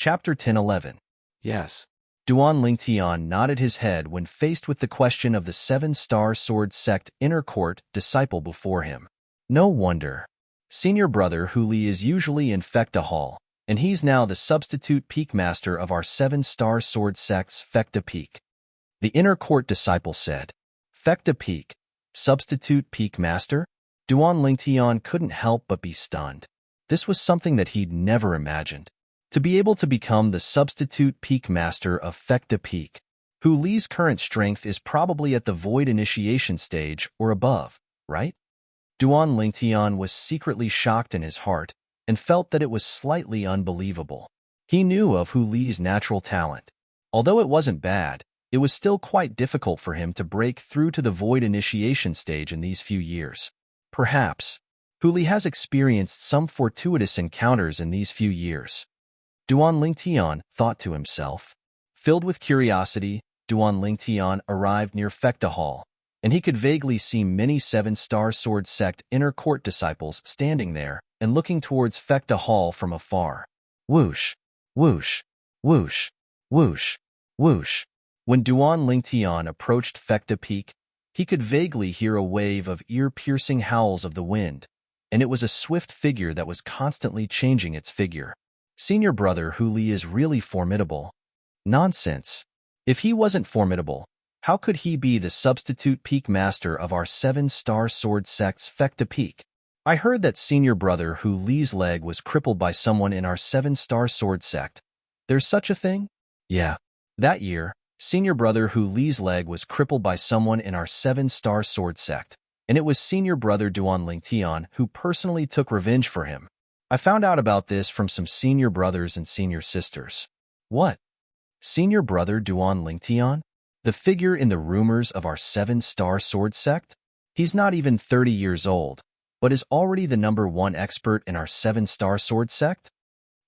Chapter 10:11. Yes. Duan Lingtian nodded his head when faced with the question of the seven-star sword sect inner court disciple before him. No wonder. Senior brother Hu Li is usually in Fecta Hall, and he's now the substitute peak master of our seven-star sword sect's Fecta Peak. The inner court disciple said. Fecta Peak, substitute peak master? Duan Lingtian couldn't help but be stunned. This was something that he'd never imagined. To be able to become the substitute peak master of Fecta Peak, Hu Li's current strength is probably at the void initiation stage or above, right? Duan Lingtian was secretly shocked in his heart and felt that it was slightly unbelievable. He knew of Hu Li's natural talent. Although it wasn't bad, it was still quite difficult for him to break through to the void initiation stage in these few years. Perhaps, Hu Li has experienced some fortuitous encounters in these few years. Duan Lingtian thought to himself. Filled with curiosity, Duan Lingtian arrived near Fecta Hall, and he could vaguely see many seven-star sword sect inner court disciples standing there and looking towards Fecta Hall from afar. Whoosh, whoosh, whoosh, whoosh, whoosh. When Duan Lingtian approached Fecta Peak, he could vaguely hear a wave of ear-piercing howls of the wind, and it was a swift figure that was constantly changing its figure. Senior brother Hu Li is really formidable. Nonsense. If he wasn't formidable, how could he be the substitute peak master of our seven-star sword sect's Fecta Peak? I heard that senior brother Hu Li's leg was crippled by someone in our seven-star sword sect. There's such a thing? Yeah. That year, senior brother Hu Li's leg was crippled by someone in our seven-star sword sect, and it was senior brother Duan Lingtian who personally took revenge for him. I found out about this from some senior brothers and senior sisters. What? Senior brother Duan Lingtian? The figure in the rumors of our seven-star sword sect? He's not even 30 years old, but is already the #1 expert in our seven-star sword sect?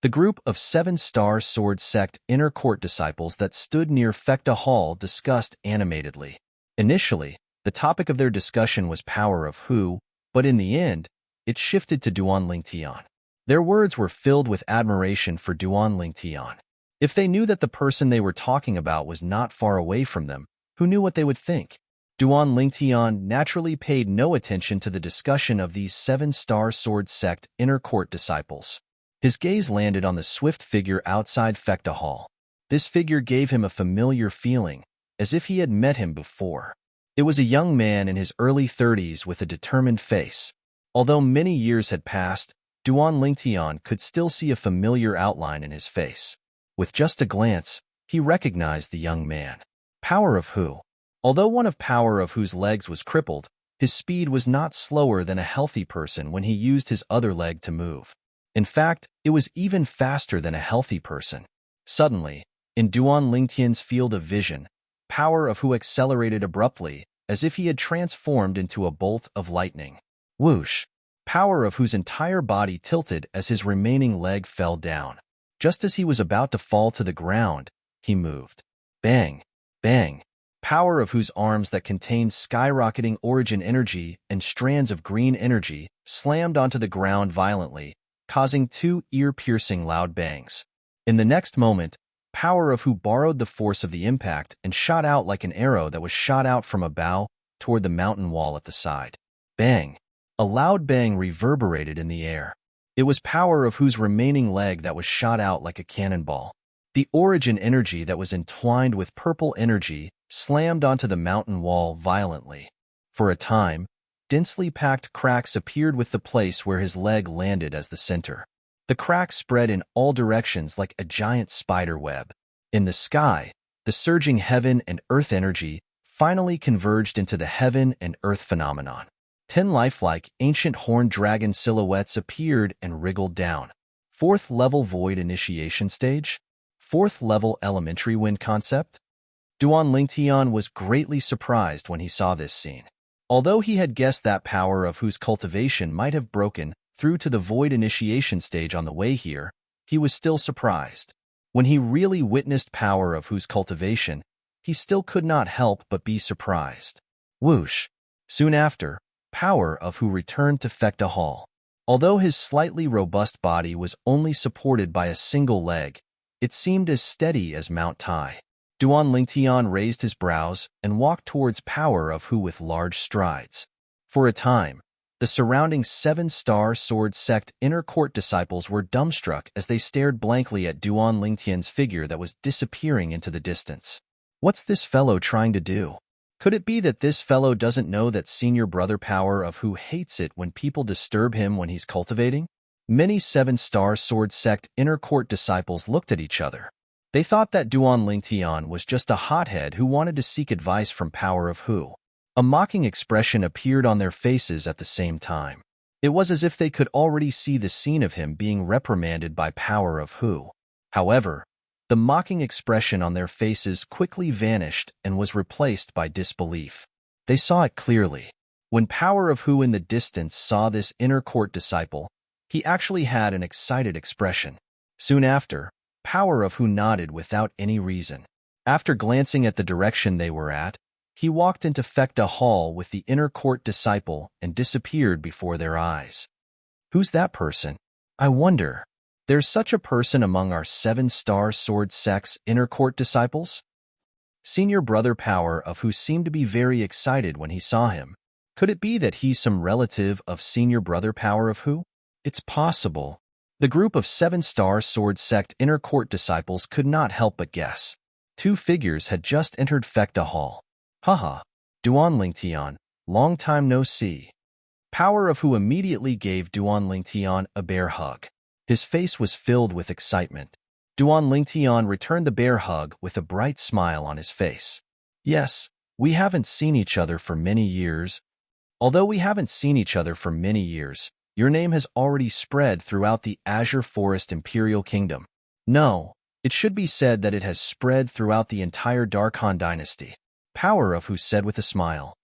The group of seven-star sword sect inner court disciples that stood near Fecta Hall discussed animatedly. Initially, the topic of their discussion was power of Hu, but in the end, it shifted to Duan Lingtian. Their words were filled with admiration for Duan Lingtian. If they knew that the person they were talking about was not far away from them, who knew what they would think? Duan Lingtian naturally paid no attention to the discussion of these seven-star sword sect inner court disciples. His gaze landed on the swift figure outside Fecta Hall. This figure gave him a familiar feeling, as if he had met him before. It was a young man in his early 30s with a determined face. Although many years had passed, Duan Lingtian could still see a familiar outline in his face. With just a glance, he recognized the young man. Power of Hu. Although one of Power of Hu's legs was crippled, his speed was not slower than a healthy person when he used his other leg to move. In fact, it was even faster than a healthy person. Suddenly, in Duan Lingtian's field of vision, Power of Hu accelerated abruptly, as if he had transformed into a bolt of lightning. Whoosh! Power of Hu's entire body tilted as his remaining leg fell down. Just as he was about to fall to the ground, he moved. Bang! Bang! Power of Hu's arms that contained skyrocketing origin energy and strands of green energy slammed onto the ground violently, causing two ear-piercing loud bangs. In the next moment, Power of Hu borrowed the force of the impact and shot out like an arrow that was shot out from a bow toward the mountain wall at the side. Bang! A loud bang reverberated in the air. It was Power of Hu's remaining leg that was shot out like a cannonball. The origin energy that was entwined with purple energy slammed onto the mountain wall violently. For a time, densely packed cracks appeared with the place where his leg landed as the center. The cracks spread in all directions like a giant spider web. In the sky, the surging heaven and earth energy finally converged into the heaven and earth phenomenon. 10 lifelike ancient horned dragon silhouettes appeared and wriggled down. 4th level void initiation stage? 4th level elementary wind concept? Duan Lingtian was greatly surprised when he saw this scene. Although he had guessed that Power of Hu's cultivation might have broken through to the void initiation stage on the way here, he was still surprised. When he really witnessed Power of Hu's cultivation, he still could not help but be surprised. Whoosh! Soon after, Power of Hu returned to Fecta Hall. Although his slightly robust body was only supported by a single leg, It seemed as steady as Mount Tai. Duan Lingtian raised his brows and walked towards Power of Hu with large strides. For a time, the surrounding seven-star sword sect inner court disciples were dumbstruck as they stared blankly at Duan Lingtian's figure that was disappearing into the distance. What's this fellow trying to do? Could it be that this fellow doesn't know that senior brother Power of Hu hates it when people disturb him when he's cultivating? Many seven-star sword sect inner court disciples looked at each other. They thought that Duan Lingtian was just a hothead who wanted to seek advice from Power of Hu. A mocking expression appeared on their faces at the same time. It was as if they could already see the scene of him being reprimanded by Power of Hu. However, the mocking expression on their faces quickly vanished and was replaced by disbelief. They saw it clearly. When Power of Hu in the distance saw this inner court disciple, he actually had an excited expression. Soon after, Power of Hu nodded without any reason. After glancing at the direction they were at, he walked into Fekta Hall with the inner court disciple and disappeared before their eyes. Who's that person? I wonder. There's such a person among our seven-star sword sect's inner court disciples? Senior brother Power of Hu seemed to be very excited when he saw him. Could it be that he's some relative of senior brother Power of Hu? It's possible. The group of seven-star sword sect inner court disciples could not help but guess. Two figures had just entered Fekta Hall. Haha, Duan Lingtian, long time no see. Power of Hu immediately gave Duan Lingtian a bear hug. His face was filled with excitement. Duan Lingtian returned the bear hug with a bright smile on his face. Yes, we haven't seen each other for many years. Although we haven't seen each other for many years, your name has already spread throughout the Azure Forest Imperial Kingdom. No, it should be said that it has spread throughout the entire Darkhan dynasty. Power of Hu said with a smile.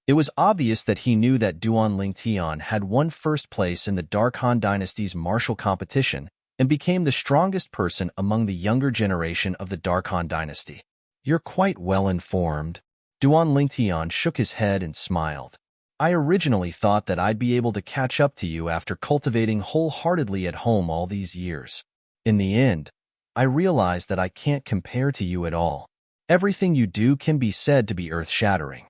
It was obvious that he knew that Duan Lingtian had won first place in the Darkhan dynasty's martial competition and became the strongest person among the younger generation of the Darkhan dynasty. You're quite well informed. Duan Lingtian shook his head and smiled. I originally thought that I'd be able to catch up to you after cultivating wholeheartedly at home all these years. In the end, I realized that I can't compare to you at all. Everything you do can be said to be earth-shattering.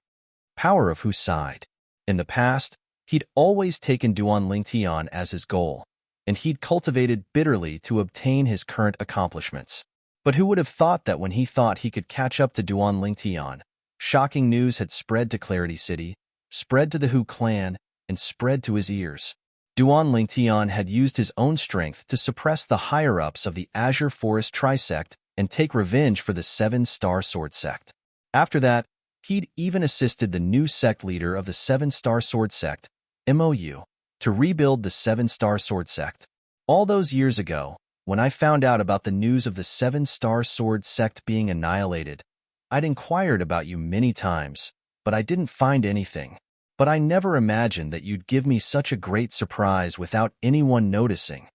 Power of Hu sighed. In the past, he'd always taken Duan Lingtian as his goal, and he'd cultivated bitterly to obtain his current accomplishments. But who would have thought that when he thought he could catch up to Duan Lingtian, shocking news had spread to Clarity City, spread to the Hu clan, and spread to his ears. Duan Lingtian had used his own strength to suppress the higher-ups of the Azure Forest Trisect and take revenge for the seven-star sword sect. After that, he'd even assisted the new sect leader of the seven-star sword sect, MOU, to rebuild the seven-star sword sect. All those years ago, when I found out about the news of the seven-star sword sect being annihilated, I'd inquired about you many times, but I didn't find anything. But I never imagined that you'd give me such a great surprise without anyone noticing.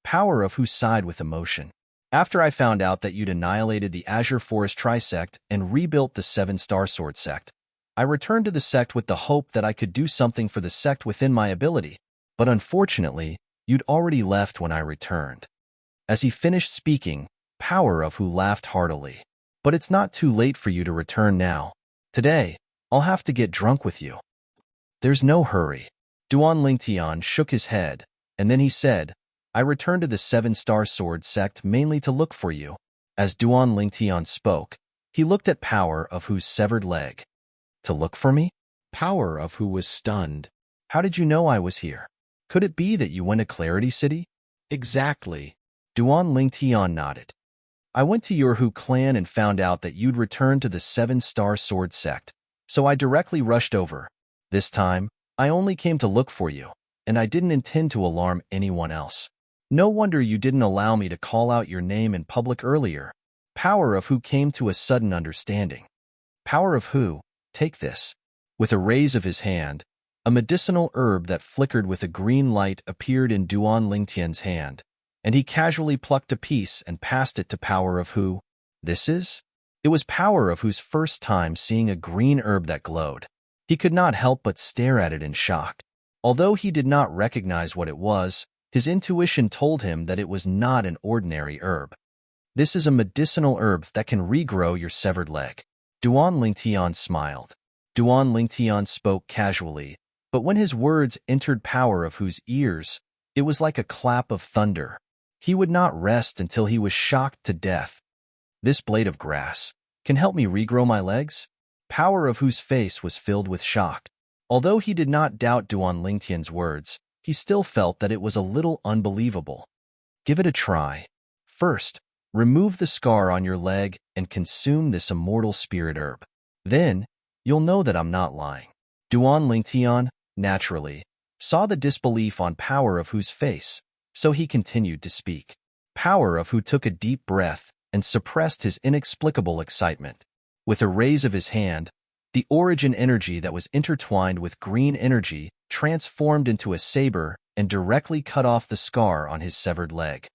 Power of Hu sighed with emotion. After I found out that you'd annihilated the Azure Forest Trisect and rebuilt the seven-star sword sect, I returned to the sect with the hope that I could do something for the sect within my ability, but unfortunately, you'd already left when I returned. As he finished speaking, Power of Hu laughed heartily. But it's not too late for you to return now. Today, I'll have to get drunk with you. There's no hurry. Duan Lingtian shook his head, and then he said, I returned to the seven-star sword sect mainly to look for you. As Duan Lingtian spoke, he looked at Power of Hu's severed leg. To look for me? Power of Hu was stunned. How did you know I was here? Could it be that you went to Clarity City? Exactly. Duan Lingtian nodded. I went to your Hu clan and found out that you'd returned to the seven-star sword sect, so I directly rushed over. This time, I only came to look for you, and I didn't intend to alarm anyone else. No wonder you didn't allow me to call out your name in public earlier. Power of Hu came to a sudden understanding. Power of Hu, take this. With a raise of his hand, a medicinal herb that flickered with a green light appeared in Duan Lingtian's hand, and he casually plucked a piece and passed it to Power of Hu. This is? It was Power of Hu's first time seeing a green herb that glowed. He could not help but stare at it in shock. Although he did not recognize what it was, his intuition told him that it was not an ordinary herb. This is a medicinal herb that can regrow your severed leg. Duan Lingtian smiled. Duan Lingtian spoke casually, but when his words entered Power of Who's ears, it was like a clap of thunder. He would not rest until he was shocked to death. This blade of grass can help me regrow my legs? Power of Who's face was filled with shock. Although he did not doubt Duan Lingtian's words, he still felt that it was a little unbelievable. Give it a try. First, remove the scar on your leg and consume this immortal spirit herb. Then, you'll know that I'm not lying. Duan Lingtian, naturally, saw the disbelief on Power of Who's face, so he continued to speak. Power of Who took a deep breath and suppressed his inexplicable excitement. With a raise of his hand, the origin energy that was intertwined with green energy transformed into a saber and directly cut off the scar on his severed leg.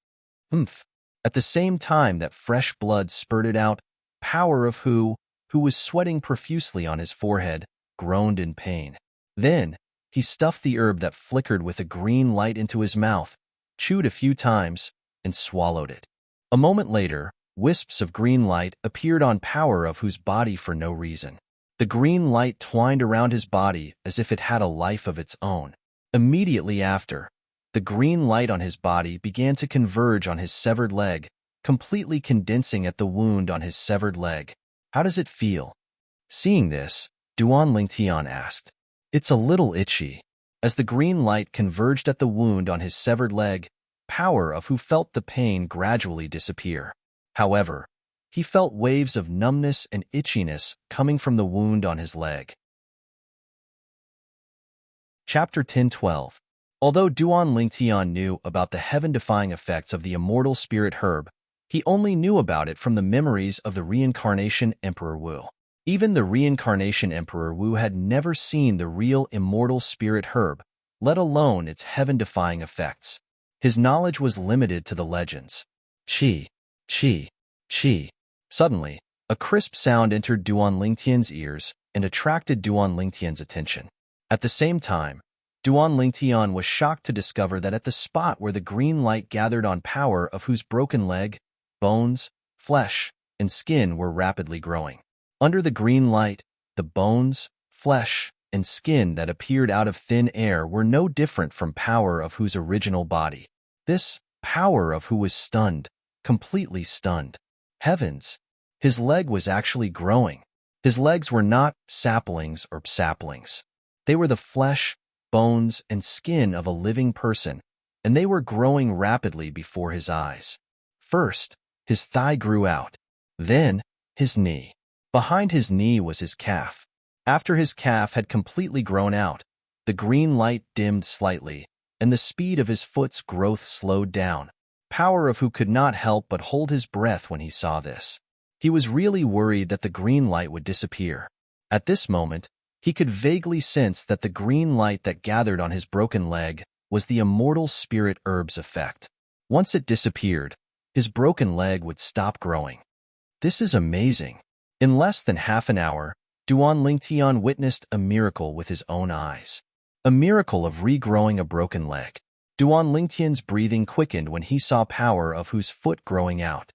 Humph! At the same time that fresh blood spurted out, Power of Who was sweating profusely on his forehead, groaned in pain. Then, he stuffed the herb that flickered with a green light into his mouth, chewed a few times, and swallowed it. A moment later, wisps of green light appeared on Power of Who's body for no reason. The green light twined around his body as if it had a life of its own. Immediately after, the green light on his body began to converge on his severed leg, completely condensing at the wound on his severed leg. How does it feel? Seeing this, Duan Lingtian asked. It's a little itchy. As the green light converged at the wound on his severed leg, Power of Who felt the pain gradually disappear. However, he felt waves of numbness and itchiness coming from the wound on his leg. Chapter 10:12. Although Duan Lingtian knew about the heaven-defying effects of the immortal spirit herb, he only knew about it from the memories of the reincarnation Emperor Wu. Even the reincarnation Emperor Wu had never seen the real immortal spirit herb, let alone its heaven-defying effects. His knowledge was limited to the legends. Chi, chi, chi. Suddenly, a crisp sound entered Duan Lingtian's ears and attracted Duan Lingtian's attention. At the same time, Duan Lingtian was shocked to discover that at the spot where the green light gathered on Power of Who's broken leg, bones, flesh, and skin were rapidly growing. Under the green light, the bones, flesh, and skin that appeared out of thin air were no different from Power of Who's original body. This Power of Who was stunned, completely stunned. Heavens! His leg was actually growing. His legs were not saplings or saplings. They were the flesh, bones, and skin of a living person, and they were growing rapidly before his eyes. First, his thigh grew out. Then, his knee. Behind his knee was his calf. After his calf had completely grown out, the green light dimmed slightly, and the speed of his foot's growth slowed down. Power of Who could not help but hold his breath when he saw this. He was really worried that the green light would disappear. At this moment, he could vaguely sense that the green light that gathered on his broken leg was the immortal spirit herb's effect. Once it disappeared, his broken leg would stop growing. This is amazing. In less than half an hour, Duan Lingtian witnessed a miracle with his own eyes. A miracle of regrowing a broken leg. Duan Lingtian's breathing quickened when he saw Power of Who's foot growing out.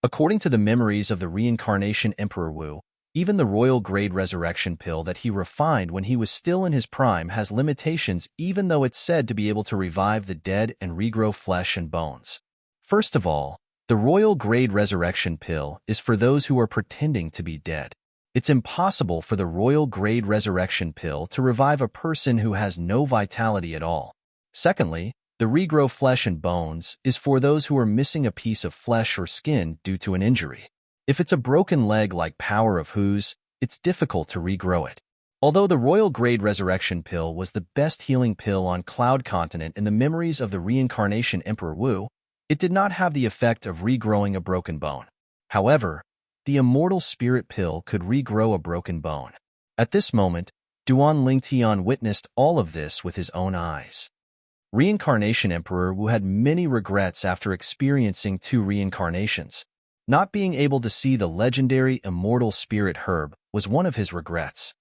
According to the memories of the reincarnation Emperor Wu, even the royal grade resurrection pill that he refined when he was still in his prime has limitations, even though it's said to be able to revive the dead and regrow flesh and bones. First of all, the royal grade resurrection pill is for those who are pretending to be dead. It's impossible for the royal grade resurrection pill to revive a person who has no vitality at all. Secondly, the regrow flesh and bones is for those who are missing a piece of flesh or skin due to an injury. If it's a broken leg like Power of Who's, it's difficult to regrow it. Although the royal grade resurrection pill was the best healing pill on Cloud Continent in the memories of the reincarnation Emperor Wu, it did not have the effect of regrowing a broken bone. However, the immortal spirit pill could regrow a broken bone. At this moment, Duan Lingtian witnessed all of this with his own eyes. Reincarnation Emperor Wu had many regrets after experiencing 2 reincarnations. Not being able to see the legendary immortal spirit herb was one of his regrets.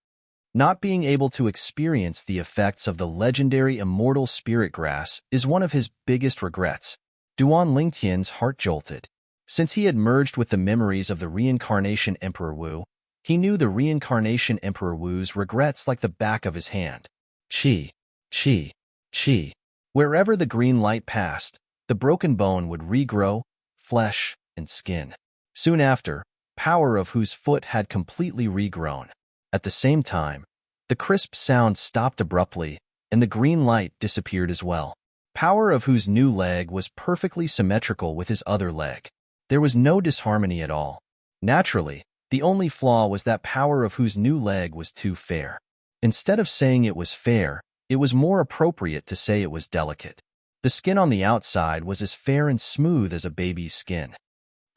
Not being able to experience the effects of the legendary immortal spirit grass is one of his biggest regrets. Duan Lingtian's heart jolted. Since he had merged with the memories of the reincarnation Emperor Wu, he knew the reincarnation Emperor Wu's regrets like the back of his hand. Chi, chi, chi. Wherever the green light passed, the broken bone would regrow, flesh and skin. Soon after, Power of Whose foot had completely regrown. At the same time, the crisp sound stopped abruptly, and the green light disappeared as well. Power of Whose new leg was perfectly symmetrical with his other leg. There was no disharmony at all. Naturally, the only flaw was that Power of Whose new leg was too fair. Instead of saying it was fair, it was more appropriate to say it was delicate. The skin on the outside was as fair and smooth as a baby's skin.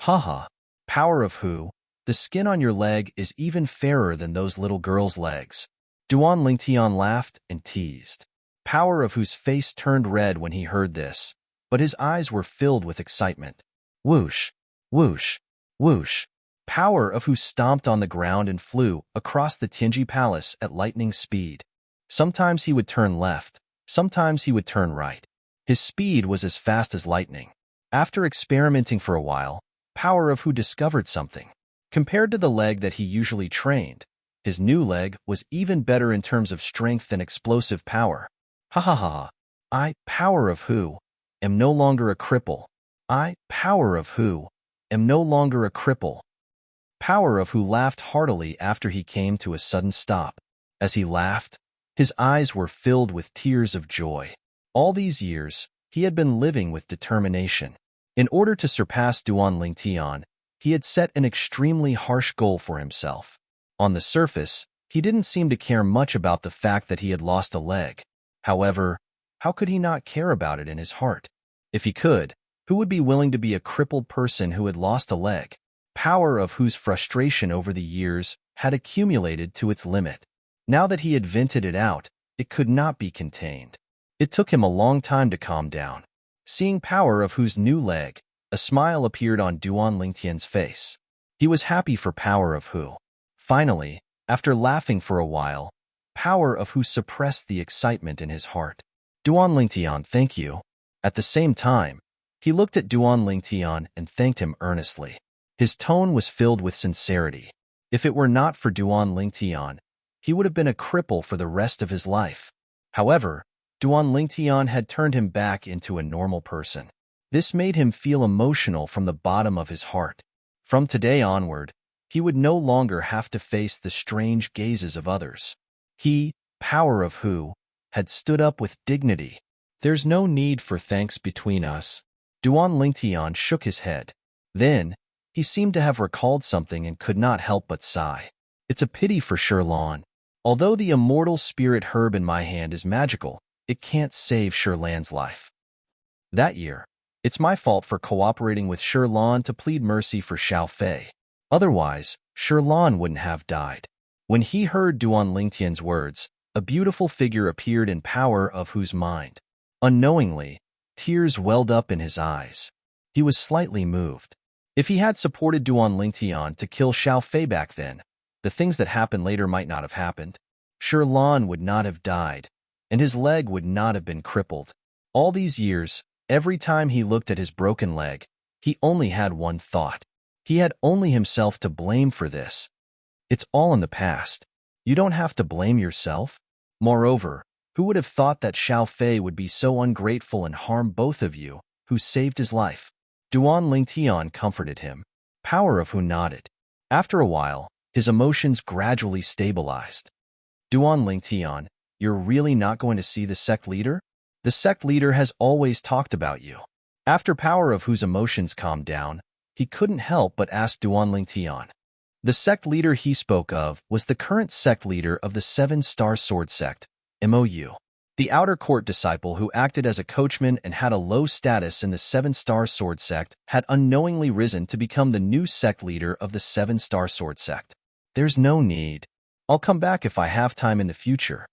Haha, Power of Who, the skin on your leg is even fairer than those little girls' legs. Duan Lingtian laughed and teased. Power of Whose face turned red when he heard this, but his eyes were filled with excitement. Whoosh, whoosh, whoosh. Power of Who stomped on the ground and flew across the Tianji Palace at lightning speed. Sometimes he would turn left, sometimes he would turn right. His speed was as fast as lightning. After experimenting for a while, Power of Who discovered something. Compared to the leg that he usually trained, his new leg was even better in terms of strength and explosive power. Ha ha ha. I, Power of Who, am no longer a cripple. I, Power of Who, am no longer a cripple. Power of Who laughed heartily after he came to a sudden stop. As he laughed, his eyes were filled with tears of joy. All these years, he had been living with determination. In order to surpass Duan Lingtian, he had set an extremely harsh goal for himself. On the surface, he didn't seem to care much about the fact that he had lost a leg. However, how could he not care about it in his heart? If he could, who would be willing to be a crippled person who had lost a leg? Power of Whose frustration over the years had accumulated to its limit. Now that he had vented it out, it could not be contained. It took him a long time to calm down. Seeing Power of Whose new leg, a smile appeared on Duan Lingtian's face. He was happy for Power of Who. Finally, after laughing for a while, Power of Who suppressed the excitement in his heart. Duan Lingtian, thank you. At the same time, he looked at Duan Lingtian and thanked him earnestly. His tone was filled with sincerity. If it were not for Duan Lingtian, he would have been a cripple for the rest of his life. However, Duan Lingtian had turned him back into a normal person. This made him feel emotional from the bottom of his heart. From today onward, he would no longer have to face the strange gazes of others. He, Power of Who, had stood up with dignity. There's no need for thanks between us. Duan Lingtian shook his head. Then, he seemed to have recalled something and could not help but sigh. It's a pity for Shirlan. Although the immortal spirit herb in my hand is magical, it can't save Shirlan's life. That year, it's my fault for cooperating with Shirlan to plead mercy for Xiao Fei. Otherwise, Shirlan wouldn't have died. When he heard Duan Lingtian's words, a beautiful figure appeared in Power of Whose mind. Unknowingly, tears welled up in his eyes. He was slightly moved. If he had supported Duan Lingtian to kill Xiao Fei back then, the things that happened later might not have happened. Shirlan would not have died, and his leg would not have been crippled. All these years, every time he looked at his broken leg, he only had one thought. He had only himself to blame for this. It's all in the past. You don't have to blame yourself. Moreover, who would have thought that Xiao Fei would be so ungrateful and harm both of you, who saved his life? Duan Lingtian comforted him. Power of Who nodded. After a while, his emotions gradually stabilized. Duan Lingtian, you're really not going to see the sect leader? The sect leader has always talked about you. After Power of Whose emotions calmed down, he couldn't help but ask Duan Lingtian. The sect leader he spoke of was the current sect leader of the 7-Star Sword sect, MOU. The outer court disciple who acted as a coachman and had a low status in the 7-Star Sword sect had unknowingly risen to become the new sect leader of the 7-Star Sword sect. There's no need. I'll come back if I have time in the future.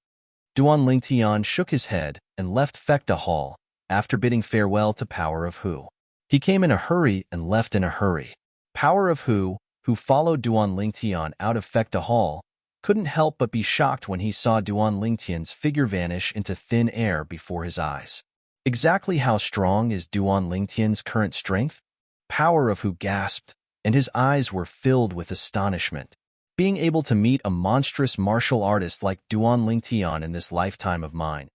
Duan Lingtian shook his head and left Fekta Hall after bidding farewell to Power of Who. He came in a hurry and left in a hurry. Power of Who followed Duan Lingtian out of Fekta Hall, couldn't help but be shocked when he saw Duan Lingtian's figure vanish into thin air before his eyes. Exactly how strong is Duan Lingtian's current strength? power of who gasped, and his eyes were filled with astonishment. Being able to meet a monstrous martial artist like Duan Lingtian in this lifetime of mine,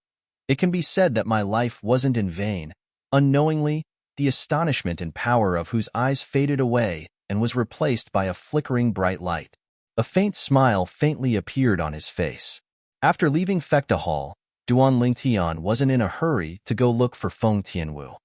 it can be said that my life wasn't in vain. Unknowingly, the astonishment and power of whose eyes faded away and was replaced by a flickering bright light. A faint smile faintly appeared on his face. After leaving Fekta Hall, Duan Lingtian wasn't in a hurry to go look for Feng Tianwu.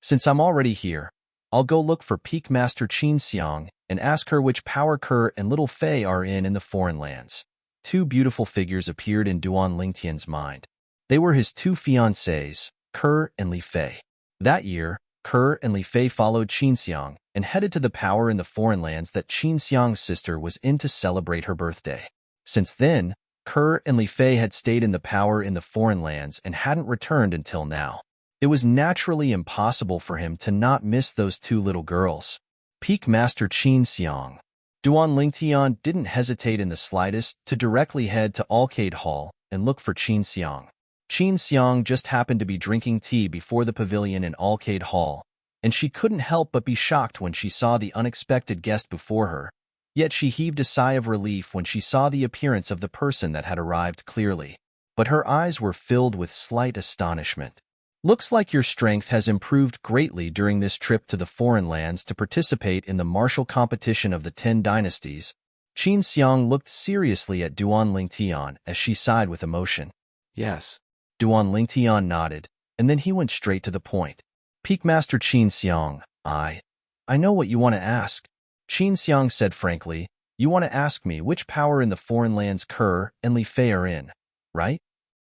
Since I'm already here, I'll go look for Peak Master Qin Xiang and ask her which power Kerr and Little Fei are in the foreign lands. Two beautiful figures appeared in Duan Lingtian's mind. They were his two fiancés, Kerr and Li Fei. That year, Kerr and Li Fei followed Qin Xiang and headed to the power in the foreign lands that Qin Xiang's sister was in to celebrate her birthday. Since then, Kerr and Li Fei had stayed in the power in the foreign lands and hadn't returned until now. It was naturally impossible for him to not miss those two little girls. Peak Master Qin Xiang. Duan Lingtian didn't hesitate in the slightest to directly head to Arcade Hall and look for Qin Xiang. Qin Xiang just happened to be drinking tea before the pavilion in Arcade Hall, and she couldn't help but be shocked when she saw the unexpected guest before her. Yet she heaved a sigh of relief when she saw the appearance of the person that had arrived clearly. But her eyes were filled with slight astonishment. Looks like your strength has improved greatly during this trip to the foreign lands to participate in the martial competition of the 10 dynasties. Qin Xiang looked seriously at Duan Lingtian as she sighed with emotion. Yes. Duan Lingtian nodded, and then he went straight to the point. Peak Master Qin Xiang, I know what you want to ask. Qin Xiang said frankly, you want to ask me which power in the foreign lands Kerr and Li Fei are in, right?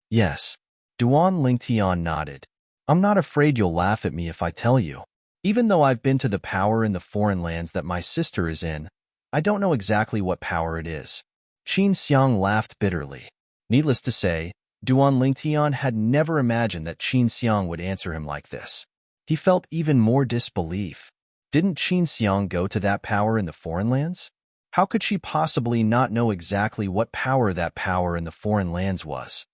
Yes. Duan Lingtian nodded. I'm not afraid you'll laugh at me if I tell you. Even though I've been to the power in the foreign lands that my sister is in, I don't know exactly what power it is. Qin Xiang laughed bitterly. Needless to say, Duan Lingtian had never imagined that Qin Xiang would answer him like this. He felt even more disbelief. Didn't Qin Xiang go to that power in the foreign lands? How could she possibly not know exactly what power that power in the foreign lands was?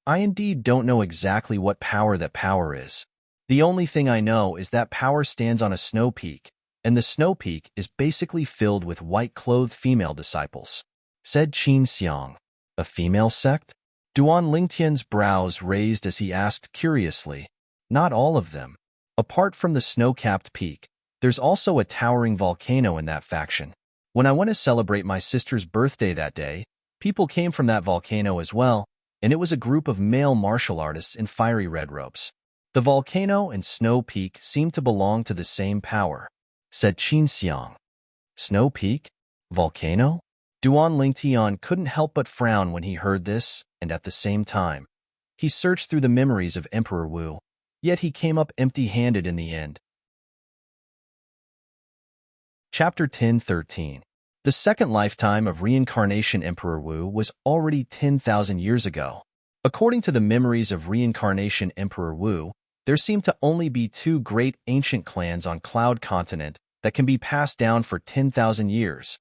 I indeed don't know exactly what power that power is. The only thing I know is that power stands on a snow peak, and the snow peak is basically filled with white-clothed female disciples, said Qin Xiang. A female sect? Duan Lingtian's brows raised as he asked curiously. Not all of them. Apart from the snow-capped peak, there's also a towering volcano in that faction. When I went to celebrate my sister's birthday that day, people came from that volcano as well, and it was a group of male martial artists in fiery red robes. The volcano and Snow Peak seemed to belong to the same power, said Qin Xiang. Snow Peak? Volcano? Duan Lingtian couldn't help but frown when he heard this, and at the same time, he searched through the memories of Emperor Wu, yet he came up empty-handed in the end. Chapter 10:13. The second lifetime of reincarnation Emperor Wu was already 10,000 years ago. According to the memories of reincarnation Emperor Wu, there seem to only be two great ancient clans on Cloud Continent that can be passed down for 10,000 years.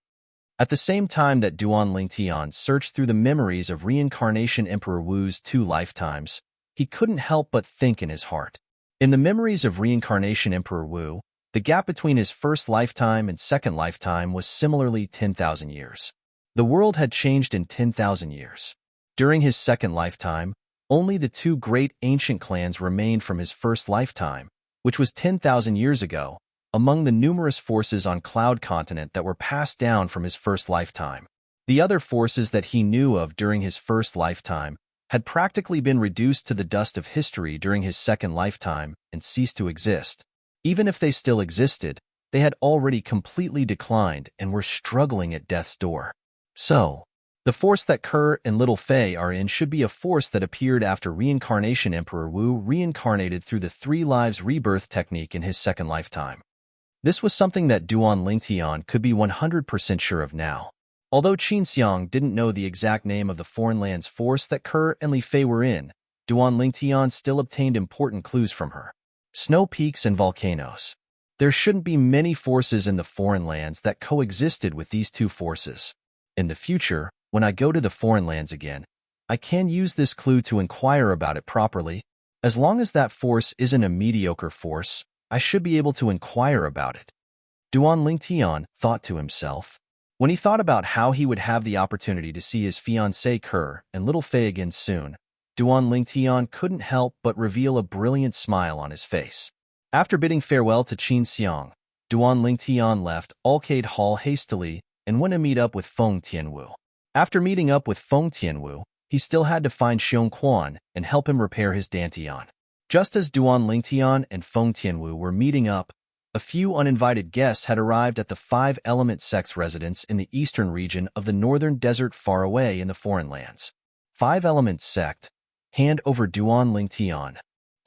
At the same time that Duan Lingtian searched through the memories of reincarnation Emperor Wu's two lifetimes, he couldn't help but think in his heart. In the memories of reincarnation Emperor Wu, the gap between his first lifetime and second lifetime was similarly 10,000 years. The world had changed in 10,000 years. During his second lifetime, only the two great ancient clans remained from his first lifetime, which was 10,000 years ago, among the numerous forces on Cloud Continent that were passed down from his first lifetime. The other forces that he knew of during his first lifetime had practically been reduced to the dust of history during his second lifetime and ceased to exist. Even if they still existed, they had already completely declined and were struggling at death's door. So, the force that Kerr and Little Fei are in should be a force that appeared after reincarnation Emperor Wu reincarnated through the 3 lives rebirth technique in his second lifetime. This was something that Duan Lingtian could be 100% sure of now. Although Qin Xiang didn't know the exact name of the foreign lands force that Kerr and Li Fei were in, Duan Lingtian still obtained important clues from her. Snow peaks and volcanoes. There shouldn't be many forces in the foreign lands that coexisted with these two forces. In the future, when I go to the foreign lands again, I can use this clue to inquire about it properly. As long as that force isn't a mediocre force, I should be able to inquire about it. Duan Lingtian thought to himself. When he thought about how he would have the opportunity to see his fiancée Kerr and little Fei again soon, Duan Lingtian couldn't help but reveal a brilliant smile on his face. After bidding farewell to Qin Xiang, Duan Lingtian left Arcade Hall hastily and went to meet up with Feng Tianwu. After meeting up with Feng Tianwu, he still had to find Xiong Quan and help him repair his dantian. Just as Duan Lingtian and Feng Tianwu were meeting up, a few uninvited guests had arrived at the Five-Element Sect's residence in the eastern region of the northern desert far away in the foreign lands. Five-Element Sect, hand over Duan Lingtian.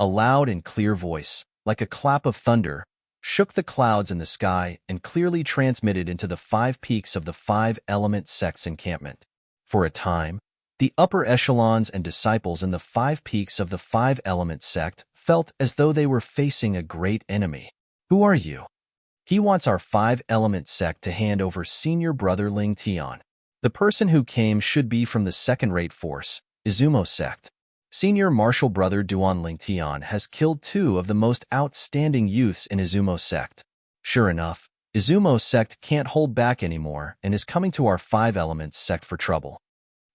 A loud and clear voice, like a clap of thunder, shook the clouds in the sky and clearly transmitted into the 5 peaks of the Five-Element Sect's encampment. For a time, the upper echelons and disciples in the 5 peaks of the Five-Element Sect felt as though they were facing a great enemy. Who are you? He wants our Five-Element Sect to hand over senior brother Ling Tian. The person who came should be from the second-rate force, Izumo Sect. Senior martial brother Duan Lingtian has killed 2 of the most outstanding youths in Izumo Sect. Sure enough, Izumo Sect can't hold back anymore and is coming to our Five-Element Sect for trouble.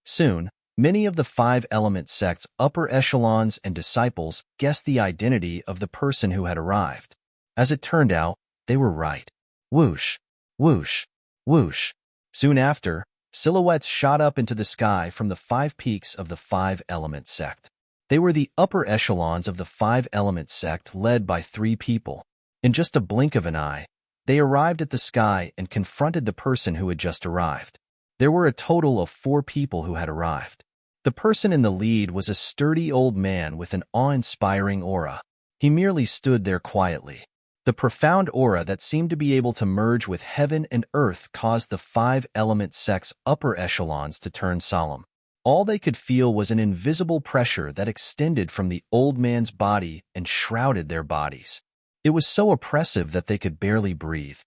Soon, many of the Five-Element Sect's upper echelons and disciples guessed the identity of the person who had arrived. As it turned out, they were right. Whoosh, whoosh, whoosh. Soon after, silhouettes shot up into the sky from the 5 peaks of the Five-Element Sect. They were the upper echelons of the Five-Element Sect led by 3 people. In just a blink of an eye, they arrived at the sky and confronted the person who had just arrived. There were a total of 4 people who had arrived. The person in the lead was a sturdy old man with an awe-inspiring aura. He merely stood there quietly. The profound aura that seemed to be able to merge with heaven and earth caused the Five-Element Sect's upper echelons to turn solemn. All they could feel was an invisible pressure that extended from the old man's body and shrouded their bodies. It was so oppressive that they could barely breathe.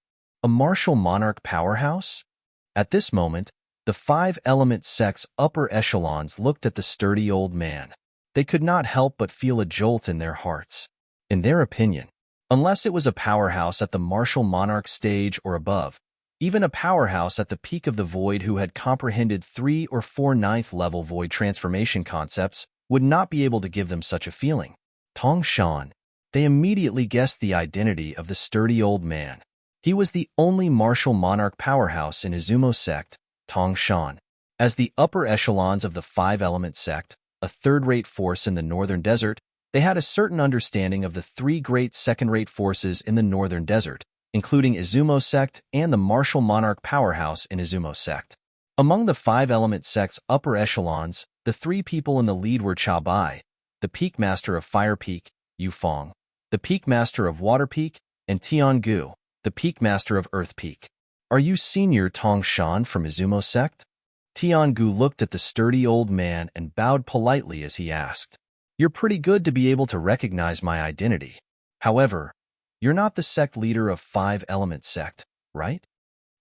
A martial monarch powerhouse? At this moment, the Five-Element Sect's upper echelons looked at the sturdy old man. They could not help but feel a jolt in their hearts. In their opinion, unless it was a powerhouse at the martial monarch stage or above, even a powerhouse at the peak of the void who had comprehended 3 or 4 ninth-level void transformation concepts would not be able to give them such a feeling. Tong Shan. They immediately guessed the identity of the sturdy old man. He was the only martial monarch powerhouse in Izumo Sect, Tong Shan. As the upper echelons of the Five-Element Sect, a third-rate force in the northern desert, they had a certain understanding of the 3 great second-rate forces in the northern desert, including Izumo Sect and the martial monarch powerhouse in Izumo Sect. Among the Five-Element Sect's upper echelons, the 3 people in the lead were Cha Bai, the Peak Master of Fire Peak, Yu Fong, the Peak Master of Water Peak, and Tian Gu, the Peak Master of Earth Peak. Are you Senior Tong Shan from Izumo Sect? Tian Gu looked at the sturdy old man and bowed politely as he asked. You're pretty good to be able to recognize my identity. However, you're not the sect leader of Five-Element Sect, right?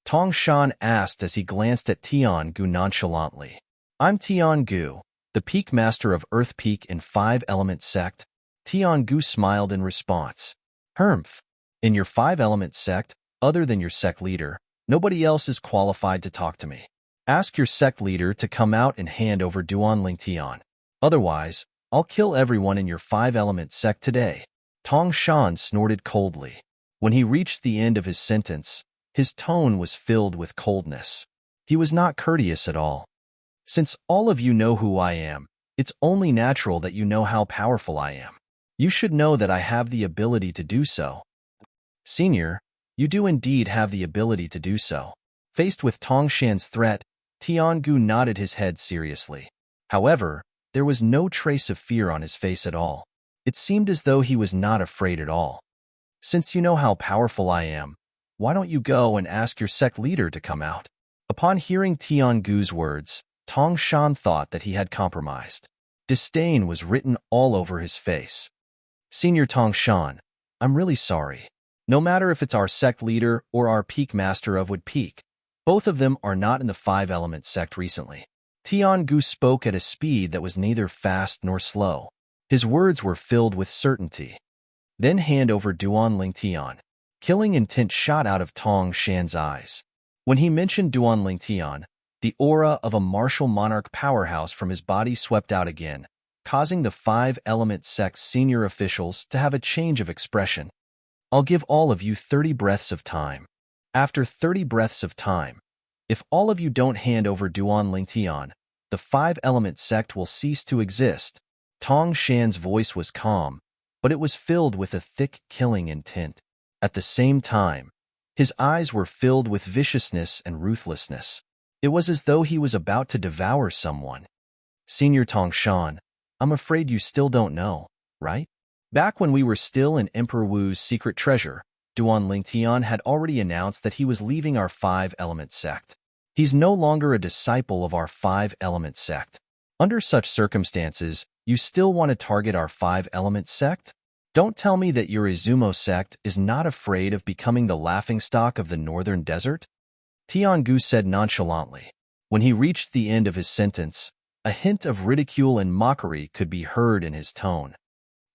Tong Shan asked as he glanced at Tian Gu nonchalantly. I'm Tian Gu, the Peak Master of Earth Peak in Five-Element Sect. Tian Gu smiled in response. Humph. In your Five-Element Sect, other than your sect leader, nobody else is qualified to talk to me. Ask your sect leader to come out and hand over Duan Lingtian. Otherwise, I'll kill everyone in your Five-Element Sect today. Tong Shan snorted coldly. When he reached the end of his sentence, his tone was filled with coldness. He was not courteous at all. Since all of you know who I am, it's only natural that you know how powerful I am. You should know that I have the ability to do so. Senior, you do indeed have the ability to do so. Faced with Tong Shan's threat, Tian Gu nodded his head seriously. However, there was no trace of fear on his face at all. It seemed as though he was not afraid at all. Since you know how powerful I am, why don't you go and ask your sect leader to come out? Upon hearing Tian Gu's words, Tong Shan thought that he had compromised. Disdain was written all over his face. Senior Tong Shan, I'm really sorry. No matter if it's our sect leader or our Peak Master of Wood Peak, both of them are not in the Five-Element Sect recently. Tian Gu spoke at a speed that was neither fast nor slow. His words were filled with certainty. Then hand over Duan Lingtian. Killing intent shot out of Tong Shan's eyes. When he mentioned Duan Tian, the aura of a martial monarch powerhouse from his body swept out again, causing the five-element sect's senior officials to have a change of expression. I'll give all of you 30 breaths of time. After 30 breaths of time, if all of you don't hand over Duan Tian, the five-element sect will cease to exist. Tong Shan's voice was calm, but it was filled with a thick, killing intent. At the same time, his eyes were filled with viciousness and ruthlessness. It was as though he was about to devour someone. Senior Tong Shan, I'm afraid you still don't know, right? Back when we were still in Emperor Wu's secret treasure, Duan Tian had already announced that he was leaving our five-element sect. He's no longer a disciple of our five-element sect. Under such circumstances, you still want to target our five-element sect? Don't tell me that your Izumo sect is not afraid of becoming the laughingstock of the northern desert? Tiangu said nonchalantly. When he reached the end of his sentence, a hint of ridicule and mockery could be heard in his tone.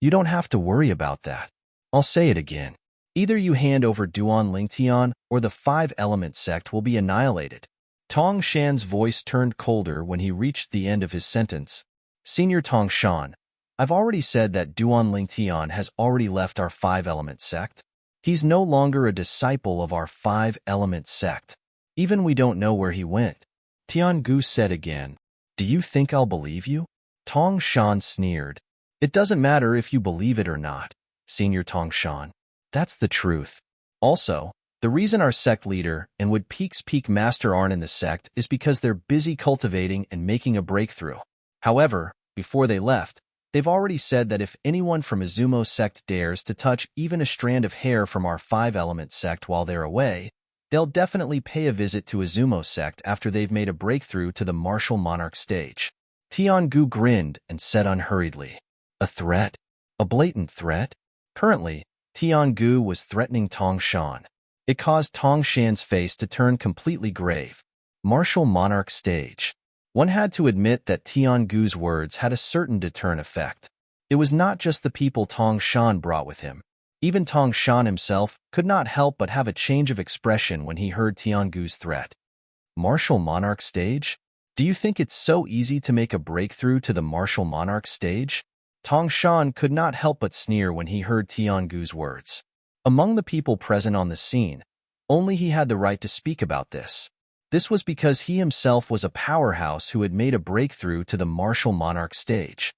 You don't have to worry about that. I'll say it again. Either you hand over Duan Tian or the five-element sect will be annihilated. Tong Shan's voice turned colder when he reached the end of his sentence. Senior Tong Shan, I've already said that Duan Tian has already left our five-element sect. He's no longer a disciple of our five-element sect. Even we don't know where he went. Tiangu said again. Do you think I'll believe you? Tong Shan sneered. It doesn't matter if you believe it or not, Senior Tong Shan. That's the truth. Also, the reason our sect leader and Wood Peak's peak master aren't in the sect is because they're busy cultivating and making a breakthrough. However, before they left, they've already said that if anyone from Izumo sect dares to touch even a strand of hair from our five-element sect while they're away, they'll definitely pay a visit to Izumo sect after they've made a breakthrough to the martial monarch stage. Tiangu grinned and said unhurriedly, a threat? A blatant threat? Currently, Tiangu was threatening Tong Shan. It caused Tong Shan's face to turn completely grave. Martial monarch stage. One had to admit that Tiangu's words had a certain deterrent effect. It was not just the people Tong Shan brought with him. Even Tong Shan himself could not help but have a change of expression when he heard Tiangu's threat. Martial monarch stage? Do you think it's so easy to make a breakthrough to the martial monarch stage? Tong Shan could not help but sneer when he heard Tiangu's words. Among the people present on the scene, only he had the right to speak about this. This was because he himself was a powerhouse who had made a breakthrough to the martial monarch stage.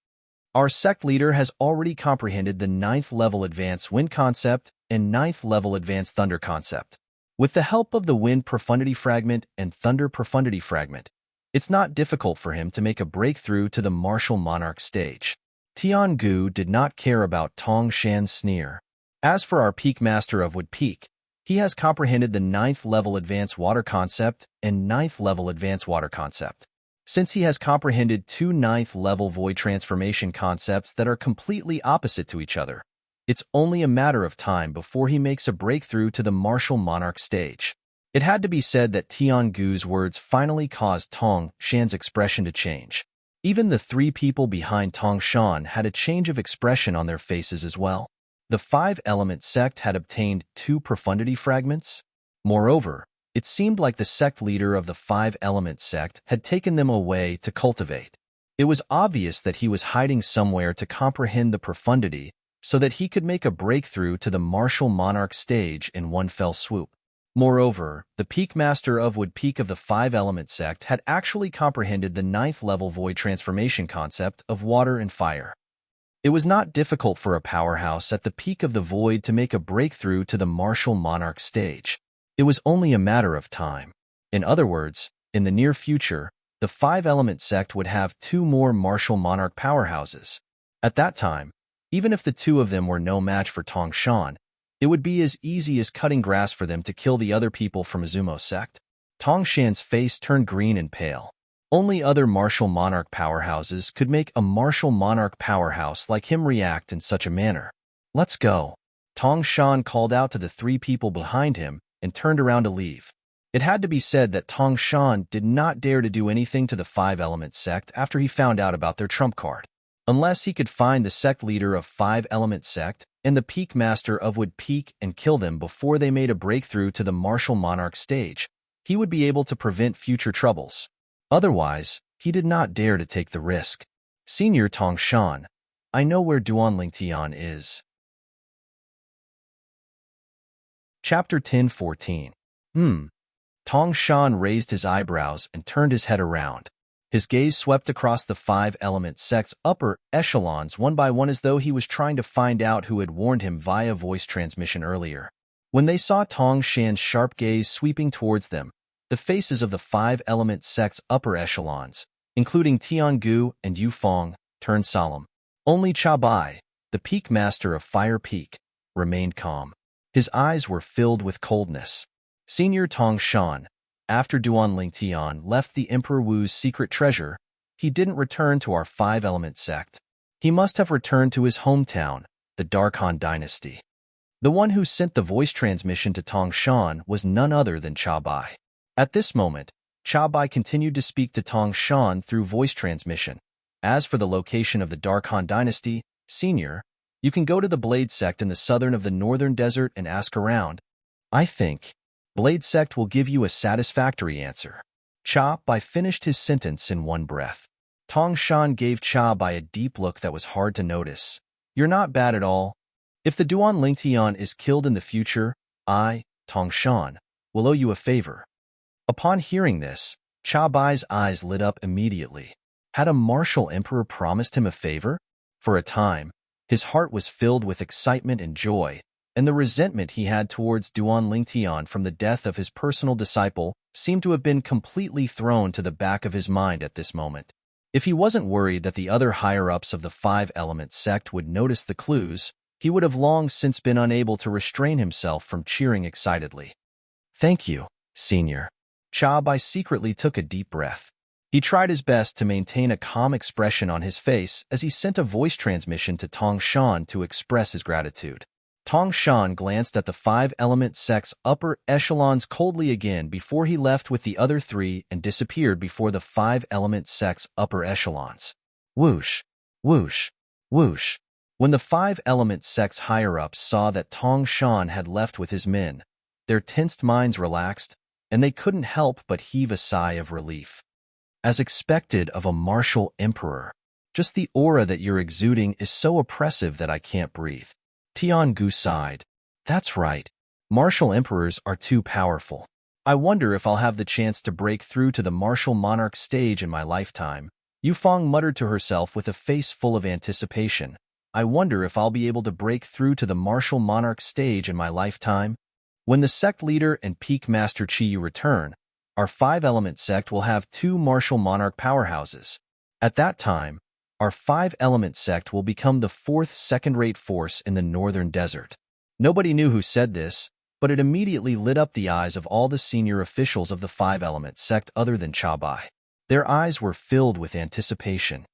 Our sect leader has already comprehended the 9th level advanced wind concept and 9th level advanced thunder concept. With the help of the wind profundity fragment and thunder profundity fragment, it's not difficult for him to make a breakthrough to the martial monarch stage. Tiangu did not care about Tong Shan's sneer. As for our peak master of Wood Peak, he has comprehended the 9th level advanced water concept and 9th level advanced water concept. Since he has comprehended two 9th level void transformation concepts that are completely opposite to each other, it's only a matter of time before he makes a breakthrough to the martial monarch stage. It had to be said that Tiangu's words finally caused Tong Shan's expression to change. Even the three people behind Tong Shan had a change of expression on their faces as well. The five-element sect had obtained 2 profundity fragments. Moreover, it seemed like the sect leader of the five-element sect had taken them away to cultivate. It was obvious that he was hiding somewhere to comprehend the profundity so that he could make a breakthrough to the martial monarch stage in one fell swoop. Moreover, the peak master of Wood Peak of the five-element sect had actually comprehended the 9th level void transformation concept of water and fire. It was not difficult for a powerhouse at the peak of the void to make a breakthrough to the martial monarch stage. It was only a matter of time. In other words, in the near future, the five-element sect would have 2 more martial monarch powerhouses. At that time, even if the 2 of them were no match for Tong Shan, it would be as easy as cutting grass for them to kill the other people from Izumo sect. Tong Shan's face turned green and pale. Only other martial monarch powerhouses could make a martial monarch powerhouse like him react in such a manner. Let's go. Tong Shan called out to the 3 people behind him and turned around to leave. It had to be said that Tong Shan did not dare to do anything to the five-element sect after he found out about their trump card. Unless he could find the sect leader of 5-element sect and the peak master of would peak and kill them before they made a breakthrough to the martial monarch stage, he would be able to prevent future troubles. Otherwise, he did not dare to take the risk. Senior Tong Shan, I know where Duan Tian is. Chapter 10:14. Tong Shan raised his eyebrows and turned his head around. His gaze swept across the 5-element sect's upper echelons one by one as though he was trying to find out who had warned him via voice transmission earlier. When they saw Tong Shan's sharp gaze sweeping towards them, the faces of the 5-element sect's upper echelons, including Tian Gu and Yu Fong, turned solemn. Only Cha Bai, the peak master of Fire Peak, remained calm. His eyes were filled with coldness. Senior Tong Shan, after Duan Tian left the Emperor Wu's secret treasure, he didn't return to our 5-element sect. He must have returned to his hometown, the Darkhan dynasty. The one who sent the voice transmission to Tong Shan was none other than Cha Bai. At this moment, Cha Bai continued to speak to Tong Shan through voice transmission. As for the location of the Darkhan dynasty, Senior, you can go to the Blade sect in the southern of the northern desert and ask around. I think Blade sect will give you a satisfactory answer. Cha Bai finished his sentence in one breath. Tong Shan gave Cha Bai a deep look that was hard to notice. You're not bad at all. If the Duan Lingtian is killed in the future, I, Tong Shan, will owe you a favor. Upon hearing this, Cha Bai's eyes lit up immediately. Had a martial emperor promised him a favor? For a time, his heart was filled with excitement and joy, and the resentment he had towards Duan Lingtian from the death of his personal disciple seemed to have been completely thrown to the back of his mind at this moment. If he wasn't worried that the other higher-ups of the 5-element sect would notice the clues, he would have long since been unable to restrain himself from cheering excitedly. Thank you, Senior. Cha Bai secretly took a deep breath. He tried his best to maintain a calm expression on his face as he sent a voice transmission to Tong Shan to express his gratitude. Tong Shan glanced at the 5-element sect's upper echelons coldly again before he left with the other three and disappeared before the 5-element sect's upper echelons. Whoosh, whoosh, whoosh. When the 5-element sect's higher-ups saw that Tong Shan had left with his men, their tensed minds relaxed, and they couldn't help but heave a sigh of relief. As expected of a martial emperor, just the aura that you're exuding is so oppressive that I can't breathe. Tian Gu sighed. That's right. Martial emperors are too powerful. I wonder if I'll have the chance to break through to the martial monarch stage in my lifetime. Yu Fong muttered to herself with a face full of anticipation. I wonder if I'll be able to break through to the martial monarch stage in my lifetime. When the sect leader and peak master Chiyu return, our 5-element sect will have 2 martial monarch powerhouses. At that time, our 5-element sect will become the 4th second-rate force in the northern desert. Nobody knew who said this, but it immediately lit up the eyes of all the senior officials of the 5-element sect other than Cha Bai. Their eyes were filled with anticipation.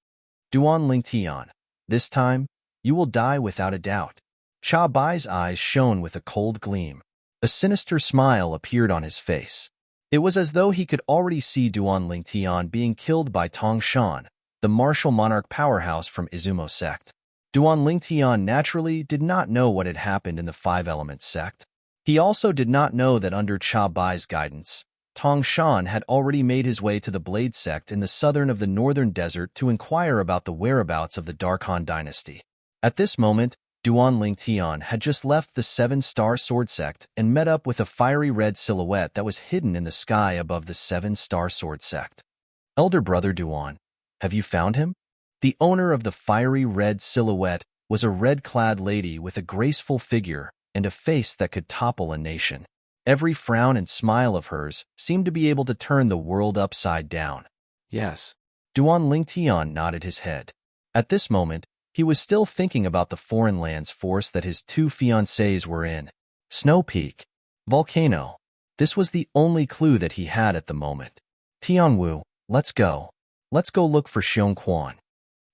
Duan Lingtian, this time, you will die without a doubt. Cha Bai's eyes shone with a cold gleam. A sinister smile appeared on his face. It was as though he could already see Duan Lingtian being killed by Tong Shan, the martial monarch powerhouse from Izumo sect. Duan Lingtian naturally did not know what had happened in the 5-element sect. He also did not know that under Cha Bai's guidance, Tong Shan had already made his way to the Blade sect in the southern of the northern desert to inquire about the whereabouts of the Darkhan dynasty. At this moment, Duan Lingtian had just left the 7-star sword sect and met up with a fiery red silhouette that was hidden in the sky above the 7-star sword sect. Elder brother Duan, have you found him? The owner of the fiery red silhouette was a red-clad lady with a graceful figure and a face that could topple a nation. Every frown and smile of hers seemed to be able to turn the world upside down. Yes. Duan Lingtian nodded his head. At this moment, he was still thinking about the foreign lands force that his 2 fiancées were in. Snow Peak. Volcano. This was the only clue that he had at the moment. Tianwu, let's go. Let's go look for Xiong Quan.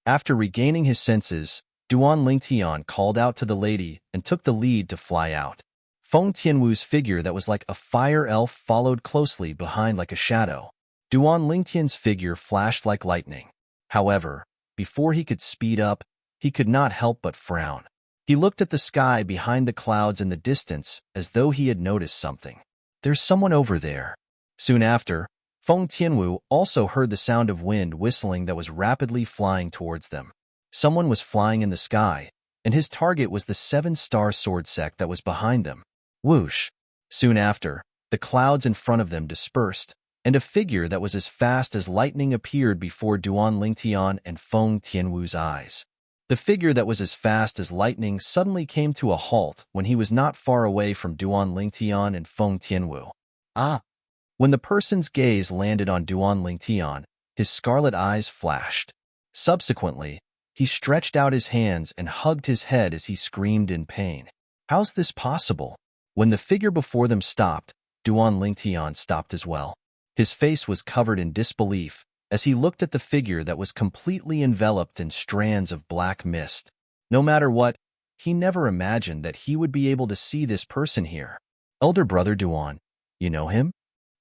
After regaining his senses, Duan Lingtian called out to the lady and took the lead to fly out. Feng Tianwu's figure that was like a fire elf followed closely behind like a shadow. Duan Lingtian's figure flashed like lightning. However, before he could speed up, he could not help but frown. He looked at the sky behind the clouds in the distance as though he had noticed something. There's someone over there. Soon after, Feng Tianwu also heard the sound of wind whistling that was rapidly flying towards them. Someone was flying in the sky, and his target was the seven-star sword sect that was behind them. Whoosh! Soon after, the clouds in front of them dispersed, and a figure that was as fast as lightning appeared before Duan Lingtian and Feng Tianwu's eyes. The figure that was as fast as lightning suddenly came to a halt when he was not far away from Duan Lingtian and Feng Tianwu. Ah! When the person's gaze landed on Duan Lingtian, his scarlet eyes flashed. Subsequently, he stretched out his hands and hugged his head as he screamed in pain. How's this possible? When the figure before them stopped, Duan Lingtian stopped as well. His face was covered in disbelief as he looked at the figure that was completely enveloped in strands of black mist. No matter what, he never imagined that he would be able to see this person here. Elder brother Duan, you know him?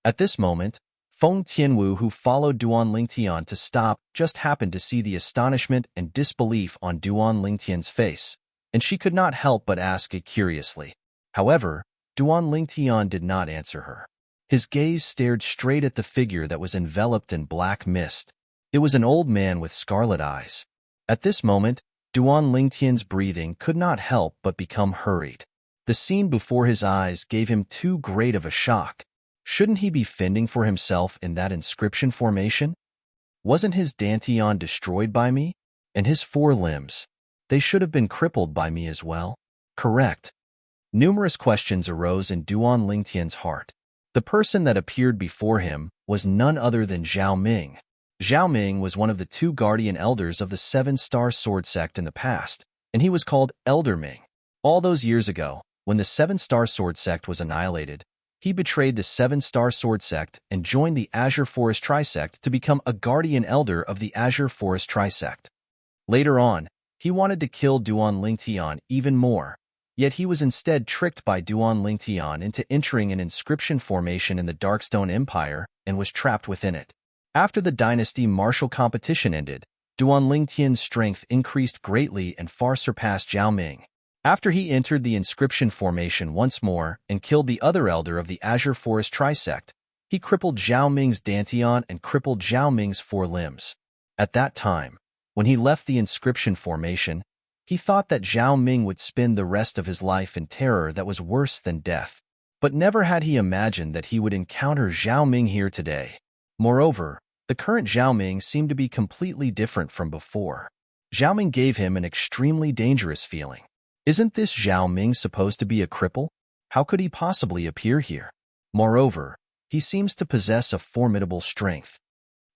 At this moment, Feng Tianwu, who followed Duan Lingtian to stop, just happened to see the astonishment and disbelief on Duan Lingtian's face, and she could not help but ask it curiously. However, Duan Lingtian did not answer her. His gaze stared straight at the figure that was enveloped in black mist. It was an old man with scarlet eyes. At this moment, Duan Lingtian's breathing could not help but become hurried. The scene before his eyes gave him too great of a shock. Shouldn't he be fending for himself in that inscription formation? Wasn't his Dantian destroyed by me? And his four limbs? They should have been crippled by me as well. Correct. Numerous questions arose in Duan Lingtian's heart. The person that appeared before him was none other than Zhao Ming. Zhao Ming was one of the two guardian elders of the seven-star sword sect in the past, and he was called Elder Ming. All those years ago, when the seven-star sword sect was annihilated, he betrayed the seven-star sword sect and joined the Azure Forest Trisect to become a guardian elder of the Azure Forest Trisect. Later on, he wanted to kill Duan Lingtian even more, yet he was instead tricked by Duan Lingtian into entering an inscription formation in the Darkstone Empire and was trapped within it. After the dynasty martial competition ended, Duan Lingtian's strength increased greatly and far surpassed Zhao Ming. After he entered the inscription formation once more and killed the other elder of the Azure Forest Trisect, he crippled Zhao Ming's Dantian and crippled Zhao Ming's four limbs. At that time, when he left the inscription formation, he thought that Zhao Ming would spend the rest of his life in terror that was worse than death. But never had he imagined that he would encounter Zhao Ming here today. Moreover, the current Zhao Ming seemed to be completely different from before. Zhao Ming gave him an extremely dangerous feeling. Isn't this Zhao Ming supposed to be a cripple? How could he possibly appear here? Moreover, he seems to possess a formidable strength.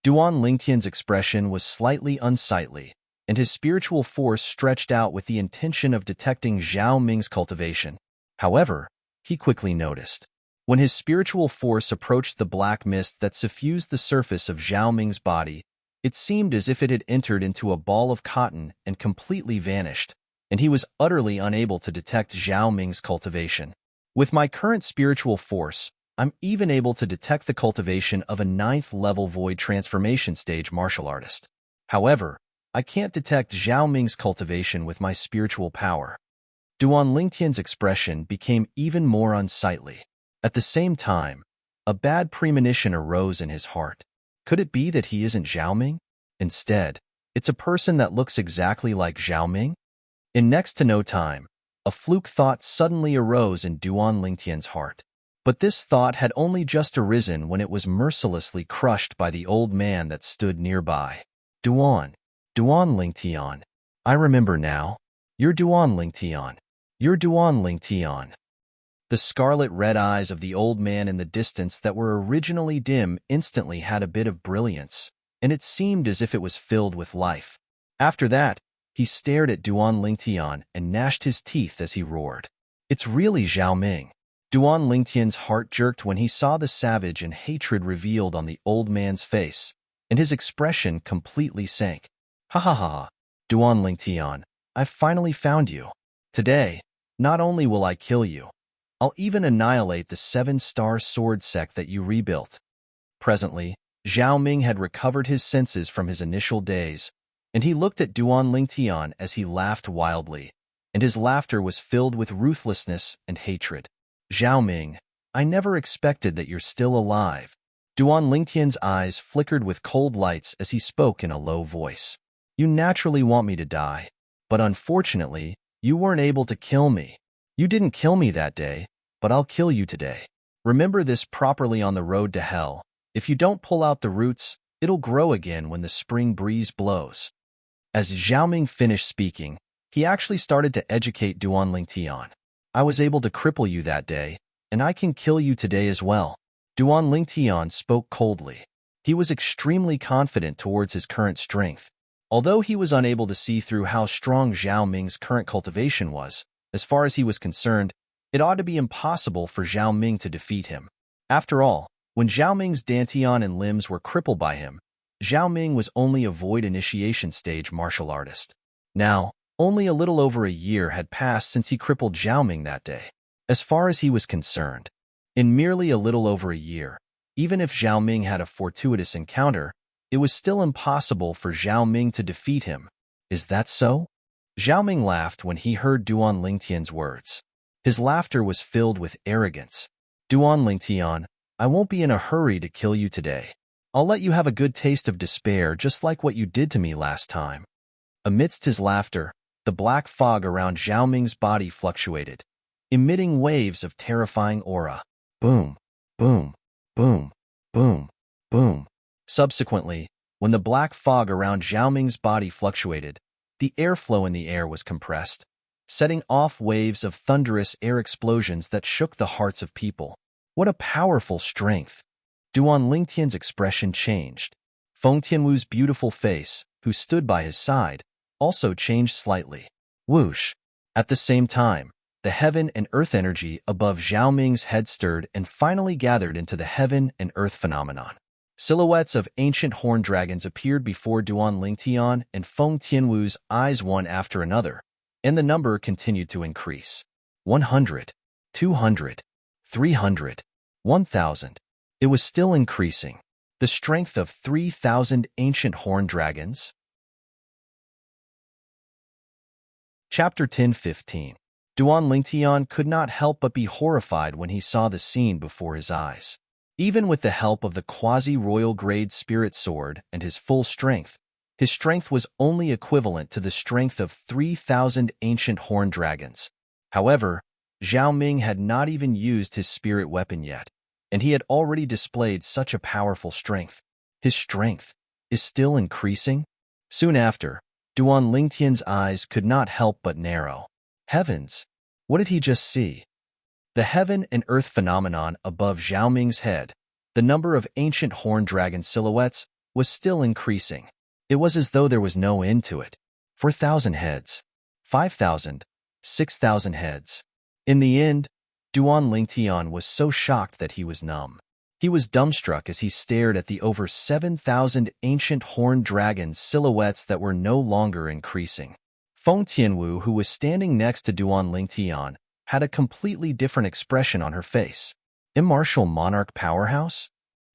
Duan Lingtian's expression was slightly unsightly, and his spiritual force stretched out with the intention of detecting Zhao Ming's cultivation. However, he quickly noticed. When his spiritual force approached the black mist that suffused the surface of Zhao Ming's body, it seemed as if it had entered into a ball of cotton and completely vanished, and he was utterly unable to detect Zhao Ming's cultivation. With my current spiritual force, I'm even able to detect the cultivation of a 9th-level void transformation stage martial artist. However, I can't detect Zhao Ming's cultivation with my spiritual power. Duan Lingtian's expression became even more unsightly. At the same time, a bad premonition arose in his heart. Could it be that he isn't Zhao Ming? Instead, it's a person that looks exactly like Zhao Ming? In next to no time, a fluke thought suddenly arose in Duan Lingtian's heart. But this thought had only just arisen when it was mercilessly crushed by the old man that stood nearby. Duan Lingtian. I remember now. You're Duan Lingtian. You're Duan Lingtian. The scarlet-red eyes of the old man in the distance that were originally dim instantly had a bit of brilliance, and it seemed as if it was filled with life. After that, he stared at Duan Lingtian and gnashed his teeth as he roared. It's really Zhao Ming. Duan Lingtian's heart jerked when he saw the savage and hatred revealed on the old man's face, and his expression completely sank. Ha ha ha, Duan Lingtian, I've finally found you. Today, not only will I kill you, I'll even annihilate the seven-star sword sect that you rebuilt. Presently, Zhao Ming had recovered his senses from his initial daze, and he looked at Duan Lingtian as he laughed wildly, and his laughter was filled with ruthlessness and hatred. Zhao Ming, I never expected that you're still alive. Duan Lingtian's eyes flickered with cold lights as he spoke in a low voice. You naturally want me to die, but unfortunately, you weren't able to kill me. You didn't kill me that day, but I'll kill you today. Remember this properly on the road to hell. If you don't pull out the roots, it'll grow again when the spring breeze blows. As Zhao Ming finished speaking, he actually started to educate Duan Lingtian. I was able to cripple you that day, and I can kill you today as well. Duan Lingtian spoke coldly. He was extremely confident towards his current strength. Although he was unable to see through how strong Zhao Ming's current cultivation was, as far as he was concerned, it ought to be impossible for Zhao Ming to defeat him. After all, when Zhao Ming's dantian and limbs were crippled by him, Zhao Ming was only a void initiation stage martial artist. Now, only a little over a year had passed since he crippled Zhao Ming that day. As far as he was concerned, in merely a little over a year, even if Zhao Ming had a fortuitous encounter, it was still impossible for Zhao Ming to defeat him. Is that so? Zhao Ming laughed when he heard Duan Lingtian's words. His laughter was filled with arrogance. Duan Lingtian, I won't be in a hurry to kill you today. I'll let you have a good taste of despair just like what you did to me last time. Amidst his laughter, the black fog around Zhao Ming's body fluctuated, emitting waves of terrifying aura. Boom, boom, boom, boom, boom. Subsequently, when the black fog around Zhao Ming's body fluctuated, the airflow in the air was compressed, setting off waves of thunderous air explosions that shook the hearts of people. What a powerful strength! Duan Lingtian's expression changed. Feng Tianwu's beautiful face, who stood by his side, also changed slightly. Whoosh! At the same time, the heaven and earth energy above Zhao Ming's head stirred and finally gathered into the heaven and earth phenomenon. Silhouettes of ancient horned dragons appeared before Duan Lingtian and Feng Tianwu's eyes one after another, and the number continued to increase. 100, 200, 300, 1,000. It was still increasing. The strength of 3,000 ancient horned dragons. Chapter 10:15. Duan Lingtian could not help but be horrified when he saw the scene before his eyes. Even with the help of the quasi-royal grade spirit sword and his full strength, his strength was only equivalent to the strength of 3,000 ancient horned dragons. However, Zhao Ming had not even used his spirit weapon yet, and he had already displayed such a powerful strength. His strength is still increasing? Soon after, Duan Lingtian's eyes could not help but narrow. Heavens! What did he just see? The heaven and earth phenomenon above Zhao Ming's head, the number of ancient horned dragon silhouettes, was still increasing. It was as though there was no end to it. 4,000 heads, 5,000, 6,000 heads. In the end, Duan Lingtian was so shocked that he was numb. He was dumbstruck as he stared at the over 7,000 ancient horned dragon silhouettes that were no longer increasing. Feng Tianwu, who was standing next to Duan Lingtian, had a completely different expression on her face. Immartial Monarch powerhouse?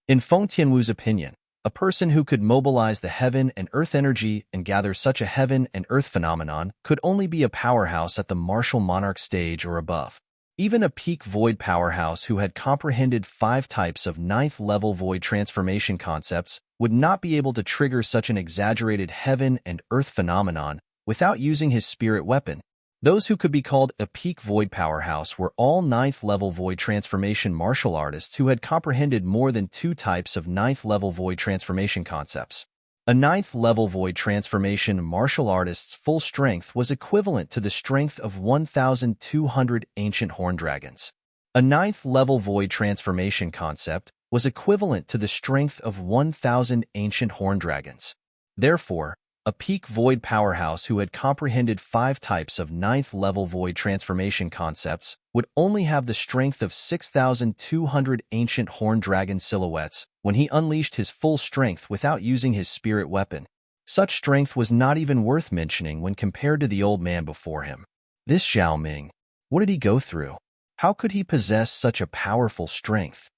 In Feng Tianwu's opinion, a person who could mobilize the heaven and earth energy and gather such a heaven and earth phenomenon could only be a powerhouse at the martial monarch stage or above. Even a peak void powerhouse who had comprehended 5 types of 9th level void transformation concepts would not be able to trigger such an exaggerated heaven and earth phenomenon without using his spirit weapon. Those who could be called a peak void powerhouse were all 9th level void transformation martial artists who had comprehended more than 2 types of 9th level void transformation concepts. A 9th level void transformation martial artist's full strength was equivalent to the strength of 1,200 ancient horned dragons. A 9th level void transformation concept was equivalent to the strength of 1,000 ancient horned dragons. Therefore, a peak void powerhouse who had comprehended 5 types of 9th level void transformation concepts would only have the strength of 6,200 ancient horned dragon silhouettes when he unleashed his full strength without using his spirit weapon. Such strength was not even worth mentioning when compared to the old man before him. This Zhao Ming, what did he go through? How could he possess such a powerful strength?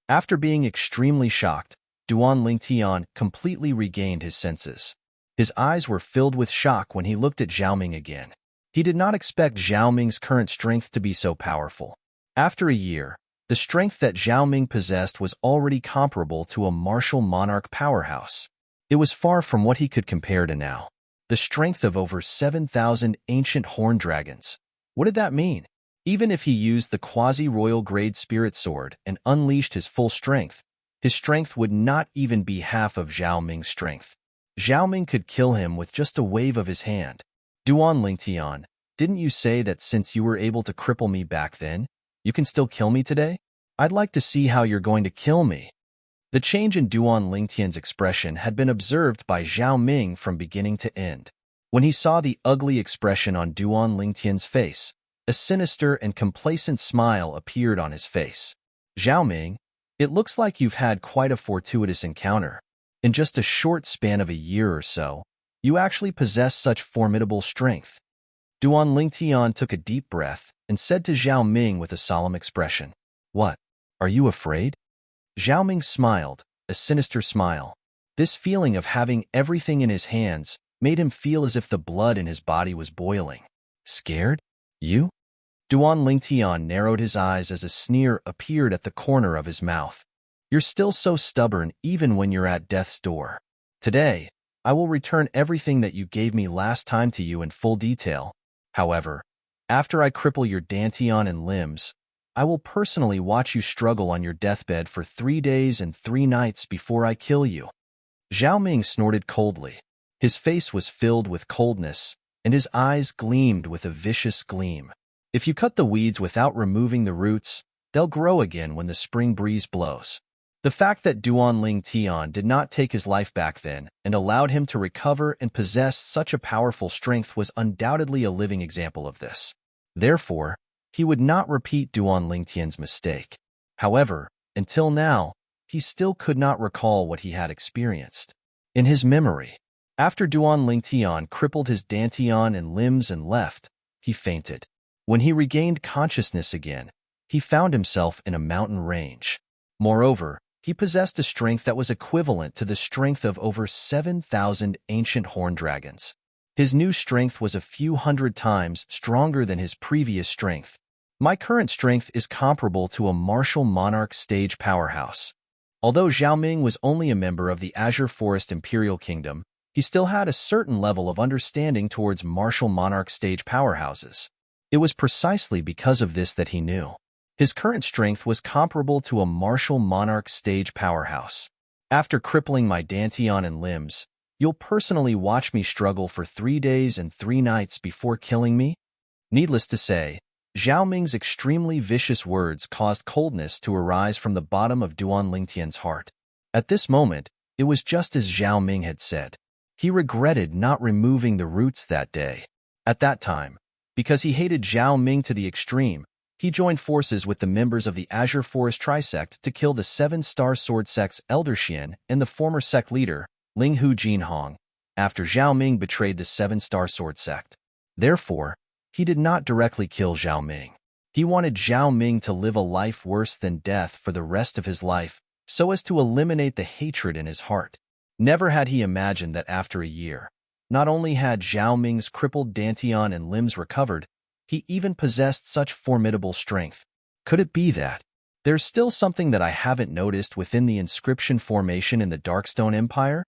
After being extremely shocked, Duan Lingtian completely regained his senses. His eyes were filled with shock when he looked at Zhao Ming again. He did not expect Zhao Ming's current strength to be so powerful. After a year, the strength that Zhao Ming possessed was already comparable to a martial monarch powerhouse. It was far from what he could compare to now. The strength of over 7,000 ancient horned dragons. What did that mean? Even if he used the quasi-royal grade spirit sword and unleashed his full strength, his strength would not even be half of Zhao Ming's strength. Zhao Ming could kill him with just a wave of his hand. Duan Lingtian, didn't you say that since you were able to cripple me back then, you can still kill me today? I'd like to see how you're going to kill me. The change in Duan Lingtian's expression had been observed by Zhao Ming from beginning to end. When he saw the ugly expression on Duan Lingtian's face, a sinister and complacent smile appeared on his face. Zhao Ming, it looks like you've had quite a fortuitous encounter. In just a short span of a year or so, you actually possess such formidable strength. Duan Lingtian took a deep breath and said to Zhao Ming with a solemn expression, "What? Are you afraid?" Zhao Ming smiled, a sinister smile. This feeling of having everything in his hands made him feel as if the blood in his body was boiling. Scared? You? Duan Lingtian narrowed his eyes as a sneer appeared at the corner of his mouth. You're still so stubborn even when you're at death's door. Today, I will return everything that you gave me last time to you in full detail. However, after I cripple your dantian and limbs, I will personally watch you struggle on your deathbed for 3 days and 3 nights before I kill you. Zhao Ming snorted coldly. His face was filled with coldness, and his eyes gleamed with a vicious gleam. If you cut the weeds without removing the roots, they'll grow again when the spring breeze blows. The fact that Duan Lingtian did not take his life back then and allowed him to recover and possess such a powerful strength was undoubtedly a living example of this. Therefore, he would not repeat Duan Lingtian's mistake. However, until now, he still could not recall what he had experienced. In his memory, after Duan Lingtian crippled his dantian and limbs and left, he fainted. When he regained consciousness again, he found himself in a mountain range. Moreover, he possessed a strength that was equivalent to the strength of over 7,000 ancient horned dragons. His new strength was a few hundred times stronger than his previous strength. My current strength is comparable to a martial monarch stage powerhouse. Although Zhao Ming was only a member of the Azure Forest Imperial Kingdom, he still had a certain level of understanding towards martial monarch stage powerhouses. It was precisely because of this that he knew. His current strength was comparable to a martial monarch stage powerhouse. After crippling my dantian and limbs, you'll personally watch me struggle for 3 days and 3 nights before killing me? Needless to say, Zhao Ming's extremely vicious words caused coldness to arise from the bottom of Duan Lingtian's heart. At this moment, it was just as Zhao Ming had said. He regretted not removing the roots that day. At that time, because he hated Zhao Ming to the extreme, he joined forces with the members of the Azure Forest Trisect to kill the 7-star sword sect's Elder Xian and the former sect leader, Ling Hu Jinhong, after Zhao Ming betrayed the 7-star sword sect. Therefore, he did not directly kill Zhao Ming. He wanted Zhao Ming to live a life worse than death for the rest of his life, so as to eliminate the hatred in his heart. Never had he imagined that after a year, not only had Zhao Ming's crippled dantian and limbs recovered, he even possessed such formidable strength. Could it be that there's still something that I haven't noticed within the inscription formation in the Darkstone Empire?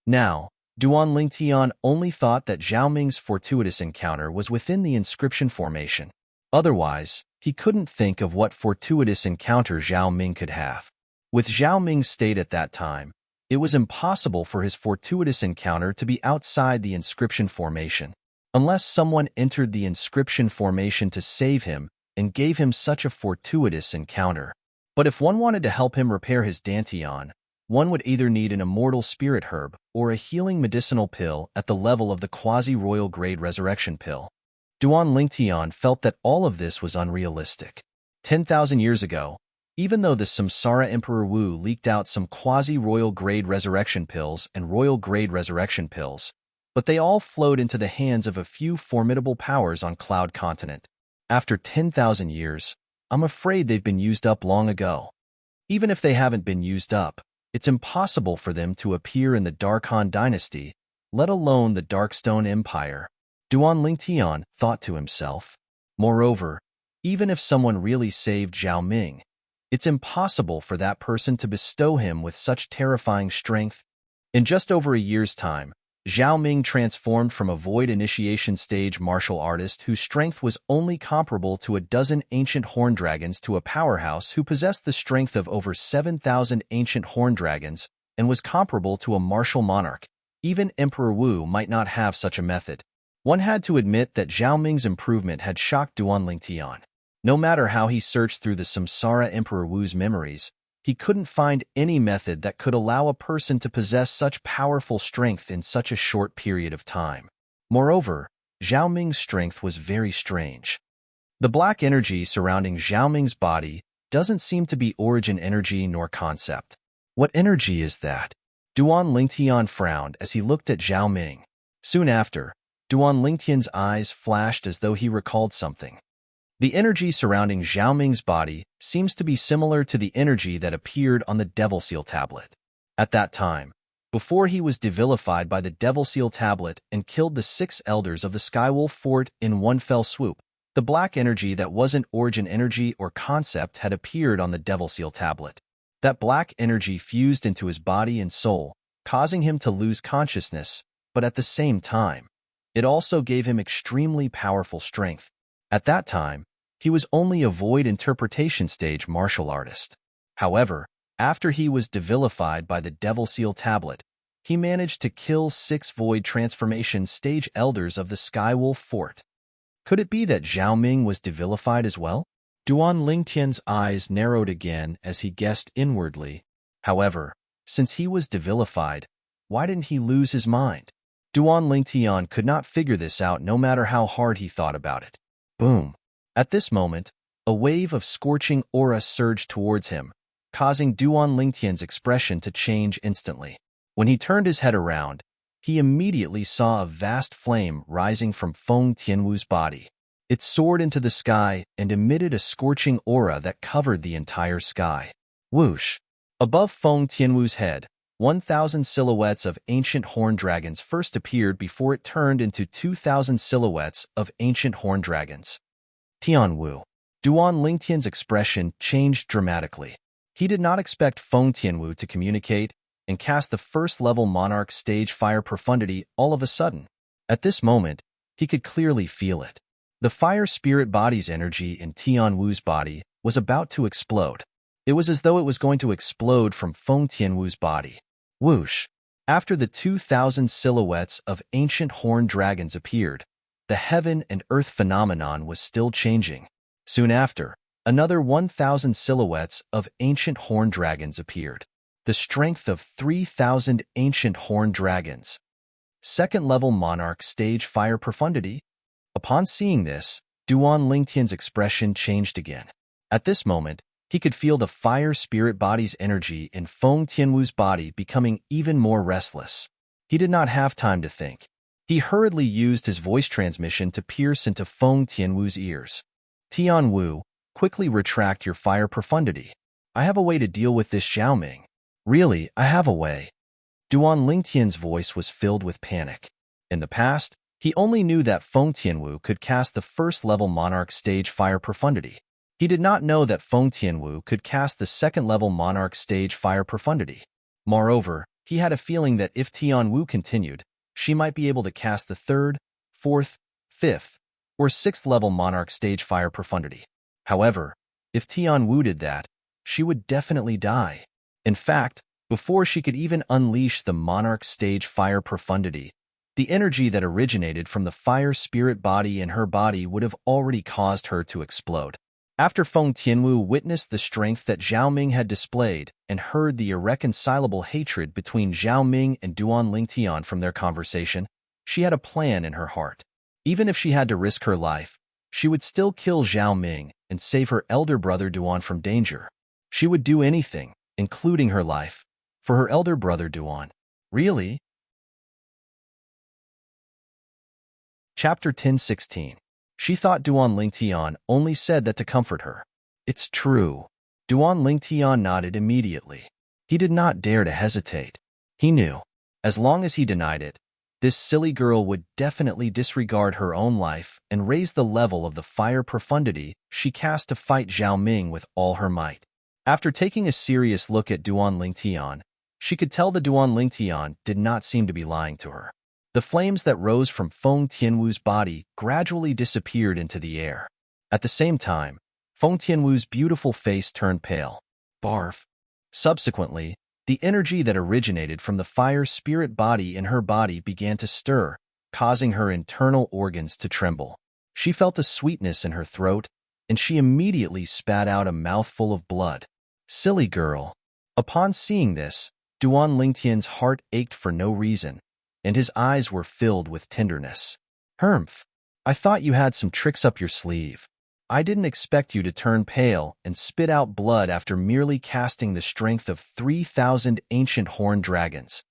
Now, Duan Lingtian only thought that Zhao Ming's fortuitous encounter was within the inscription formation. Otherwise, he couldn't think of what fortuitous encounter Zhao Ming could have. With Zhao Ming's state at that time, it was impossible for his fortuitous encounter to be outside the inscription formation, unless someone entered the inscription formation to save him and gave him such a fortuitous encounter. But if one wanted to help him repair his dantian, one would either need an immortal spirit herb or a healing medicinal pill at the level of the quasi-royal grade resurrection pill. Duan Lingtian felt that all of this was unrealistic. 10,000 years ago, even though the Samsara Emperor Wu leaked out some quasi-royal grade resurrection pills and royal grade resurrection pills, but they all flowed into the hands of a few formidable powers on Cloud Continent. After 10,000 years, I'm afraid they've been used up long ago. Even if they haven't been used up, it's impossible for them to appear in the Darkhan dynasty, let alone the Darkstone Empire, Duan Lingtian thought to himself. Moreover, even if someone really saved Zhao Ming, it's impossible for that person to bestow him with such terrifying strength. In just over a year's time, Zhao Ming transformed from a void initiation stage martial artist whose strength was only comparable to a dozen ancient horn dragons to a powerhouse who possessed the strength of over 7,000 ancient horn dragons and was comparable to a martial monarch. Even Emperor Wu might not have such a method. One had to admit that Zhao Ming's improvement had shocked Duan Lingtian. No matter how he searched through the Samsara Emperor Wu's memories, he couldn't find any method that could allow a person to possess such powerful strength in such a short period of time. Moreover, Zhao Ming's strength was very strange. The black energy surrounding Zhao Ming's body doesn't seem to be origin energy nor concept. What energy is that? Duan Lingtian frowned as he looked at Zhao Ming. Soon after, Duan Lingtian's eyes flashed as though he recalled something. The energy surrounding Zhao Ming's body seems to be similar to the energy that appeared on the Devil Seal tablet. At that time, before he was devilified by the Devil Seal tablet and killed the 6 elders of the Skywolf Fort in one fell swoop, the black energy that wasn't origin energy or concept had appeared on the Devil Seal tablet. That black energy fused into his body and soul, causing him to lose consciousness, but at the same time, it also gave him extremely powerful strength. At that time, he was only a void interpretation stage martial artist. However, after he was devilified by the Devil Seal tablet, he managed to kill 6 void transformation stage elders of the Skywolf Fort. Could it be that Zhao Ming was devilified as well? Duan Lingtian's eyes narrowed again as he guessed inwardly. However, since he was devilified, why didn't he lose his mind? Duan Lingtian could not figure this out no matter how hard he thought about it. Boom. At this moment, a wave of scorching aura surged towards him, causing Duan Lingtian's expression to change instantly. When he turned his head around, he immediately saw a vast flame rising from Feng Tianwu's body. It soared into the sky and emitted a scorching aura that covered the entire sky. Whoosh! Above Feng Tianwu's head, 1,000 silhouettes of ancient horn dragons first appeared before it turned into 2,000 silhouettes of ancient horn dragons. Tianwu. Duan Lingtian's expression changed dramatically. He did not expect Feng Tianwu to communicate and cast the first-level Monarch stage fire profundity all of a sudden. At this moment, he could clearly feel it. The fire spirit body's energy in Tianwu's body was about to explode. It was as though it was going to explode from Feng Tianwu's body. Whoosh! After the 2,000 silhouettes of ancient horned dragons appeared, the heaven and earth phenomenon was still changing. Soon after, another 1,000 silhouettes of ancient horned dragons appeared. The strength of 3,000 ancient horned dragons. Second-level Monarch stage fire profundity. Upon seeing this, Duan Lingtian's expression changed again. At this moment, he could feel the fire spirit body's energy in Feng Tianwu's body becoming even more restless. He did not have time to think. He hurriedly used his voice transmission to pierce into Feng Tianwu's ears. Tianwu, quickly retract your fire profundity. I have a way to deal with this Zhao Ming. Really, I have a way. Duan Lingtian's voice was filled with panic. In the past, he only knew that Feng Tianwu could cast the first-level Monarch stage fire profundity. He did not know that Feng Tianwu could cast the second-level Monarch stage fire profundity. Moreover, he had a feeling that if Tianwu continued, she might be able to cast the third, fourth, fifth, or sixth-level Monarch stage fire profundity. However, if Tianwu did that, she would definitely die. In fact, before she could even unleash the Monarch stage fire profundity, the energy that originated from the fire spirit body in her body would have already caused her to explode. After Feng Tianwu witnessed the strength that Zhao Ming had displayed and heard the irreconcilable hatred between Zhao Ming and Duan Lingtian from their conversation, she had a plan in her heart. Even if she had to risk her life, she would still kill Zhao Ming and save her elder brother Duan from danger. She would do anything, including her life, for her elder brother Duan. Really? Chapter 10:16. She thought Duan Lingtian only said that to comfort her. It's true. Duan Lingtian nodded immediately. He did not dare to hesitate. He knew, as long as he denied it, This silly girl would definitely disregard her own life and raise the level of the fire profundity she cast to fight Zhao Ming with all her might. After taking a serious look at Duan Lingtian, she could tell the Duan Lingtian did not seem to be lying to her. The flames that rose from Feng Tianwu's body gradually disappeared into the air. At the same time, Feng Tianwu's beautiful face turned pale. Barf. Subsequently, the energy that originated from the fire spirit body in her body began to stir, causing her internal organs to tremble. She felt a sweetness in her throat, and she immediately spat out a mouthful of blood. Silly girl. Upon seeing this, Duan Lingtian's heart ached for no reason, and his eyes were filled with tenderness. Humph. I thought you had some tricks up your sleeve. I didn't expect you to turn pale and spit out blood after merely casting the strength of 3,000 ancient horned dragons.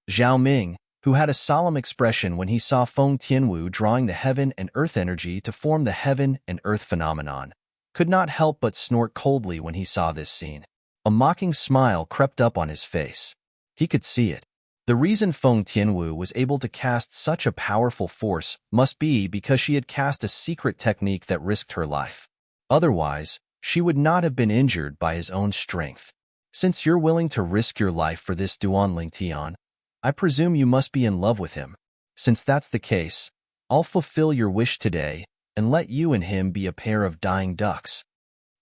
Zhao Ming, who had a solemn expression when he saw Feng Tianwu drawing the heaven and earth energy to form the heaven and earth phenomenon, could not help but snort coldly when he saw this scene. A mocking smile crept up on his face. He could see it. The reason Feng Tianwu was able to cast such a powerful force must be because she had cast a secret technique that risked her life. Otherwise, she would not have been injured by his own strength. Since you're willing to risk your life for this Duan Lingtian, I presume you must be in love with him. Since that's the case, I'll fulfill your wish today and let you and him be a pair of dying ducks.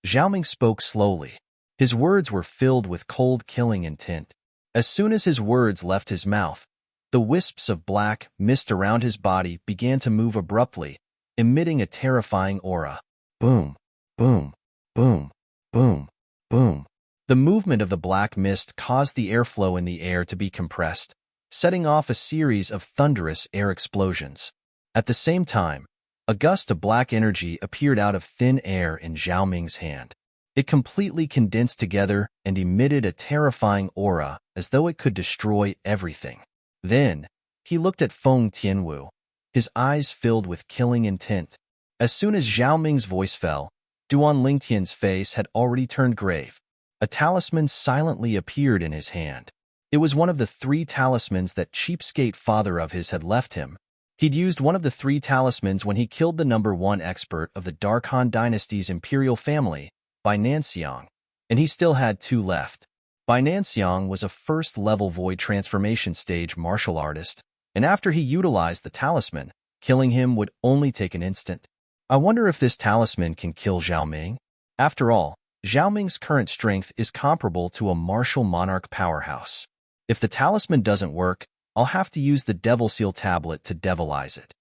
Zhao Ming spoke slowly. His words were filled with cold killing intent. As soon as his words left his mouth, the wisps of black mist around his body began to move abruptly, emitting a terrifying aura. Boom, boom, boom, boom, boom. The movement of the black mist caused the airflow in the air to be compressed, setting off a series of thunderous air explosions. At the same time, a gust of black energy appeared out of thin air in Zhao Ming's hand. It completely condensed together and emitted a terrifying aura as though it could destroy everything. Then, he looked at Feng Tianwu, his eyes filled with killing intent. As soon as Zhao Ming's voice fell, Duan Lingtian's face had already turned grave. A talisman silently appeared in his hand. It was one of the 3 talismans that cheapskate father of his had left him. He'd used one of the 3 talismans when he killed the #1 expert of the Dark Han Dynasty's imperial family, Bai Nanxiang, and he still had 2 left. Bai Nanxiang was a first-level void transformation stage martial artist, and after he utilized the talisman, killing him would only take an instant. I wonder if this talisman can kill Zhao Ming? After all, Zhao Ming's current strength is comparable to a martial monarch powerhouse. If the talisman doesn't work, I'll have to use the Devil Seal tablet to devilize it.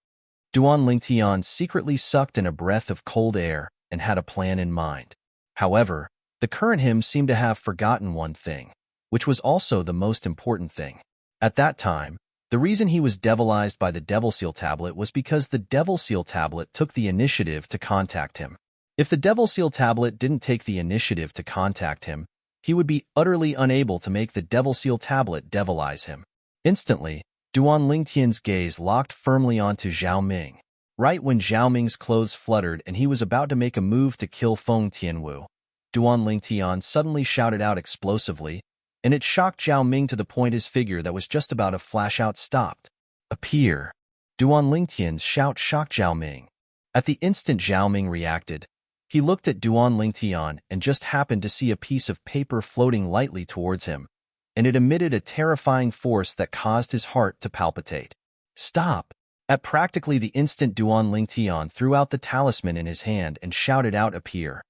Duan Lingtian secretly sucked in a breath of cold air and had a plan in mind. However, the current him seemed to have forgotten one thing, which was also the most important thing. At that time, the reason he was devilized by the Devil Seal tablet was because the Devil Seal tablet took the initiative to contact him. If the Devil Seal tablet didn't take the initiative to contact him, he would be utterly unable to make the Devil Seal tablet devilize him. Instantly, Duan Lingtian's gaze locked firmly onto Zhao Ming. Right when Zhao Ming's clothes fluttered and he was about to make a move to kill Feng Tianwu, Duan Lingtian suddenly shouted out explosively, and it shocked Zhao Ming to the point his figure that was just about to flash out stopped. Appear. Duan Lingtian's shout shocked Zhao Ming. At the instant Zhao Ming reacted, he looked at Duan Lingtian and just happened to see a piece of paper floating lightly towards him, and it emitted a terrifying force that caused his heart to palpitate. Stop! At practically the instant Duan Lingtian threw out the talisman in his hand and shouted out appear.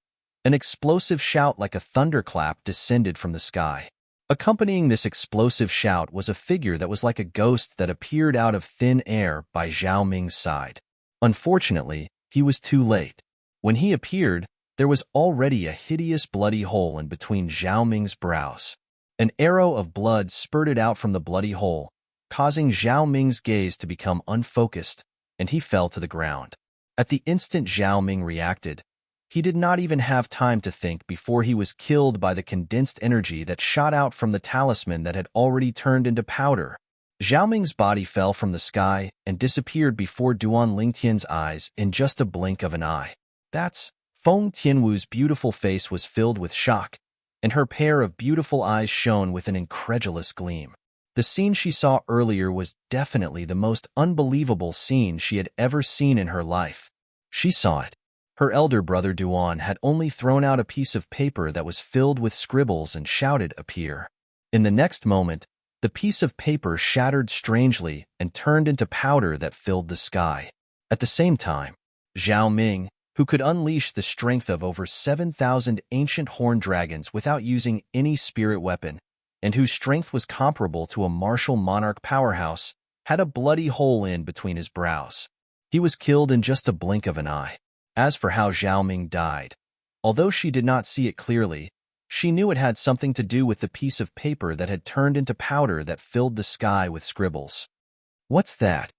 An explosive shout like a thunderclap descended from the sky. Accompanying this explosive shout was a figure that was like a ghost that appeared out of thin air by Zhao Ming's side. Unfortunately, he was too late. When he appeared, there was already a hideous bloody hole in between Zhao Ming's brows. An arrow of blood spurted out from the bloody hole, causing Zhao Ming's gaze to become unfocused, and he fell to the ground. At the instant Zhao Ming reacted, he did not even have time to think before he was killed by the condensed energy that shot out from the talisman that had already turned into powder. Zhao Ming's body fell from the sky and disappeared before Duan Lingtian's eyes in just a blink of an eye. That's Feng Tianwu's beautiful face was filled with shock, and her pair of beautiful eyes shone with an incredulous gleam. The scene she saw earlier was definitely the most unbelievable scene she had ever seen in her life. She saw it. Her elder brother Duan had only thrown out a piece of paper that was filled with scribbles and shouted, "Appear." In the next moment, the piece of paper shattered strangely and turned into powder that filled the sky. At the same time, Zhao Ming, who could unleash the strength of over 7,000 ancient horned dragons without using any spirit weapon, and whose strength was comparable to a martial monarch powerhouse, had a bloody hole in between his brows. He was killed in just a blink of an eye. As for how Zhao Ming died, although she did not see it clearly, she knew it had something to do with the piece of paper that had turned into powder that filled the sky with scribbles. "What's that?"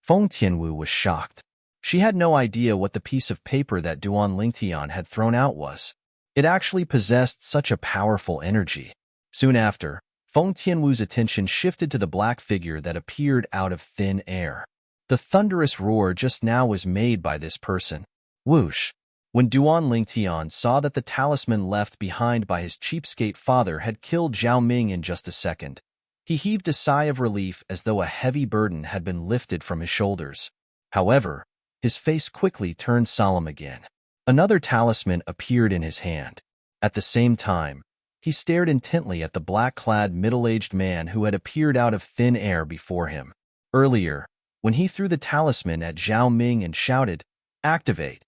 Feng Tianwu was shocked. She had no idea what the piece of paper that Duan Lingtian had thrown out was. It actually possessed such a powerful energy. Soon after, Feng Tianwu's attention shifted to the black figure that appeared out of thin air. The thunderous roar just now was made by this person. Whoosh! When Duan Lingtian saw that the talisman left behind by his cheapskate father had killed Zhao Ming in just a second, he heaved a sigh of relief as though a heavy burden had been lifted from his shoulders. However, his face quickly turned solemn again. Another talisman appeared in his hand. At the same time, he stared intently at the black-clad middle-aged man who had appeared out of thin air before him. Earlier, when he threw the talisman at Zhao Ming and shouted, "Activate!"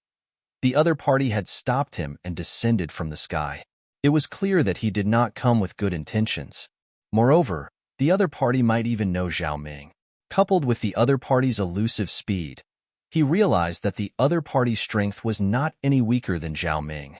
the other party had stopped him and descended from the sky. It was clear that he did not come with good intentions. Moreover, the other party might even know Zhao Ming. Coupled with the other party's elusive speed, he realized that the other party's strength was not any weaker than Zhao Ming.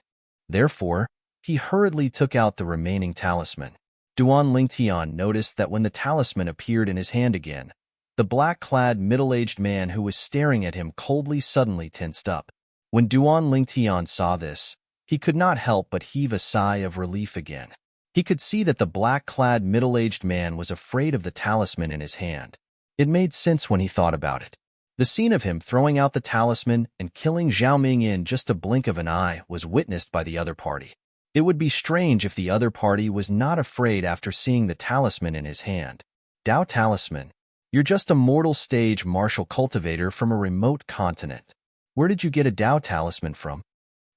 Therefore, he hurriedly took out the remaining talisman. Duan Lingtian noticed that when the talisman appeared in his hand again, the black-clad middle-aged man who was staring at him coldly suddenly tensed up. When Duan Lingtian saw this, he could not help but heave a sigh of relief again. He could see that the black-clad middle-aged man was afraid of the talisman in his hand. It made sense when he thought about it. The scene of him throwing out the talisman and killing Zhao Ming in just a blink of an eye was witnessed by the other party. It would be strange if the other party was not afraid after seeing the talisman in his hand. "Dao Talisman, you're just a mortal stage martial cultivator from a remote continent. Where did you get a Dao Talisman from?"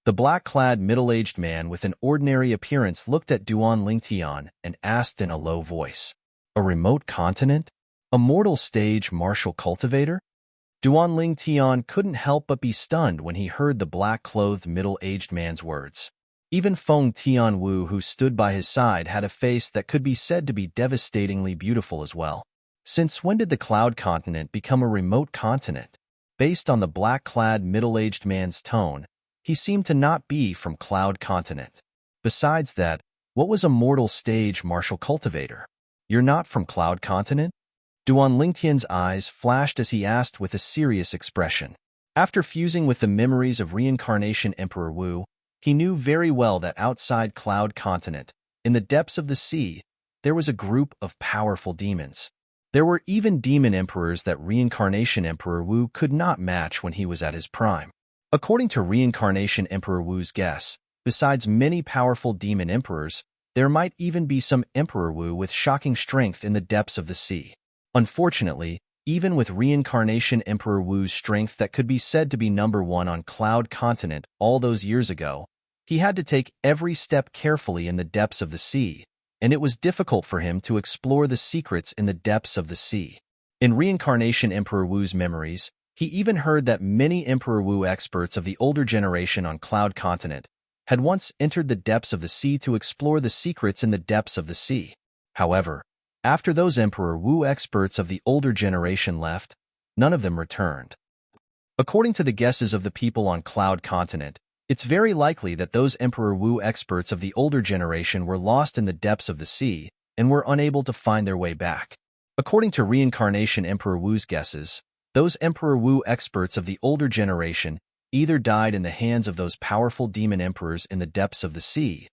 The black-clad middle-aged man with an ordinary appearance looked at Duan Lingtian and asked in a low voice, "A remote continent? A mortal stage martial cultivator?" Duan Lingtian couldn't help but be stunned when he heard the black-clothed middle-aged man's words. Even Feng Tianwu, who stood by his side, had a face that could be said to be devastatingly beautiful as well. Since when did the Cloud Continent become a remote continent? Based on the black-clad middle-aged man's tone, he seemed to not be from Cloud Continent. Besides that, what was a mortal stage martial cultivator? "You're not from Cloud Continent?" Duan Lingtian's eyes flashed as he asked with a serious expression. After fusing with the memories of reincarnation Emperor Wu, he knew very well that outside Cloud Continent, in the depths of the sea, there was a group of powerful demons. There were even demon emperors that reincarnation Emperor Wu could not match when he was at his prime. According to reincarnation Emperor Wu's guess, besides many powerful demon emperors, there might even be some Emperor Wu with shocking strength in the depths of the sea. Unfortunately, even with reincarnation Emperor Wu's strength that could be said to be number one on Cloud Continent all those years ago, he had to take every step carefully in the depths of the sea, and it was difficult for him to explore the secrets in the depths of the sea. In reincarnation Emperor Wu's memories, he even heard that many Emperor Wu experts of the older generation on Cloud Continent had once entered the depths of the sea to explore the secrets in the depths of the sea. However, after those Emperor Wu experts of the older generation left, none of them returned. According to the guesses of the people on Cloud Continent, it's very likely that those Emperor Wu experts of the older generation were lost in the depths of the sea and were unable to find their way back. According to reincarnation Emperor Wu's guesses, those Emperor Wu experts of the older generation either died in the hands of those powerful demon emperors in the depths of the sea,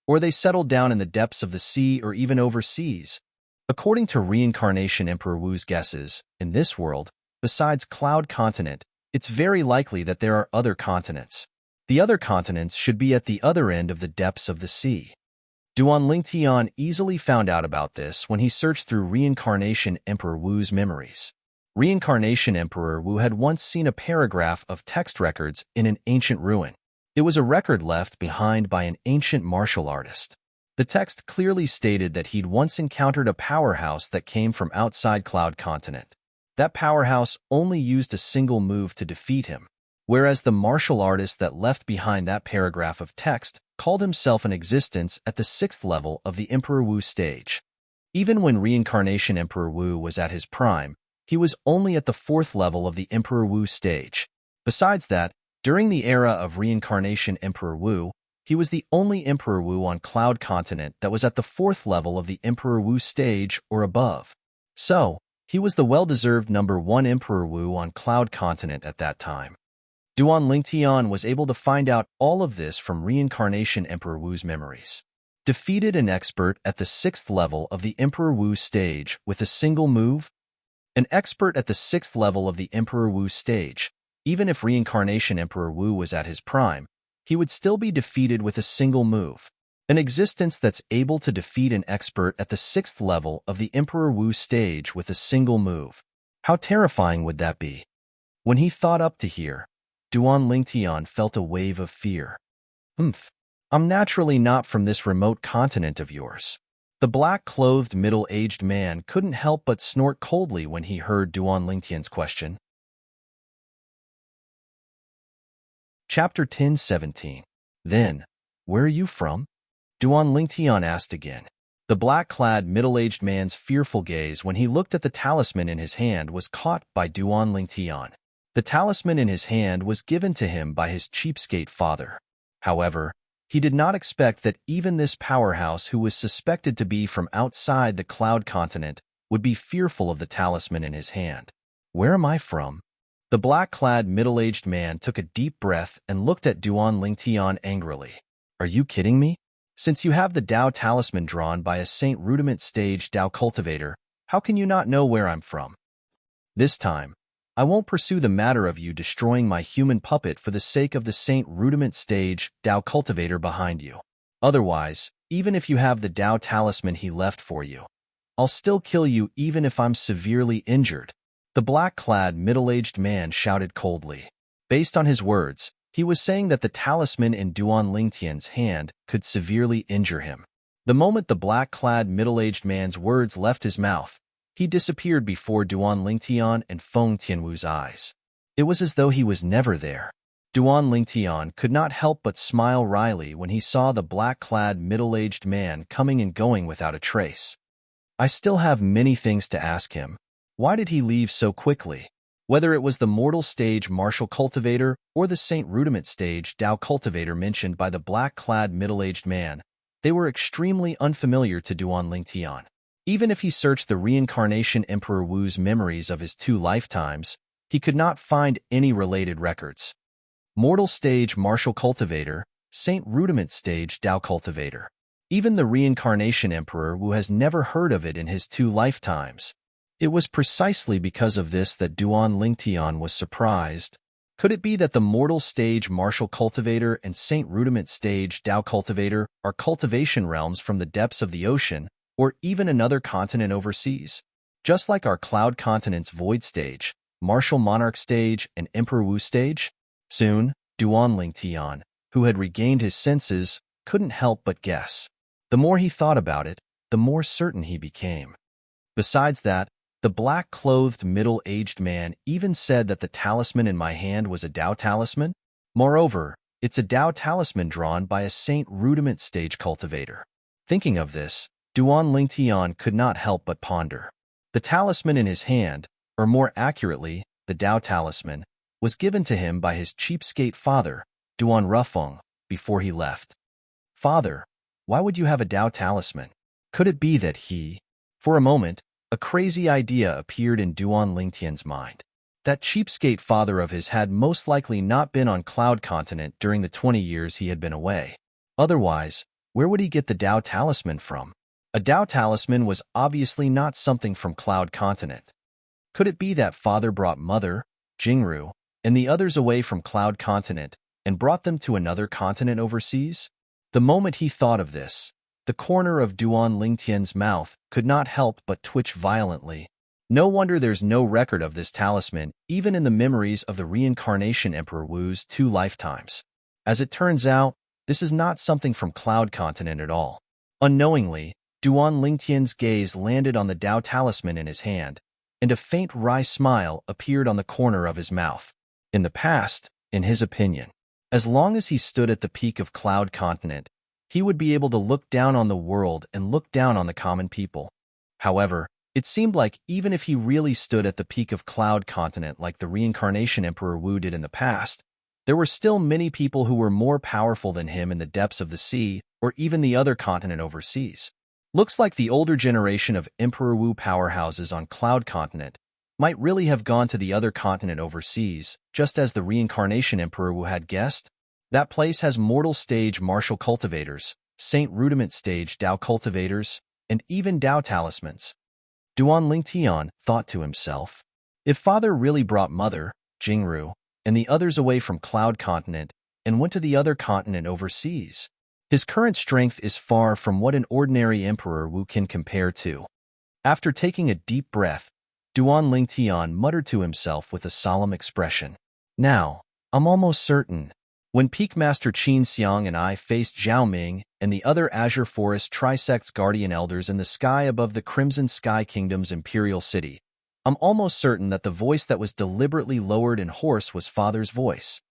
or they settled down in the depths of the sea or even overseas. According to reincarnation Emperor Wu's guesses, in this world, besides Cloud Continent, it's very likely that there are other continents. The other continents should be at the other end of the depths of the sea. Duan Lingtian easily found out about this when he searched through Reincarnation Emperor Wu's memories. Reincarnation Emperor Wu had once seen a paragraph of text records in an ancient ruin. It was a record left behind by an ancient martial artist. The text clearly stated that he'd once encountered a powerhouse that came from outside Cloud Continent. That powerhouse only used a single move to defeat him, whereas the martial artist that left behind that paragraph of text called himself an existence at the 6th level of the Emperor Wu stage. Even when Reincarnation Emperor Wu was at his prime, he was only at the 4th level of the Emperor Wu stage. Besides that, during the era of Reincarnation Emperor Wu, he was the only Emperor Wu on Cloud Continent that was at the 4th level of the Emperor Wu stage or above. So, he was the well-deserved number 1 Emperor Wu on Cloud Continent at that time. Duan Lingtian was able to find out all of this from Reincarnation Emperor Wu's memories. Defeated an expert at the 6th level of the Emperor Wu stage with a single move? An expert at the 6th level of the Emperor Wu stage, even if Reincarnation Emperor Wu was at his prime, he would still be defeated with a single move. An existence that's able to defeat an expert at the 6th level of the Emperor Wu stage with a single move. How terrifying would that be? When he thought up to here, Duan Lingtian felt a wave of fear. I'm naturally not from this remote continent of yours. The black-clothed middle-aged man couldn't help but snort coldly when he heard Duan Lingtian's question. Chapter 10:17. Then, where are you from? Duan Lingtian asked again. The black-clad middle-aged man's fearful gaze when he looked at the talisman in his hand was caught by Duan Lingtian. The talisman in his hand was given to him by his cheapskate father. However, he did not expect that even this powerhouse who was suspected to be from outside the Cloud Continent would be fearful of the talisman in his hand. Where am I from? The black-clad middle-aged man took a deep breath and looked at Duan Lingtian angrily. Are you kidding me? Since you have the Dao talisman drawn by a Saint Rudiment stage Dao cultivator, how can you not know where I'm from? This time, I won't pursue the matter of you destroying my human puppet for the sake of the Saint Rudiment stage Dao cultivator behind you. Otherwise, even if you have the Dao talisman he left for you, I'll still kill you even if I'm severely injured. The black-clad middle-aged man shouted coldly. Based on his words, he was saying that the talisman in Duan Lingtian's hand could severely injure him. The moment the black-clad middle-aged man's words left his mouth, he disappeared before Duan Lingtian and Feng Tianwu's eyes. It was as though he was never there. Duan Lingtian could not help but smile wryly when he saw the black-clad middle-aged man coming and going without a trace. I still have many things to ask him. Why did he leave so quickly? Whether it was the mortal stage martial cultivator or the Saint Rudiment stage Dao cultivator mentioned by the black-clad middle-aged man, they were extremely unfamiliar to Duan Lingtian. Even if he searched the Reincarnation Emperor Wu's memories of his 2 lifetimes, he could not find any related records. Mortal stage martial cultivator, Saint Rudiment stage Dao cultivator. Even the Reincarnation Emperor Wu has never heard of it in his 2 lifetimes. It was precisely because of this that Duan Lingtian was surprised. Could it be that the mortal stage martial cultivator and Saint Rudiment stage Dao cultivator are cultivation realms from the depths of the ocean, or even another continent overseas? Just like our Cloud Continent's Void stage, Martial Monarch stage, and Emperor Wu stage? Soon, Duan Lingtian, who had regained his senses, couldn't help but guess. The more he thought about it, the more certain he became. Besides that, the black-clothed middle-aged man even said that the talisman in my hand was a Dao talisman. Moreover, it's a Dao talisman drawn by a Saint Rudiment stage cultivator. Thinking of this, Duan Lingtian could not help but ponder. The talisman in his hand, or more accurately, the Dao talisman, was given to him by his cheapskate father, Duan Rufeng, before he left. Father, why would you have a Dao talisman? Could it be that he... For a moment, a crazy idea appeared in Duan Lingtian's mind. That cheapskate father of his had most likely not been on Cloud Continent during the 20 years he had been away. Otherwise, where would he get the Dao talisman from? A Dao talisman was obviously not something from Cloud Continent. Could it be that father brought mother, Jingru, and the others away from Cloud Continent and brought them to another continent overseas? The moment he thought of this, the corner of Duan Lingtian's mouth could not help but twitch violently. No wonder there's no record of this talisman, even in the memories of the reincarnation Emperor Wu's 2 lifetimes. As it turns out, this is not something from Cloud Continent at all. Unknowingly, Duan Lingtian's gaze landed on the Dao talisman in his hand, and a faint wry smile appeared on the corner of his mouth. In the past, in his opinion, as long as he stood at the peak of Cloud Continent, he would be able to look down on the world and look down on the common people. However, it seemed like even if he really stood at the peak of Cloud Continent like the reincarnation Emperor Wu did in the past, there were still many people who were more powerful than him in the depths of the sea or even the other continent overseas. Looks like the older generation of Emperor Wu powerhouses on Cloud Continent might really have gone to the other continent overseas, just as the reincarnation Emperor Wu had guessed. That place has mortal stage martial cultivators, Saint Rudiment stage Dao cultivators, and even Dao talismans. Duan Lingtian thought to himself, if father really brought mother, Jingru, and the others away from Cloud Continent and went to the other continent overseas, his current strength is far from what an ordinary Emperor Wu can compare to. After taking a deep breath, Duan Lingtian muttered to himself with a solemn expression, now, I'm almost certain. When Peak Master Qin Xiang and I faced Zhao Ming and the other Azure Forest Trisect's guardian elders in the sky above the Crimson Sky Kingdom's imperial city, I'm almost certain that the voice that was deliberately lowered and hoarse was Father's voice.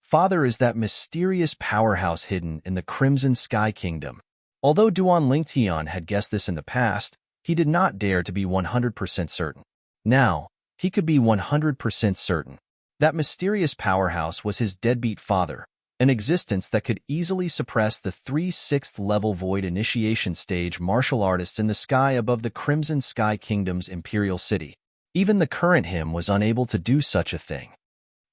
Father is that mysterious powerhouse hidden in the Crimson Sky Kingdom. Although Duan Lingtian had guessed this in the past, he did not dare to be 100% certain. Now, he could be 100% certain. That mysterious powerhouse was his deadbeat father, an existence that could easily suppress the 3 6th-level void initiation stage martial artists in the sky above the Crimson Sky Kingdom's imperial city. Even the current him was unable to do such a thing.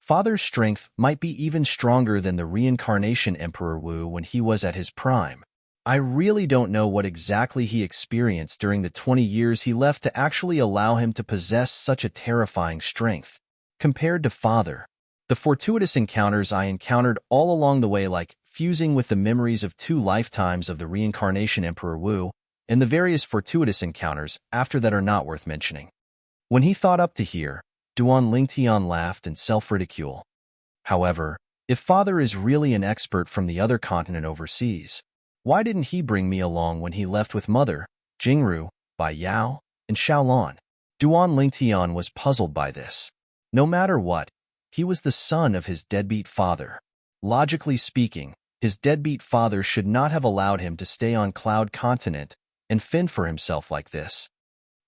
Father's strength might be even stronger than the reincarnation Emperor Wu when he was at his prime. I really don't know what exactly he experienced during the 20 years he left to actually allow him to possess such a terrifying strength. Compared to father, the fortuitous encounters I encountered all along the way, like fusing with the memories of 2 lifetimes of the reincarnation Emperor Wu, and the various fortuitous encounters after that are not worth mentioning. When he thought up to here, Duan Lingtian laughed in self-ridicule. However, if father is really an expert from the other continent overseas, why didn't he bring me along when he left with mother, Jingru, Bai Yao, and Xiaolan? Duan Lingtian was puzzled by this. No matter what, he was the son of his deadbeat father. Logically speaking, his deadbeat father should not have allowed him to stay on Cloud Continent and fend for himself like this.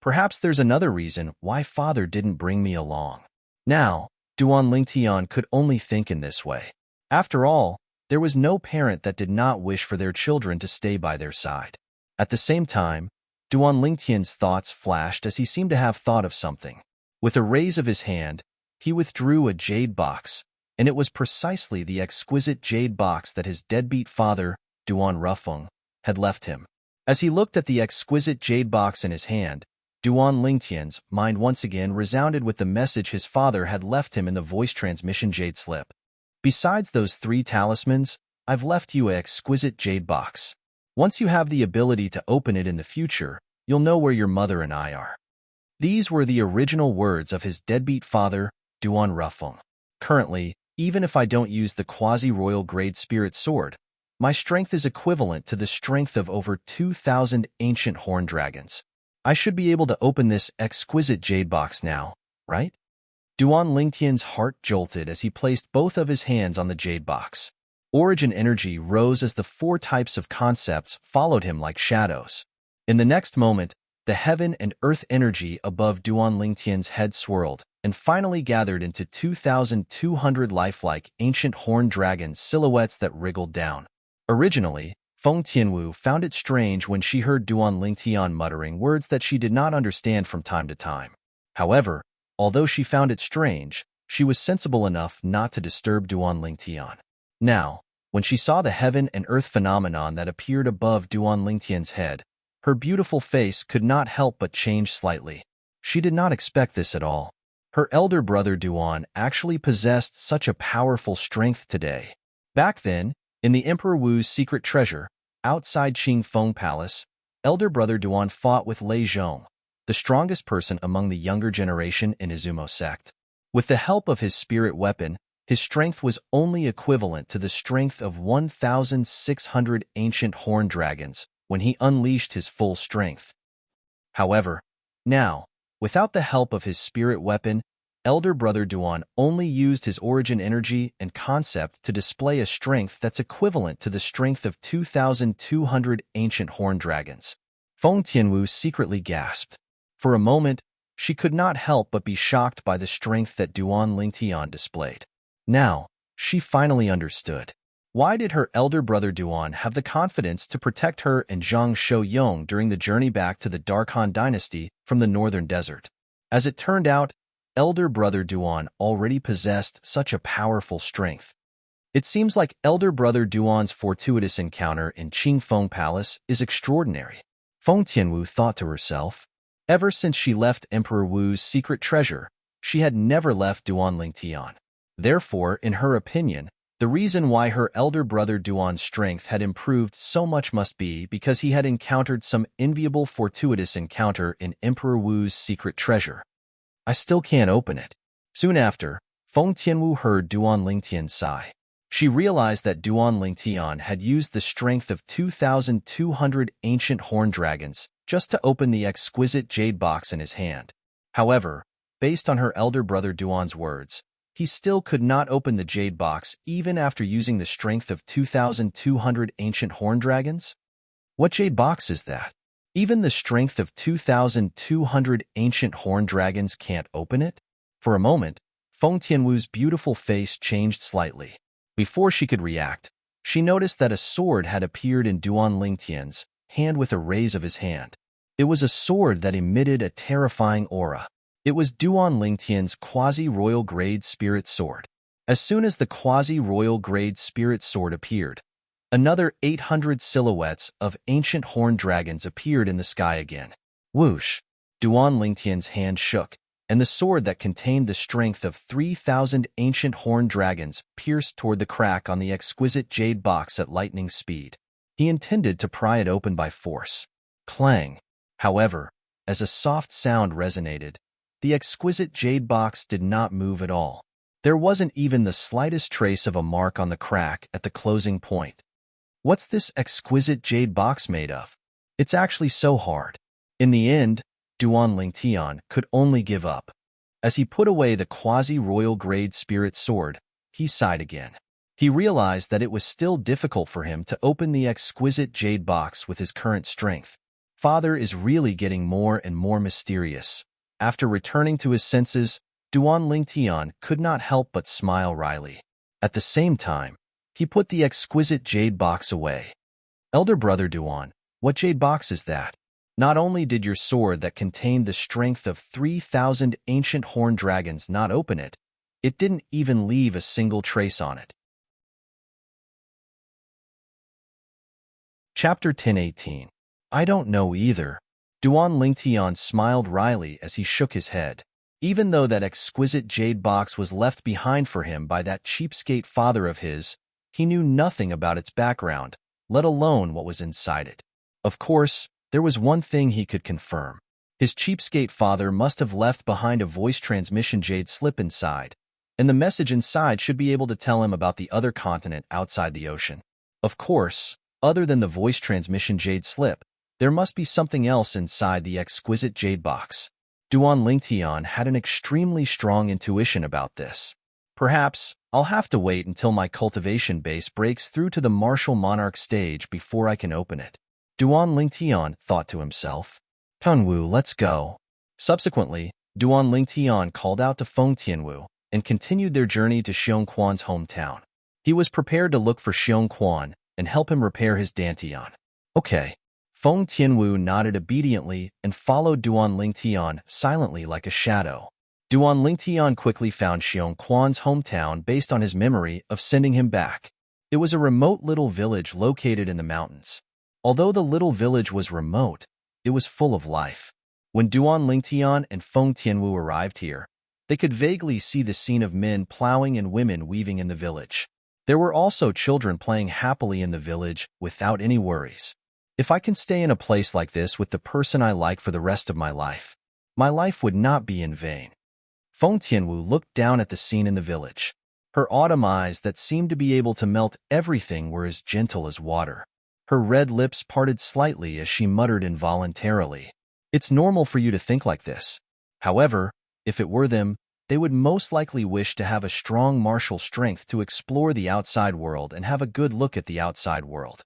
Perhaps there's another reason why father didn't bring me along. Now, Duan Lingtian could only think in this way. After all, there was no parent that did not wish for their children to stay by their side. At the same time, Duan Lingtian's thoughts flashed as he seemed to have thought of something. With a raise of his hand, he withdrew a jade box, and it was precisely the exquisite jade box that his deadbeat father, Duan Rufeng, had left him. As he looked at the exquisite jade box in his hand, Duan Lingtian's mind once again resounded with the message his father had left him in the voice transmission jade slip. Besides those 3 talismans, I've left you an exquisite jade box. Once you have the ability to open it in the future, you'll know where your mother and I are. These were the original words of his deadbeat father, Duan Rufeng. Currently, even if I don't use the quasi-royal grade spirit sword, my strength is equivalent to the strength of over 2,000 ancient horn dragons. I should be able to open this exquisite jade box now, right? Duan Lingtian's heart jolted as he placed both of his hands on the jade box. Origin energy rose as the 4 types of concepts followed him like shadows. In the next moment, the heaven and earth energy above Duan Lingtian's head swirled and finally gathered into 2,200 lifelike ancient horned dragon silhouettes that wriggled down. Originally, Feng Tianwu found it strange when she heard Duan Lingtian muttering words that she did not understand from time to time. However, although she found it strange, she was sensible enough not to disturb Duan Lingtian. Now, when she saw the heaven and earth phenomenon that appeared above Duan Lingtian's head, her beautiful face could not help but change slightly. She did not expect this at all. Her elder brother Duan actually possessed such a powerful strength today. Back then, in the Emperor Wu's secret treasure, Outside Qing Feng Palace, elder brother Duan fought with Lei Zhong, the strongest person among the younger generation in Izumo sect. With the help of his spirit weapon, his strength was only equivalent to the strength of 1,600 ancient horned dragons when he unleashed his full strength. However, now, without the help of his spirit weapon, elder brother Duan only used his origin energy and concept to display a strength that's equivalent to the strength of 2,200 ancient horned dragons. Feng Tianwu secretly gasped. For a moment, she could not help but be shocked by the strength that Duan Lingtian displayed. Now, she finally understood. Why did her elder brother Duan have the confidence to protect her and Zhang Shouyong during the journey back to the Darkhan dynasty from the northern desert? As it turned out, elder brother Duan already possessed such a powerful strength. It seems like elder brother Duan's fortuitous encounter in Qingfeng Palace is extraordinary. Feng Tianwu thought to herself. Ever since she left Emperor Wu's secret treasure, she had never left Duan Lingtian. Therefore, in her opinion, the reason why her elder brother Duan's strength had improved so much must be because he had encountered some enviable fortuitous encounter in Emperor Wu's secret treasure. I still can't open it. Soon after, Feng Tianwu heard Duan Lingtian sigh. She realized that Duan Lingtian had used the strength of 2,200 ancient horned dragons just to open the exquisite jade box in his hand. However, based on her elder brother Duan's words, he still could not open the jade box even after using the strength of 2,200 ancient horned dragons? What jade box is that? Even the strength of 2,200 ancient horned dragons can't open it? For a moment, Feng Tianwu's beautiful face changed slightly. Before she could react, she noticed that a sword had appeared in Duan Lingtian's hand with a raise of his hand. It was a sword that emitted a terrifying aura. It was Duan Lingtian's quasi-royal grade spirit sword. As soon as the quasi-royal grade spirit sword appeared, another 800 silhouettes of ancient horned dragons appeared in the sky again. Whoosh! Duan Lingtian's hand shook, and the sword that contained the strength of 3,000 ancient horned dragons pierced toward the crack on the exquisite jade box at lightning speed. He intended to pry it open by force. Clang! However, as a soft sound resonated, the exquisite jade box did not move at all. There wasn't even the slightest trace of a mark on the crack at the closing point. What's this exquisite jade box made of? It's actually so hard. In the end, Duan Lingtian could only give up. As he put away the quasi-royal grade spirit sword, he sighed again. He realized that it was still difficult for him to open the exquisite jade box with his current strength. Father is really getting more and more mysterious. After returning to his senses, Duan Lingtian could not help but smile wryly. At the same time, he put the exquisite jade box away. Elder brother Duan, what jade box is that? Not only did your sword that contained the strength of 3,000 ancient horned dragons not open it, it didn't even leave a single trace on it. Chapter 10:18. I don't know either. Duan Lingtian smiled wryly as he shook his head. Even though that exquisite jade box was left behind for him by that cheapskate father of his, he knew nothing about its background, let alone what was inside it. Of course, there was one thing he could confirm. His cheapskate father must have left behind a voice transmission jade slip inside, and the message inside should be able to tell him about the other continent outside the ocean. Of course, other than the voice transmission jade slip, there must be something else inside the exquisite jade box. Duan Lingtian had an extremely strong intuition about this. Perhaps I'll have to wait until my cultivation base breaks through to the martial monarch stage before I can open it. Duan Lingtian thought to himself. Tianwu, let's go. Subsequently, Duan Lingtian called out to Feng Tianwu and continued their journey to Xiongquan's hometown. He was prepared to look for Xiongquan and help him repair his dantian. Okay. Feng Tianwu nodded obediently and followed Duan Lingtian silently like a shadow. Duan Lingtian quickly found Xiongquan's hometown based on his memory of sending him back. It was a remote little village located in the mountains. Although the little village was remote, it was full of life. When Duan Lingtian and Feng Tianwu arrived here, they could vaguely see the scene of men plowing and women weaving in the village. There were also children playing happily in the village without any worries. If I can stay in a place like this with the person I like for the rest of my life would not be in vain. Feng Tianwu looked down at the scene in the village. Her autumn eyes that seemed to be able to melt everything were as gentle as water. Her red lips parted slightly as she muttered involuntarily, "It's normal for you to think like this. However, if it were them, they would most likely wish to have a strong martial strength to explore the outside world and have a good look at the outside world."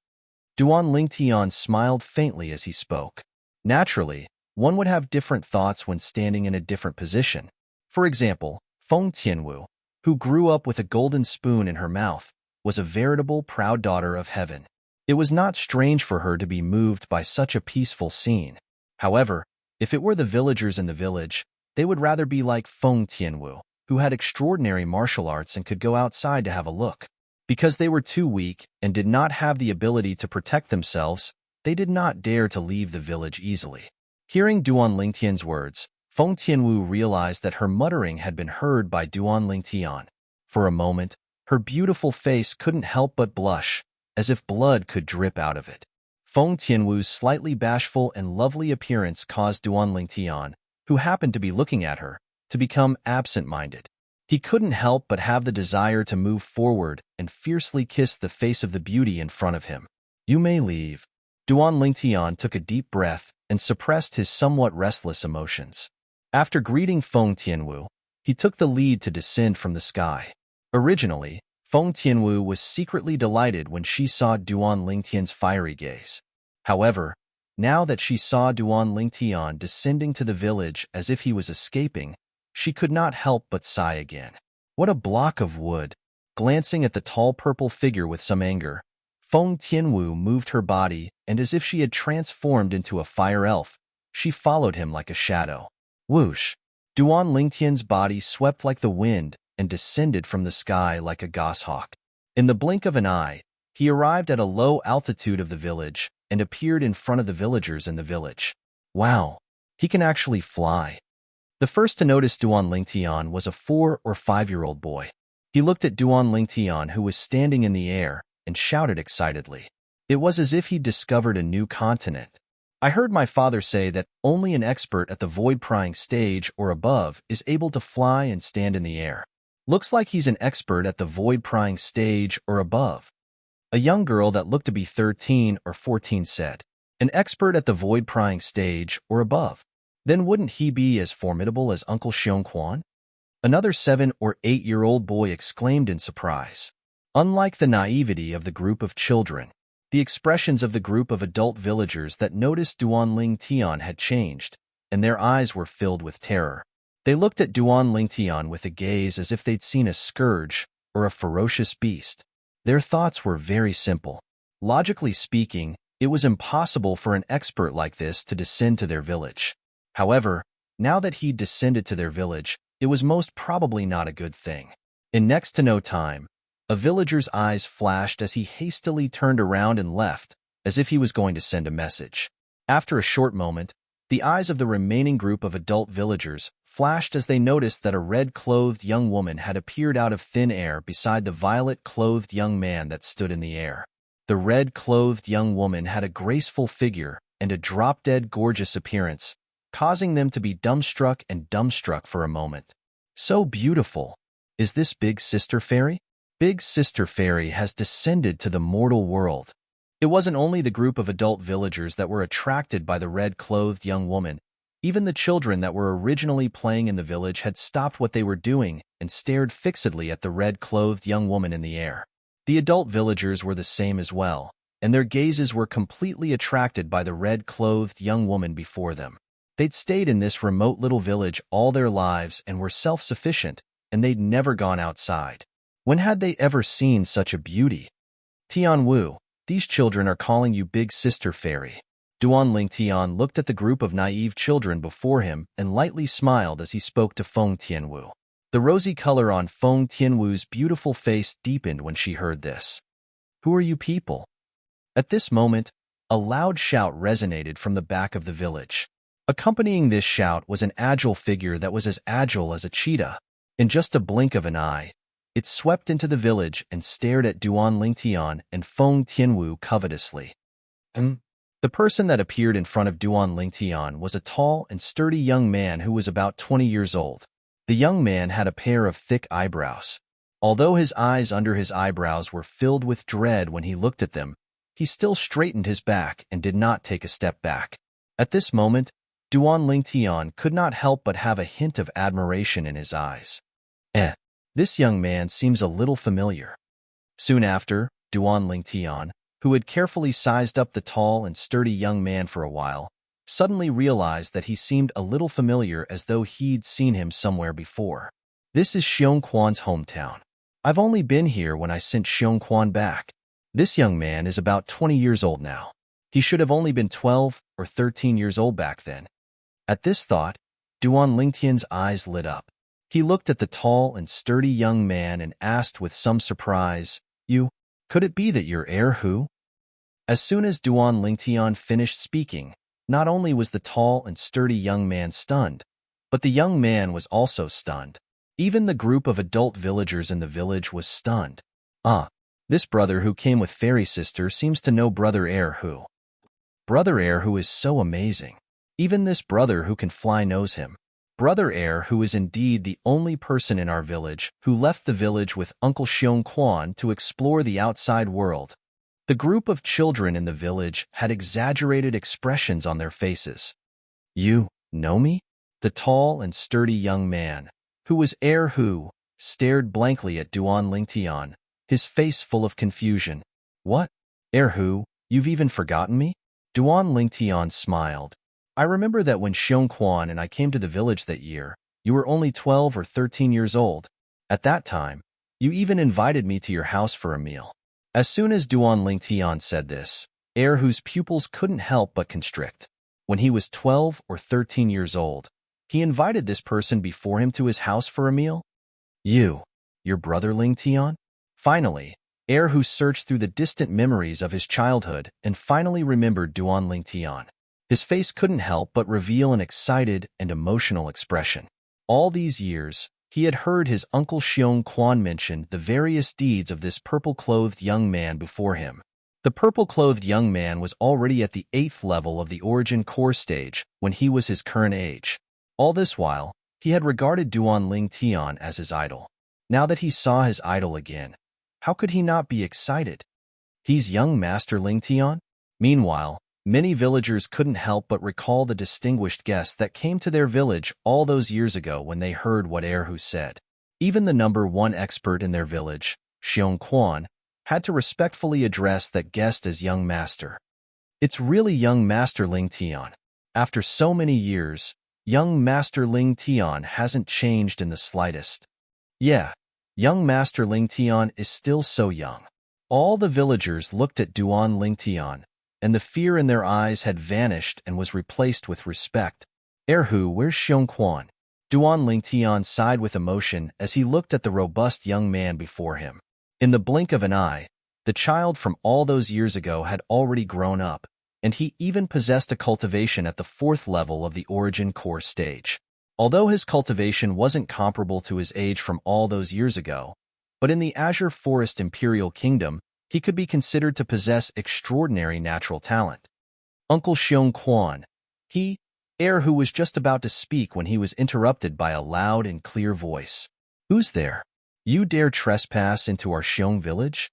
Duan Lingtian smiled faintly as he spoke. Naturally, one would have different thoughts when standing in a different position. For example, Feng Tianwu, who grew up with a golden spoon in her mouth, was a veritable proud daughter of heaven. It was not strange for her to be moved by such a peaceful scene. However, if it were the villagers in the village, they would rather be like Feng Tianwu, who had extraordinary martial arts and could go outside to have a look. Because they were too weak and did not have the ability to protect themselves, they did not dare to leave the village easily. Hearing Duan Lingtian's words, Feng Tianwu realized that her muttering had been heard by Duan Lingtian. For a moment, her beautiful face couldn't help but blush, as if blood could drip out of it. Feng Tianwu's slightly bashful and lovely appearance caused Duan Lingtian, who happened to be looking at her, to become absent-minded. He couldn't help but have the desire to move forward and fiercely kiss the face of the beauty in front of him. "You may leave." Duan Lingtian took a deep breath and suppressed his somewhat restless emotions. After greeting Feng Tianwu, he took the lead to descend from the sky. Originally, Feng Tianwu was secretly delighted when she saw Duan Lingtian's fiery gaze. However, now that she saw Duan Lingtian descending to the village as if he was escaping, she could not help but sigh again. What a block of wood! Glancing at the tall purple figure with some anger, Feng Tianwu moved her body, and as if she had transformed into a fire elf, she followed him like a shadow. Whoosh! Duan Lingtian's body swept like the wind and descended from the sky like a goshawk. In the blink of an eye, he arrived at a low altitude of the village and appeared in front of the villagers in the village. Wow! He can actually fly. The first to notice Duan Lingtian was a 4 or 5-year-old boy. He looked at Duan Lingtian, who was standing in the air, and shouted excitedly. It was as if he'd discovered a new continent. "I heard my father say that only an expert at the void-prying stage or above is able to fly and stand in the air. Looks like he's an expert at the void-prying stage or above." A young girl that looked to be 13 or 14 said, "An expert at the void-prying stage or above? Then wouldn't he be as formidable as Uncle Xiongquan?" Another 7 or 8-year-old boy exclaimed in surprise. Unlike the naivety of the group of children, the expressions of the group of adult villagers that noticed Duan Lingtian had changed, and their eyes were filled with terror. They looked at Duan Lingtian with a gaze as if they'd seen a scourge or a ferocious beast. Their thoughts were very simple. Logically speaking, it was impossible for an expert like this to descend to their village. However, now that he'd descended to their village, it was most probably not a good thing. In next to no time, a villager's eyes flashed as he hastily turned around and left, as if he was going to send a message. After a short moment, the eyes of the remaining group of adult villagers flashed as they noticed that a red-clothed young woman had appeared out of thin air beside the violet-clothed young man that stood in the air. The red-clothed young woman had a graceful figure and a drop-dead gorgeous appearance, causing them to be dumbstruck for a moment. "So beautiful. Is this Big Sister Fairy?" Big Sister Fairy has descended to the mortal world. It wasn't only the group of adult villagers that were attracted by the red-clothed young woman. Even the children that were originally playing in the village had stopped what they were doing and stared fixedly at the red-clothed young woman in the air. The adult villagers were the same as well, and their gazes were completely attracted by the red-clothed young woman before them. They'd stayed in this remote little village all their lives and were self-sufficient, and they'd never gone outside. When had they ever seen such a beauty? "Tianwu, these children are calling you Big Sister Fairy." Duan Lingtian looked at the group of naive children before him and lightly smiled as he spoke to Feng Tianwu. The rosy color on Feng Tianwu's beautiful face deepened when she heard this. "Who are you people?" At this moment, a loud shout resonated from the back of the village. Accompanying this shout was an agile figure that was as agile as a cheetah. In just a blink of an eye, It swept into the village and stared at Duan Lingtian and Feng Tianwu covetously. The person that appeared in front of Duan Lingtian was a tall and sturdy young man who was about 20 years old. The young man had a pair of thick eyebrows. Although his eyes under his eyebrows were filled with dread when he looked at them, he still straightened his back and did not take a step back. At this moment, Duan Lingtian could not help but have a hint of admiration in his eyes. This young man seems a little familiar. Soon after, Duan Lingtian, who had carefully sized up the tall and sturdy young man for a while, suddenly realized that he seemed a little familiar, as though he'd seen him somewhere before. This is Xiongquan's hometown. I've only been here when I sent Xiongquan back. This young man is about 20 years old now. He should have only been 12 or 13 years old back then. At this thought, Duan Lingtian's eyes lit up. He looked at the tall and sturdy young man and asked with some surprise, Could it be that you're heir Hu? As soon as Duan Lingtian finished speaking, not only was the tall and sturdy young man stunned, but the young man was also stunned. Even the group of adult villagers in the village was stunned. This brother who came with fairy sister seems to know brother heir Hu. Brother heir Hu is so amazing. Even this brother who can fly knows him. Brother heir Hu is indeed the only person in our village who left the village with Uncle Xiongquan to explore the outside world. The group of children in the village had exaggerated expressions on their faces. You know me? The tall and sturdy young man, who was heir Hu, stared blankly at Duan Lingtian, his face full of confusion. What? Heir Hu, you've even forgotten me? Duan Lingtian smiled. I remember that when Xiongquan and I came to the village that year, you were only 12 or 13 years old. At that time, you even invited me to your house for a meal. As soon as Duan Lingtian said this, heir Hu's pupils couldn't help but constrict. When he was 12 or 13 years old, he invited this person before him to his house for a meal? Your brother Lingtian? Finally, heir Hu searched through the distant memories of his childhood and finally remembered Duan Lingtian. His face couldn't help but reveal an excited and emotional expression. All these years, he had heard his uncle Xiongquan mention the various deeds of this purple-clothed young man before him. The purple-clothed young man was already at the 8th level of the origin core stage when he was his current age. All this while, he had regarded Duan Lingtian as his idol. Now that he saw his idol again, how could he not be excited? He's young Master Lingtian? Meanwhile, many villagers couldn't help but recall the distinguished guest that came to their village all those years ago when they heard what heir Hu said. Even the number one expert in their village, Xiongquan, had to respectfully address that guest as young master. It's really young Master Lingtian. After so many years, young Master Lingtian hasn't changed in the slightest. Yeah, young Master Lingtian is still so young. All the villagers looked at Duan Lingtian, and the fear in their eyes had vanished and was replaced with respect. Heir Hu, where's Xiongquan? Duan Lingtian sighed with emotion as he looked at the robust young man before him. In the blink of an eye, the child from all those years ago had already grown up, and he even possessed a cultivation at the 4th level of the origin core stage. Although his cultivation wasn't comparable to his age from all those years ago, but in the Azure Forest Imperial Kingdom, he could be considered to possess extraordinary natural talent. Uncle Xiongquan, heir Hu was just about to speak when he was interrupted by a loud and clear voice. Who's there? You dare trespass into our Xiong village?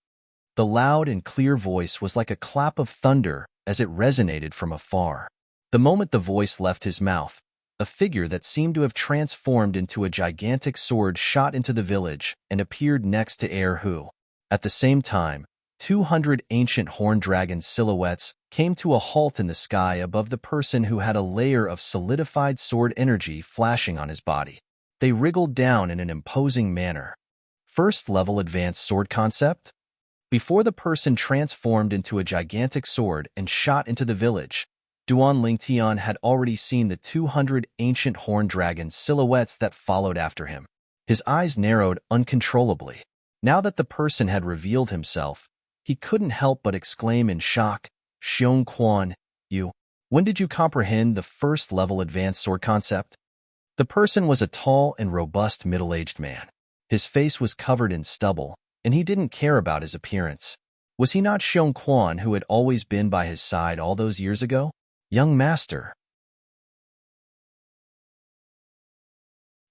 The loud and clear voice was like a clap of thunder as it resonated from afar. The moment the voice left his mouth, a figure that seemed to have transformed into a gigantic sword shot into the village and appeared next to heir Hu. At the same time, 200 ancient horned dragon silhouettes came to a halt in the sky above the person who had a layer of solidified sword energy flashing on his body. They wriggled down in an imposing manner. First level advanced sword concept? Before the person transformed into a gigantic sword and shot into the village, Duan Lingtian had already seen the 200 ancient horned dragon silhouettes that followed after him. His eyes narrowed uncontrollably. Now that the person had revealed himself, he couldn't help but exclaim in shock, Xiongquan, when did you comprehend the first level advanced sword concept? The person was a tall and robust middle-aged man. His face was covered in stubble, and he didn't care about his appearance. Was he not Xiong Quan who had always been by his side all those years ago? Young Master.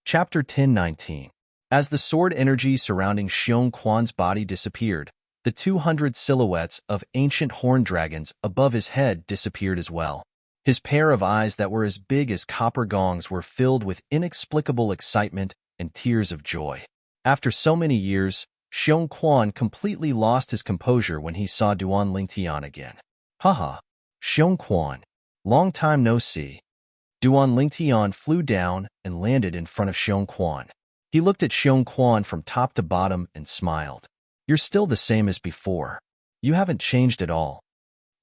Chapter 10:19. As the sword energy surrounding Xiong Quan's body disappeared, the 200 silhouettes of ancient horned dragons above his head disappeared as well. His pair of eyes that were as big as copper gongs were filled with inexplicable excitement and tears of joy. After so many years, Xiong Quan completely lost his composure when he saw Duan Lingtian again. Haha, Xiong Quan, long time no see. Duan Lingtian flew down and landed in front of Xiong Quan. He looked at Xiong Quan from top to bottom and smiled. You're still the same as before. You haven't changed at all.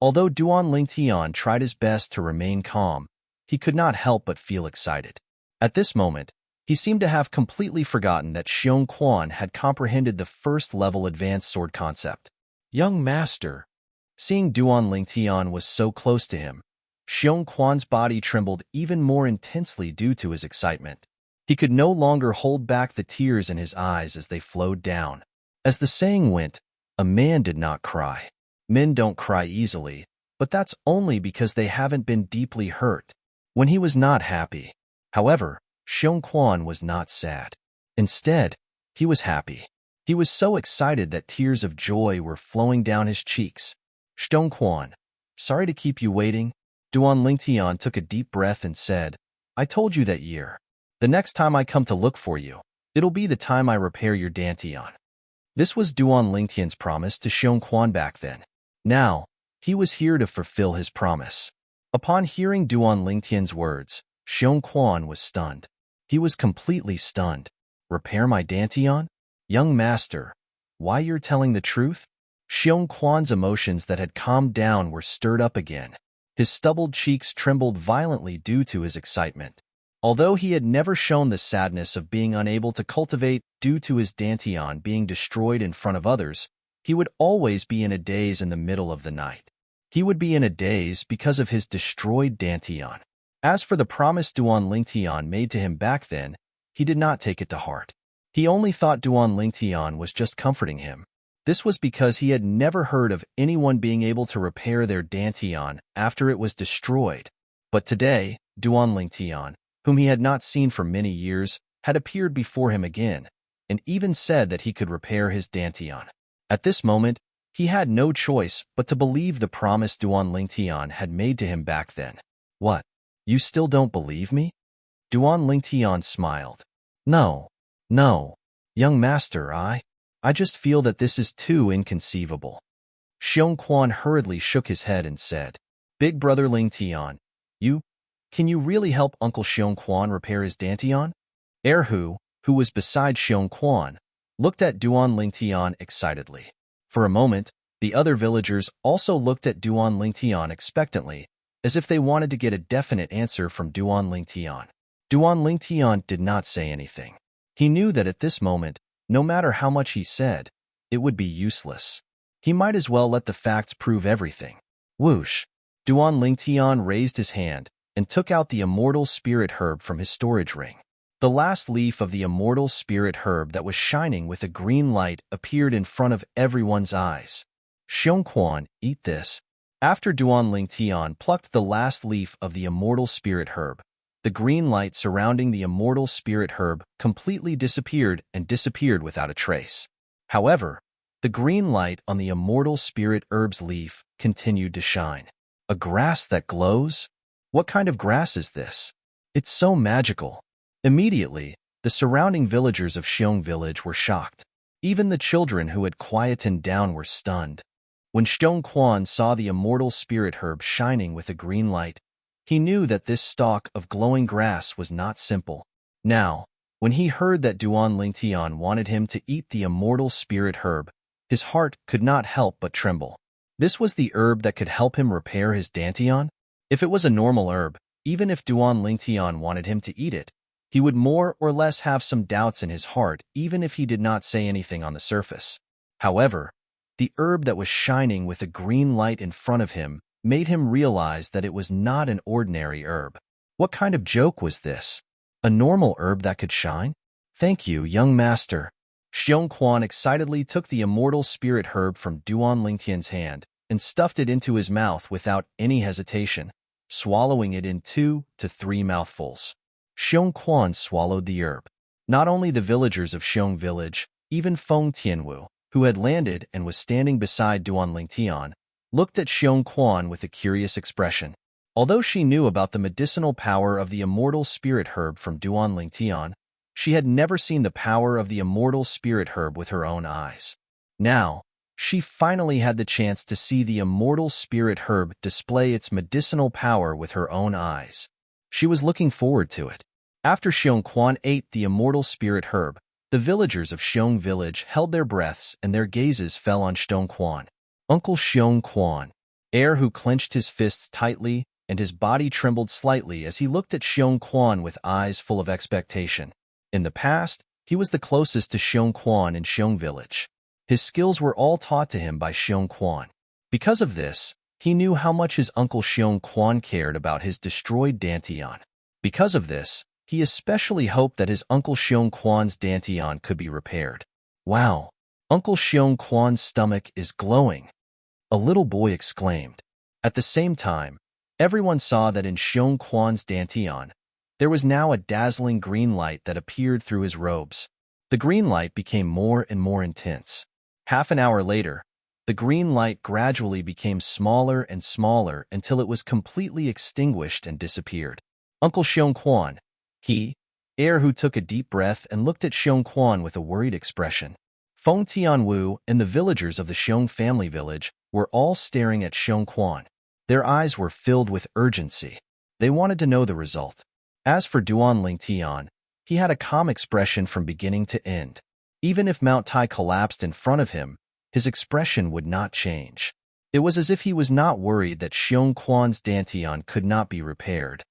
Although Duan Lingtian tried his best to remain calm, he could not help but feel excited. At this moment, he seemed to have completely forgotten that Xiong Quan had comprehended the first-level advanced sword concept. Young Master. Seeing Duan Lingtian was so close to him, Xiong Quan's body trembled even more intensely due to his excitement. He could no longer hold back the tears in his eyes as they flowed down. As the saying went, a man did not cry. Men don't cry easily, but that's only because they haven't been deeply hurt. When he was not happy, however, Xiong Quan was not sad. Instead, he was happy. He was so excited that tears of joy were flowing down his cheeks. Xiong Quan, sorry to keep you waiting. Duan Lingtian took a deep breath and said, I told you that year. The next time I come to look for you, it'll be the time I repair your Dantian. This was Duan Lingtian's promise to Xiong Quan back then. Now, he was here to fulfill his promise. Upon hearing Duan Lingtian's words, Xiong Quan was stunned. He was completely stunned. Repair my Dantian? Young Master, why you're telling the truth? Xiong Quan's emotions that had calmed down were stirred up again. His stubbled cheeks trembled violently due to his excitement. Although he had never shown the sadness of being unable to cultivate due to his Dantian being destroyed in front of others, he would always be in a daze in the middle of the night. He would be in a daze because of his destroyed Dantian. As for the promise Duan Lingtian made to him back then, he did not take it to heart. He only thought Duan Lingtian was just comforting him. This was because he had never heard of anyone being able to repair their Dantian after it was destroyed. But today, Duan Lingtian, whom he had not seen for many years, had appeared before him again, and even said that he could repair his Dantian. At this moment, he had no choice but to believe the promise Duan Lingtian had made to him back then. What? You still don't believe me? Duan Lingtian smiled. No, young master, I just feel that this is too inconceivable. Xiong Quan hurriedly shook his head and said, Big brother Lingtian, can you really help Uncle Xiong Quan repair his Dantian? Erhu, who was beside Xiong Quan, looked at Duan Lingtian excitedly. For a moment, the other villagers also looked at Duan Lingtian expectantly, as if they wanted to get a definite answer from Duan Lingtian. Duan Lingtian did not say anything. He knew that at this moment, no matter how much he said, it would be useless. He might as well let the facts prove everything. Whoosh! Duan Lingtian raised his hand and took out the immortal spirit herb from his storage ring. The last leaf of the immortal spirit herb that was shining with a green light appeared in front of everyone's eyes. Xiong Quan, eat this. After Duan Lingtian plucked the last leaf of the immortal spirit herb, the green light surrounding the immortal spirit herb completely disappeared and disappeared without a trace. However, the green light on the immortal spirit herb's leaf continued to shine. A grass that glows? What kind of grass is this? It's so magical. Immediately, the surrounding villagers of Xiong village were shocked. Even the children who had quietened down were stunned. When Xiong Quan saw the immortal spirit herb shining with a green light, he knew that this stalk of glowing grass was not simple. Now, when he heard that Duan Lingtian wanted him to eat the immortal spirit herb, his heart could not help but tremble. This was the herb that could help him repair his Dantian? If it was a normal herb, even if Duan Lingtian wanted him to eat it, he would more or less have some doubts in his heart even if he did not say anything on the surface. However, the herb that was shining with a green light in front of him made him realize that it was not an ordinary herb. What kind of joke was this? A normal herb that could shine? Thank you, young master. Xiong Quan excitedly took the immortal spirit herb from Duan Lingtian's hand and stuffed it into his mouth without any hesitation, swallowing it in 2 to 3 mouthfuls. Xiong Quan swallowed the herb. Not only the villagers of Xiong village, even Feng Tianwu, who had landed and was standing beside Duan Lingtian, looked at Xiong Quan with a curious expression. Although she knew about the medicinal power of the immortal spirit herb from Duan Lingtian, she had never seen the power of the immortal spirit herb with her own eyes. Now, she finally had the chance to see the immortal spirit herb display its medicinal power with her own eyes. She was looking forward to it. After Xiong Quan ate the immortal spirit herb, the villagers of Xiong village held their breaths and their gazes fell on Xiong Quan. Uncle Xiong Quan, heir who clenched his fists tightly and his body trembled slightly as he looked at Xiong Quan with eyes full of expectation. In the past, he was the closest to Xiong Quan in Xiong village. His skills were all taught to him by Xiong Quan. Because of this, he knew how much his uncle Xiong Quan cared about his destroyed Dantian. Because of this, he especially hoped that his uncle Xiong Quan's Dantian could be repaired. Wow, Uncle Xiong Quan's stomach is glowing, a little boy exclaimed. At the same time, everyone saw that in Xiong Quan's Dantian, there was now a dazzling green light that appeared through his robes. The green light became more and more intense. Half an hour later, the green light gradually became smaller and smaller until it was completely extinguished and disappeared. Uncle Xiong Quan, heir who took a deep breath and looked at Xiong Quan with a worried expression. Feng Tianwu and the villagers of the Xiong family village were all staring at Xiong Quan. Their eyes were filled with urgency. They wanted to know the result. As for Duan Lingtian, he had a calm expression from beginning to end. Even if Mount Tai collapsed in front of him, his expression would not change. It was as if he was not worried that Xiong Quan's Dantian could not be repaired.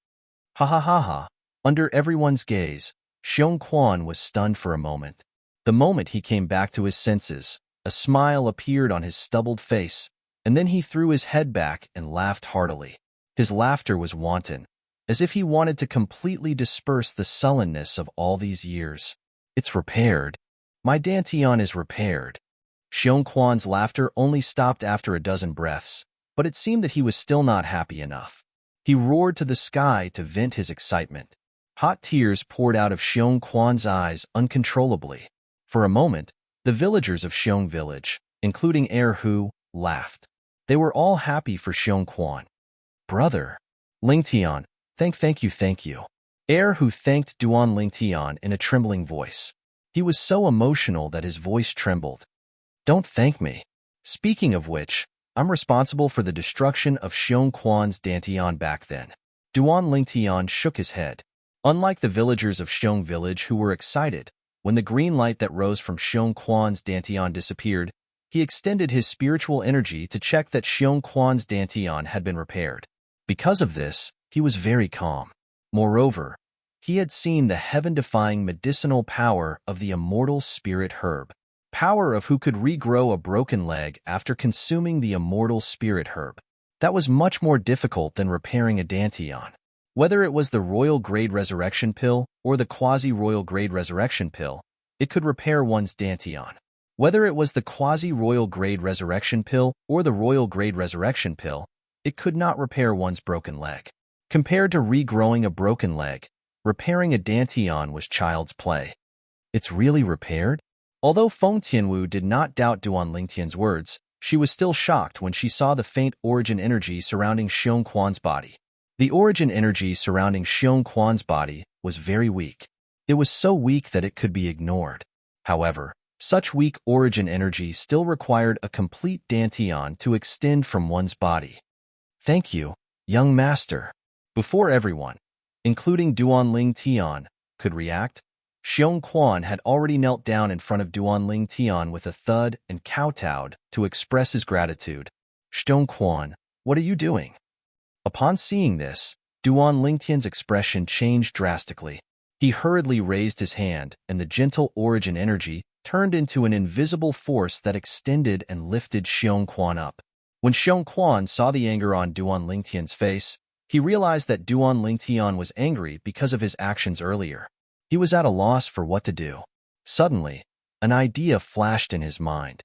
Ha ha ha ha. Under everyone's gaze, Xiong Quan was stunned for a moment. The moment he came back to his senses, a smile appeared on his stubbled face, and then he threw his head back and laughed heartily. His laughter was wanton, as if he wanted to completely disperse the sullenness of all these years. It's repaired. My Dantian is repaired. Xiong Quan's laughter only stopped after a dozen breaths, but it seemed that he was still not happy enough. He roared to the sky to vent his excitement. Hot tears poured out of Xiong Quan's eyes uncontrollably. For a moment, the villagers of Xiong village, including heir Hu, laughed. They were all happy for Xiong Quan. Brother, Lingtian, thank you. Heir Hu thanked Duan Lingtian in a trembling voice. He was so emotional that his voice trembled. Don't thank me. Speaking of which, I'm responsible for the destruction of Xiong Quan's Dantian back then. Duan Lingtian shook his head. Unlike the villagers of Xiong village who were excited, when the green light that rose from Xiong Quan's Dantian disappeared, he extended his spiritual energy to check that Xiong Quan's Dantian had been repaired. Because of this, he was very calm. Moreover, he had seen the heaven-defying medicinal power of the immortal spirit herb. Power of who could regrow a broken leg after consuming the immortal spirit herb. That was much more difficult than repairing a Dantian. Whether it was the royal grade resurrection pill or the quasi-royal grade resurrection pill, it could repair one's Dantian. Whether it was the quasi-royal grade resurrection pill or the royal grade resurrection pill, it could not repair one's broken leg. Compared to regrowing a broken leg, repairing a Dantian was child's play. It's really repaired? Although Feng Tianwu did not doubt Duan Lingtian's words, she was still shocked when she saw the faint origin energy surrounding Xiong Quan's body. The origin energy surrounding Xiong Quan's body was very weak. It was so weak that it could be ignored. However, such weak origin energy still required a complete Dantian to extend from one's body. Thank you, young master. Before everyone, including Duan Lingtian, could react, Xiong Quan had already knelt down in front of Duan Lingtian with a thud and kowtowed to express his gratitude. Xiong Quan, what are you doing? Upon seeing this, Duan Lingtian's expression changed drastically. He hurriedly raised his hand, and the gentle origin energy turned into an invisible force that extended and lifted Xiong Quan up. When Xiong Quan saw the anger on Duan Lingtian's face, he realized that Duan Lingtian was angry because of his actions earlier. He was at a loss for what to do. Suddenly, an idea flashed in his mind.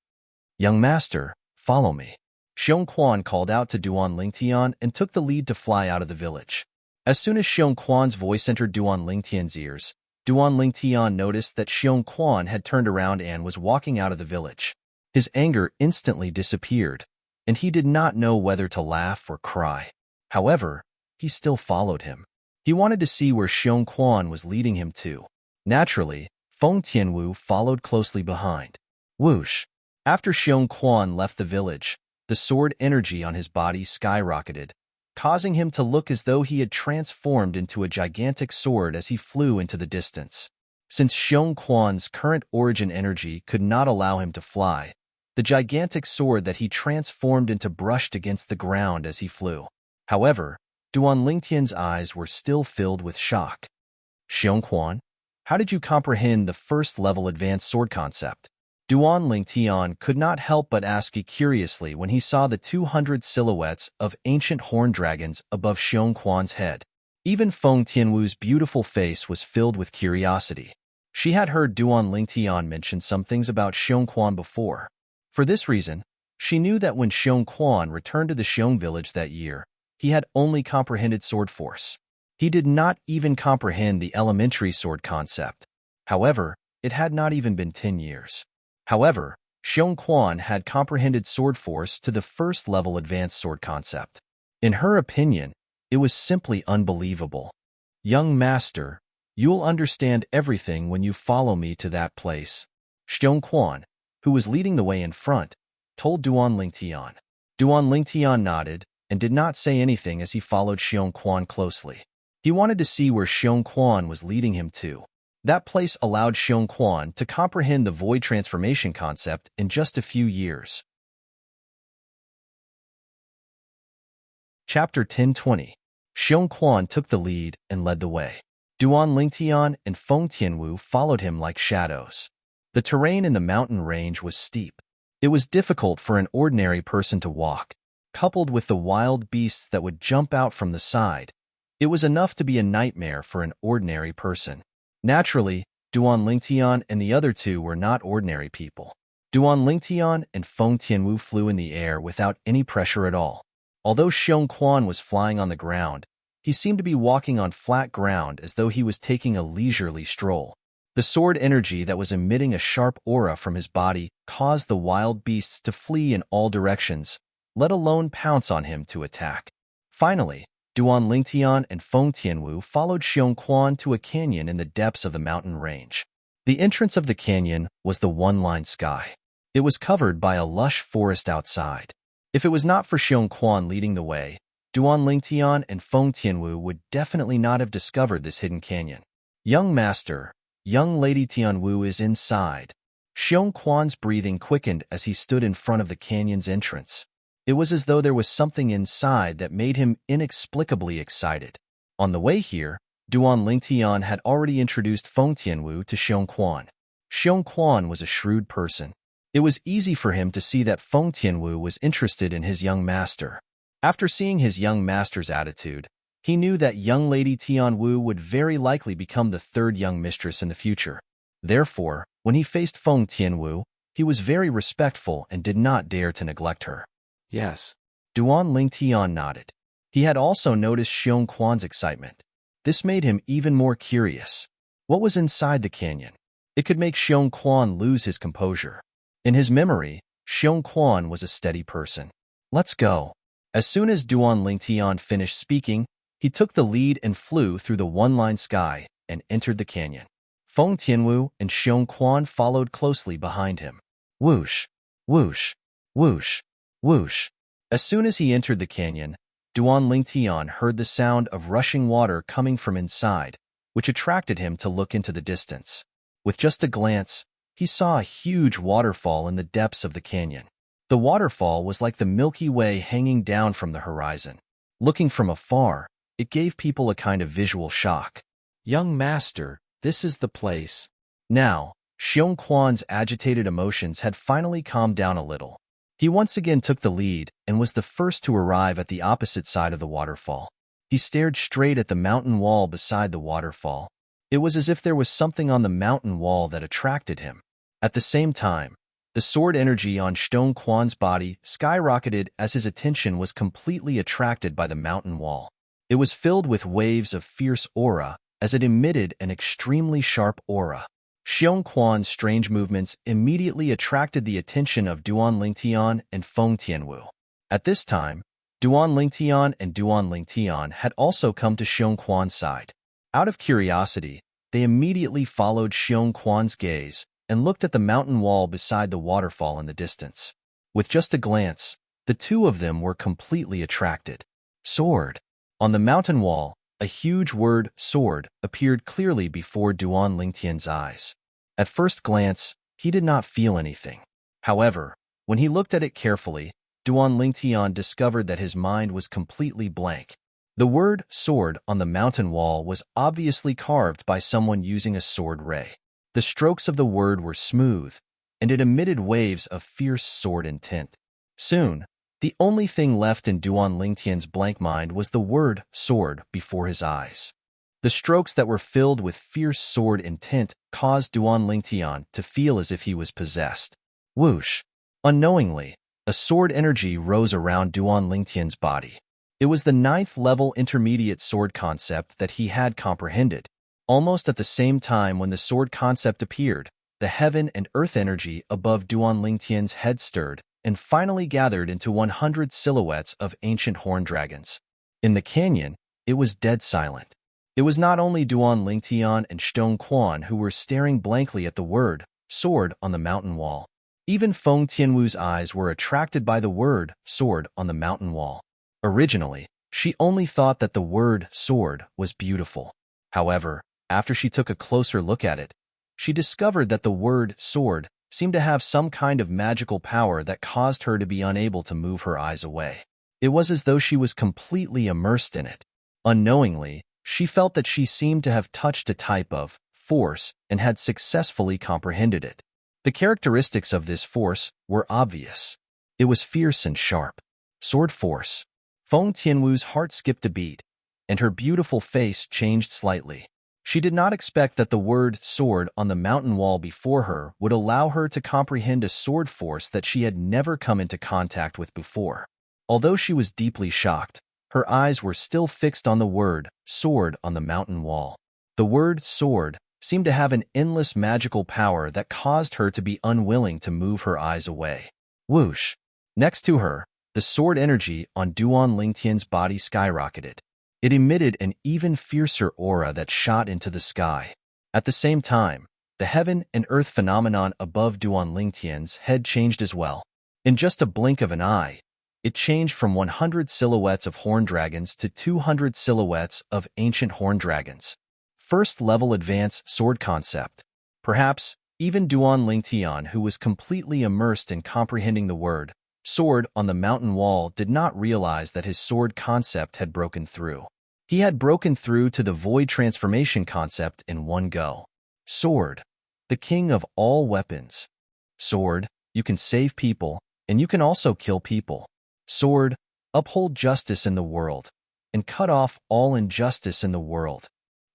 "Young master, follow me." Xiong Quan called out to Duan Lingtian and took the lead to fly out of the village. As soon as Xiong Quan's voice entered Duan Lingtian's ears, Duan Lingtian noticed that Xiong Quan had turned around and was walking out of the village. His anger instantly disappeared, and he did not know whether to laugh or cry. However, he still followed him. He wanted to see where Xiong Quan was leading him to. Naturally, Feng Tianwu followed closely behind. Whoosh! After Xiong Quan left the village, the sword energy on his body skyrocketed, causing him to look as though he had transformed into a gigantic sword as he flew into the distance. Since Xiong Quan's current origin energy could not allow him to fly, the gigantic sword that he transformed into brushed against the ground as he flew. However, Duan Lingtian's eyes were still filled with shock. "Xiong Quan, how did you comprehend the first-level advanced sword concept?" Duan Lingtian could not help but ask curiously when he saw the 200 silhouettes of ancient horned dragons above Xiong Quan's head. Even Feng Tianwu's beautiful face was filled with curiosity. She had heard Duan Lingtian mention some things about Xiong Quan before. For this reason, she knew that when Xiong Quan returned to the Xiong village that year, he had only comprehended sword force. He did not even comprehend the elementary sword concept. However, it had not even been 10 years. However, Xiong Quan had comprehended sword force to the first-level advanced sword concept. In her opinion, it was simply unbelievable. "Young master, you'll understand everything when you follow me to that place," Xiong Quan, who was leading the way in front, told Duan Lingtian. Duan Lingtian nodded and did not say anything as he followed Xiong Quan closely. He wanted to see where Xiong Quan was leading him to. That place allowed Xiong Quan to comprehend the void transformation concept in just a few years. Chapter 10:20. Xiong Quan took the lead and led the way. Duan Lingtian and Feng Tianwu followed him like shadows. The terrain in the mountain range was steep. It was difficult for an ordinary person to walk. Coupled with the wild beasts that would jump out from the side, it was enough to be a nightmare for an ordinary person. Naturally, Duan Lingtian and the other two were not ordinary people. Duan Lingtian and Feng Tianwu flew in the air without any pressure at all. Although Xiong Quan was flying on the ground, he seemed to be walking on flat ground as though he was taking a leisurely stroll. The sword energy that was emitting a sharp aura from his body caused the wild beasts to flee in all directions, let alone pounce on him to attack. Finally, Duan Lingtian and Feng Tianwu followed Xiong Quan to a canyon in the depths of the mountain range. The entrance of the canyon was the one-line sky. It was covered by a lush forest outside. If it was not for Xiong Quan leading the way, Duan Lingtian and Feng Tianwu would definitely not have discovered this hidden canyon. "Young master, young lady Tianwu is inside." Xiong Quan's breathing quickened as he stood in front of the canyon's entrance. It was as though there was something inside that made him inexplicably excited. On the way here, Duan Lingtian had already introduced Feng Tianwu to Xiong Quan. Xiong Quan was a shrewd person. It was easy for him to see that Feng Tianwu was interested in his young master. After seeing his young master's attitude, he knew that young lady Tianwu would very likely become the third young mistress in the future. Therefore, when he faced Feng Tianwu, he was very respectful and did not dare to neglect her. "Yes." Duan Lingtian nodded. He had also noticed Xiong Quan's excitement. This made him even more curious. What was inside the canyon? It could make Xiong Quan lose his composure. In his memory, Xiong Quan was a steady person. "Let's go." As soon as Duan Lingtian finished speaking, he took the lead and flew through the one-line sky and entered the canyon. Feng Tianwu and Xiong Quan followed closely behind him. Whoosh, whoosh, whoosh, whoosh. As soon as he entered the canyon, Duan Lingtian heard the sound of rushing water coming from inside, which attracted him to look into the distance. With just a glance, he saw a huge waterfall in the depths of the canyon. The waterfall was like the Milky Way hanging down from the horizon. Looking from afar, it gave people a kind of visual shock. "Young master, this is the place." Now, Xiong Quan's agitated emotions had finally calmed down a little. He once again took the lead and was the first to arrive at the opposite side of the waterfall. He stared straight at the mountain wall beside the waterfall. It was as if there was something on the mountain wall that attracted him. At the same time, the sword energy on Stone Quan's body skyrocketed as his attention was completely attracted by the mountain wall. It was filled with waves of fierce aura as it emitted an extremely sharp aura. Xiong Quan's strange movements immediately attracted the attention of Duan Lingtian and Feng Tianwu. At this time, Duan Lingtian and Duan Lingtian had also come to Xiong Quan's side. Out of curiosity, they immediately followed Xiong Quan's gaze and looked at the mountain wall beside the waterfall in the distance. With just a glance, the two of them were completely attracted. Sword. On the mountain wall, a huge word, sword, appeared clearly before Duan Lingtian's eyes. At first glance, he did not feel anything. However, when he looked at it carefully, Duan Lingtian discovered that his mind was completely blank. The word sword on the mountain wall was obviously carved by someone using a sword ray. The strokes of the word were smooth, and it emitted waves of fierce sword intent. Soon, the only thing left in Duan Lingtian's blank mind was the word sword before his eyes. The strokes that were filled with fierce sword intent caused Duan Lingtian to feel as if he was possessed. Whoosh! Unknowingly, a sword energy rose around Duan Lingtian's body. It was the 9th level intermediate sword concept that he had comprehended. Almost at the same time when the sword concept appeared, the heaven and earth energy above Duan Lingtian's head stirred and finally gathered into 100 silhouettes of ancient horned dragons. In the canyon, it was dead silent. It was not only Duan Lingtian and Stone Quan who were staring blankly at the word sword on the mountain wall. Even Feng Tianwu's eyes were attracted by the word sword on the mountain wall. Originally, she only thought that the word sword was beautiful. However, after she took a closer look at it, she discovered that the word sword seemed to have some kind of magical power that caused her to be unable to move her eyes away. It was as though she was completely immersed in it. Unknowingly, she felt that she seemed to have touched a type of force and had successfully comprehended it. The characteristics of this force were obvious. It was fierce and sharp. Sword force. Feng Tianwu's heart skipped a beat, and her beautiful face changed slightly. She did not expect that the word sword on the mountain wall before her would allow her to comprehend a sword force that she had never come into contact with before. Although she was deeply shocked, her eyes were still fixed on the word sword on the mountain wall. The word sword seemed to have an endless magical power that caused her to be unwilling to move her eyes away. Whoosh! Next to her, the sword energy on Duan Lingtian's body skyrocketed. It emitted an even fiercer aura that shot into the sky. At the same time, the heaven and earth phenomenon above Duan Lingtian's head changed as well. In just a blink of an eye, it changed from 100 silhouettes of horned dragons to 200 silhouettes of ancient horned dragons. First-level advanced sword concept. Perhaps even Duan Lingtian, who was completely immersed in comprehending the word sword on the mountain wall, did not realize that his sword concept had broken through. He had broken through to the void transformation concept in one go. Sword, the king of all weapons. Sword, you can save people, and you can also kill people. Sword, uphold justice in the world, and cut off all injustice in the world.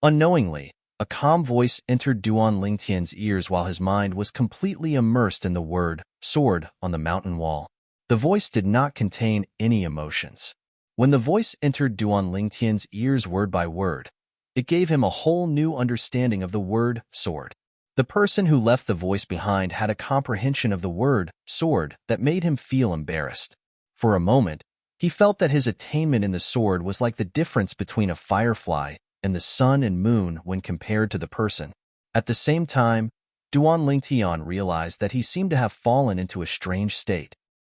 Unknowingly, a calm voice entered Duan Lingtian's ears while his mind was completely immersed in the word sword on the mountain wall. The voice did not contain any emotions. When the voice entered Duan Lingtian's ears word by word, it gave him a whole new understanding of the word sword. The person who left the voice behind had a comprehension of the word sword that made him feel embarrassed. For a moment, he felt that his attainment in the sword was like the difference between a firefly and the sun and moon when compared to the person. At the same time, Duan Lingtian realized that he seemed to have fallen into a strange state.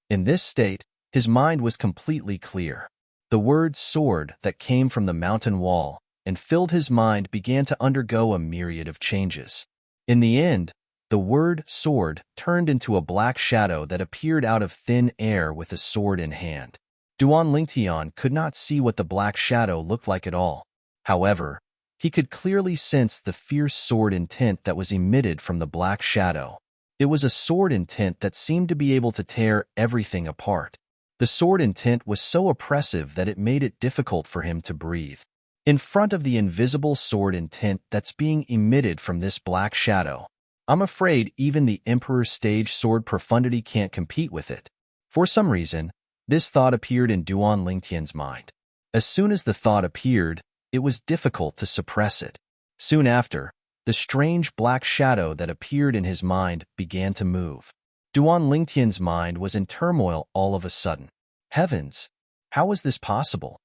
In this state, his mind was completely clear. The word sword that came from the mountain wall and filled his mind began to undergo a myriad of changes. In the end, the word sword turned into a black shadow that appeared out of thin air with a sword in hand. Duan Lingtian could not see what the black shadow looked like at all. However, he could clearly sense the fierce sword intent that was emitted from the black shadow. It was a sword intent that seemed to be able to tear everything apart. The sword intent was so oppressive that it made it difficult for him to breathe. In front of the invisible sword intent that's being emitted from this black shadow, I'm afraid even the Emperor's stage sword profundity can't compete with it. For some reason, this thought appeared in Duan Lingtian's mind. As soon as the thought appeared, it was difficult to suppress it. Soon after, the strange black shadow that appeared in his mind began to move. Duan Lingtian's mind was in turmoil all of a sudden. Heavens! How was this possible?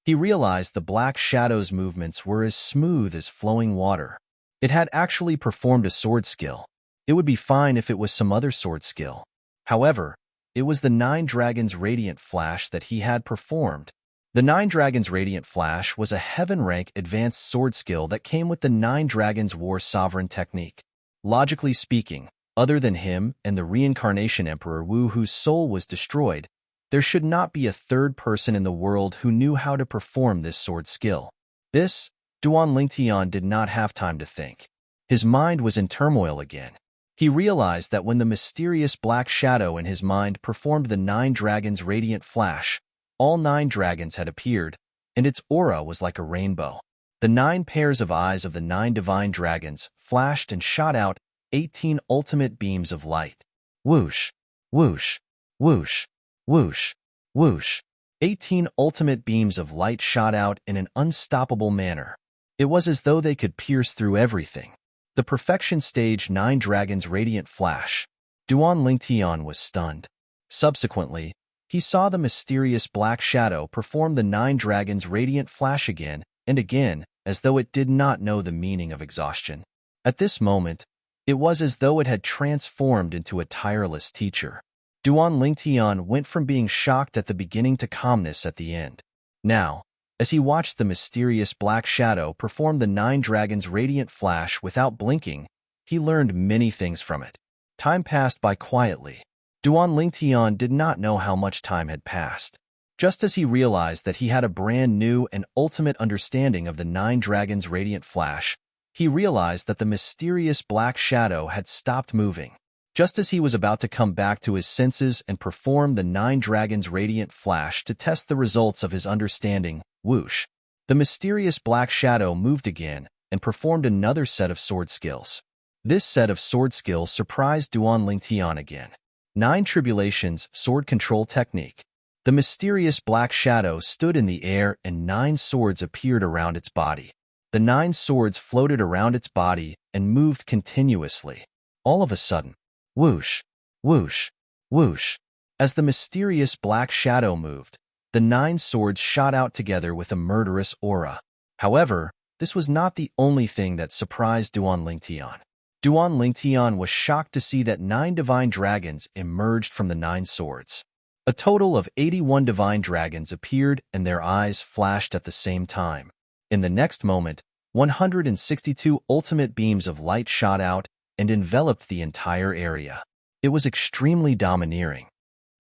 He realized the black shadow's movements were as smooth as flowing water. It had actually performed a sword skill. It would be fine if it was some other sword skill. However, it was the Nine Dragons' Radiant Flash that he had performed. The Nine Dragons' Radiant Flash was a heaven-rank advanced sword skill that came with the Nine Dragons' War Sovereign technique. Logically speaking, other than him and the Reincarnation Emperor Wu, whose soul was destroyed, there should not be a third person in the world who knew how to perform this sword skill. This, Duan Lingtian did not have time to think. His mind was in turmoil again. He realized that when the mysterious black shadow in his mind performed the Nine Dragons' Radiant Flash, all 9 dragons had appeared, and its aura was like a rainbow. The 9 pairs of eyes of the 9 divine dragons flashed and shot out 18 ultimate beams of light. Whoosh, whoosh, whoosh, whoosh, whoosh. 18 ultimate beams of light shot out in an unstoppable manner. It was as though they could pierce through everything. The perfection stage 9 dragons' radiant flash. Duan Lingtian was stunned. Subsequently, he saw the mysterious black shadow perform the 9 dragons' radiant flash again and again, as though it did not know the meaning of exhaustion. At this moment, it was as though it had transformed into a tireless teacher. Duan Lingtian went from being shocked at the beginning to calmness at the end. Now, as he watched the mysterious black shadow perform the 9 dragons' radiant flash without blinking, he learned many things from it. Time passed by quietly. Duan Lingtian did not know how much time had passed. Just as he realized that he had a brand new and ultimate understanding of the 9 dragons' radiant flash, he realized that the mysterious black shadow had stopped moving. Just as he was about to come back to his senses and perform the 9 dragons' radiant flash to test the results of his understanding, whoosh, the mysterious black shadow moved again and performed another set of sword skills. This set of sword skills surprised Duan Lingtian again. 9 Tribulations Sword Control Technique. The mysterious black shadow stood in the air and 9 swords appeared around its body. The 9 swords floated around its body and moved continuously. All of a sudden, whoosh, whoosh, whoosh. As the mysterious black shadow moved, the 9 swords shot out together with a murderous aura. However, this was not the only thing that surprised Duan Lingtian. Duan Lingtian was shocked to see that 9 divine dragons emerged from the 9 swords. A total of 81 divine dragons appeared and their eyes flashed at the same time. In the next moment, 162 ultimate beams of light shot out and enveloped the entire area. It was extremely domineering.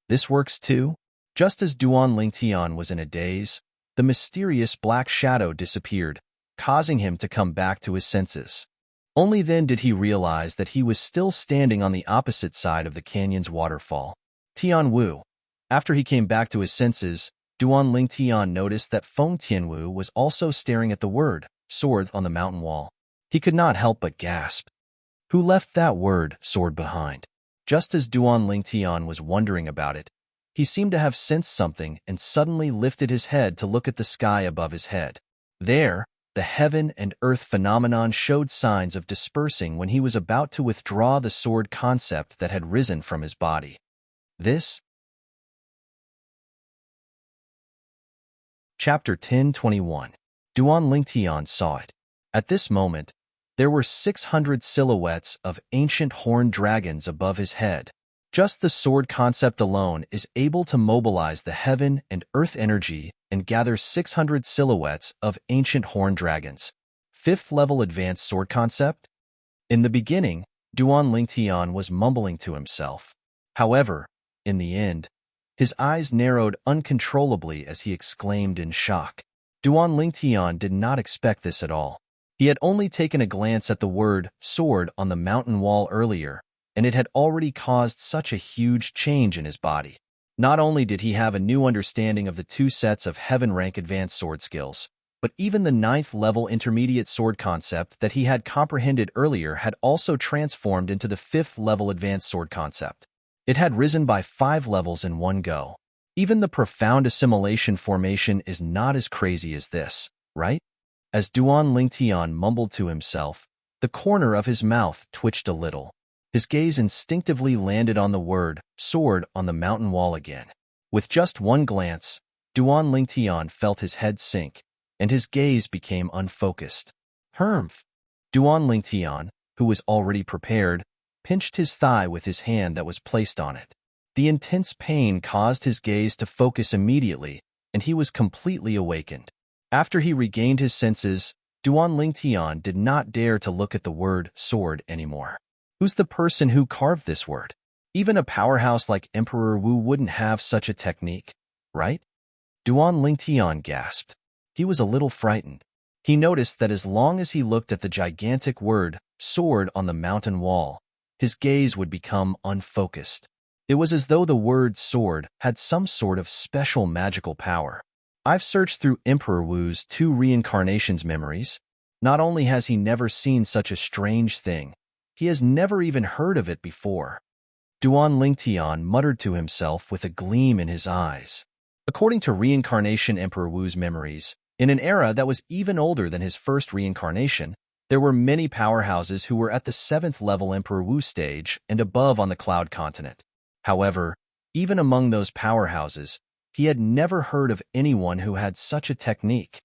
This works too? Just as Duan Lingtian was in a daze, the mysterious black shadow disappeared, causing him to come back to his senses. Only then did he realize that he was still standing on the opposite side of the canyon's waterfall. Tianwu. After he came back to his senses, Duan Lingtian noticed that Feng Tianwu was also staring at the word, sword, on the mountain wall. He could not help but gasp. Who left that word, sword, behind? Just as Duan Lingtian was wondering about it, he seemed to have sensed something and suddenly lifted his head to look at the sky above his head. There, the heaven and earth phenomenon showed signs of dispersing when he was about to withdraw the sword concept that had risen from his body. This? Chapter 10:21. Duan Lingtian saw it. At this moment, there were 600 silhouettes of ancient horned dragons above his head. Just the sword concept alone is able to mobilize the heaven and earth energy and gather 600 silhouettes of ancient horned dragons. 5th level advanced sword concept? In the beginning, Duan Lingtian was mumbling to himself. However, in the end, his eyes narrowed uncontrollably as he exclaimed in shock. Duan Lingtian did not expect this at all. He had only taken a glance at the word sword on the mountain wall earlier, and it had already caused such a huge change in his body. Not only did he have a new understanding of the 2 sets of heaven rank advanced sword skills, But even the 9th-level intermediate sword concept that he had comprehended earlier had also transformed into the 5th-level advanced sword concept. It had risen by 5 levels in one go. Even the profound assimilation formation is not as crazy as this, right? As Duan Lingtian mumbled to himself, the corner of his mouth twitched a little. His gaze instinctively landed on the word sword on the mountain wall again. With just one glance, Duan Lingtian felt his head sink, and his gaze became unfocused. Humph! Duan Lingtian, who was already prepared, pinched his thigh with his hand that was placed on it. The intense pain caused his gaze to focus immediately, and he was completely awakened. After he regained his senses, Duan Lingtian did not dare to look at the word sword anymore. Who's the person who carved this word? Even a powerhouse like Emperor Wu wouldn't have such a technique, right? Duan Lingtian gasped. He was a little frightened. He noticed that as long as he looked at the gigantic word sword on the mountain wall, his gaze would become unfocused. It was as though the word sword had some sort of special magical power. I've searched through Emperor Wu's 2 reincarnations memories. Not only has he never seen such a strange thing, he has never even heard of it before. Duan Lingtian muttered to himself with a gleam in his eyes. According to Reincarnation Emperor Wu's memories, in an era that was even older than his first reincarnation, there were many powerhouses who were at the 7th level Emperor Wu stage and above on the Cloud Continent. However, even among those powerhouses, he had never heard of anyone who had such a technique.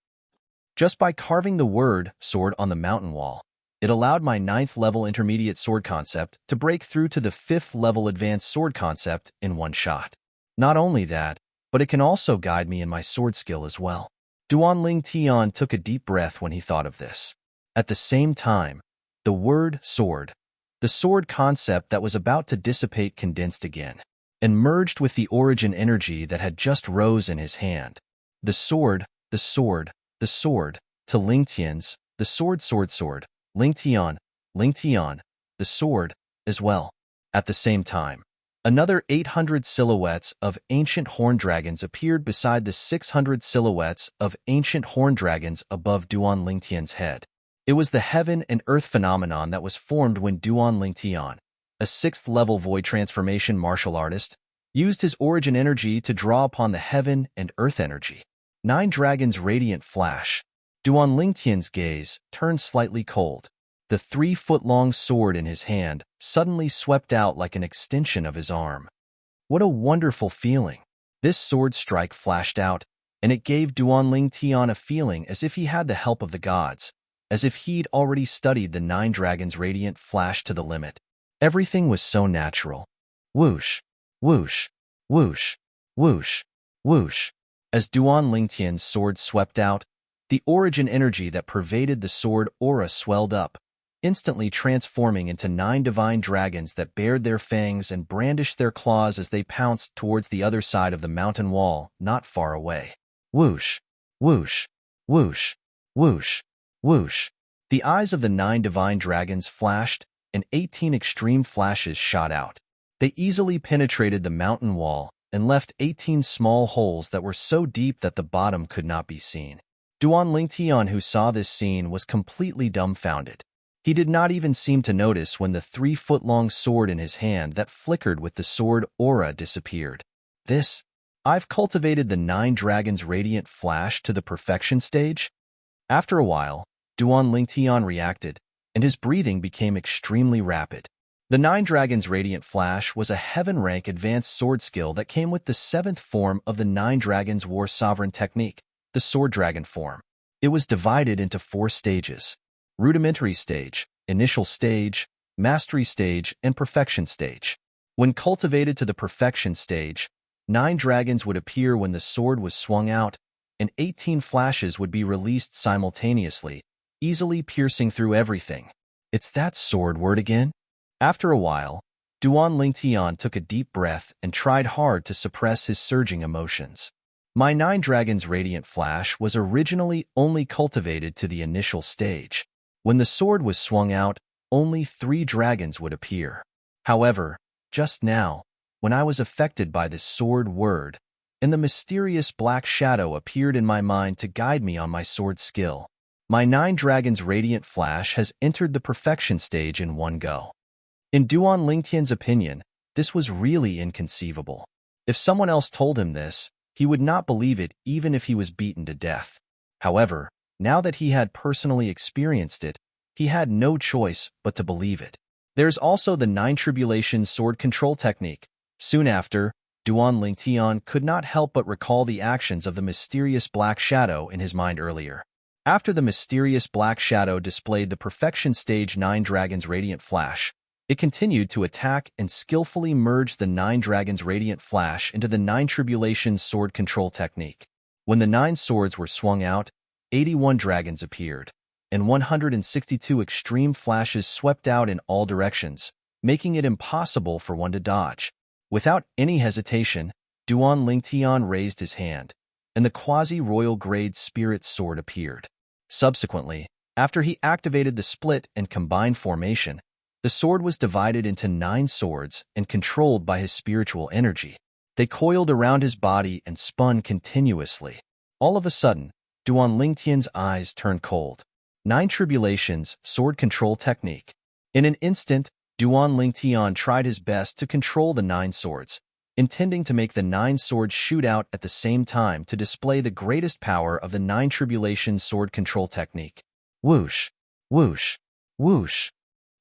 Just by carving the word sword on the mountain wall, it allowed my 9th level intermediate sword concept to break through to the 5th level advanced sword concept in one shot. Not only that, but it can also guide me in my sword skill as well. Duan Lingtian took a deep breath when he thought of this. At the same time, the word sword, the sword concept that was about to dissipate, condensed again, and merged with the origin energy that had just rose in his hand. The sword, the sword, the sword, to Lingtian's, the sword, Lingtian, the sword, as well. At the same time, another 800 silhouettes of ancient horn dragons appeared beside the 600 silhouettes of ancient horn dragons above Duan Lingtian's head. It was the heaven and earth phenomenon that was formed when Duan Lingtian, a 6th-level void transformation martial artist, used his origin energy to draw upon the heaven and earth energy. 9 dragons' radiant flash. Duan Lingtian's gaze turned slightly cold. The 3-foot-long sword in his hand suddenly swept out like an extension of his arm. What a wonderful feeling! This sword strike flashed out, and it gave Duan Lingtian a feeling as if he had the help of the gods, as if he'd already studied the 9 dragons' radiant flash to the limit. Everything was so natural. Whoosh, whoosh, whoosh, whoosh, whoosh. As Duan Lingtian's sword swept out, the origin energy that pervaded the sword aura swelled up, instantly transforming into 9 divine dragons that bared their fangs and brandished their claws as they pounced towards the other side of the mountain wall, not far away. Whoosh, whoosh, whoosh, whoosh, whoosh. The eyes of the 9 divine dragons flashed, and 18 extreme flashes shot out. They easily penetrated the mountain wall and left 18 small holes that were so deep that the bottom could not be seen. Duan Lingtian, who saw this scene, was completely dumbfounded. He did not even seem to notice when the 3-foot-long sword in his hand that flickered with the sword aura disappeared. I've cultivated the 9 dragons' radiant flash to the perfection stage? After a while, Duan Lingtian reacted, and his breathing became extremely rapid. The 9 dragons' radiant flash was a heaven-rank advanced sword skill that came with the 7th form of the 9 dragons' war sovereign technique, the sword dragon form. It was divided into 4 stages: rudimentary stage, initial stage, mastery stage, and perfection stage. When cultivated to the perfection stage, 9 dragons would appear when the sword was swung out, and 18 flashes would be released simultaneously, easily piercing through everything. It's that sword word again? After a while, Duan Lingtian took a deep breath and tried hard to suppress his surging emotions. My 9 dragons' radiant flash was originally only cultivated to the initial stage. When the sword was swung out, only 3 dragons would appear. However, just now, when I was affected by this sword word, and the mysterious black shadow appeared in my mind to guide me on my sword skill. My 9 Dragons Radiant Flash has entered the perfection stage in one go. In Duan Lingtian's opinion, this was really inconceivable. If someone else told him this, he would not believe it even if he was beaten to death. However, now that he had personally experienced it, he had no choice but to believe it. There's also the 9 Tribulation Sword Control Technique. Soon after, Duan Lingtian could not help but recall the actions of the mysterious black shadow in his mind earlier. After the mysterious black shadow displayed the perfection stage 9 Dragons Radiant Flash, it continued to attack and skillfully merge the 9 Dragons Radiant Flash into the 9 Tribulation Sword Control Technique. When the 9 swords were swung out, 81 dragons appeared, and 162 extreme flashes swept out in all directions, making it impossible for one to dodge. Without any hesitation, Duan Lingtian raised his hand, and the quasi-royal grade spirit sword appeared. Subsequently, after he activated the split and combined formation, the sword was divided into 9 swords and controlled by his spiritual energy. They coiled around his body and spun continuously. All of a sudden, Duan Lingtian's eyes turned cold. 9 Tribulations Sword Control Technique. In an instant, Duan Lingtian tried his best to control the 9 swords, intending to make the 9 swords shoot out at the same time to display the greatest power of the 9 Tribulation Sword Control Technique. Whoosh, whoosh, whoosh.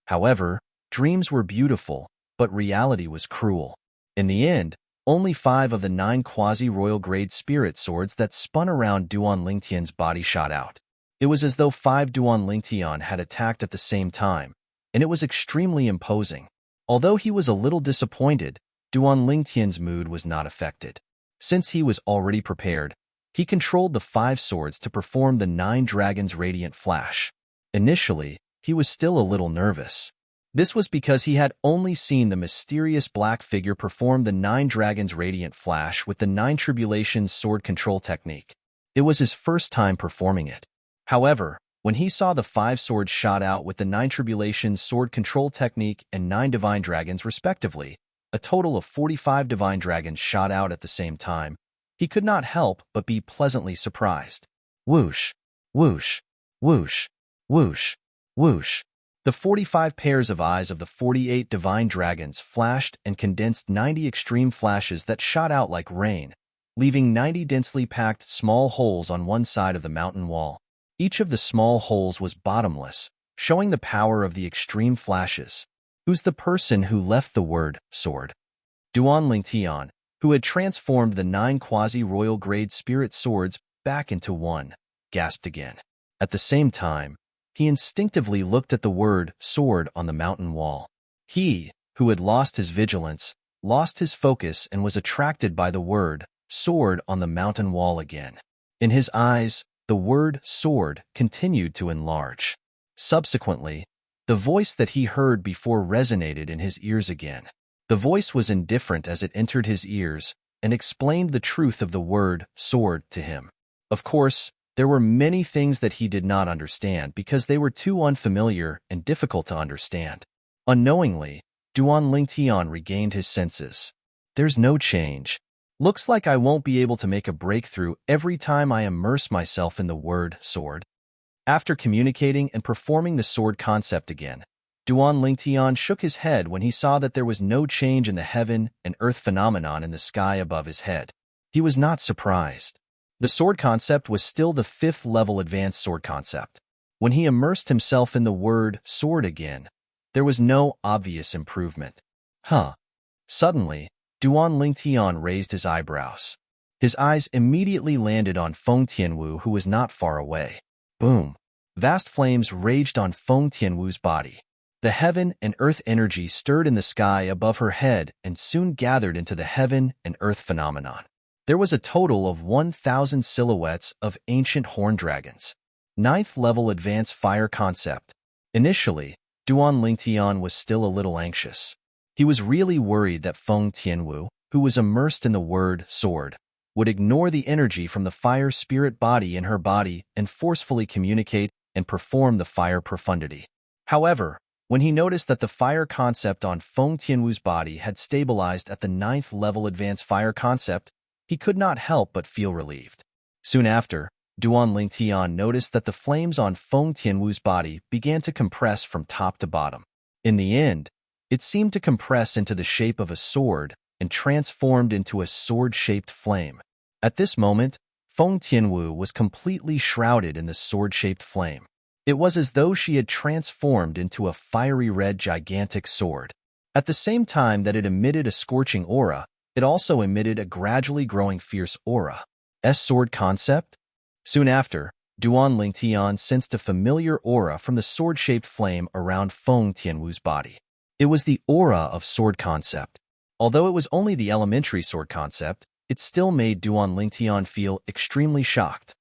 However, dreams were beautiful, but reality was cruel. In the end, only 5 of the 9 quasi-royal grade spirit swords that spun around Duan Lingtian's body shot out. It was as though 5 Duan Lingtian had attacked at the same time, and it was extremely imposing. Although he was a little disappointed, Duan Lingtian's mood was not affected. Since he was already prepared, he controlled the 5 swords to perform the 9 Dragons Radiant Flash. Initially, he was still a little nervous. This was because he had only seen the mysterious black figure perform the 9 Dragons Radiant Flash with the 9 Tribulations Sword Control Technique. It was his first time performing it. However, when he saw the 5 swords shot out with the 9 Tribulations Sword Control Technique and 9 Divine Dragons respectively, a total of 45 Divine Dragons shot out at the same time, he could not help but be pleasantly surprised. Whoosh, whoosh, whoosh, whoosh, whoosh. The 45 pairs of eyes of the 48 divine dragons flashed and condensed 90 extreme flashes that shot out like rain, leaving 90 densely packed small holes on one side of the mountain wall. Each of the small holes was bottomless, showing the power of the extreme flashes. Who's the person who left the word sword? Duan Lingtian, who had transformed the 9 quasi-royal grade spirit swords back into one, gasped again. At the same time, he instinctively looked at the word sword on the mountain wall. He, who had lost his vigilance, lost his focus and was attracted by the word sword on the mountain wall again. In his eyes, the word sword continued to enlarge. Subsequently, the voice that he heard before resonated in his ears again. The voice was indifferent as it entered his ears and explained the truth of the word sword to him. Of course, there were many things that he did not understand because they were too unfamiliar and difficult to understand. Unknowingly, Duan Lingtian regained his senses. There's no change. Looks like I won't be able to make a breakthrough every time I immerse myself in the word sword. After communicating and performing the sword concept again, Duan Lingtian shook his head when he saw that there was no change in the heaven and earth phenomenon in the sky above his head. He was not surprised. The sword concept was still the 5th level advanced sword concept. When he immersed himself in the word sword again, there was no obvious improvement. Suddenly, Duan Lingtian raised his eyebrows. His eyes immediately landed on Feng Tianwu, who was not far away. Boom! Vast flames raged on Feng Tianwu's body. The heaven and earth energy stirred in the sky above her head and soon gathered into the heaven and earth phenomenon. There was a total of 1,000 silhouettes of ancient horned dragons. 9th level advanced fire concept. Initially, Duan Lingtian was still a little anxious. He was really worried that Feng Tianwu, who was immersed in the word sword, would ignore the energy from the fire spirit body in her body and forcefully communicate and perform the fire profundity. However, when he noticed that the fire concept on Feng Tianwu's body had stabilized at the 9th level advanced fire concept, he could not help but feel relieved. Soon after, Duan Lingtian noticed that the flames on Feng Tianwu's body began to compress from top to bottom. In the end, it seemed to compress into the shape of a sword and transformed into a sword-shaped flame. At this moment, Feng Tianwu was completely shrouded in the sword-shaped flame. It was as though she had transformed into a fiery red gigantic sword. At the same time that it emitted a scorching aura, it also emitted a gradually growing fierce aura. Sword concept? Soon after, Duan Lingtian sensed a familiar aura from the sword-shaped flame around Feng Tianwu's body. It was the aura of sword concept. Although it was only the elementary sword concept, it still made Duan Lingtian feel extremely shocked.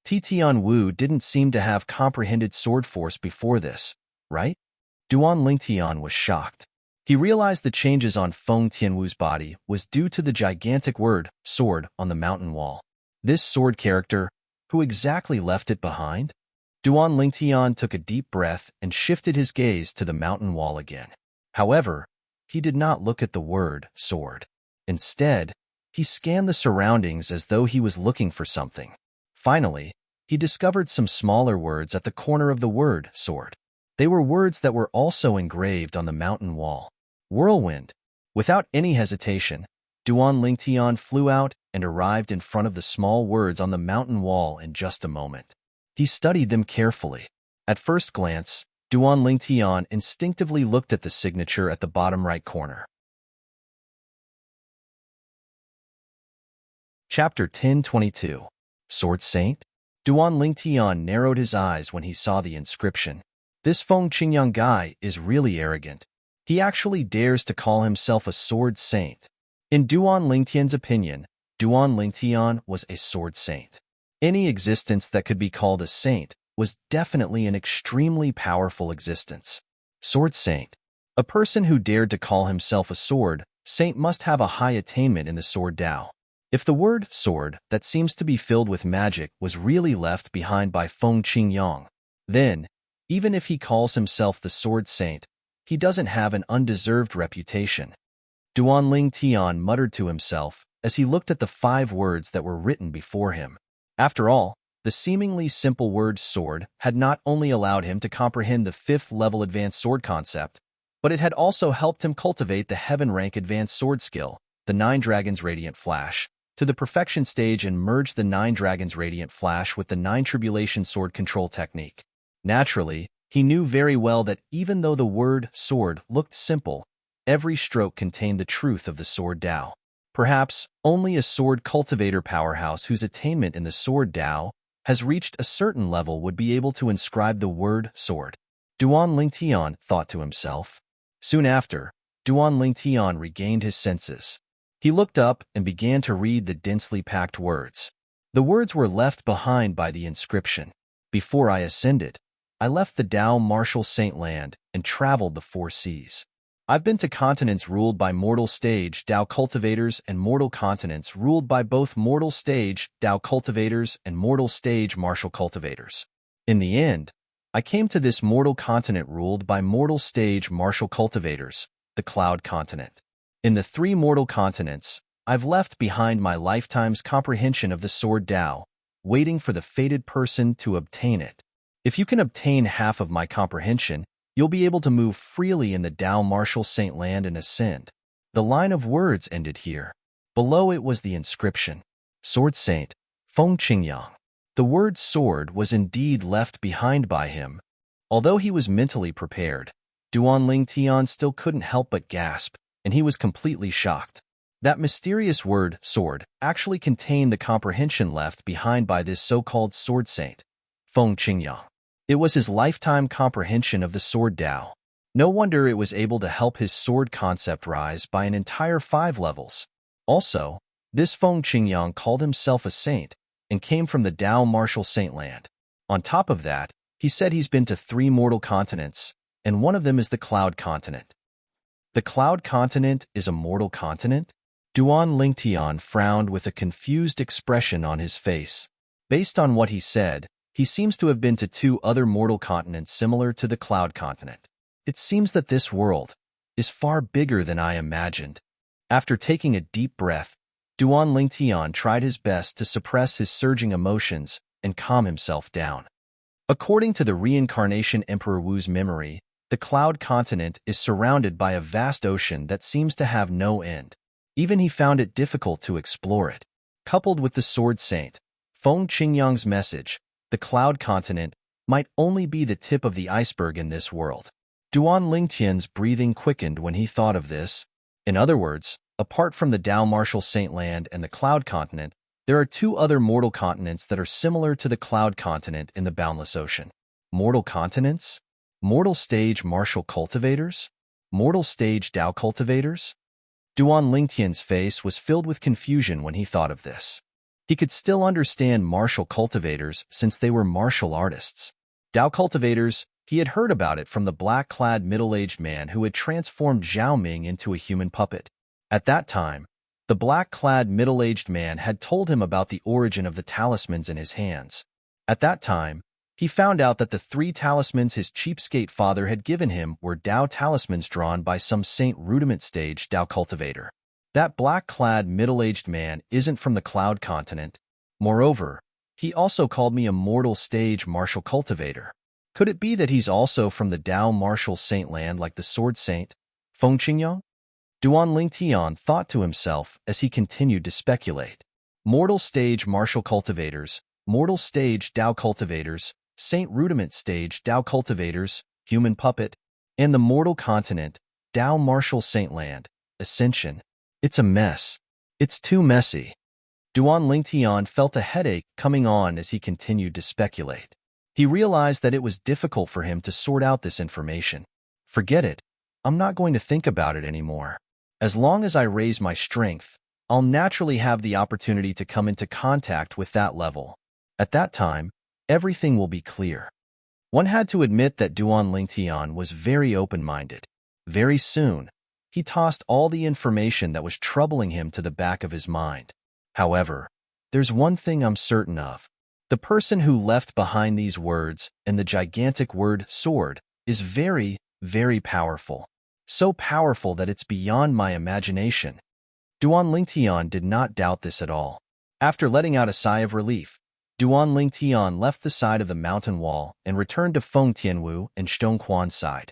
Tianwu didn't seem to have comprehended sword force before this, right? Duan Lingtian was shocked. He realized the changes on Feng Tianwu's body was due to the gigantic word, sword, on the mountain wall. This sword character, who exactly left it behind? Duan Lingtian took a deep breath and shifted his gaze to the mountain wall again. However, he did not look at the word, sword. Instead, he scanned the surroundings as though he was looking for something. Finally, he discovered some smaller words at the corner of the word, sword. They were words that were also engraved on the mountain wall. Whirlwind. Without any hesitation, Duan Lingtian flew out and arrived in front of the small words on the mountain wall in just a moment. He studied them carefully. At first glance, Duan Lingtian instinctively looked at the signature at the bottom right corner. Chapter 1022. Sword Saint? Duan Lingtian narrowed his eyes when he saw the inscription. This Feng Qingyang guy is really arrogant. He actually dares to call himself a sword saint. In Duan Lingtian's opinion, Duan Lingtian was a sword saint. Any existence that could be called a saint was definitely an extremely powerful existence. Sword saint. A person who dared to call himself a sword saint must have a high attainment in the sword Tao. If the word sword that seems to be filled with magic was really left behind by Feng Qingyang, then, even if he calls himself the sword saint, he doesn't have an undeserved reputation. Duan Lingtian muttered to himself as he looked at the 5 words that were written before him. After all, the seemingly simple word sword had not only allowed him to comprehend the 5th-level advanced sword concept, but it had also helped him cultivate the heaven-rank advanced sword skill, the 9 Dragons Radiant Flash, to the perfection stage and merge the 9 Dragons Radiant Flash with the 9 Tribulation Sword control technique. Naturally, he knew very well that even though the word sword looked simple, every stroke contained the truth of the sword Tao. Perhaps only a sword cultivator powerhouse whose attainment in the sword Tao has reached a certain level would be able to inscribe the word sword. Duan Lingtian thought to himself. Soon after, Duan Lingtian regained his senses. He looked up and began to read the densely packed words. The words were left behind by the inscription. Before I ascended, I left the Tao martial saint land and traveled the 4 seas. I've been to continents ruled by mortal stage Tao cultivators and mortal continents ruled by both mortal stage Tao cultivators and mortal stage martial cultivators. In the end, I came to this mortal continent ruled by mortal stage martial cultivators, the Cloud Continent. In the 3 mortal continents, I've left behind my lifetime's comprehension of the sword Tao, waiting for the fated person to obtain it. If you can obtain half of my comprehension, you'll be able to move freely in the Tao martial saint land and ascend. The line of words ended here. Below it was the inscription, Sword Saint, Feng Qingyang. The word sword was indeed left behind by him. Although he was mentally prepared, Duan Lingtian still couldn't help but gasp, and he was completely shocked. That mysterious word, sword, actually contained the comprehension left behind by this so-called sword saint, Feng Qingyang. It was his lifetime comprehension of the sword Tao. No wonder it was able to help his sword concept rise by an entire 5 levels. Also, this Feng Qingyang called himself a saint and came from the Tao martial saint land. On top of that, he said he's been to 3 mortal continents, and one of them is the Cloud Continent. The Cloud Continent is a mortal continent? Duan Lingtian frowned with a confused expression on his face. Based on what he said, he seems to have been to 2 other mortal continents similar to the Cloud Continent. It seems that this world is far bigger than I imagined. After taking a deep breath, Duan Lingtian tried his best to suppress his surging emotions and calm himself down. According to the reincarnation Emperor Wu's memory, the Cloud Continent is surrounded by a vast ocean that seems to have no end. Even he found it difficult to explore it. Coupled with the Sword Saint, Feng Qingyang's message, the Cloud Continent might only be the tip of the iceberg in this world. Duan Lingtian's breathing quickened when he thought of this. In other words, apart from the Dao Martial Saint Land and the Cloud Continent, there are two other mortal continents that are similar to the Cloud Continent in the boundless ocean. Mortal continents? Mortal stage martial cultivators? Mortal stage Dao cultivators? Duan Lingtian's face was filled with confusion when he thought of this. He could still understand martial cultivators since they were martial artists. Dao cultivators, he had heard about it from the black-clad middle-aged man who had transformed Zhao Ming into a human puppet. At that time, the black-clad middle-aged man had told him about the origin of the talismans in his hands. At that time, he found out that the 3 talismans his cheapskate father had given him were Dao talismans drawn by some Saint Rudiment stage Dao cultivator. That black-clad middle-aged man isn't from the Cloud Continent. Moreover, he also called me a mortal stage martial cultivator. Could it be that he's also from the Dao Martial Saint Land like the Sword Saint, Feng Qingyang? Duan Lingtian thought to himself as he continued to speculate. Mortal stage martial cultivators, mortal stage Dao cultivators, Saint Rudiment stage Dao cultivators, human puppet, and the mortal continent, Dao Martial Saint Land, Ascension. It's a mess. It's too messy. Duan Lingtian felt a headache coming on as he continued to speculate. He realized that it was difficult for him to sort out this information. Forget it. I'm not going to think about it anymore. As long as I raise my strength, I'll naturally have the opportunity to come into contact with that level. At that time, everything will be clear. One had to admit that Duan Lingtian was very open-minded. Very soon, he tossed all the information that was troubling him to the back of his mind. However, there's one thing I'm certain of. The person who left behind these words and the gigantic word sword is very, very powerful. So powerful that it's beyond my imagination. Duan Lingtian did not doubt this at all. After letting out a sigh of relief, Duan Lingtian left the side of the mountain wall and returned to Feng Tianwu and Stone Quan's side.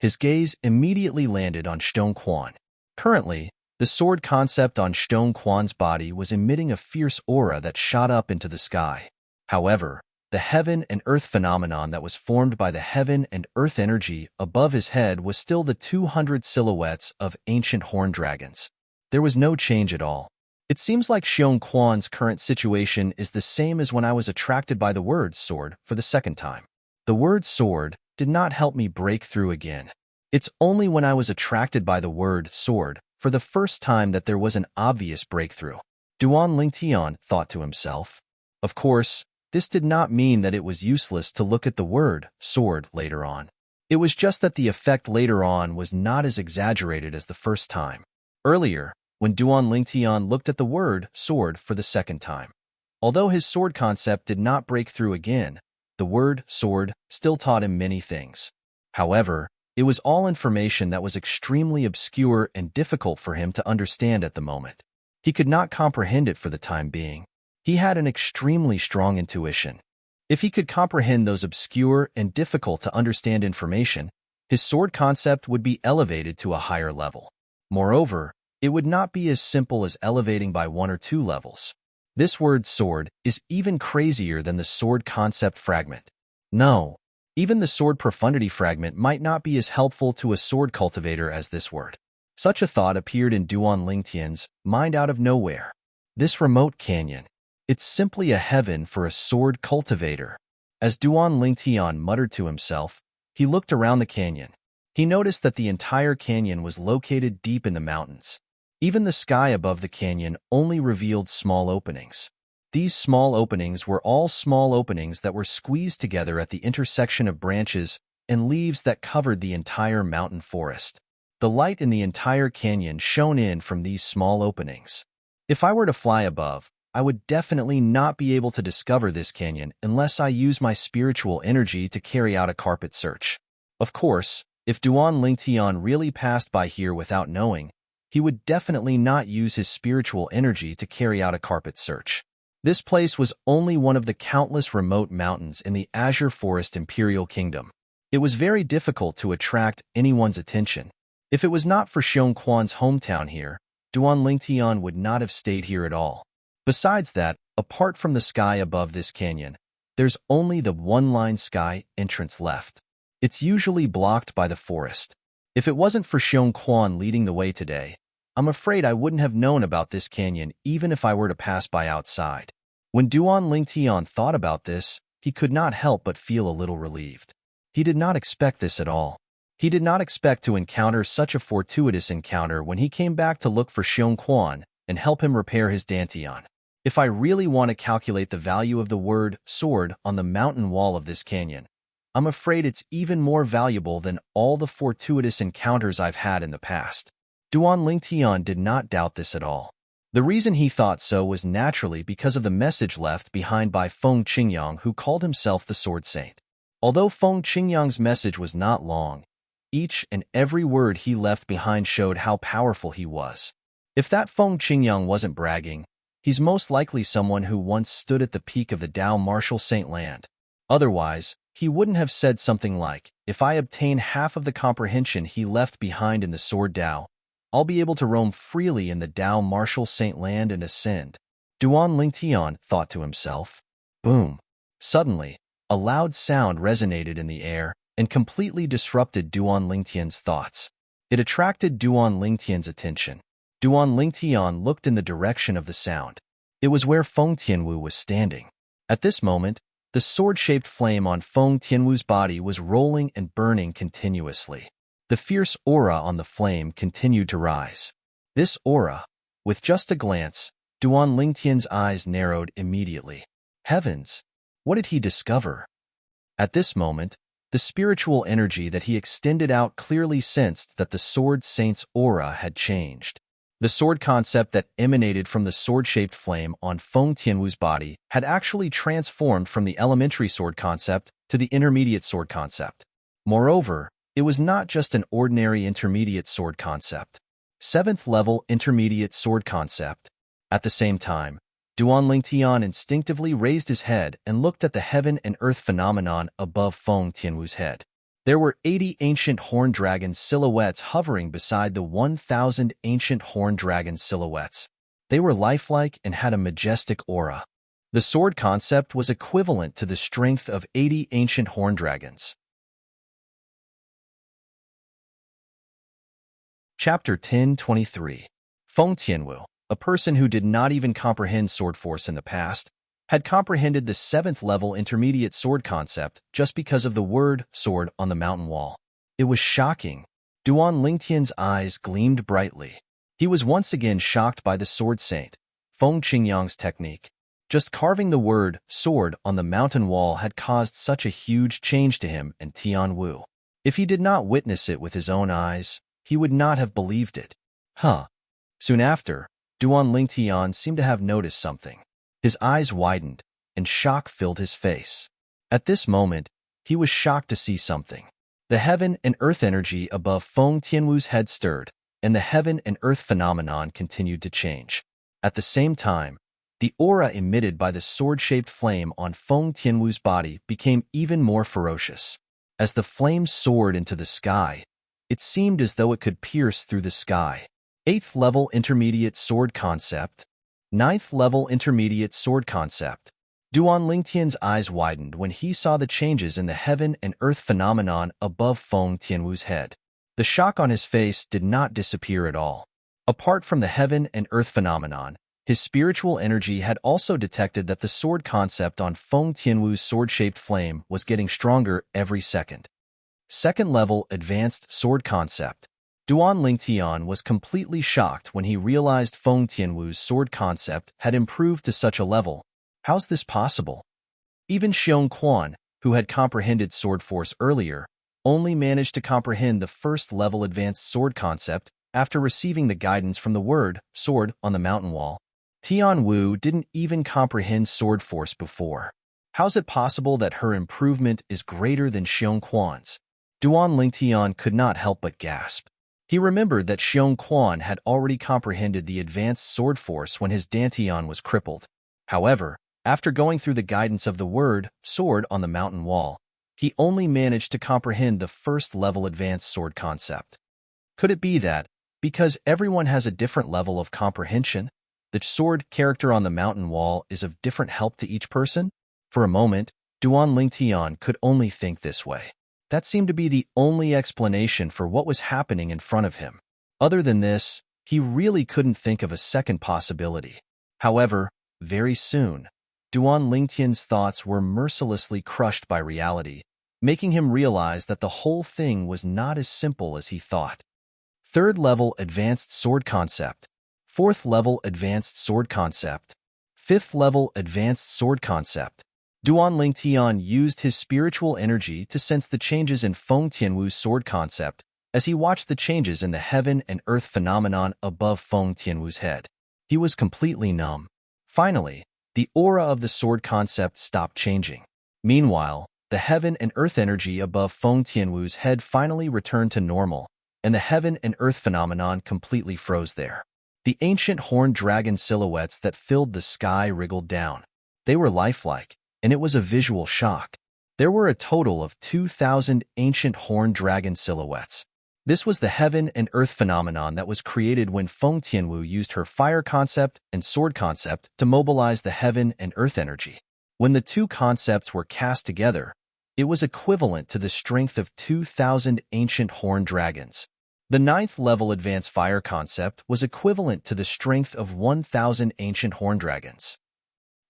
His gaze immediately landed on Stone Quan. Currently, the sword concept on Stone Quan's body was emitting a fierce aura that shot up into the sky. However, the heaven and earth phenomenon that was formed by the heaven and earth energy above his head was still the 200 silhouettes of ancient horned dragons. There was no change at all. It seems like Xiong Quan's current situation is the same as when I was attracted by the word sword for the second time. The word sword did not help me break through again. It's only when I was attracted by the word sword for the first time that there was an obvious breakthrough. Duan Lingtian thought to himself. Of course, this did not mean that it was useless to look at the word sword later on. It was just that the effect later on was not as exaggerated as the first time. Earlier, when Duan Lingtian looked at the word sword for the second time, although his sword concept did not break through again, the word sword still taught him many things. However, it was all information that was extremely obscure and difficult for him to understand at the moment. He could not comprehend it for the time being. He had an extremely strong intuition. If he could comprehend those obscure and difficult to understand information, his sword concept would be elevated to a higher level. Moreover, it would not be as simple as elevating by 1 or 2 levels. This word sword is even crazier than the sword concept fragment. No, even the sword profundity fragment might not be as helpful to a sword cultivator as this word. Such a thought appeared in Duan Lingtian's mind out of nowhere. This remote canyon. It's simply a heaven for a sword cultivator. As Duan Lingtian muttered to himself, he looked around the canyon. He noticed that the entire canyon was located deep in the mountains. Even the sky above the canyon only revealed small openings. These small openings were all small openings that were squeezed together at the intersection of branches and leaves that covered the entire mountain forest. The light in the entire canyon shone in from these small openings. If I were to fly above, I would definitely not be able to discover this canyon unless I use my spiritual energy to carry out a carpet search. Of course, if Duan Lingtian really passed by here without knowing, he would definitely not use his spiritual energy to carry out a carpet search. This place was only one of the countless remote mountains in the Azure Forest Imperial Kingdom. It was very difficult to attract anyone's attention. If it was not for Xiong Quan's hometown here, Duan Lingtian would not have stayed here at all. Besides that, apart from the sky above this canyon, there's only the one-line sky entrance left. It's usually blocked by the forest. If it wasn't for Xiong Quan leading the way today, I'm afraid I wouldn't have known about this canyon even if I were to pass by outside. When Duan Lingtian thought about this, he could not help but feel a little relieved. He did not expect this at all. He did not expect to encounter such a fortuitous encounter when he came back to look for Xiong Quan and help him repair his dantian. If I really want to calculate the value of the word sword on the mountain wall of this canyon, I'm afraid it's even more valuable than all the fortuitous encounters I've had in the past. Duan Lingtian did not doubt this at all. The reason he thought so was naturally because of the message left behind by Feng Qingyang, who called himself the Sword Saint. Although Feng Qingyang's message was not long, each and every word he left behind showed how powerful he was. If that Feng Qingyang wasn't bragging, he's most likely someone who once stood at the peak of the Dao Martial Saint Land. Otherwise, he wouldn't have said something like, "If I obtain half of the comprehension he left behind in the Sword Dao, I'll be able to roam freely in the Dao Martial Saint Land and ascend." Duan Lingtian thought to himself. Boom! Suddenly, a loud sound resonated in the air and completely disrupted Duan Lingtian's thoughts. It attracted Duan Lingtian's attention. Duan Lingtian looked in the direction of the sound. It was where Feng Tianwu was standing. At this moment, the sword-shaped flame on Feng Tianwu's body was rolling and burning continuously. The fierce aura on the flame continued to rise. This aura, with just a glance, Duan Lingtian's eyes narrowed immediately. Heavens! What did he discover? At this moment, the spiritual energy that he extended out clearly sensed that the Sword Saint's aura had changed. The sword concept that emanated from the sword-shaped flame on Feng Tianwu's body had actually transformed from the elementary sword concept to the intermediate sword concept. Moreover, it was not just an ordinary intermediate sword concept. 7th level intermediate sword concept. At the same time, Duan Lingtian instinctively raised his head and looked at the heaven and earth phenomenon above Feng Tianwu's head. There were 80 ancient horned dragon silhouettes hovering beside the 1,000 ancient horned dragon silhouettes. They were lifelike and had a majestic aura. The sword concept was equivalent to the strength of 80 ancient horned dragons. Chapter 10:23. Feng Tianwu, a person who did not even comprehend sword force in the past, had comprehended the 7th level intermediate sword concept just because of the word sword on the mountain wall. It was shocking. Duan Lingtian's eyes gleamed brightly. He was once again shocked by the Sword Saint, Feng Qingyang's technique. Just carving the word sword on the mountain wall had caused such a huge change to him and Tianwu. If he did not witness it with his own eyes, he would not have believed it. Soon after, Duan Lingtian seemed to have noticed something. His eyes widened, and shock filled his face. At this moment, he was shocked to see something. The heaven and earth energy above Feng Tianwu's head stirred, and the heaven and earth phenomenon continued to change. At the same time, the aura emitted by the sword-shaped flame on Feng Tianwu's body became even more ferocious. As the flame soared into the sky, it seemed as though it could pierce through the sky. 8th level intermediate sword concept. 9th level intermediate sword concept. Duan Lingtian's eyes widened when he saw the changes in the heaven and earth phenomenon above Feng Tianwu's head. The shock on his face did not disappear at all. Apart from the heaven and earth phenomenon, his spiritual energy had also detected that the sword concept on Feng Tianwu's sword-shaped flame was getting stronger every second. 2nd level advanced sword concept. Duan Lingtian was completely shocked when he realized Feng Tianwu's sword concept had improved to such a level. How's this possible? Even Xiong Quan, who had comprehended sword force earlier, only managed to comprehend the 1st level advanced sword concept after receiving the guidance from the word sword on the mountain wall. Tianwu didn't even comprehend sword force before. How's it possible that her improvement is greater than Xiong Quan's? Duan Lingtian could not help but gasp. He remembered that Xiong Quan had already comprehended the advanced sword force when his Dantian was crippled. However, after going through the guidance of the word sword on the mountain wall, he only managed to comprehend the first-level advanced sword concept. Could it be that, because everyone has a different level of comprehension, the sword character on the mountain wall is of different help to each person? For a moment, Duan Lingtian could only think this way. That seemed to be the only explanation for what was happening in front of him. Other than this, he really couldn't think of a second possibility. However, very soon, Duan Lingtian's thoughts were mercilessly crushed by reality, making him realize that the whole thing was not as simple as he thought. Third-level advanced sword concept. Fourth-level advanced sword concept. Fifth-level advanced sword concept. Duan Lingtian used his spiritual energy to sense the changes in Feng Tianwu's sword concept as he watched the changes in the heaven and earth phenomenon above Feng Tianwu's head. He was completely numb. Finally, the aura of the sword concept stopped changing. Meanwhile, the heaven and earth energy above Feng Tianwu's head finally returned to normal, and the heaven and earth phenomenon completely froze there. The ancient horned dragon silhouettes that filled the sky wriggled down. They were lifelike, and it was a visual shock. There were a total of 2,000 ancient horned dragon silhouettes. This was the heaven and earth phenomenon that was created when Feng Tianwu used her fire concept and sword concept to mobilize the heaven and earth energy. When the two concepts were cast together, it was equivalent to the strength of 2,000 ancient horned dragons. The 9th level advanced fire concept was equivalent to the strength of 1,000 ancient horned dragons.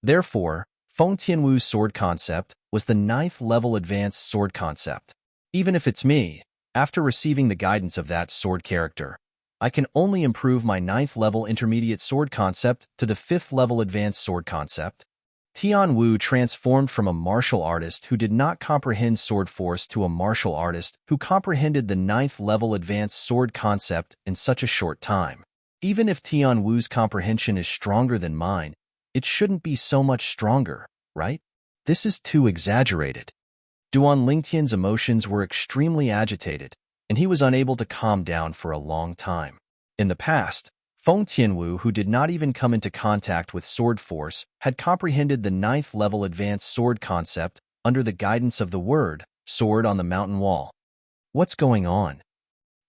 Therefore, Feng Tianwu's sword concept was the 9th level advanced sword concept. Even if it's me, after receiving the guidance of that sword character, I can only improve my 9th level intermediate sword concept to the 5th level advanced sword concept. Tian Wu transformed from a martial artist who did not comprehend sword force to a martial artist who comprehended the 9th level advanced sword concept in such a short time. Even if Tian Wu's comprehension is stronger than mine, it shouldn't be so much stronger, right? This is too exaggerated. Duan Lingtian's emotions were extremely agitated, and he was unable to calm down for a long time. In the past, Feng Tianwu, who did not even come into contact with sword force, had comprehended the 9th level advanced sword concept under the guidance of the word sword on the mountain wall. What's going on?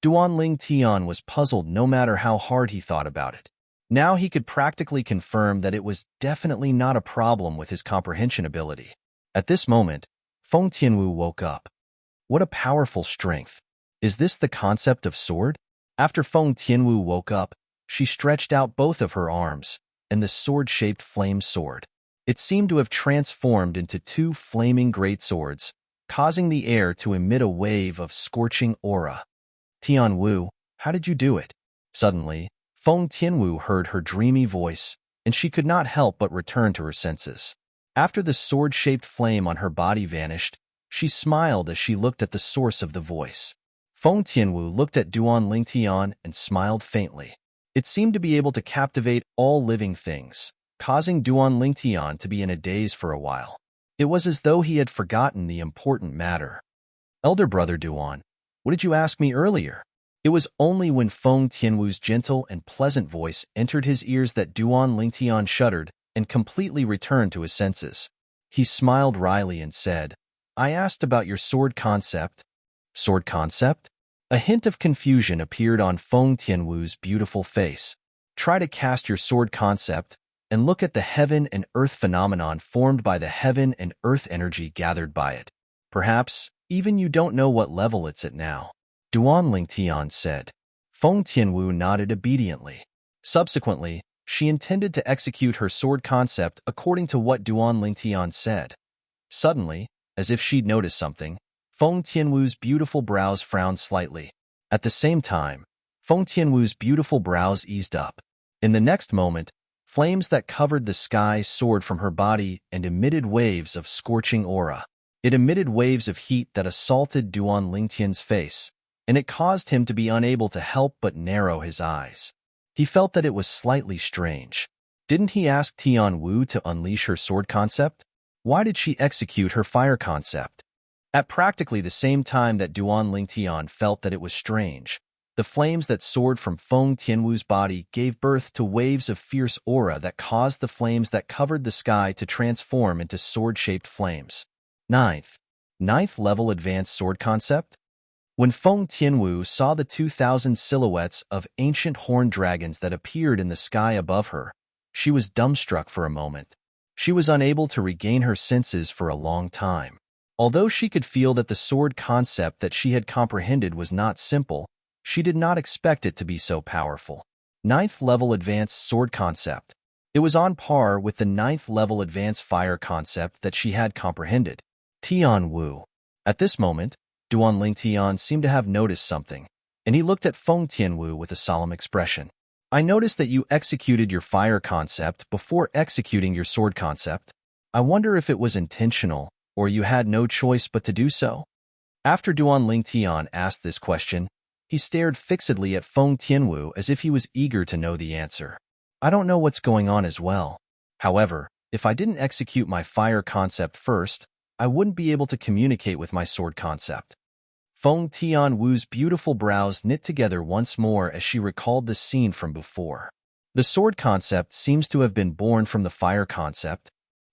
Duan Lingtian was puzzled no matter how hard he thought about it. Now he could practically confirm that it was definitely not a problem with his comprehension ability. At this moment, Feng Tianwu woke up. What a powerful strength. Is this the concept of sword? After Feng Tianwu woke up, she stretched out both of her arms, and the sword-shaped flame sword. It seemed to have transformed into two flaming great swords, causing the air to emit a wave of scorching aura. Tian Wu, how did you do it? Suddenly, Feng Tianwu heard her dreamy voice, and she could not help but return to her senses. After the sword-shaped flame on her body vanished, she smiled as she looked at the source of the voice. Feng Tianwu looked at Duan Lingtian and smiled faintly. It seemed to be able to captivate all living things, causing Duan Lingtian to be in a daze for a while. It was as though he had forgotten the important matter. Elder brother Duan, what did you ask me earlier? It was only when Feng Tianwu's gentle and pleasant voice entered his ears that Duan Lingtian shuddered and completely returned to his senses. He smiled wryly and said, I asked about your sword concept. Sword concept? A hint of confusion appeared on Feng Tianwu's beautiful face. Try to cast your sword concept and look at the heaven and earth phenomenon formed by the heaven and earth energy gathered by it. Perhaps even you don't know what level it's at now. Duan Lingtian said. Feng Tianwu nodded obediently. Subsequently, she intended to execute her sword concept according to what Duan Lingtian said. Suddenly, as if she'd noticed something, Feng Tianwu's beautiful brows frowned slightly. At the same time, Feng Tianwu's beautiful brows eased up. In the next moment, flames that covered the sky soared from her body and emitted waves of scorching aura. It emitted waves of heat that assaulted Duan Lingtian's face, and it caused him to be unable to help but narrow his eyes. He felt that it was slightly strange. Didn't he ask Tian Wu to unleash her sword concept? Why did she execute her fire concept? At practically the same time that Duan Lingtian felt that it was strange, The flames that soared from Feng Tianwu's body gave birth to waves of fierce aura that caused the flames that covered the sky to transform into sword-shaped flames. Ninth level advanced sword concept? When Feng Tianwu saw the 2,000 silhouettes of ancient horned dragons that appeared in the sky above her, she was dumbstruck for a moment. She was unable to regain her senses for a long time. Although she could feel that the sword concept that she had comprehended was not simple, she did not expect it to be so powerful. Ninth level advanced sword concept. It was on par with the ninth level advanced fire concept that she had comprehended. Tian Wu. At this moment, Duanling Tian seemed to have noticed something, and he looked at Feng Tianwu with a solemn expression. I noticed that you executed your fire concept before executing your sword concept. I wonder if it was intentional, or you had no choice but to do so. After Duanling Tian asked this question, he stared fixedly at Feng Tianwu as if he was eager to know the answer. I don't know what's going on as well. However, if I didn't execute my fire concept first, I wouldn't be able to communicate with my sword concept. Feng Tianwu's beautiful brows knit together once more as she recalled the scene from before. The sword concept seems to have been born from the fire concept.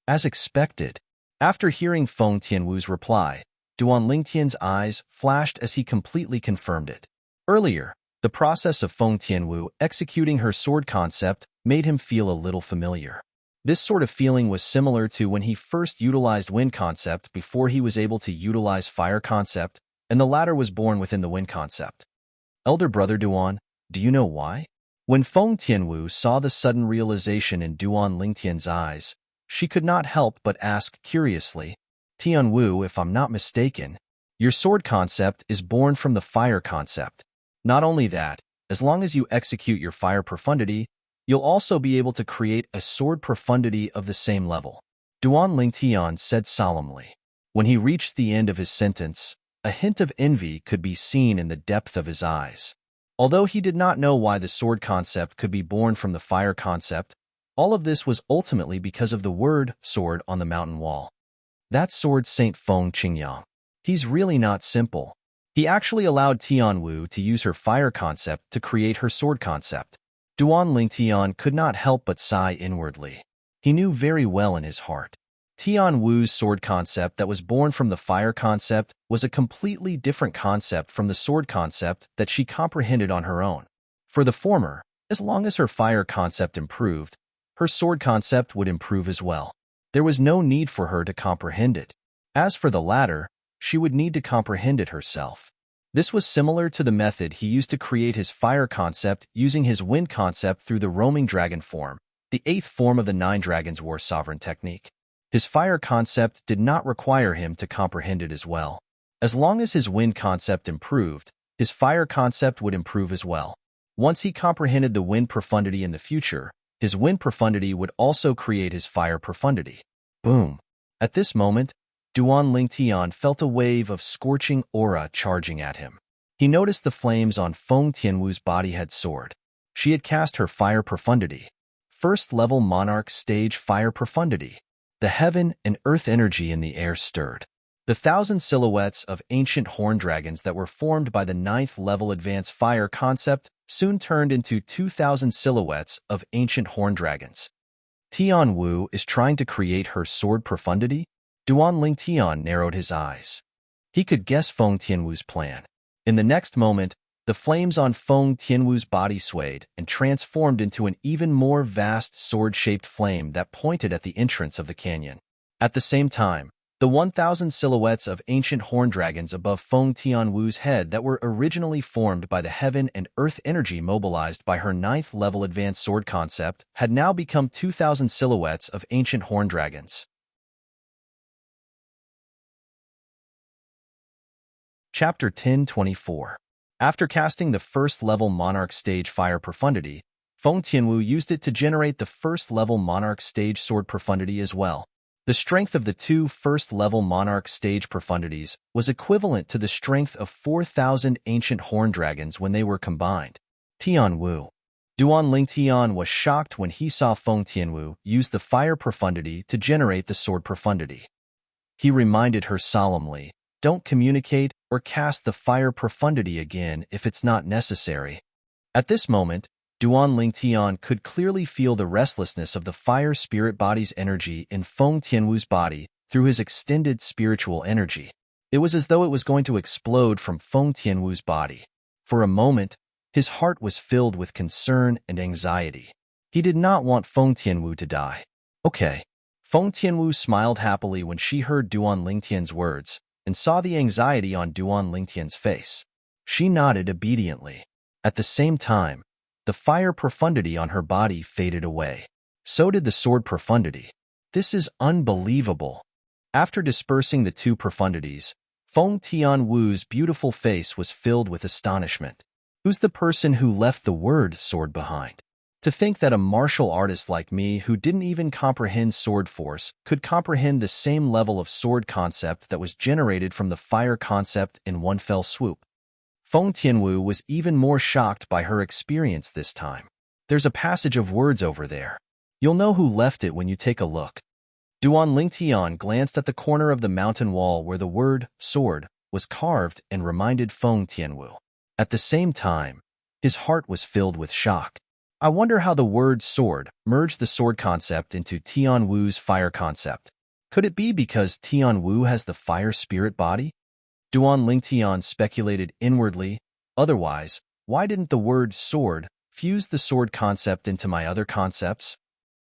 As expected. After hearing Feng Tianwu's reply, Duanling Tian's eyes flashed as he completely confirmed it. Earlier, the process of Feng Tianwu executing her sword concept made him feel a little familiar. This sort of feeling was similar to when he first utilized wind concept before he was able to utilize fire concept, and the latter was born within the wind concept. Elder brother Duan, do you know why? When Feng Tianwu saw the sudden realization in Duan Lingtian's eyes, she could not help but ask curiously, Tianwu, if I'm not mistaken, your sword concept is born from the fire concept. Not only that, as long as you execute your fire profundity, you'll also be able to create a sword profundity of the same level. Duan Lingtian said solemnly. When he reached the end of his sentence, a hint of envy could be seen in the depth of his eyes. Although he did not know why the sword concept could be born from the fire concept, all of this was ultimately because of the word sword on the mountain wall. That sword Saint Feng Qingyang. He's really not simple. He actually allowed Tianwu to use her fire concept to create her sword concept. Duan Lingtian could not help but sigh inwardly. He knew very well in his heart. Tianwu's sword concept that was born from the fire concept was a completely different concept from the sword concept that she comprehended on her own. For the former, as long as her fire concept improved, her sword concept would improve as well. There was no need for her to comprehend it. As for the latter, she would need to comprehend it herself. This was similar to the method he used to create his fire concept using his wind concept through the roaming dragon form, the 8th form of the 9 Dragons War Sovereign technique. His fire concept did not require him to comprehend it as well. As long as his wind concept improved, his fire concept would improve as well. Once he comprehended the wind profundity in the future, his wind profundity would also create his fire profundity. Boom! At this moment, Duan Lingtian felt a wave of scorching aura charging at him. He noticed the flames on Feng Tianwu's body had soared. She had cast her fire profundity. First level Monarch stage fire profundity. The heaven and earth energy in the air stirred. The 1,000 silhouettes of ancient horned dragons that were formed by the 9th level advanced fire concept soon turned into 2,000 silhouettes of ancient horned dragons. Tianwu is trying to create her sword profundity? Duan Lingtian narrowed his eyes. He could guess Feng Tianwu's plan. In the next moment, the flames on Feng Tianwu's body swayed and transformed into an even more vast sword-shaped flame that pointed at the entrance of the canyon. At the same time, the 1,000 silhouettes of ancient horned dragons above Feng Tianwu's head that were originally formed by the heaven and earth energy mobilized by her 9th level advanced sword concept had now become 2,000 silhouettes of ancient horned dragons. Chapter 1024. After casting the first-level Monarch stage fire profundity, Feng Tianwu used it to generate the first-level Monarch stage sword profundity as well. The strength of the 2 first-level Monarch stage profundities was equivalent to the strength of 4,000 ancient horned dragons when they were combined. Tianwu. Duan Lingtian was shocked when he saw Feng Tianwu use the fire profundity to generate the sword profundity. He reminded her solemnly, Don't communicate or cast the fire profundity again if it's not necessary. At this moment, Duan Lingtian could clearly feel the restlessness of the fire spirit body's energy in Feng Tianwu's body through his extended spiritual energy. It was as though it was going to explode from Feng Tianwu's body. For a moment, his heart was filled with concern and anxiety. He did not want Feng Tianwu to die. Okay. Feng Tianwu smiled happily when she heard Duan Lingtian's words and saw the anxiety on Duan Lingtian's face. She nodded obediently. At the same time, the fire profundity on her body faded away. So did the sword profundity. This is unbelievable. After dispersing the two profundities, Feng Tianwu's beautiful face was filled with astonishment. Who's the person who left the word sword behind? To think that a martial artist like me who didn't even comprehend sword force could comprehend the same level of sword concept that was generated from the fire concept in one fell swoop. Feng Tianwu was even more shocked by her experience this time. There's a passage of words over there. You'll know who left it when you take a look. Duan Lingtian glanced at the corner of the mountain wall where the word sword was carved and reminded Feng Tianwu. At the same time, his heart was filled with shock. I wonder how the word sword merged the sword concept into Tianwu's fire concept. Could it be because Tianwu has the fire spirit body? Duan Lingtian speculated inwardly. Otherwise, why didn't the word sword fuse the sword concept into my other concepts?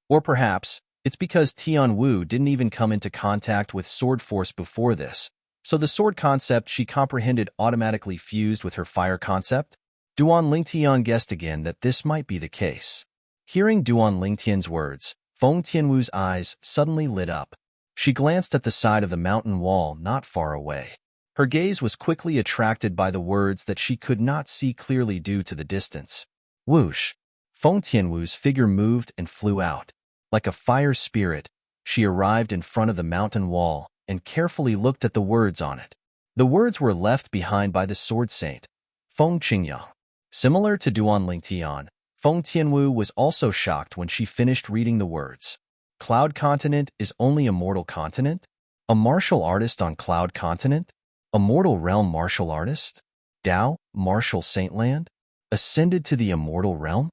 Or perhaps it's because Tianwu didn't even come into contact with sword force before this, so the sword concept she comprehended automatically fused with her fire concept? Duan Lingtian guessed again that this might be the case. Hearing Duan Lingtian's words, Feng Tianwu's eyes suddenly lit up. She glanced at the side of the mountain wall not far away. Her gaze was quickly attracted by the words that she could not see clearly due to the distance. Whoosh! Feng Tianwu's figure moved and flew out. Like a fire spirit, she arrived in front of the mountain wall and carefully looked at the words on it. The words were left behind by the sword saint, Feng Qingyang. Similar to Duan Lingtian, Feng Tianwu was also shocked when she finished reading the words. Cloud Continent is only a mortal continent? A martial artist on Cloud Continent? A mortal realm martial artist? Dao, martial saintland? Ascended to the immortal realm?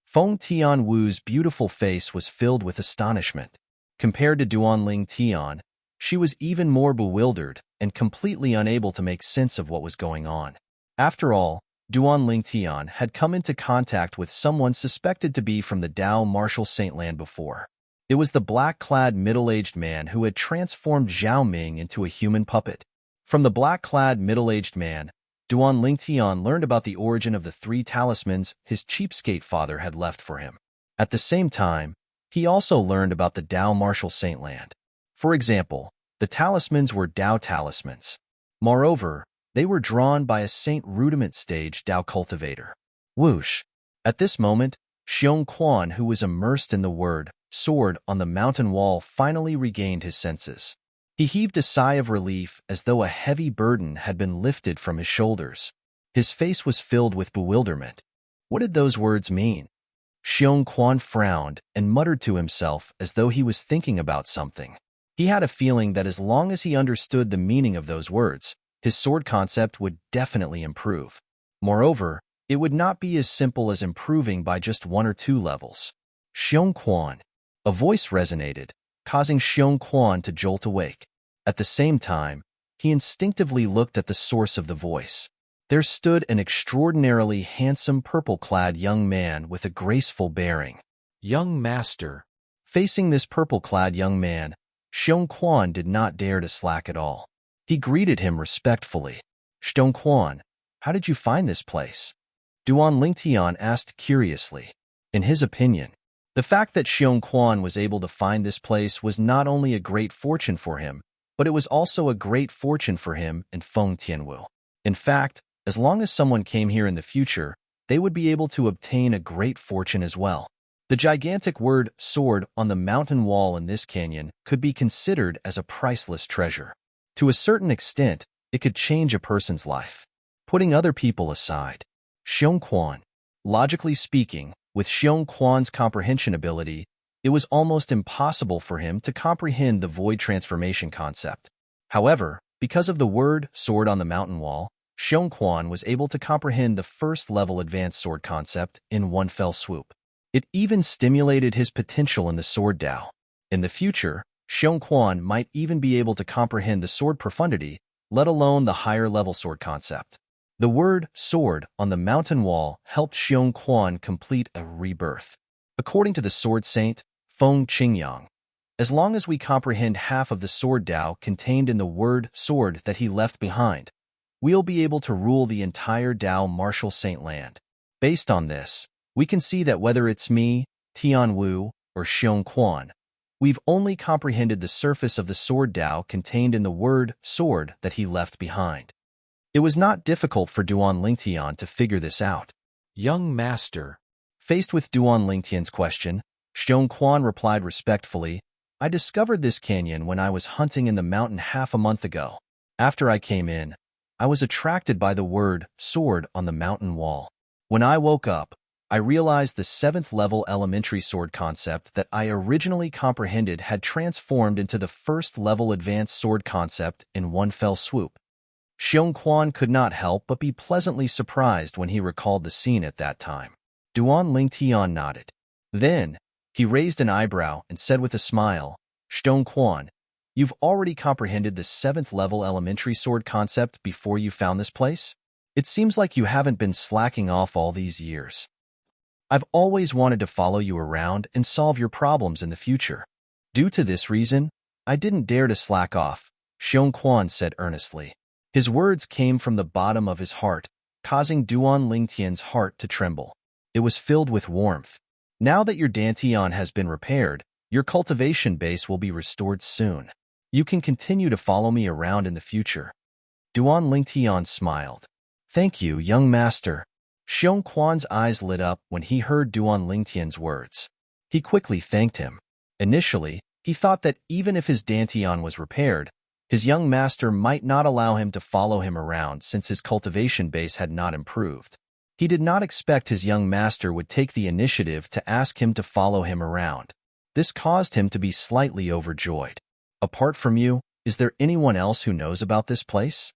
Feng Tianwu's beautiful face was filled with astonishment. Compared to Duan Lingtian, she was even more bewildered and completely unable to make sense of what was going on. After all, Duan Lingtian had come into contact with someone suspected to be from the Dao martial saintland before. It was the black-clad middle-aged man who had transformed Zhao Ming into a human puppet. From the black-clad middle-aged man, Duan Lingtian learned about the origin of the 3 talismans his cheapskate father had left for him. At the same time, he also learned about the Dao martial saintland. For example, the talismans were Dao talismans. Moreover, they were drawn by a saint rudiment stage Dao cultivator. Whoosh! At this moment, Xiong Quan, who was immersed in the word sword on the mountain wall, finally regained his senses. He heaved a sigh of relief as though a heavy burden had been lifted from his shoulders. His face was filled with bewilderment. What did those words mean? Xiong Quan frowned and muttered to himself as though he was thinking about something. He had a feeling that as long as he understood the meaning of those words, his sword concept would definitely improve. Moreover, it would not be as simple as improving by just 1 or 2 levels. Xiong Quan. A voice resonated, causing Xiong Quan to jolt awake. At the same time, he instinctively looked at the source of the voice. There stood an extraordinarily handsome purple-clad young man with a graceful bearing. Young master. Facing this purple-clad young man, Xiong Quan did not dare to slack at all. He greeted him respectfully. Xiong Quan, how did you find this place? Duan Lingtian asked curiously. In his opinion, the fact that Xiong Quan was able to find this place was not only a great fortune for him, but it was also a great fortune for him and Feng Tianwu. In fact, as long as someone came here in the future, they would be able to obtain a great fortune as well. The gigantic word sword on the mountain wall in this canyon could be considered as a priceless treasure. To a certain extent, it could change a person's life. Putting other people aside, Xiong Quan. Logically speaking, with Xiong Quan's comprehension ability, it was almost impossible for him to comprehend the void transformation concept. However, Because of the word sword on the mountain wall, Xiongquan was able to comprehend the first-level advanced sword concept in one fell swoop. It even stimulated his potential in the sword Dao. In the future, Xiongquan might even be able to comprehend the sword profundity, let alone the higher-level sword concept. The word sword on the mountain wall helped Xiongquan complete a rebirth. According to the sword saint, Feng Qingyang, as long as we comprehend half of the sword Dao contained in the word sword that he left behind, we'll be able to rule the entire Dao martial saint land. Based on this, we can see that whether it's me, Tianwu, or Xiongquan, we've only comprehended the surface of the sword Dao contained in the word sword that he left behind. It was not difficult for Duan Lingtian to figure this out. Young master. Faced with Duan Lingtian's question, Xiongquan replied respectfully, I discovered this canyon when I was hunting in the mountain half a month ago. After I came in, I was attracted by the word sword on the mountain wall. When I woke up, I realized the 7th-level elementary sword concept that I originally comprehended had transformed into the 1st-level advanced sword concept in one fell swoop. Xiongquan could not help but be pleasantly surprised when he recalled the scene at that time. Duan Lingtian nodded. Then, he raised an eyebrow and said with a smile, Xiongquan, you've already comprehended the 7th-level elementary sword concept before you found this place? It seems like you haven't been slacking off all these years. I've always wanted to follow you around and solve your problems in the future. Due to this reason, I didn't dare to slack off, Xiongquan said earnestly. His words came from the bottom of his heart, causing Duan Lingtian's heart to tremble. It was filled with warmth. Now that your Dantian has been repaired, your cultivation base will be restored soon. You can continue to follow me around in the future. Duan Lingtian smiled. Thank you, young master. Xiongquan's eyes lit up when he heard Duan Lingtian's words. He quickly thanked him. Initially, he thought that even if his Dantian was repaired, his young master might not allow him to follow him around since his cultivation base had not improved. He did not expect his young master would take the initiative to ask him to follow him around. This caused him to be slightly overjoyed. Apart from you, is there anyone else who knows about this place?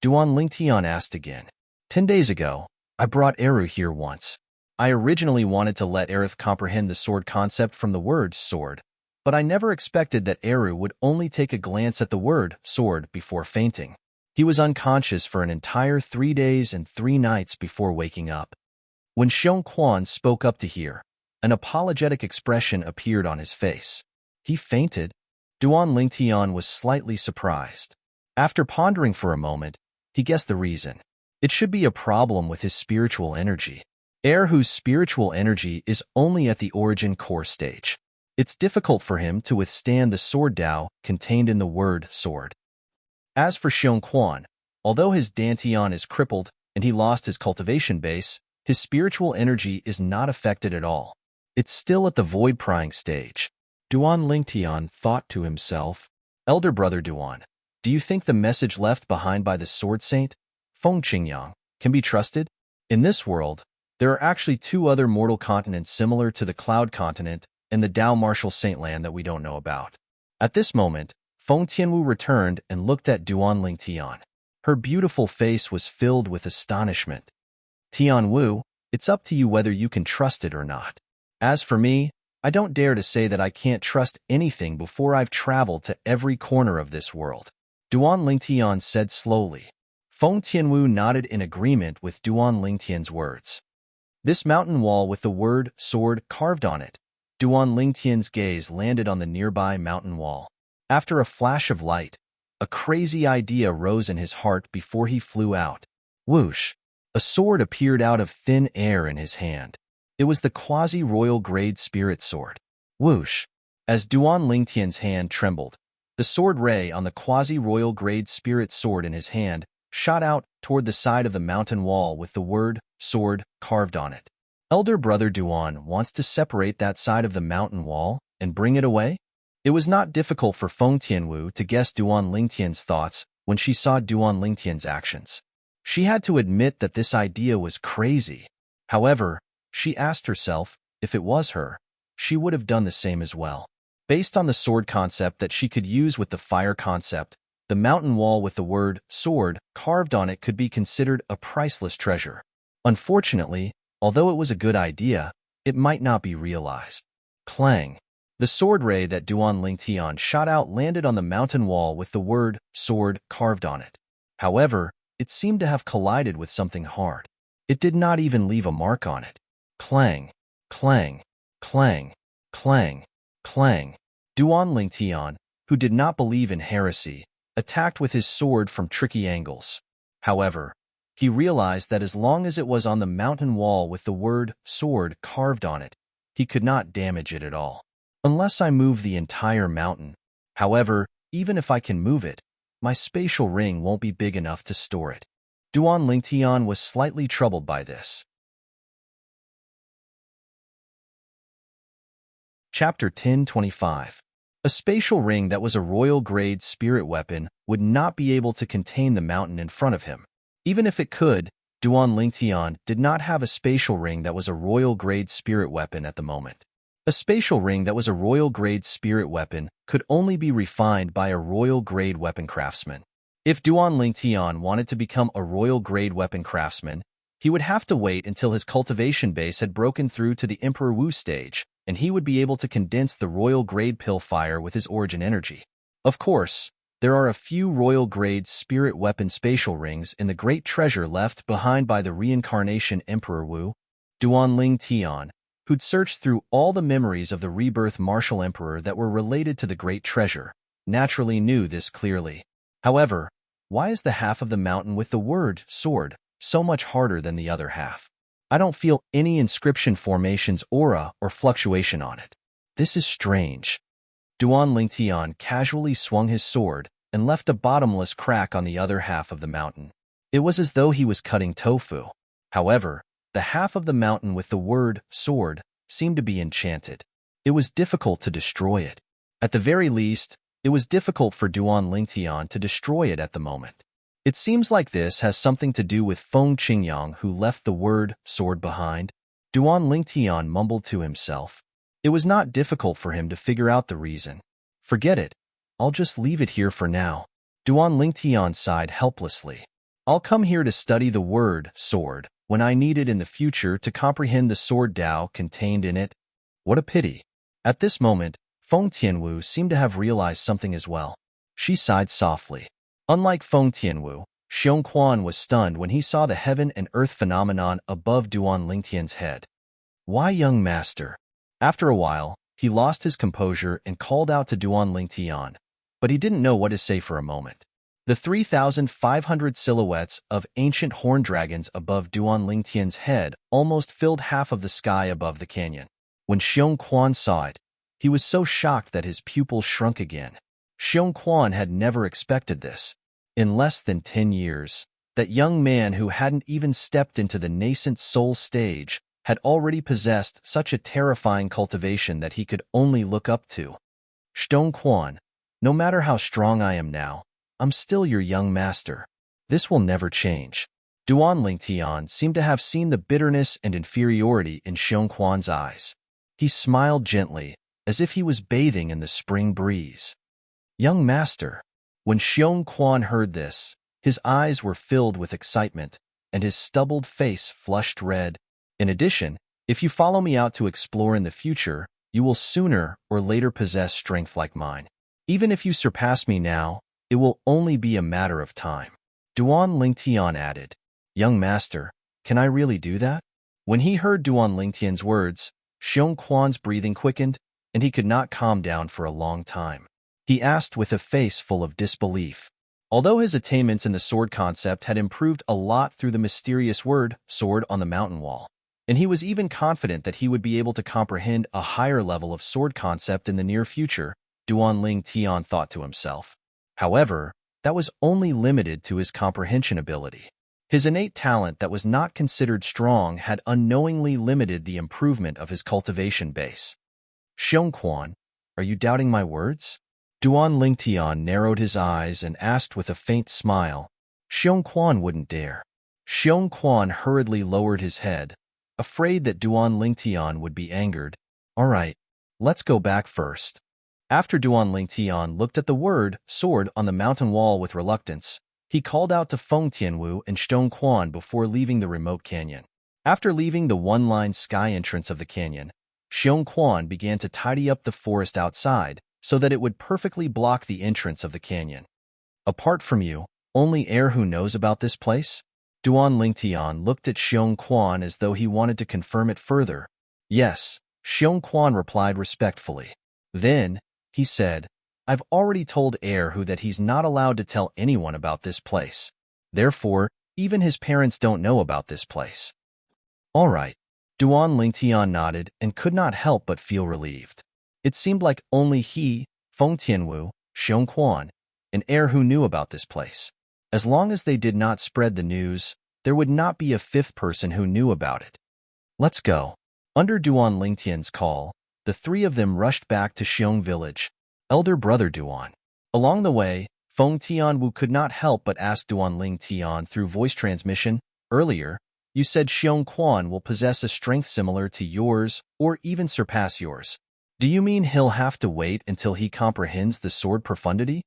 Duan Lingtian asked again. 10 days ago, I brought Eru here once. I originally wanted to let Aerith comprehend the sword concept from the word sword, but I never expected that Eru would only take a glance at the word sword before fainting. He was unconscious for an entire 3 days and 3 nights before waking up. When Xiongquan spoke up to hear, an apologetic expression appeared on his face. He fainted. Duan Lingtian was slightly surprised. After pondering for a moment, he guessed the reason. It should be a problem with his spiritual energy. Whose spiritual energy is only at the origin core stage. It's difficult for him to withstand the sword Dao contained in the word sword. As for Xiongquan, although his Dantian is crippled and he lost his cultivation base, his spiritual energy is not affected at all. It's still at the void-prying stage. Duan Lingtian thought to himself, Elder brother Duan, do you think the message left behind by the sword saint, Feng Qingyang, can be trusted? In this world, there are actually 2 other mortal continents similar to the Cloud Continent and the Dao Martial Saint Land that we don't know about. At this moment, Feng Tianwu returned and looked at Duan Lingtian. Her beautiful face was filled with astonishment. Tianwu, it's up to you whether you can trust it or not. As for me, I don't dare to say that I can't trust anything before I've traveled to every corner of this world. Duan Lingtian said slowly. Feng Tianwu nodded in agreement with Duan Lingtian's words. This mountain wall with the word sword carved on it. Duan Lingtian's gaze landed on the nearby mountain wall. After a flash of light, a crazy idea rose in his heart before he flew out. Whoosh! A sword appeared out of thin air in his hand. It was the quasi-royal grade spirit sword. Whoosh! As Duan Lingtian's hand trembled, the sword ray on the quasi-royal grade spirit sword in his hand shot out toward the side of the mountain wall with the word sword carved on it. Elder brother Duan wants to separate that side of the mountain wall and bring it away? It was not difficult for Feng Tianwu to guess Duan Lingtian's thoughts when she saw Duan Lingtian's actions. She had to admit that this idea was crazy. However, she asked herself, if it was her, she would have done the same as well. Based on the sword concept that she could use with the fire concept, The mountain wall with the word sword carved on it could be considered a priceless treasure. Unfortunately, although it was a good idea, it might not be realized. Clang! The sword ray that Duan Lingtian shot out landed on the mountain wall with the word sword carved on it. However, it seemed to have collided with something hard. It did not even leave a mark on it. Clang! Clang! Clang! Clang! Clang! Duan Lingtian, who did not believe in heresy, attacked with his sword from tricky angles. However, he realized that as long as it was on the mountain wall with the word sword carved on it, he could not damage it at all. Unless I move the entire mountain. However, even if I can move it, my spatial ring won't be big enough to store it. Duan Lingtian was slightly troubled by this. Chapter 1025. A spatial ring that was a royal-grade spirit weapon would not be able to contain the mountain in front of him. Even if it could, Duan Lingtian did not have a spatial ring that was a royal-grade spirit weapon at the moment. A spatial ring that was a royal-grade spirit weapon could only be refined by a royal-grade weapon craftsman. If Duan Lingtian wanted to become a royal-grade weapon craftsman, he would have to wait until his cultivation base had broken through to the Emperor Wu stage, and he would be able to condense the royal-grade pill fire with his origin energy. Of course, there are a few royal-grade spirit weapon spatial rings in the great treasure left behind by the reincarnation Emperor Wu. Duan Lingtian, who'd searched through all the memories of the rebirth martial emperor that were related to the great treasure, naturally knew this clearly. However, why is the half of the mountain with the word sword so much harder than the other half? I don't feel any inscription formation's aura or fluctuation on it. This is strange. Duan Lingtian casually swung his sword and left a bottomless crack on the other half of the mountain. It was as though he was cutting tofu. However, the half of the mountain with the word sword seemed to be enchanted. It was difficult to destroy it. At the very least, it was difficult for Duan Lingtian to destroy it at the moment. It seems like this has something to do with Feng Qingyang, who left the word sword behind. Duan Lingtian mumbled to himself. It was not difficult for him to figure out the reason. Forget it. I'll just leave it here for now. Duan Lingtian sighed helplessly. I'll come here to study the word sword when I need it in the future to comprehend the sword Tao contained in it. What a pity. At this moment, Feng Tianwu seemed to have realized something as well. She sighed softly. Unlike Feng Tianwu, Xiong Quan was stunned when he saw the heaven and earth phenomenon above Duan Lingtian's head. Why, young master? After a while, he lost his composure and called out to Duan Lingtian, but he didn't know what to say for a moment. The 3,500 silhouettes of ancient horn dragons above Duan Lingtian's head almost filled half of the sky above the canyon. When Xiong Quan saw it, he was so shocked that his pupils shrunk again. Xiong Quan had never expected this. In less than 10 years, that young man who hadn't even stepped into the nascent soul stage had already possessed such a terrifying cultivation that he could only look up to. Xiong Quan, no matter how strong I am now, I'm still your young master. This will never change. Duan Lingtian seemed to have seen the bitterness and inferiority in Xiong Quan's eyes. He smiled gently, as if he was bathing in the spring breeze. Young master. When Xiong Quan heard this, his eyes were filled with excitement, and his stubbled face flushed red. In addition, if you follow me out to explore in the future, you will sooner or later possess strength like mine. Even if you surpass me now, it will only be a matter of time. Duan Lingtian added, Young master, can I really do that? When he heard Duan Lingtian's words, Xiong Quan's breathing quickened, and he could not calm down for a long time. He asked with a face full of disbelief. Although his attainments in the sword concept had improved a lot through the mysterious word sword on the mountain wall, and he was even confident that he would be able to comprehend a higher level of sword concept in the near future, Duan Lingtian thought to himself. However, that was only limited to his comprehension ability. His innate talent that was not considered strong had unknowingly limited the improvement of his cultivation base. Xiong Quan, are you doubting my words? Duan Lingtian narrowed his eyes and asked with a faint smile. Xiong Quan wouldn't dare. Xiong Quan hurriedly lowered his head, afraid that Duan Lingtian would be angered. All right, let's go back first. After Duan Lingtian looked at the word sword on the mountain wall with reluctance, he called out to Feng Tianwu and Stone Quan before leaving the remote canyon. After leaving the one-line sky entrance of the canyon, Xiong Quan began to tidy up the forest outside so that it would perfectly block the entrance of the canyon. Apart from you, only heir who knows about this place? Duan Lingtian looked at Xiong Quan as though he wanted to confirm it further. Yes, Xiong Quan replied respectfully. Then, he said, I've already told heir who that he's not allowed to tell anyone about this place. Therefore, even his parents don't know about this place. All right. Duan Lingtian nodded and could not help but feel relieved. It seemed like only he, Feng Tianwu, Xiong Quan, and heir who knew about this place. As long as they did not spread the news, there would not be a fifth person who knew about it. Let's go. Under Duan Lingtian's call, the three of them rushed back to Xiong village. Elder brother Duan. Along the way, Feng Tianwu could not help but ask Duan Lingtian through voice transmission, earlier, you said Xiong Quan will possess a strength similar to yours or even surpass yours. Do you mean he'll have to wait until he comprehends the sword profundity?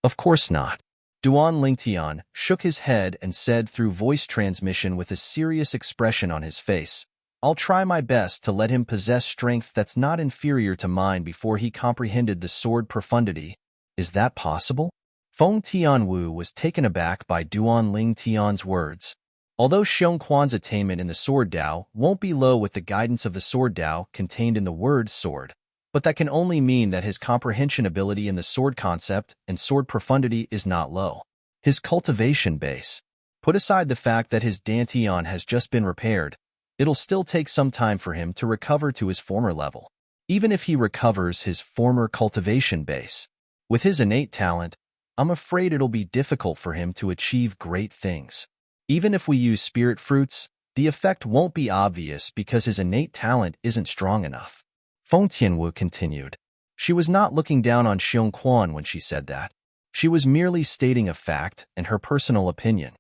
Of course not. Duan Lingtian shook his head and said through voice transmission with a serious expression on his face, I'll try my best to let him possess strength that's not inferior to mine before he comprehended the sword profundity. Is that possible? Feng Tianwu was taken aback by Duan Lingtian's words. Although Xiong Quan's attainment in the sword Dao won't be low with the guidance of the sword Dao contained in the word sword, but that can only mean that his comprehension ability in the sword concept and sword profundity is not low. His cultivation base. Put aside the fact that his Dantian has just been repaired, it'll still take some time for him to recover to his former level. Even if he recovers his former cultivation base, with his innate talent, I'm afraid it'll be difficult for him to achieve great things. Even if we use spirit fruits, the effect won't be obvious because his innate talent isn't strong enough. Feng Tianwu continued. She was not looking down on Xiong Quan when she said that. She was merely stating a fact and her personal opinion.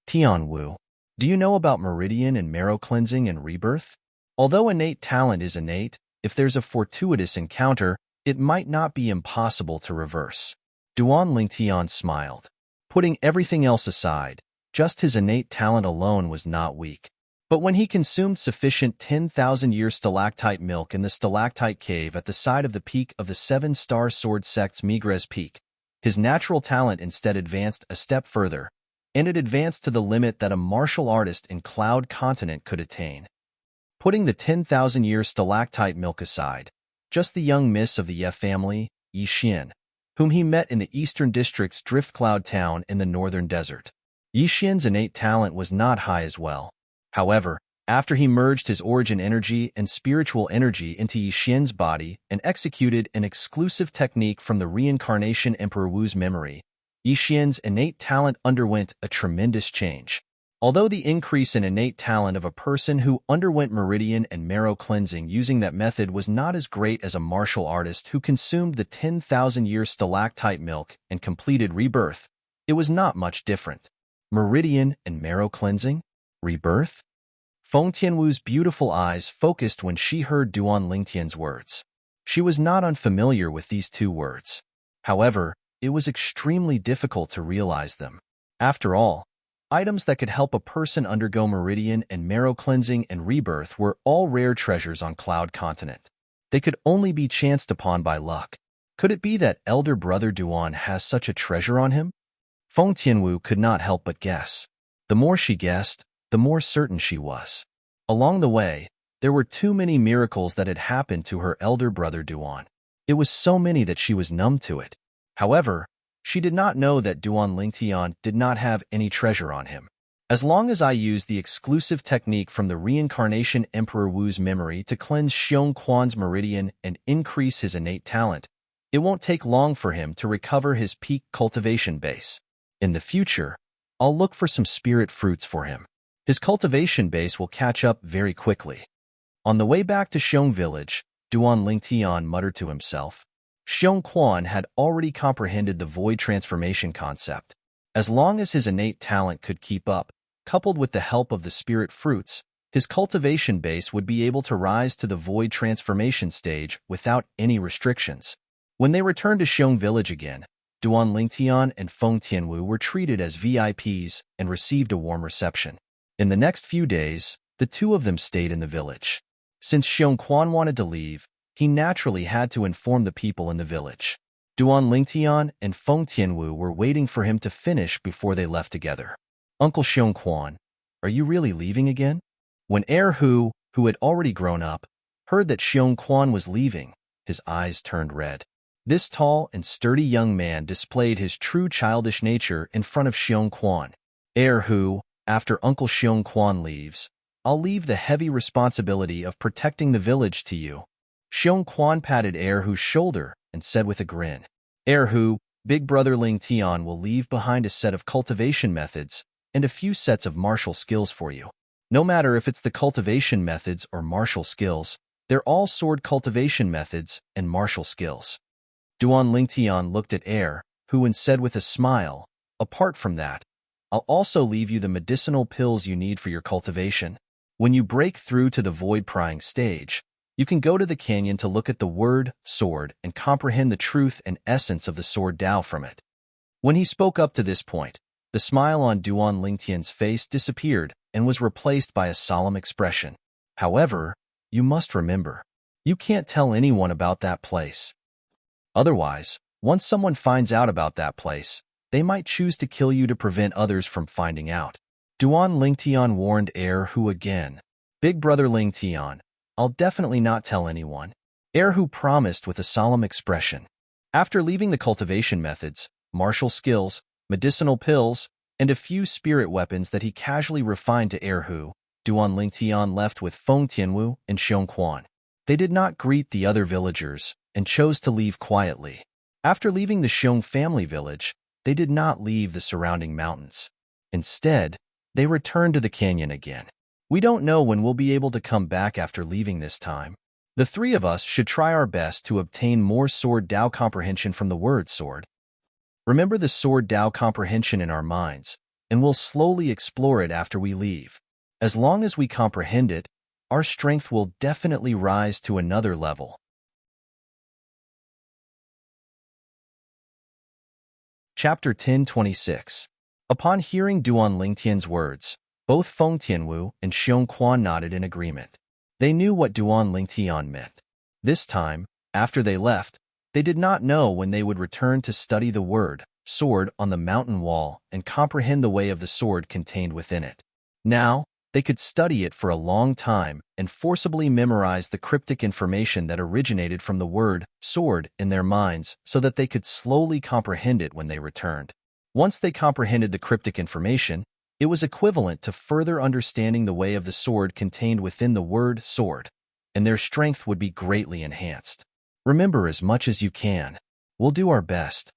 Tianwu, do you know about meridian and marrow cleansing and rebirth? Although innate talent is innate, if there's a fortuitous encounter, it might not be impossible to reverse. Duan Lingtian smiled. Putting everything else aside, just his innate talent alone was not weak. But when he consumed sufficient 10,000-year stalactite milk in the stalactite cave at the side of the peak of the seven-star sword sect's Migres Peak, his natural talent instead advanced a step further, and it advanced to the limit that a martial artist in Cloud Continent could attain. Putting the 10,000-year stalactite milk aside, just the young miss of the Ye family, Yi Xian, whom he met in the eastern district's Drift Cloud town in the northern desert. Yi Xian's innate talent was not high as well. However, after he merged his origin energy and spiritual energy into Yi Xian's body and executed an exclusive technique from the reincarnation Emperor Wu's memory, Yi Xian's innate talent underwent a tremendous change. Although the increase in innate talent of a person who underwent meridian and marrow cleansing using that method was not as great as a martial artist who consumed the 10,000-year stalactite milk and completed rebirth, it was not much different. Meridian and marrow cleansing? Rebirth? Feng Tianwu's beautiful eyes focused when she heard Duan Lingtian's words. She was not unfamiliar with these two words. However, it was extremely difficult to realize them. After all, items that could help a person undergo meridian and marrow cleansing and rebirth were all rare treasures on Cloud Continent. They could only be chanced upon by luck. Could it be that elder brother Duan has such a treasure on him? Feng Tianwu could not help but guess. The more she guessed, the more certain she was. Along the way, there were too many miracles that had happened to her elder brother Duan. It was so many that she was numb to it. However, she did not know that Duan Lingtian did not have any treasure on him. As long as I use the exclusive technique from the reincarnation Emperor Wu's memory to cleanse Xiong Quan's meridian and increase his innate talent, it won't take long for him to recover his peak cultivation base. In the future, I'll look for some spirit fruits for him. His cultivation base will catch up very quickly. On the way back to Xiong village, Duan Lingtian muttered to himself. Xiong Quan had already comprehended the void transformation concept. As long as his innate talent could keep up, coupled with the help of the spirit fruits, his cultivation base would be able to rise to the void transformation stage without any restrictions. When they returned to Xiong village again, Duan Lingtian and Feng Tianwu were treated as VIPs and received a warm reception. In the next few days, the two of them stayed in the village. Since Xiong Quan wanted to leave, he naturally had to inform the people in the village. Duan Lingtian and Feng Tianwu were waiting for him to finish before they left together. Uncle Xiong Quan, are you really leaving again? When Hu had already grown up, heard that Xiong Quan was leaving, his eyes turned red. This tall and sturdy young man displayed his true childish nature in front of Xiong Quan. Hu, after Uncle Xiong Quan leaves, I'll leave the heavy responsibility of protecting the village to you. Xiong Quan patted Hu's shoulder and said with a grin, Hu, big brother Ling Tian will leave behind a set of cultivation methods and a few sets of martial skills for you. No matter if it's the cultivation methods or martial skills, they're all sword cultivation methods and martial skills. Duan Lingtian looked at Hu and said with a smile, apart from that, I'll also leave you the medicinal pills you need for your cultivation. When you break through to the void prying stage, you can go to the canyon to look at the word sword and comprehend the truth and essence of the sword Tao from it. When he spoke up to this point, the smile on Duan Lingtian's face disappeared and was replaced by a solemn expression. However, you must remember, you can't tell anyone about that place. Otherwise, once someone finds out about that place, they might choose to kill you to prevent others from finding out. Duan Lingtian warned Hu again. Big brother Lingtian, I'll definitely not tell anyone. Hu promised with a solemn expression. After leaving the cultivation methods, martial skills, medicinal pills, and a few spirit weapons that he casually refined to Hu, Duan Lingtian left with Feng Tianwu and Xiong Quan. They did not greet the other villagers and chose to leave quietly. After leaving the Xiong family village, they did not leave the surrounding mountains. Instead, they returned to the canyon again. We don't know when we'll be able to come back after leaving this time. The three of us should try our best to obtain more sword Tao comprehension from the word sword. Remember the sword Tao comprehension in our minds, and we'll slowly explore it after we leave. As long as we comprehend it, our strength will definitely rise to another level. Chapter 10:26. Upon hearing Duan Lingtian's words, both Feng Tianwu and Xiong Quan nodded in agreement. They knew what Duan Lingtian meant. This time, after they left, they did not know when they would return to study the word sword on the mountain wall and comprehend the way of the sword contained within it. Now, they could study it for a long time and forcibly memorize the cryptic information that originated from the word sword in their minds so that they could slowly comprehend it when they returned. Once they comprehended the cryptic information, it was equivalent to further understanding the way of the sword contained within the word sword, and their strength would be greatly enhanced. Remember as much as you can. We'll do our best.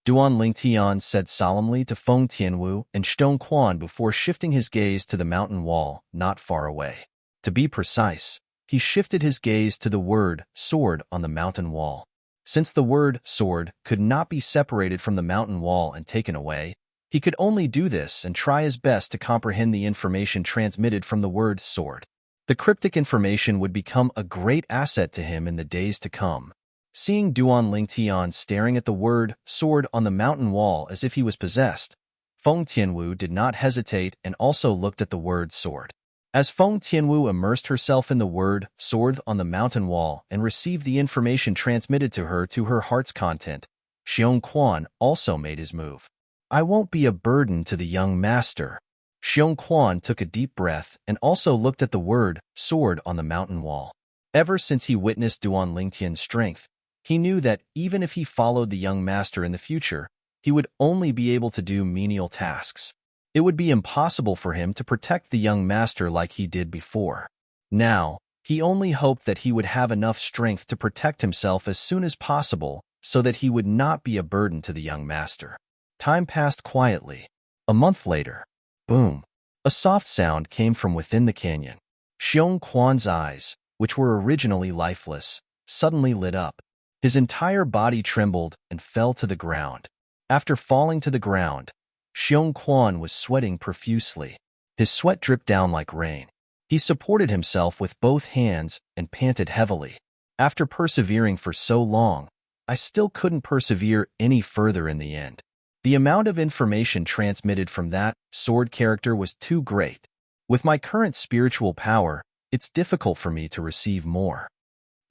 Duan Lingtian said solemnly to Feng Tianwu and Xiong Quan before shifting his gaze to the mountain wall not far away. To be precise, he shifted his gaze to the word sword on the mountain wall. Since the word sword could not be separated from the mountain wall and taken away, he could only do this and try his best to comprehend the information transmitted from the word sword. The cryptic information would become a great asset to him in the days to come. Seeing Duan Lingtian staring at the word sword on the mountain wall as if he was possessed, Feng Tianwu did not hesitate and also looked at the word sword. As Feng Tianwu immersed herself in the word sword on the mountain wall and received the information transmitted to her heart's content, Xiong Quan also made his move. I won't be a burden to the young master. Xiong Quan took a deep breath and also looked at the word sword on the mountain wall. Ever since he witnessed Duan Lingtian's strength, he knew that even if he followed the young master in the future, he would only be able to do menial tasks. It would be impossible for him to protect the young master like he did before. Now, he only hoped that he would have enough strength to protect himself as soon as possible so that he would not be a burden to the young master. Time passed quietly. A month later, boom, a soft sound came from within the canyon. Xiong Quan's eyes, which were originally lifeless, suddenly lit up. His entire body trembled and fell to the ground. After falling to the ground, Xiong Quan was sweating profusely. His sweat dripped down like rain. He supported himself with both hands and panted heavily. After persevering for so long, I still couldn't persevere any further in the end. The amount of information transmitted from that sword character was too great. With my current spiritual power, it's difficult for me to receive more.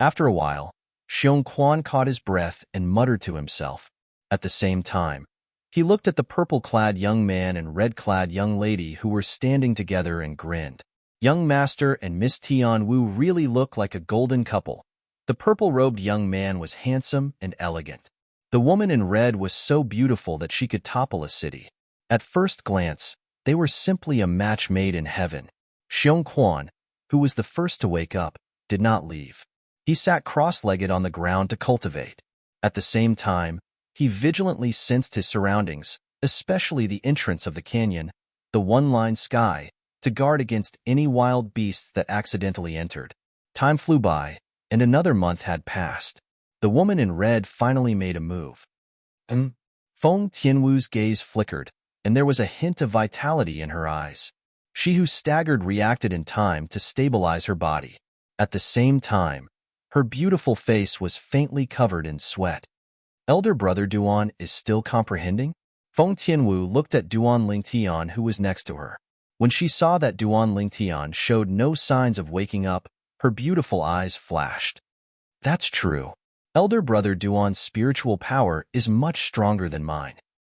After a while, Xiong Quan caught his breath and muttered to himself. At the same time, he looked at the purple-clad young man and red-clad young lady who were standing together and grinned. Young Master and Miss Tianwu really looked like a golden couple. The purple-robed young man was handsome and elegant. The woman in red was so beautiful that she could topple a city. At first glance, they were simply a match made in heaven. Xiong Quan, who was the first to wake up, did not leave. He sat cross-legged on the ground to cultivate. At the same time, he vigilantly sensed his surroundings, especially the entrance of the canyon, the one-line sky, to guard against any wild beasts that accidentally entered. Time flew by, and another month had passed. The woman in red finally made a move. Feng Tianwu's gaze flickered, and there was a hint of vitality in her eyes. She who staggered reacted in time to stabilize her body. At the same time, her beautiful face was faintly covered in sweat. Elder brother Duan is still comprehending? Feng Tianwu looked at Duan Lingtian, who was next to her. When she saw that Duan Lingtian showed no signs of waking up, her beautiful eyes flashed. That's true. Elder brother Duan's spiritual power is much stronger than mine.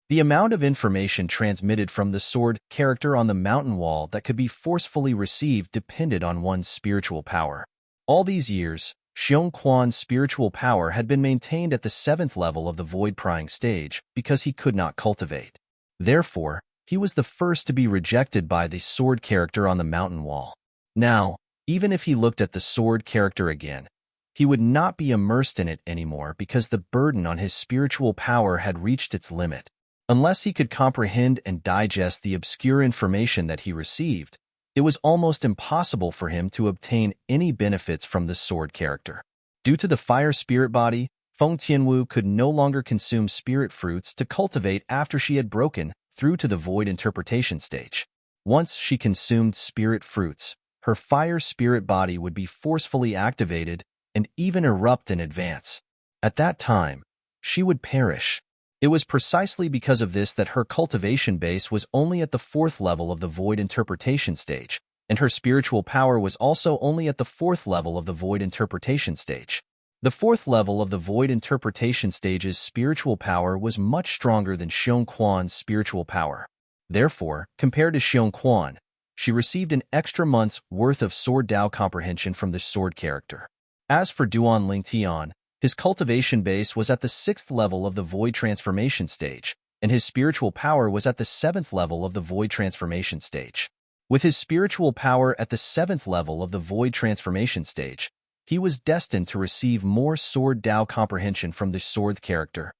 The amount of information transmitted from the sword character on the mountain wall that could be forcefully received depended on one's spiritual power. All these years, Xiong Quan's spiritual power had been maintained at the 7th level of the void-prying stage because he could not cultivate. Therefore, he was the first to be rejected by the sword character on the mountain wall. Now, even if he looked at the sword character again, he would not be immersed in it anymore because the burden on his spiritual power had reached its limit. Unless he could comprehend and digest the obscure information that he received, it was almost impossible for him to obtain any benefits from the sword character. Due to the fire spirit body, Feng Tianwu could no longer consume spirit fruits to cultivate after she had broken through to the void interpretation stage. Once she consumed spirit fruits, her fire spirit body would be forcefully activated and even erupt in advance. At that time, she would perish. It was precisely because of this that her cultivation base was only at the 4th level of the void interpretation stage, and her spiritual power was also only at the 4th level of the void interpretation stage. The 4th level of the void interpretation stage's spiritual power was much stronger than Xiong Quan's spiritual power. Therefore, compared to Xiong Quan, she received an extra month's worth of sword Dao comprehension from the sword character. As for Duan Lingtian, his cultivation base was at the 6th level of the void transformation stage, and his spiritual power was at the 7th level of the void transformation stage. With his spiritual power at the 7th level of the void transformation stage, he was destined to receive more sword Dao comprehension from the sword character.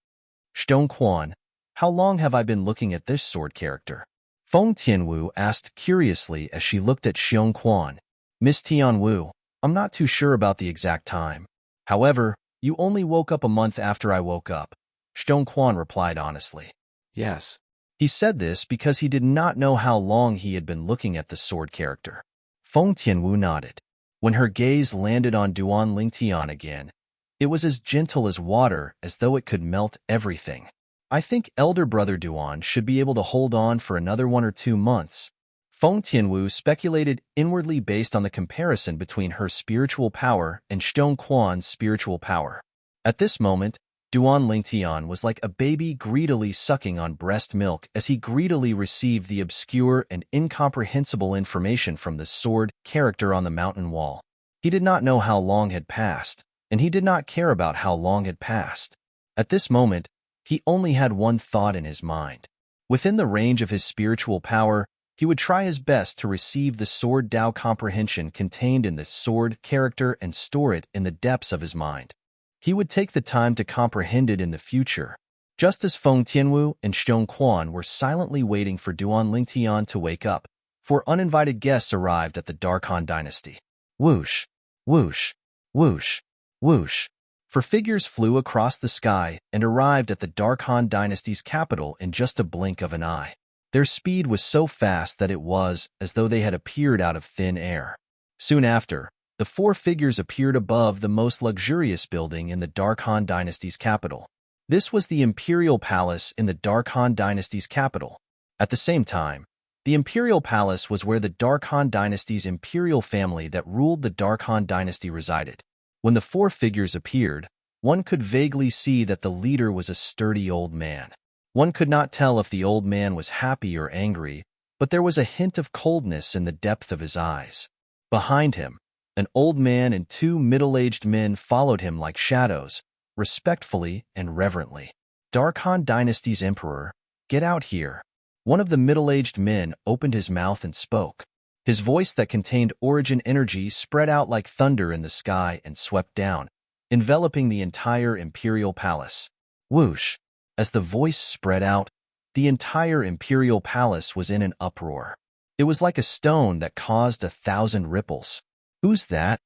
Xiong Quan, how long have I been looking at this sword character? Feng Tianwu asked curiously as she looked at Xiong Quan. Miss Tianwu, I'm not too sure about the exact time. However, you only woke up a month after I woke up, Xiong Quan replied honestly. Yes. He said this because he did not know how long he had been looking at the sword character. Feng Tianwu nodded. When her gaze landed on Duan Lingtian again, it was as gentle as water, as though it could melt everything. I think elder brother Duan should be able to hold on for another 1 or 2 months. Feng Tianwu speculated inwardly based on the comparison between her spiritual power and Xiong Quan's spiritual power. At this moment, Duan Lingtian was like a baby greedily sucking on breast milk as he greedily received the obscure and incomprehensible information from the sword character on the mountain wall. He did not know how long had passed, and he did not care about how long had passed. At this moment, he only had one thought in his mind. Within the range of his spiritual power, he would try his best to receive the sword Dao comprehension contained in the sword character and store it in the depths of his mind. He would take the time to comprehend it in the future. Just as Feng Tianwu and Xiong Quan were silently waiting for Duan Lingtian to wake up, 4 uninvited guests arrived at the Dark Han dynasty. Whoosh, whoosh, whoosh, whoosh. 4 figures flew across the sky and arrived at the Dark Han dynasty's capital in just a blink of an eye. Their speed was so fast that it was as though they had appeared out of thin air. Soon after, the four figures appeared above the most luxurious building in the Dark Han Dynasty's capital. This was the Imperial Palace in the Dark Han Dynasty's capital. At the same time, the Imperial Palace was where the Dark Han Dynasty's imperial family that ruled the Dark Han Dynasty resided. When the four figures appeared, one could vaguely see that the leader was a sturdy old man. One could not tell if the old man was happy or angry, but there was a hint of coldness in the depth of his eyes. Behind him, an old man and two middle-aged men followed him like shadows, respectfully and reverently. Dark Han Dynasty's emperor, get out here. One of the middle-aged men opened his mouth and spoke. His voice that contained origin energy spread out like thunder in the sky and swept down, enveloping the entire imperial palace. Whoosh! As the voice spread out, the entire imperial palace was in an uproar. It was like a stone that caused 1,000 ripples. Who's that?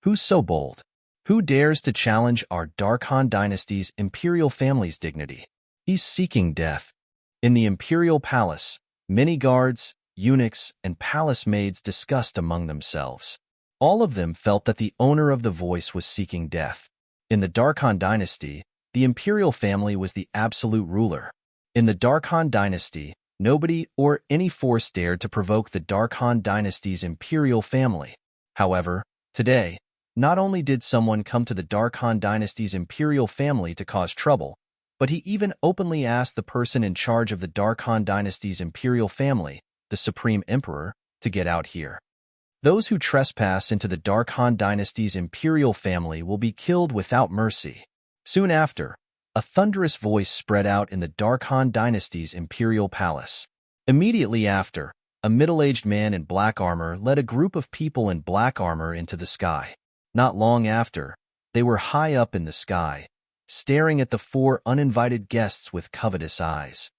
Who's so bold? Who dares to challenge our Dark Han Dynasty's imperial family's dignity? He's seeking death. In the imperial palace, many guards, eunuchs, and palace maids discussed among themselves. All of them felt that the owner of the voice was seeking death. In the Dark Han Dynasty, the imperial family was the absolute ruler. In the Dark Han Dynasty, nobody or any force dared to provoke the Dark Han Dynasty's imperial family. However, today, not only did someone come to the Dark Han Dynasty's imperial family to cause trouble, but he even openly asked the person in charge of the Dark Han Dynasty's imperial family, the Supreme Emperor, to get out here. Those who trespass into the Dark Han Dynasty's imperial family will be killed without mercy. Soon after, a thunderous voice spread out in the Dark Han Dynasty's imperial palace. Immediately after, a middle-aged man in black armor led a group of people in black armor into the sky. Not long after, they were high up in the sky, staring at the four uninvited guests with covetous eyes.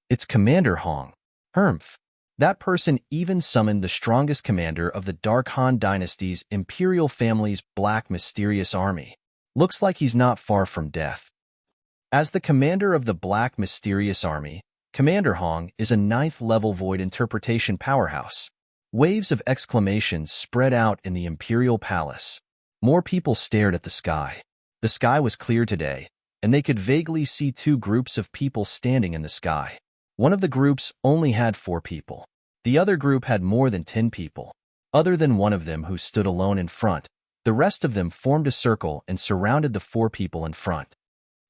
It's Commander Hong. Humph. That person even summoned the strongest commander of the Dark Han Dynasty's imperial family's black mysterious army. Looks like he's not far from death. As the commander of the black mysterious army, Commander Hong is a 9th-level void interpretation powerhouse. Waves of exclamations spread out in the imperial palace. More people stared at the sky. The sky was clear today, and they could vaguely see two groups of people standing in the sky. One of the groups only had 4 people. The other group had more than 10 people. Other than one of them who stood alone in front, the rest of them formed a circle and surrounded the 4 people in front.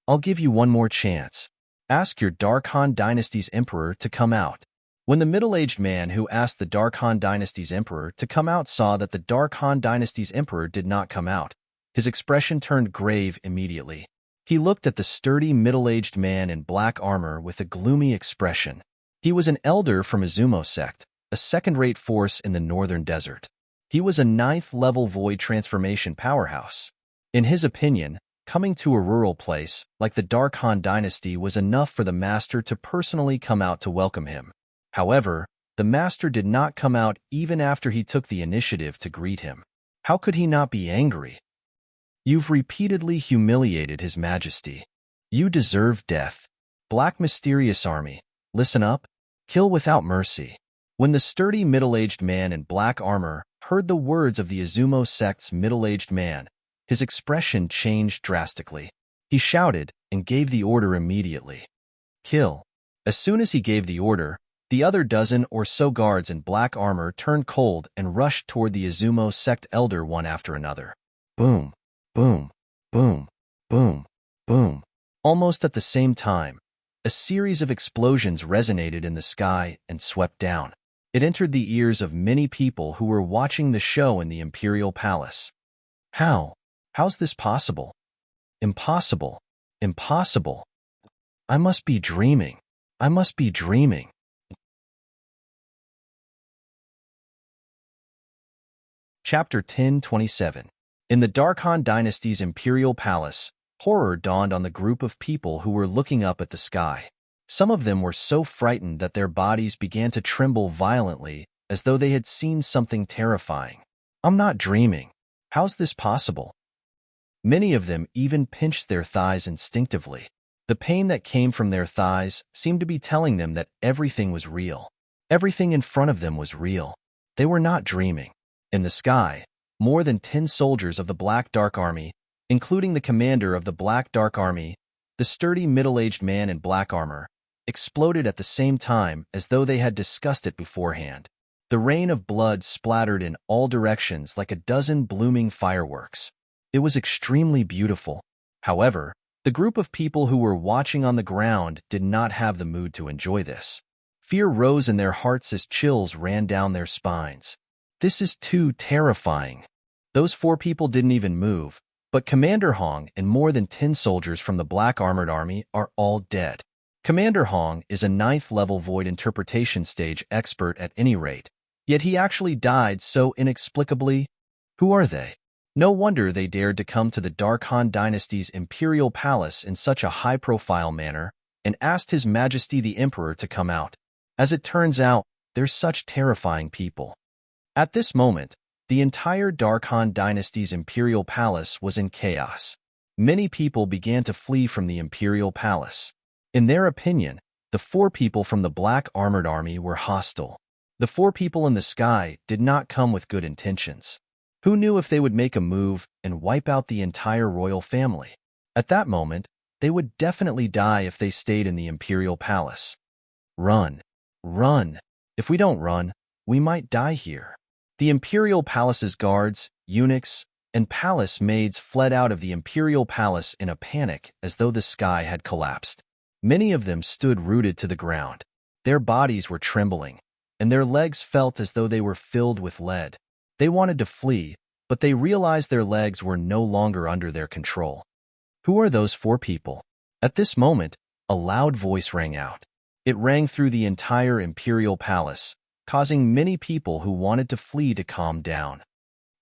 I'll give you one more chance. Ask your Dark Han Dynasty's emperor to come out. When the middle-aged man who asked the Dark Han Dynasty's emperor to come out saw that the Dark Han Dynasty's emperor did not come out, his expression turned grave immediately. He looked at the sturdy middle-aged man in black armor with a gloomy expression. He was an elder from Izumo sect, a second-rate force in the northern desert. He was a 9th-level void transformation powerhouse. In his opinion, coming to a rural place like the Dark Han Dynasty was enough for the master to personally come out to welcome him. However, the master did not come out even after he took the initiative to greet him. How could he not be angry? You've repeatedly humiliated His Majesty. You deserve death. Black Mysterious Army, listen up. Kill without mercy. When the sturdy middle-aged man in black armor heard the words of the Izumo sect's middle-aged man, his expression changed drastically. He shouted and gave the order immediately. Kill. As soon as he gave the order, the other dozen or so guards in black armor turned cold and rushed toward the Izumo sect elder one after another. Boom. Boom, boom, boom, boom. Almost at the same time, a series of explosions resonated in the sky and swept down. It entered the ears of many people who were watching the show in the Imperial Palace. How's this possible? Impossible. Impossible. I must be dreaming. I must be dreaming. Chapter 10:27. In the Dark Han Dynasty's Imperial Palace, horror dawned on the group of people who were looking up at the sky. Some of them were so frightened that their bodies began to tremble violently, as though they had seen something terrifying. I'm not dreaming. How's this possible? Many of them even pinched their thighs instinctively. The pain that came from their thighs seemed to be telling them that everything was real. Everything in front of them was real. They were not dreaming. In the sky, more than 10 soldiers of the Black Dark Army, including the commander of the Black Dark Army, the sturdy middle-aged man in black armor, exploded at the same time as though they had discussed it beforehand. The rain of blood splattered in all directions like a dozen blooming fireworks. It was extremely beautiful. However, the group of people who were watching on the ground did not have the mood to enjoy this. Fear rose in their hearts as chills ran down their spines. This is too terrifying. Those 4 people didn't even move, but Commander Hong and more than 10 soldiers from the Black Armored Army are all dead. Commander Hong is a 9th-level Void Interpretation Stage expert at any rate, yet he actually died so inexplicably. Who are they? No wonder they dared to come to the Dark Han Dynasty's Imperial Palace in such a high-profile manner and asked His Majesty the Emperor to come out. As it turns out, they're such terrifying people. At this moment, the entire Dark Han Dynasty's Imperial Palace was in chaos. Many people began to flee from the Imperial Palace. In their opinion, the 4 people from the Black Armored Army were hostile. The 4 people in the sky did not come with good intentions. Who knew if they would make a move and wipe out the entire royal family? At that moment, they would definitely die if they stayed in the Imperial Palace. Run. Run. If we don't run, we might die here. The Imperial Palace's guards, eunuchs, and palace maids fled out of the Imperial Palace in a panic as though the sky had collapsed. Many of them stood rooted to the ground. Their bodies were trembling, and their legs felt as though they were filled with lead. They wanted to flee, but they realized their legs were no longer under their control. Who are those 4 people? At this moment, a loud voice rang out. It rang through the entire Imperial Palace, causing many people who wanted to flee to calm down.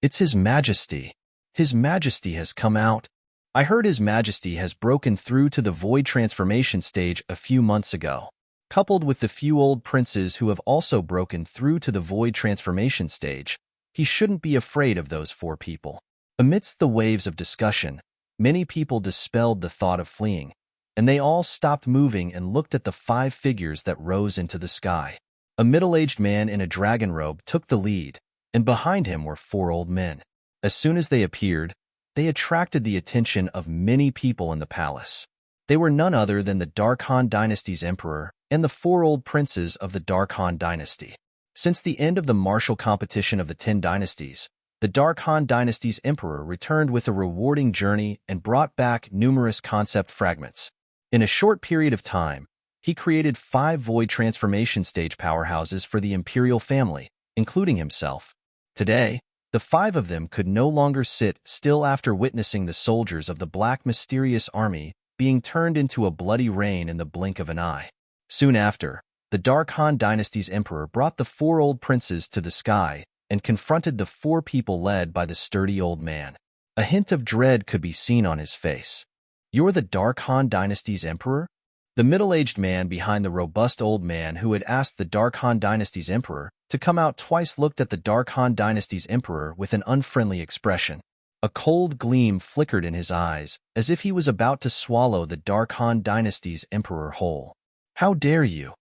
It's His Majesty. His Majesty has come out. I heard His Majesty has broken through to the Void Transformation stage a few months ago. Coupled with the few old princes who have also broken through to the Void Transformation stage, he shouldn't be afraid of those 4 people. Amidst the waves of discussion, many people dispelled the thought of fleeing, and they all stopped moving and looked at the 5 figures that rose into the sky. A middle-aged man in a dragon robe took the lead, and behind him were 4 old men. As soon as they appeared, they attracted the attention of many people in the palace. They were none other than the Dark Han Dynasty's emperor and the 4 old princes of the Dark Han Dynasty. Since the end of the martial competition of the 10 dynasties, the Dark Han Dynasty's emperor returned with a rewarding journey and brought back numerous concept fragments. In a short period of time, he created 5 Void Transformation Stage powerhouses for the Imperial family, including himself. Today, the 5 of them could no longer sit still after witnessing the soldiers of the Black Mysterious Army being turned into a bloody rain in the blink of an eye. Soon after, the Dark Han Dynasty's emperor brought the 4 old princes to the sky and confronted the 4 people led by the sturdy old man. A hint of dread could be seen on his face. "You're the Dark Han Dynasty's emperor?" The middle-aged man behind the robust old man who had asked the Dark Han Dynasty's emperor to come out twice looked at the Dark Han Dynasty's emperor with an unfriendly expression. A cold gleam flickered in his eyes, as if he was about to swallow the Dark Han Dynasty's emperor whole. "How dare you?"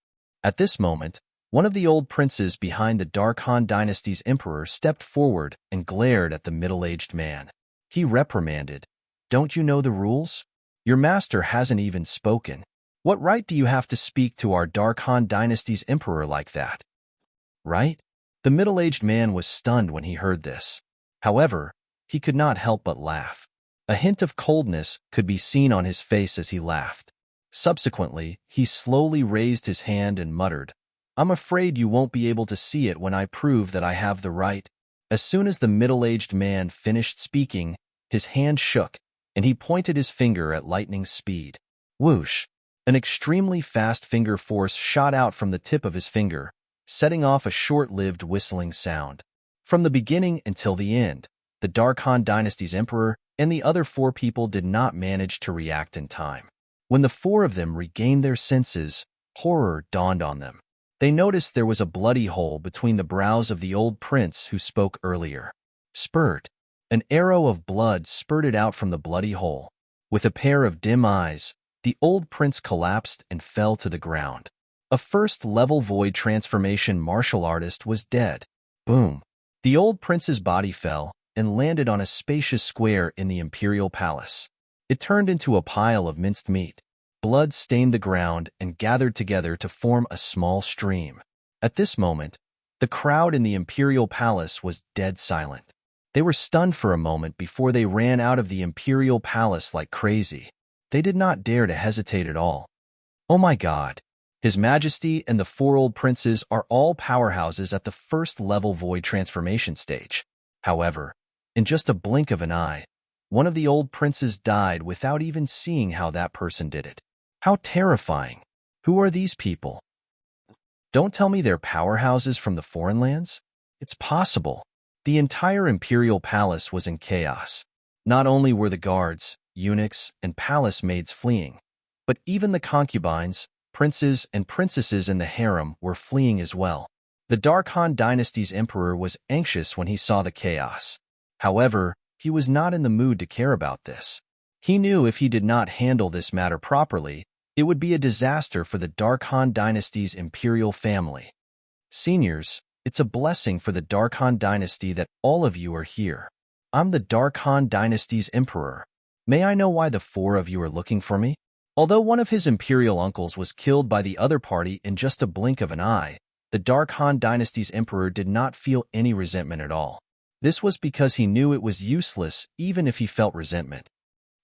At this moment, one of the old princes behind the Dark Han Dynasty's emperor stepped forward and glared at the middle-aged man. He reprimanded, "Don't you know the rules? Your master hasn't even spoken. What right do you have to speak to our Dark Han Dynasty's emperor like that?" Right? The middle-aged man was stunned when he heard this. However, he could not help but laugh. A hint of coldness could be seen on his face as he laughed. Subsequently, he slowly raised his hand and muttered, "I'm afraid you won't be able to see it when I prove that I have the right." As soon as the middle-aged man finished speaking, his hand shook, and he pointed his finger at lightning speed. Whoosh! An extremely fast finger force shot out from the tip of his finger, setting off a short-lived whistling sound. From the beginning until the end, the Dark Han Dynasty's emperor and the other 4 people did not manage to react in time. When the 4 of them regained their senses, horror dawned on them. They noticed there was a bloody hole between the brows of the old prince who spoke earlier. Spurt! An arrow of blood spurted out from the bloody hole. With a pair of dim eyes, the old prince collapsed and fell to the ground. A first-level Void Transformation martial artist was dead. Boom! The old prince's body fell, and landed on a spacious square in the imperial palace. It turned into a pile of minced meat. Blood stained the ground and gathered together to form a small stream. At this moment, the crowd in the imperial palace was dead silent. They were stunned for a moment before they ran out of the imperial palace like crazy. They did not dare to hesitate at all. Oh my God! His Majesty and the 4 old princes are all powerhouses at the first-level void transformation stage. However, in just a blink of an eye, one of the old princes died without even seeing how that person did it. How terrifying! Who are these people? Don't tell me they're powerhouses from the foreign lands? It's possible. The entire imperial palace was in chaos. Not only were the guards, eunuchs, and palace maids fleeing, but even the concubines, princes, and princesses in the harem were fleeing as well. The Dark Han dynasty's emperor was anxious when he saw the chaos. However, he was not in the mood to care about this. He knew if he did not handle this matter properly, it would be a disaster for the Dark Han dynasty's imperial family. Seniors, it's a blessing for the Dark Han dynasty that all of you are here. I'm the Dark Han dynasty's emperor. May I know why the 4 of you are looking for me? Although one of his imperial uncles was killed by the other party in just a blink of an eye, the Dark Han dynasty's emperor did not feel any resentment at all. This was because he knew it was useless even if he felt resentment.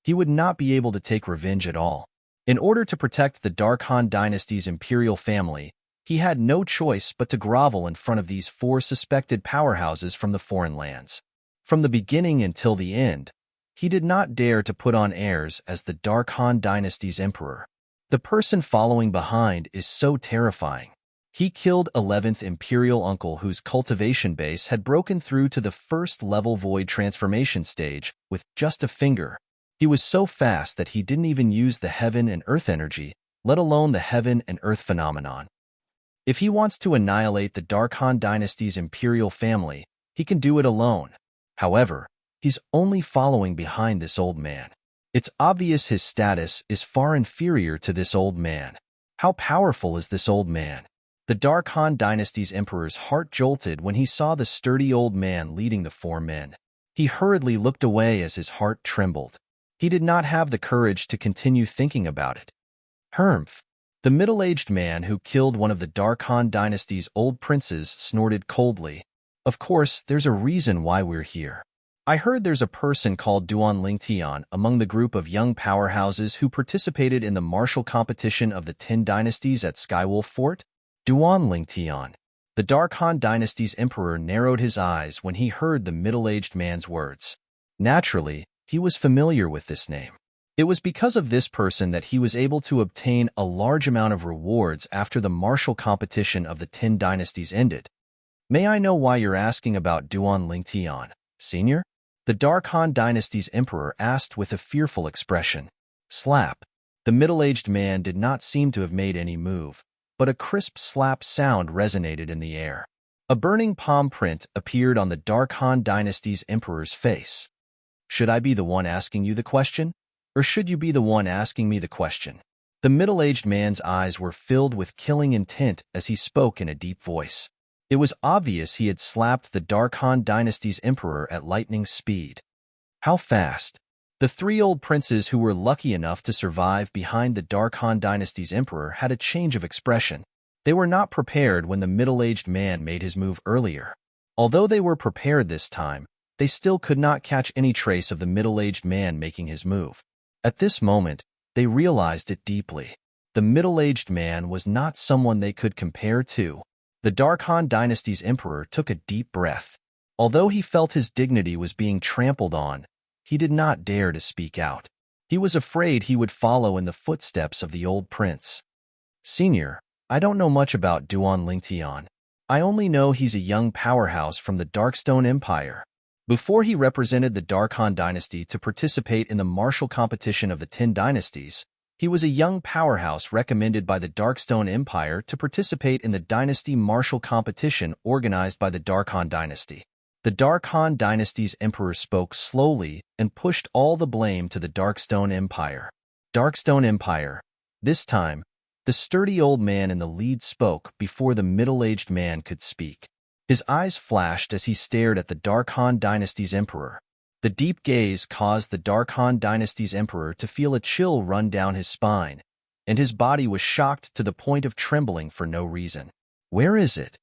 He would not be able to take revenge at all. In order to protect the Dark Han dynasty's imperial family, he had no choice but to grovel in front of these 4 suspected powerhouses from the foreign lands. From the beginning until the end, he did not dare to put on airs as the Dark Han dynasty's emperor. The person following behind is so terrifying. He killed 11th imperial uncle whose cultivation base had broken through to the first-level void transformation stage with just a finger. He was so fast that he didn't even use the heaven and earth energy, let alone the heaven and earth phenomenon. If he wants to annihilate the Dark Han dynasty's imperial family, he can do it alone. However, he's only following behind this old man. It's obvious his status is far inferior to this old man. How powerful is this old man? The Dark Han dynasty's emperor's heart jolted when he saw the sturdy old man leading the 4 men. He hurriedly looked away as his heart trembled. He did not have the courage to continue thinking about it. Humph! The middle-aged man who killed one of the Dark Han dynasty's old princes snorted coldly. Of course, there's a reason why we're here. I heard there's a person called Duan Lingtian among the group of young powerhouses who participated in the martial competition of the 10 dynasties at Skywolf Fort. Duan Lingtian. The Dark Han dynasty's emperor narrowed his eyes when he heard the middle-aged man's words. Naturally, he was familiar with this name. It was because of this person that he was able to obtain a large amount of rewards after the martial competition of the 10 dynasties ended. May I know why you're asking about Duan Lingtian, Senior? The Dark Han dynasty's emperor asked with a fearful expression. Slap. The middle-aged man did not seem to have made any move, but a crisp slap sound resonated in the air. A burning palm print appeared on the Dark Han dynasty's emperor's face. Should I be the one asking you the question? Or should you be the one asking me the question? The middle-aged man's eyes were filled with killing intent as he spoke in a deep voice. It was obvious he had slapped the Dark Han dynasty's emperor at lightning speed. How fast? The 3 old princes who were lucky enough to survive behind the Dark Han dynasty's emperor had a change of expression. They were not prepared when the middle-aged man made his move earlier. Although they were prepared this time, they still could not catch any trace of the middle-aged man making his move. At this moment, they realized it deeply. The middle-aged man was not someone they could compare to. The Dark Han dynasty's emperor took a deep breath. Although he felt his dignity was being trampled on, he did not dare to speak out. He was afraid he would follow in the footsteps of the old prince. Senior, I don't know much about Duan Lingtian. I only know he's a young powerhouse from the Darkstone Empire. Before he represented the Dark Han dynasty to participate in the martial competition of the 10 dynasties, he was a young powerhouse recommended by the Darkstone Empire to participate in the dynasty martial competition organized by the Dark Han dynasty. The Dark Han dynasty's emperor spoke slowly and pushed all the blame to the Darkstone Empire. Darkstone Empire. This time, the sturdy old man in the lead spoke before the middle-aged man could speak. His eyes flashed as he stared at the Dark Han Dynasty's emperor. The deep gaze caused the Dark Han Dynasty's emperor to feel a chill run down his spine, and his body was shocked to the point of trembling for no reason. "Where is it?"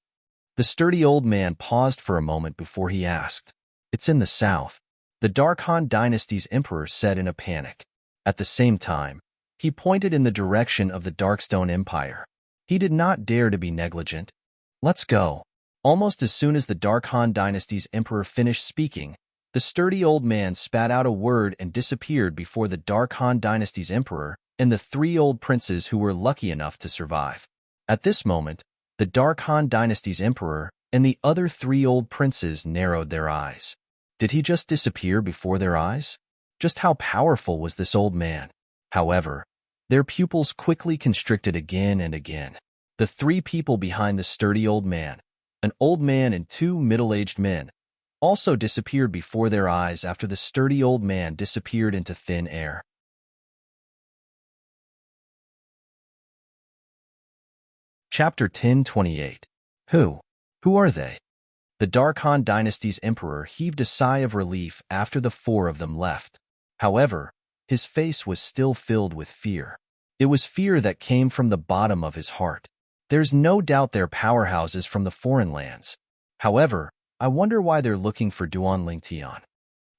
The sturdy old man paused for a moment before he asked. "It's in the south," the Dark Han Dynasty's emperor said in a panic. At the same time, he pointed in the direction of the Darkstone Empire. He did not dare to be negligent. "Let's go." Almost as soon as the Dark Han Dynasty's emperor finished speaking, the sturdy old man spat out a word and disappeared before the Dark Han Dynasty's emperor and the 3 old princes who were lucky enough to survive. At this moment, the Dark Han Dynasty's emperor and the other 3 old princes narrowed their eyes. Did he just disappear before their eyes? Just how powerful was this old man? However, their pupils quickly constricted again and again. The 3 people behind the sturdy old man, an old man and 2 middle-aged men, also disappeared before their eyes after the sturdy old man disappeared into thin air. Chapter 1028. Who are they? The Dark Han Dynasty's emperor heaved a sigh of relief after the 4 of them left. However, his face was still filled with fear. It was fear that came from the bottom of his heart. There's no doubt they're powerhouses from the foreign lands. However, I wonder why they're looking for Duan Lingtian.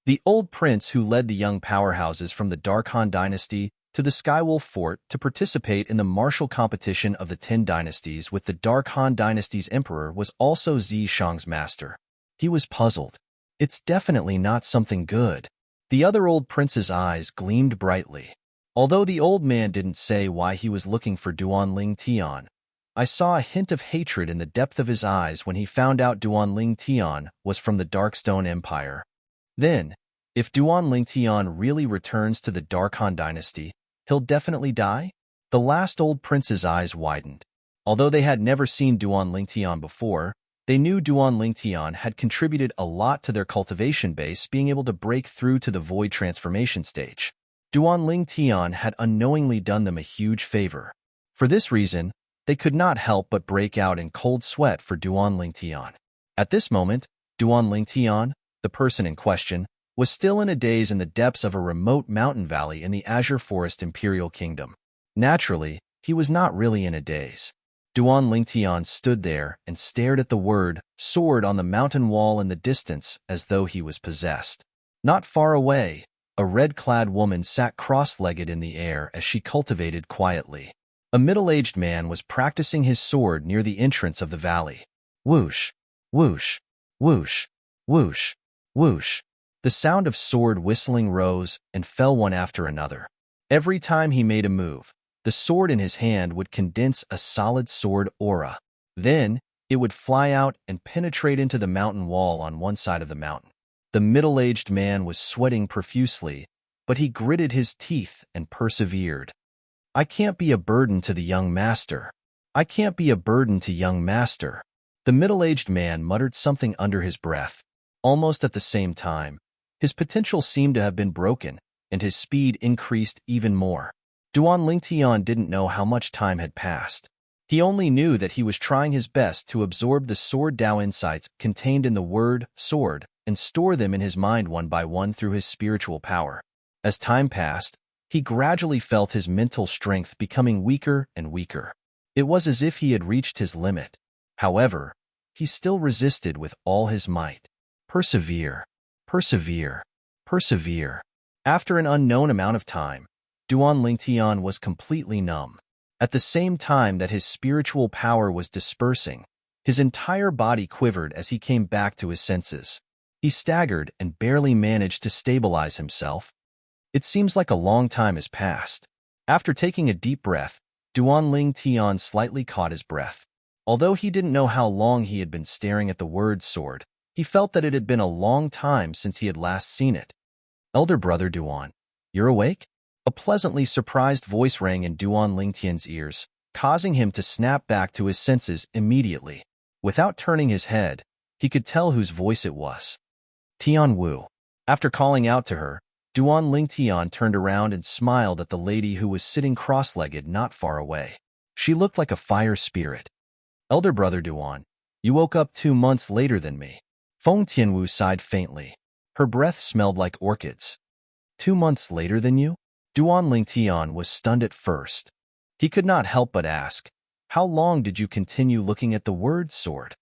The old prince who led the young powerhouses from the Dark Han Dynasty to the Skywolf Fort to participate in the martial competition of the 10 dynasties with the Dark Han Dynasty's emperor was also Zi Shang's master. He was puzzled. It's definitely not something good. The other old prince's eyes gleamed brightly. Although the old man didn't say why he was looking for Duan Lingtian, I saw a hint of hatred in the depth of his eyes when he found out Duan Lingtian was from the Darkstone Empire. Then, if Duan Lingtian really returns to the Dark Han Dynasty, he'll definitely die? The last old prince's eyes widened. Although they had never seen Duan Lingtian before, they knew Duan Lingtian had contributed a lot to their cultivation base being able to break through to the void transformation stage. Duan Lingtian had unknowingly done them a huge favor. For this reason, they could not help but break out in cold sweat for Duan Lingtian. At this moment, Duan Lingtian, the person in question, was still in a daze in the depths of a remote mountain valley in the Azure Forest Imperial Kingdom. Naturally, he was not really in a daze. Duan Lingtian stood there and stared at the word sword on the mountain wall in the distance as though he was possessed. Not far away, a red-clad woman sat cross-legged in the air as she cultivated quietly. A middle-aged man was practicing his sword near the entrance of the valley. Whoosh, whoosh, whoosh, whoosh, whoosh. The sound of sword whistling rose and fell one after another. Every time he made a move, the sword in his hand would condense a solid sword aura. Then, it would fly out and penetrate into the mountain wall on one side of the mountain. The middle-aged man was sweating profusely, but he gritted his teeth and persevered. "I can't be a burden to the young master. I can't be a burden to young master." The middle-aged man muttered something under his breath. Almost at the same time, his potential seemed to have been broken, and his speed increased even more. Duan Lingtian didn't know how much time had passed. He only knew that he was trying his best to absorb the Sword Dao insights contained in the word sword and store them in his mind one by one through his spiritual power. As time passed, he gradually felt his mental strength becoming weaker and weaker. It was as if he had reached his limit. However, he still resisted with all his might. Persevere, persevere, persevere. After an unknown amount of time, Duan Lingtian was completely numb. At the same time that his spiritual power was dispersing, his entire body quivered as he came back to his senses. He staggered and barely managed to stabilize himself. It seems like a long time has passed. After taking a deep breath, Duan Lingtian slightly caught his breath. Although he didn't know how long he had been staring at the word sword, he felt that it had been a long time since he had last seen it. "Elder brother Duan, you're awake?" A pleasantly surprised voice rang in Duan Lingtian's ears, causing him to snap back to his senses immediately. Without turning his head, he could tell whose voice it was. Tian Wu. After calling out to her, Duan Lingtian turned around and smiled at the lady who was sitting cross-legged not far away. She looked like a fire spirit. "Elder brother Duan, You woke up 2 months later than me. Feng Tianwu sighed faintly. Her breath smelled like orchids. 2 months later than you? Duan Lingtian was stunned at first. He could not help but ask, how long did you continue looking at the word sword?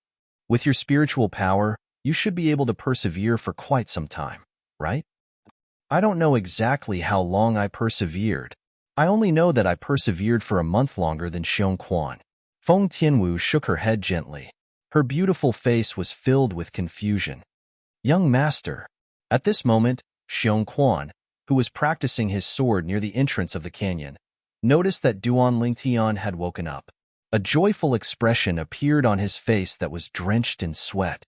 With your spiritual power, you should be able to persevere for quite some time, right? I don't know exactly how long I persevered. I only know that I persevered for a month longer than Xiong Quan. Feng Tianwu shook her head gently. Her beautiful face was filled with confusion. Young master. At this moment, Xiong Quan, who was practicing his sword near the entrance of the canyon, noticed that Duan Lingtian had woken up. A joyful expression appeared on his face that was drenched in sweat.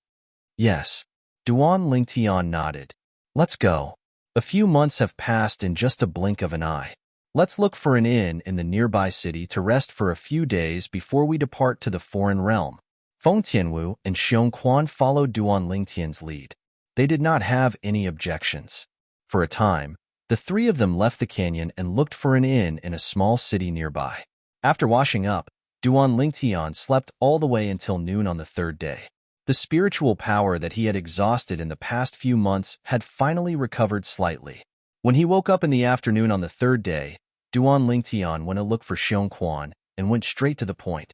Yes. Duan Lingtian nodded. Let's go. A few months have passed in just a blink of an eye. Let's look for an inn in the nearby city to rest for a few days before we depart to the foreign realm. Feng Tianwu and Xiong Quan followed Duan Lingtian's lead. They did not have any objections. For a time, the three of them left the canyon and looked for an inn in a small city nearby. After washing up, Duan Lingtian slept all the way until noon on the third day. The spiritual power that he had exhausted in the past few months had finally recovered slightly. When he woke up in the afternoon on the third day, Duan Lingtian went to look for Xiong Quan and went straight to the point.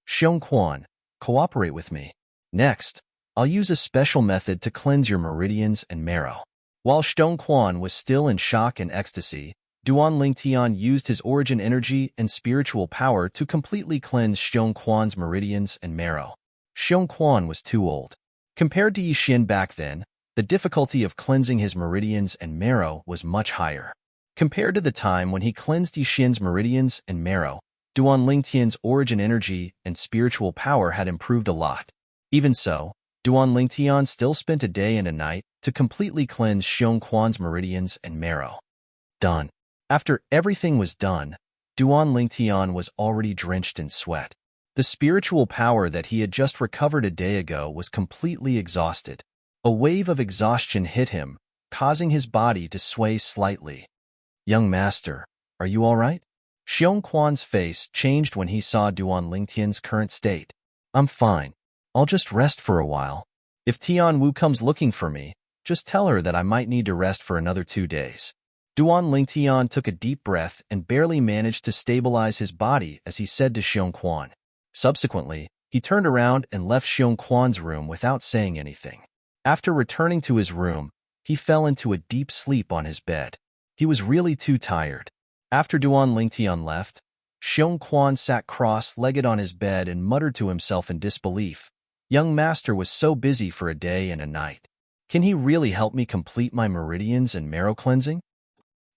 Xiong Quan, cooperate with me. Next, I'll use a special method to cleanse your meridians and marrow. While Xiong Quan was still in shock and ecstasy, Duan Lingtian used his origin energy and spiritual power to completely cleanse Xiong Quan's meridians and marrow. Xiong Quan was too old. Compared to Yixin back then, the difficulty of cleansing his meridians and marrow was much higher. Compared to the time when he cleansed Yixin's meridians and marrow, Duan Lingtian's origin energy and spiritual power had improved a lot. Even so, Duan Lingtian still spent a day and a night to completely cleanse Xiong Quan's meridians and marrow. Done. After everything was done, Duan Lingtian was already drenched in sweat. The spiritual power that he had just recovered a day ago was completely exhausted. A wave of exhaustion hit him, causing his body to sway slightly. Young master, are you all right? Xiong Quan's face changed when he saw Duan Lingtian's current state. I'm fine. I'll just rest for a while. If Tian Wu comes looking for me, just tell her that I might need to rest for another 2 days. Duan Lingtian took a deep breath and barely managed to stabilize his body as he said to Xiong Quan. Subsequently, he turned around and left Xiong Quan's room without saying anything. After returning to his room, he fell into a deep sleep on his bed. He was really too tired. After Duan Lingtian left, Xiong Quan sat cross-legged on his bed and muttered to himself in disbelief. Young master was so busy for a day and a night. Can he really help me complete my meridians and marrow cleansing?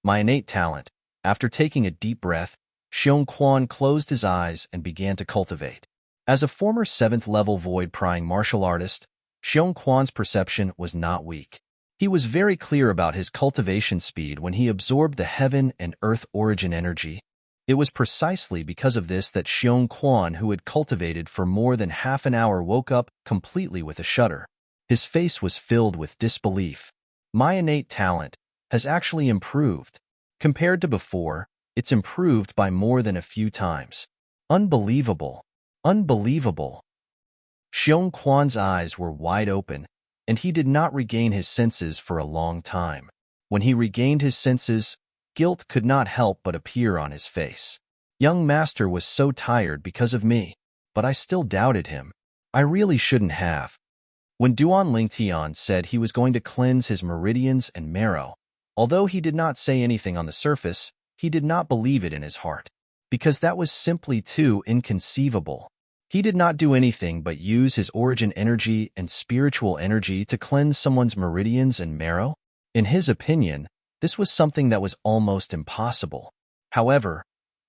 My innate talent. After taking a deep breath, Xiong Quan closed his eyes and began to cultivate. As a former 7th-level void-prying martial artist, Xiong Quan's perception was not weak. He was very clear about his cultivation speed when he absorbed the heaven and earth origin energy. It was precisely because of this that Xiong Quan, who had cultivated for more than half an hour, woke up completely with a shudder. His face was filled with disbelief. My innate talent has actually improved. Compared to before, it's improved by more than a few times. Unbelievable. Unbelievable. Xiong Quan's eyes were wide open, and he did not regain his senses for a long time. When he regained his senses, guilt could not help but appear on his face. Young master was so tired because of me, but I still doubted him. I really shouldn't have. When Duan Lingtian said he was going to cleanse his meridians and marrow, although he did not say anything on the surface, he did not believe it in his heart, because that was simply too inconceivable. He did not do anything but use his origin energy and spiritual energy to cleanse someone's meridians and marrow. In his opinion, this was something that was almost impossible. However,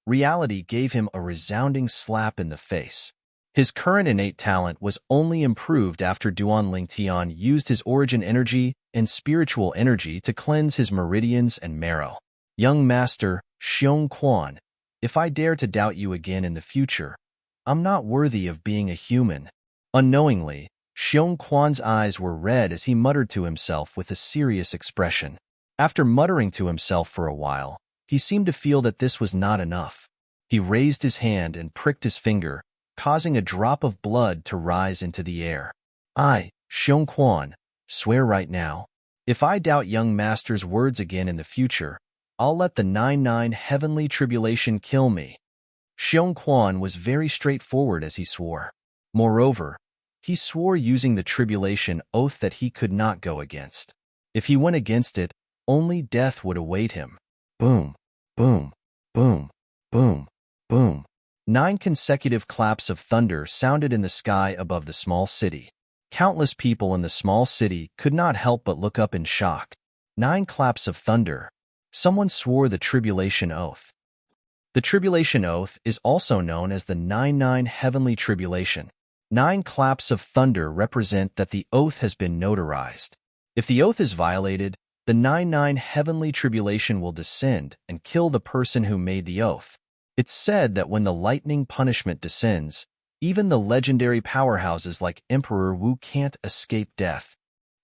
reality gave him a resounding slap in the face. His current innate talent was only improved after Duan Lingtian used his origin energy and spiritual energy to cleanse his meridians and marrow. Young master, Xiong Quan, if I dare to doubt you again in the future, I'm not worthy of being a human. Unknowingly, Xiong Quan's eyes were red as he muttered to himself with a serious expression. After muttering to himself for a while, he seemed to feel that this was not enough. He raised his hand and pricked his finger, causing a drop of blood to rise into the air. I, Xiong Quan, swear right now, if I doubt young master's words again in the future, I'll let the 99 heavenly tribulation kill me. Xiong Quan was very straightforward as he swore. Moreover, he swore using the tribulation oath that he could not go against. If he went against it, only death would await him. Boom, boom, boom, boom, boom. 9 consecutive claps of thunder sounded in the sky above the small city. Countless people in the small city could not help but look up in shock. 9 claps of thunder. Someone swore the tribulation oath. The tribulation oath is also known as the 99 heavenly tribulation. 9 claps of thunder represent that the oath has been notarized. If the oath is violated, the 99 heavenly tribulation will descend and kill the person who made the oath. It's said that when the lightning punishment descends, even the legendary powerhouses like Emperor Wu can't escape death.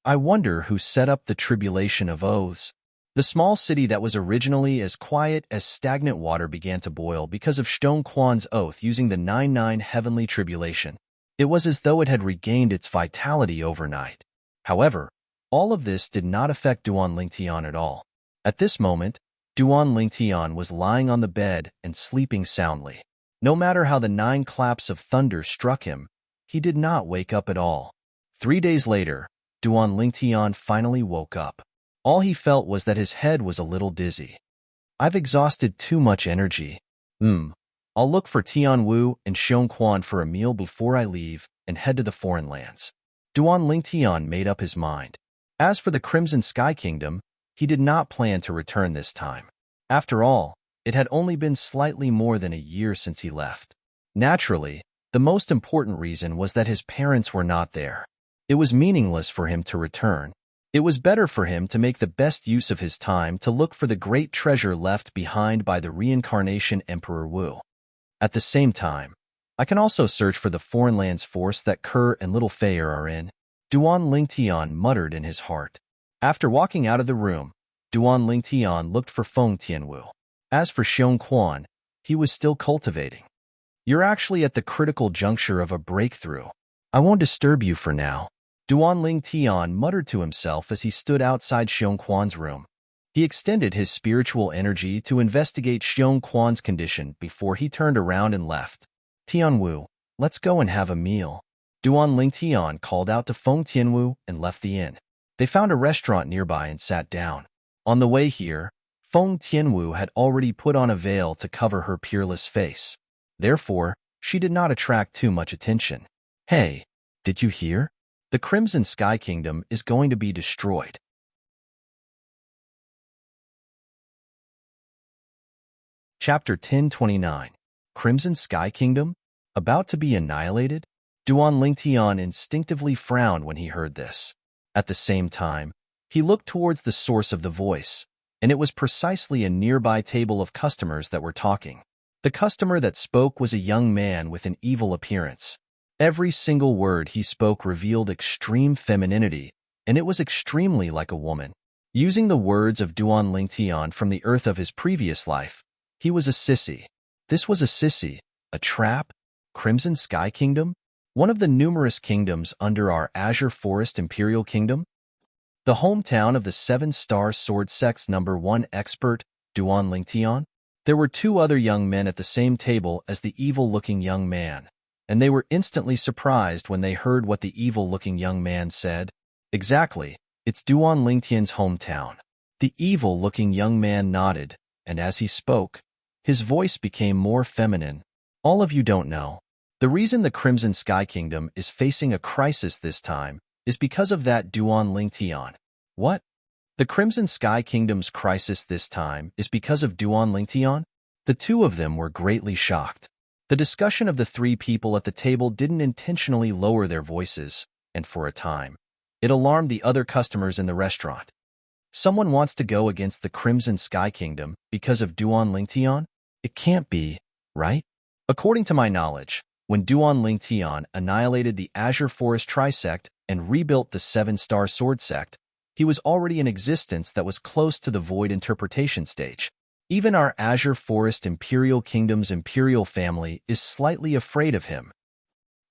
I wonder who set up the tribulation of oaths. The small city that was originally as quiet as stagnant water began to boil because of Xiong Quan's oath using the 99 heavenly tribulation. It was as though it had regained its vitality overnight. However, all of this did not affect Duan Lingtian at all. At this moment, Duan Lingtian was lying on the bed and sleeping soundly. No matter how the 9 claps of thunder struck him, he did not wake up at all. 3 days later, Duan Lingtian finally woke up. All he felt was that his head was a little dizzy. I've exhausted too much energy. I'll look for Tianwu and Xiong Quan for a meal before I leave and head to the foreign lands. Duan Lingtian made up his mind. As for the Crimson Sky Kingdom, he did not plan to return this time. After all, it had only been slightly more than a year since he left. Naturally, the most important reason was that his parents were not there. It was meaningless for him to return. It was better for him to make the best use of his time to look for the great treasure left behind by the reincarnation Emperor Wu. At the same time, I can also search for the foreign lands force that Kerr and Little Fayer are in, Duan Lingtian muttered in his heart. After walking out of the room, Duan Lingtian looked for Feng Tianwu. As for Xiong Quan, he was still cultivating. You're actually at the critical juncture of a breakthrough. I won't disturb you for now. Duan Lingtian muttered to himself as he stood outside Xiong Quan's room. He extended his spiritual energy to investigate Xiong Quan's condition before he turned around and left. Tianwu, let's go and have a meal. Duan Lingtian called out to Feng Tianwu and left the inn. They found a restaurant nearby and sat down. On the way here, Feng Tianwu had already put on a veil to cover her peerless face. Therefore, she did not attract too much attention. Hey, did you hear? The Crimson Sky Kingdom is going to be destroyed. Chapter 1029. Crimson Sky Kingdom? About to be annihilated? Duan Lingtian instinctively frowned when he heard this. At the same time, he looked towards the source of the voice, and it was precisely a nearby table of customers that were talking. The customer that spoke was a young man with an evil appearance. Every single word he spoke revealed extreme femininity, and it was extremely like a woman. Using the words of Duan Lingtian from the earth of his previous life, he was a sissy. This was a sissy, a trap, Crimson Sky Kingdom, one of the numerous kingdoms under our Azure Forest Imperial Kingdom. The hometown of the 7-star sword sect's #1 expert, Duan Lingtian. There were 2 other young men at the same table as the evil-looking young man, and they were instantly surprised when they heard what the evil-looking young man said. Exactly, it's Duan Lingtian's hometown. The evil-looking young man nodded, and as he spoke, his voice became more feminine. All of you don't know. The reason the Crimson Sky Kingdom is facing a crisis this time is because of that Duan Lingtian. What? The Crimson Sky Kingdom's crisis this time is because of Duan Lingtian? The 2 of them were greatly shocked. The discussion of the 3 people at the table didn't intentionally lower their voices, and for a time, it alarmed the other customers in the restaurant. Someone wants to go against the Crimson Sky Kingdom because of Duan Lingtian? It can't be, right? According to my knowledge, when Duan Lingtian annihilated the Azure Forest Trisect and rebuilt the 7-star Sword Sect, he was already in existence that was close to the Void Interpretation stage. Even our Azure Forest Imperial Kingdom's Imperial family is slightly afraid of him,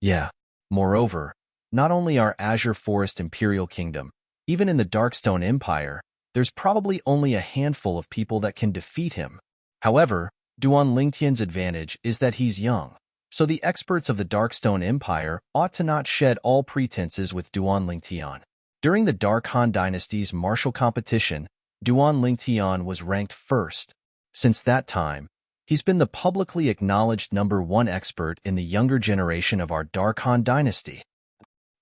Yeah. Moreover, not only our Azure Forest Imperial Kingdom, even in the Darkstone Empire, there's probably only a handful of people that can defeat him. However, Duan Lingtian's advantage is that he's young, so the experts of the Darkstone Empire ought to not shed all pretenses with Duan Lingtian. During the Dark Han Dynasty's martial competition, Duan Lingtian was ranked first. Since that time, he's been the publicly acknowledged #1 expert in the younger generation of our Dark Han Dynasty.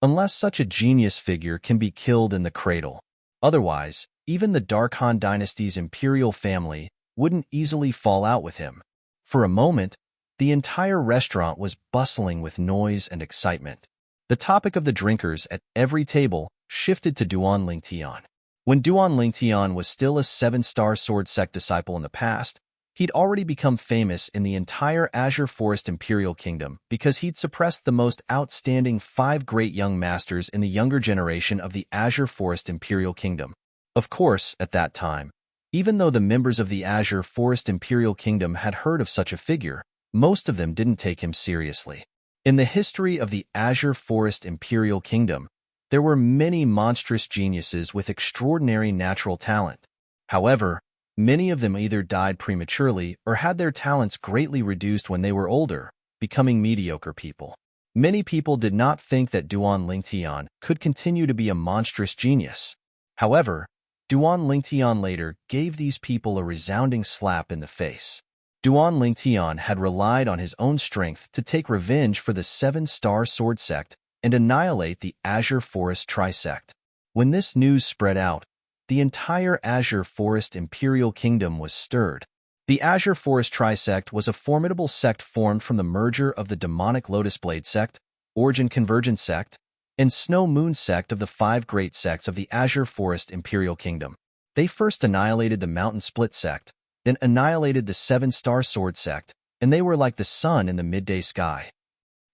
Unless such a genius figure can be killed in the cradle. Otherwise, even the Dark Han Dynasty's imperial family wouldn't easily fall out with him. For a moment, the entire restaurant was bustling with noise and excitement. The topic of the drinkers at every table shifted to Duan Lingtian. When Duan Lingtian was still a 7-star sword sect disciple in the past, he'd already become famous in the entire Azure Forest Imperial Kingdom because he'd suppressed the most outstanding 5 great young masters in the younger generation of the Azure Forest Imperial Kingdom. Of course, at that time, even though the members of the Azure Forest Imperial Kingdom had heard of such a figure, most of them didn't take him seriously. In the history of the Azure Forest Imperial Kingdom, there were many monstrous geniuses with extraordinary natural talent. However, many of them either died prematurely or had their talents greatly reduced when they were older, becoming mediocre people. Many people did not think that Duan Lingtian could continue to be a monstrous genius. However, Duan Lingtian later gave these people a resounding slap in the face. Duan Lingtian had relied on his own strength to take revenge for the 7-star sword sect and annihilate the Azure Forest Trisect. When this news spread out, the entire Azure Forest Imperial Kingdom was stirred. The Azure Forest Trisect was a formidable sect formed from the merger of the demonic Lotus Blade sect, Origin Convergence sect, and Snow Moon sect of the 5 great sects of the Azure Forest Imperial Kingdom. They first annihilated the Mountain Split sect, then annihilated the 7-star sword sect, and they were like the sun in the midday sky.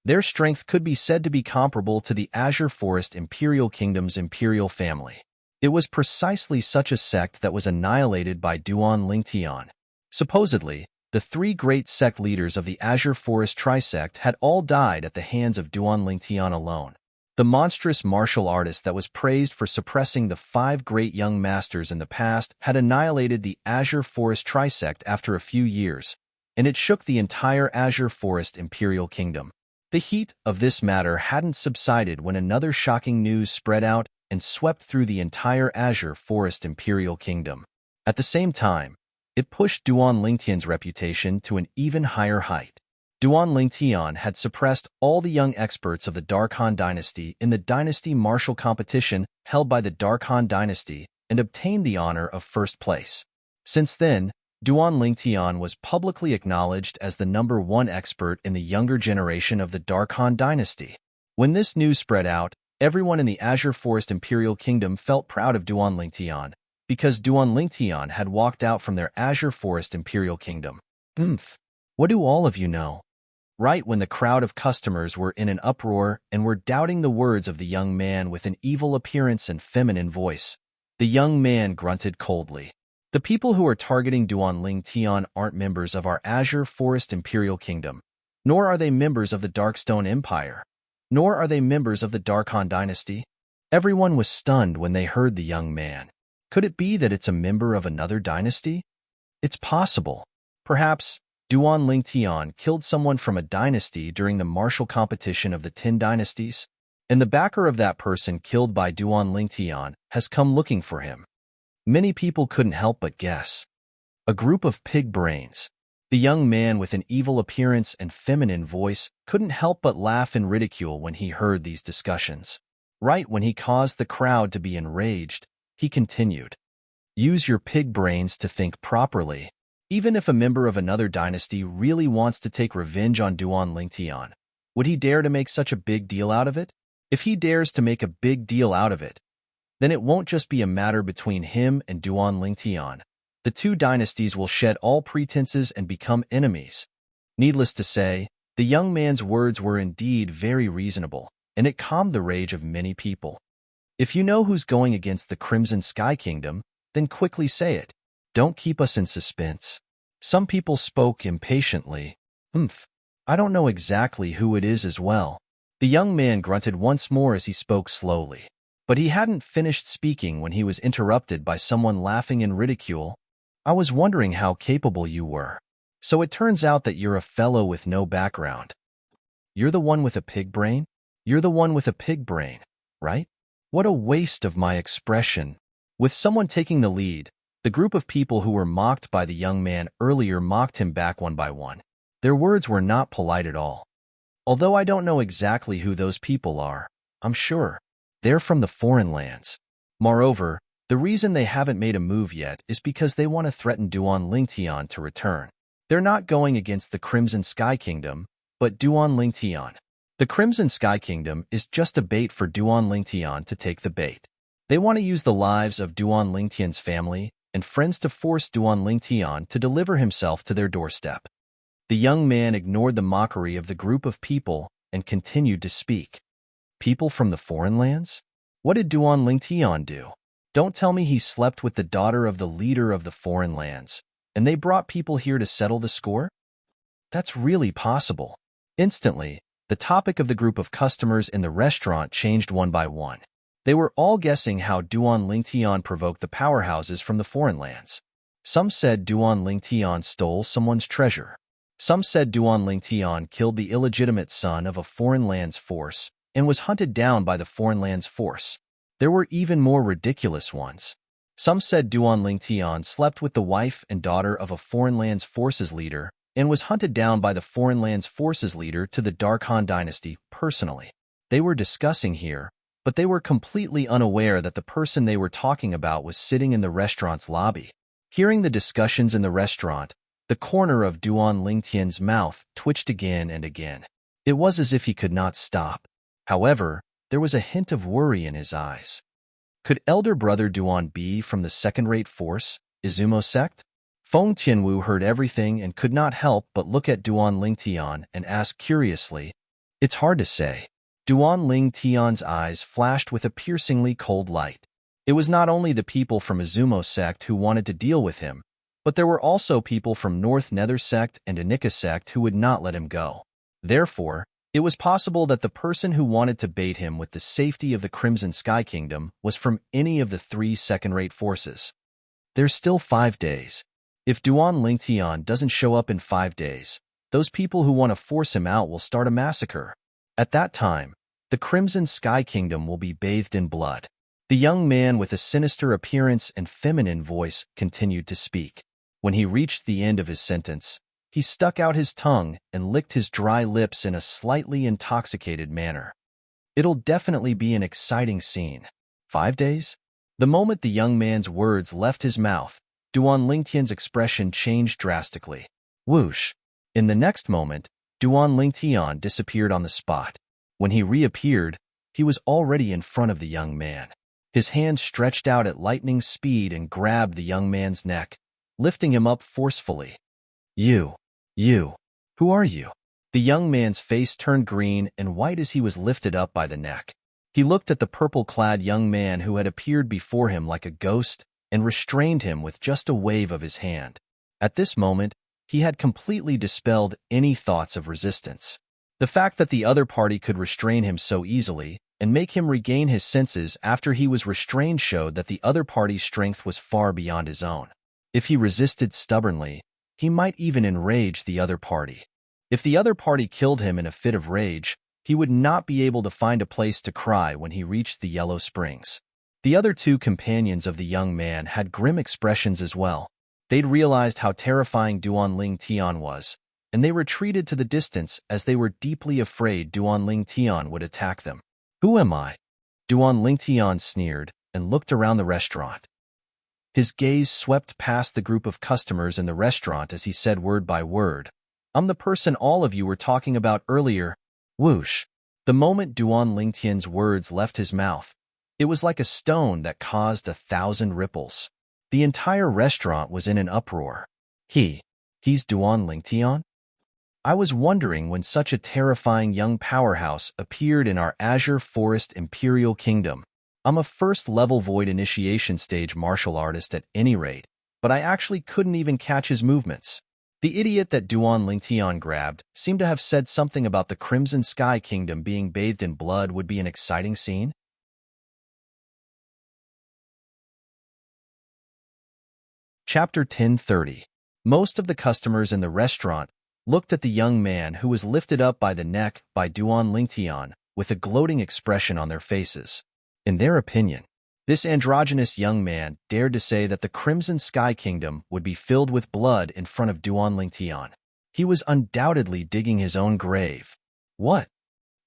Their strength could be said to be comparable to the Azure Forest Imperial Kingdom's imperial family. It was precisely such a sect that was annihilated by Duan Lingtian. Supposedly, the 3 great sect leaders of the Azure Forest Trisect had all died at the hands of Duan Lingtian alone. The monstrous martial artist that was praised for suppressing the 5 great young masters in the past had annihilated the Azure Forest Trisect after a few years, and it shook the entire Azure Forest Imperial Kingdom. The heat of this matter hadn't subsided when another shocking news spread out and swept through the entire Azure Forest Imperial Kingdom. At the same time, it pushed Duan Lingtian's reputation to an even higher height. Duan Lingtian had suppressed all the young experts of the Dark Han Dynasty in the Dynasty Martial Competition held by the Dark Han Dynasty and obtained the honor of first place. Since then, Duan Lingtian was publicly acknowledged as the #1 expert in the younger generation of the Dark Han Dynasty. When this news spread out, everyone in the Azure Forest Imperial Kingdom felt proud of Duan Lingtian, because Duan Lingtian had walked out from their Azure Forest Imperial Kingdom. What do all of you know? Right when the crowd of customers were in an uproar and were doubting the words of the young man with an evil appearance and feminine voice, the young man grunted coldly. The people who are targeting Duan Lingtian aren't members of our Azure Forest Imperial Kingdom, nor are they members of the Darkstone Empire, nor are they members of the Dark Han Dynasty. Everyone was stunned when they heard the young man. Could it be that it's a member of another dynasty? It's possible. Perhaps Duan Lingtian killed someone from a dynasty during the martial competition of the 10 dynasties, and the backer of that person killed by Duan Lingtian has come looking for him. Many people couldn't help but guess. A group of pig brains. The young man with an evil appearance and feminine voice couldn't help but laugh in ridicule when he heard these discussions. Right when he caused the crowd to be enraged, he continued, "Use your pig brains to think properly. Even if a member of another dynasty really wants to take revenge on Duan Lingtian, would he dare to make such a big deal out of it? If he dares to make a big deal out of it, then it won't just be a matter between him and Duan Lingtian. The 2 dynasties will shed all pretenses and become enemies." Needless to say, the young man's words were indeed very reasonable, and it calmed the rage of many people. If you know who's going against the Crimson Sky Kingdom, then quickly say it. Don't keep us in suspense. Some people spoke impatiently. I don't know exactly who it is as well. The young man grunted once more as he spoke slowly. But he hadn't finished speaking when he was interrupted by someone laughing in ridicule. I was wondering how capable you were. So it turns out that you're a fellow with no background. You're the one with a pig brain? You're the one with a pig brain, right? What a waste of my expression. With someone taking the lead, the group of people who were mocked by the young man earlier mocked him back one by one. Their words were not polite at all. Although I don't know exactly who those people are, I'm sure they're from the foreign lands. Moreover, the reason they haven't made a move yet is because they want to threaten Duan Lingtian to return. They're not going against the Crimson Sky Kingdom, but Duan Lingtian. The Crimson Sky Kingdom is just a bait for Duan Lingtian to take the bait. They want to use the lives of Duan Lingtian's family and friends to force Duan Lingtian to deliver himself to their doorstep. The young man ignored the mockery of the group of people and continued to speak. People from the foreign lands? What did Duan Lingtian do? Don't tell me he slept with the daughter of the leader of the foreign lands, and they brought people here to settle the score? That's really possible. Instantly, the topic of the group of customers in the restaurant changed one by one. They were all guessing how Duan Lingtian provoked the powerhouses from the foreign lands. Some said Duan Lingtian stole someone's treasure. Some said Duan Lingtian killed the illegitimate son of a foreign lands force and was hunted down by the foreign lands force. There were even more ridiculous ones. Some said Duan Lingtian slept with the wife and daughter of a foreign lands forces leader and was hunted down by the foreign lands forces leader to the Dark Han dynasty personally. They were discussing here, but they were completely unaware that the person they were talking about was sitting in the restaurant's lobby. Hearing the discussions in the restaurant, the corner of Duan Lingtian's mouth twitched again and again. It was as if he could not stop. However, there was a hint of worry in his eyes. Could elder brother Duan be from the second-rate force, Izumo sect? Feng Tianwu heard everything and could not help but look at Duan Lingtian and ask curiously. It's hard to say. Duan Lingtian's eyes flashed with a piercingly cold light. It was not only the people from Izumo sect who wanted to deal with him, but there were also people from North Nether sect and Anika sect who would not let him go. Therefore, it was possible that the person who wanted to bait him with the safety of the Crimson Sky Kingdom was from any of the three second-rate forces. There's still 5 days. If Duan Lingtian doesn't show up in 5 days, those people who want to force him out will start a massacre. At that time, the Crimson Sky Kingdom will be bathed in blood. The young man with a sinister appearance and feminine voice continued to speak. When he reached the end of his sentence, he stuck out his tongue and licked his dry lips in a slightly intoxicated manner. It'll definitely be an exciting scene. 5 days? The moment the young man's words left his mouth, Duan Lingtian's expression changed drastically. Whoosh! In the next moment, Duan Lingtian disappeared on the spot. When he reappeared, he was already in front of the young man. His hand stretched out at lightning speed and grabbed the young man's neck, lifting him up forcefully. You, who are you? The young man's face turned green and white as he was lifted up by the neck. He looked at the purple-clad young man who had appeared before him like a ghost and restrained him with just a wave of his hand. At this moment, he had completely dispelled any thoughts of resistance. The fact that the other party could restrain him so easily and make him regain his senses after he was restrained showed that the other party's strength was far beyond his own. If he resisted stubbornly, he might even enrage the other party. If the other party killed him in a fit of rage, he would not be able to find a place to cry when he reached the Yellow Springs. The other two companions of the young man had grim expressions as well. They'd realized how terrifying Duan Lingtian was, and they retreated to the distance as they were deeply afraid Duan Lingtian would attack them. Who am I? Duan Lingtian sneered and looked around the restaurant. His gaze swept past the group of customers in the restaurant as he said word by word, I'm the person all of you were talking about earlier. Whoosh! The moment Duan Lingtian's words left his mouth, it was like a stone that caused 1,000 ripples. The entire restaurant was in an uproar. He's Duan Lingtian? I was wondering when such a terrifying young powerhouse appeared in our Azure Forest Imperial Kingdom. I'm a first-level Void Initiation stage martial artist at any rate, but I actually couldn't even catch his movements. The idiot that Duan Lingtian grabbed seemed to have said something about the Crimson Sky Kingdom being bathed in blood would be an exciting scene. Chapter 10:30. Most of the customers in the restaurant looked at the young man who was lifted up by the neck by Duan Lingtian with a gloating expression on their faces. In their opinion, this androgynous young man dared to say that the Crimson Sky Kingdom would be filled with blood in front of Duan Lingtian. He was undoubtedly digging his own grave. What?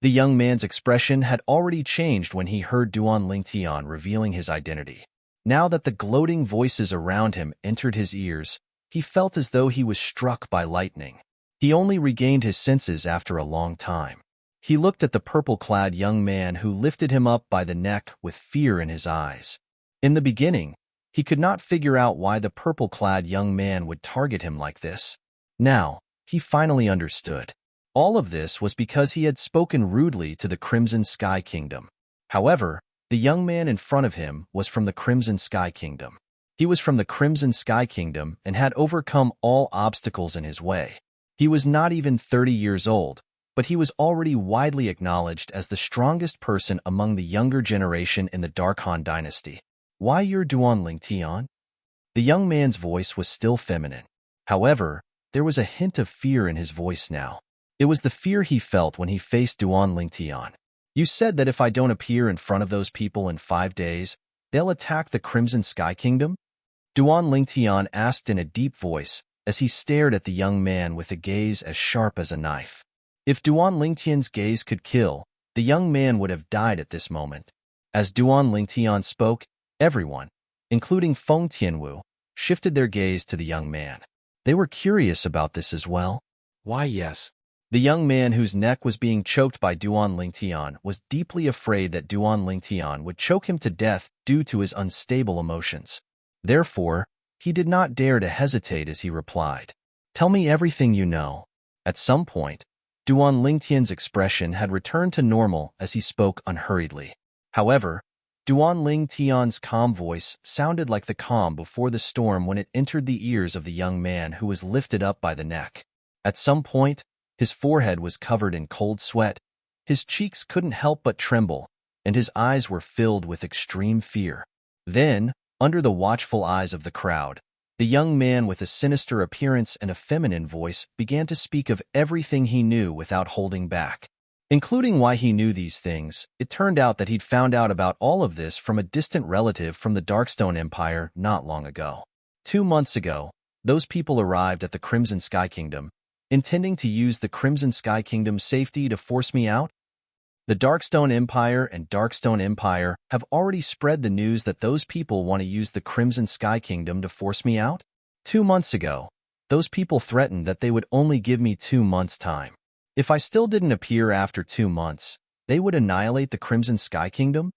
The young man's expression had already changed when he heard Duan Lingtian revealing his identity. Now that the gloating voices around him entered his ears, he felt as though he was struck by lightning. He only regained his senses after a long time. He looked at the purple-clad young man who lifted him up by the neck with fear in his eyes. In the beginning, he could not figure out why the purple-clad young man would target him like this. Now, he finally understood. All of this was because he had spoken rudely to the Crimson Sky Kingdom. However, the young man in front of him was from the Crimson Sky Kingdom. He was from the Crimson Sky Kingdom and had overcome all obstacles in his way. He was not even 30 years old, but he was already widely acknowledged as the strongest person among the younger generation in the Dark Han dynasty. Why you're Duan Lingtian? The young man's voice was still feminine. However, there was a hint of fear in his voice now. It was the fear he felt when he faced Duan Lingtian. You said that if I don't appear in front of those people in 5 days, they'll attack the Crimson Sky Kingdom? Duan Lingtian asked in a deep voice as he stared at the young man with a gaze as sharp as a knife. If Duan Lingtian's gaze could kill, the young man would have died at this moment. As Duan Lingtian spoke, everyone, including Feng Tianwu, shifted their gaze to the young man. They were curious about this as well. Why, yes. The young man whose neck was being choked by Duan Lingtian was deeply afraid that Duan Lingtian would choke him to death due to his unstable emotions. Therefore, he did not dare to hesitate as he replied, "Tell me everything you know." At some point, Duan Lingtian's expression had returned to normal as he spoke unhurriedly. However, Duan Lingtian's calm voice sounded like the calm before the storm when it entered the ears of the young man who was lifted up by the neck. At some point, his forehead was covered in cold sweat, his cheeks couldn't help but tremble, and his eyes were filled with extreme fear. Then, under the watchful eyes of the crowd, the young man with a sinister appearance and a feminine voice began to speak of everything he knew without holding back. Including why he knew these things, it turned out that he'd found out about all of this from a distant relative from the Darkstone Empire not long ago. 2 months ago, those people arrived at the Crimson Sky Kingdom, intending to use the Crimson Sky Kingdom's safety to force me out. The Darkstone Empire and Darkstone Empire have already spread the news that those people want to use the Crimson Sky Kingdom to force me out. 2 months ago, those people threatened that they would only give me 2 months' time. If I still didn't appear after 2 months, they would annihilate the Crimson Sky Kingdom?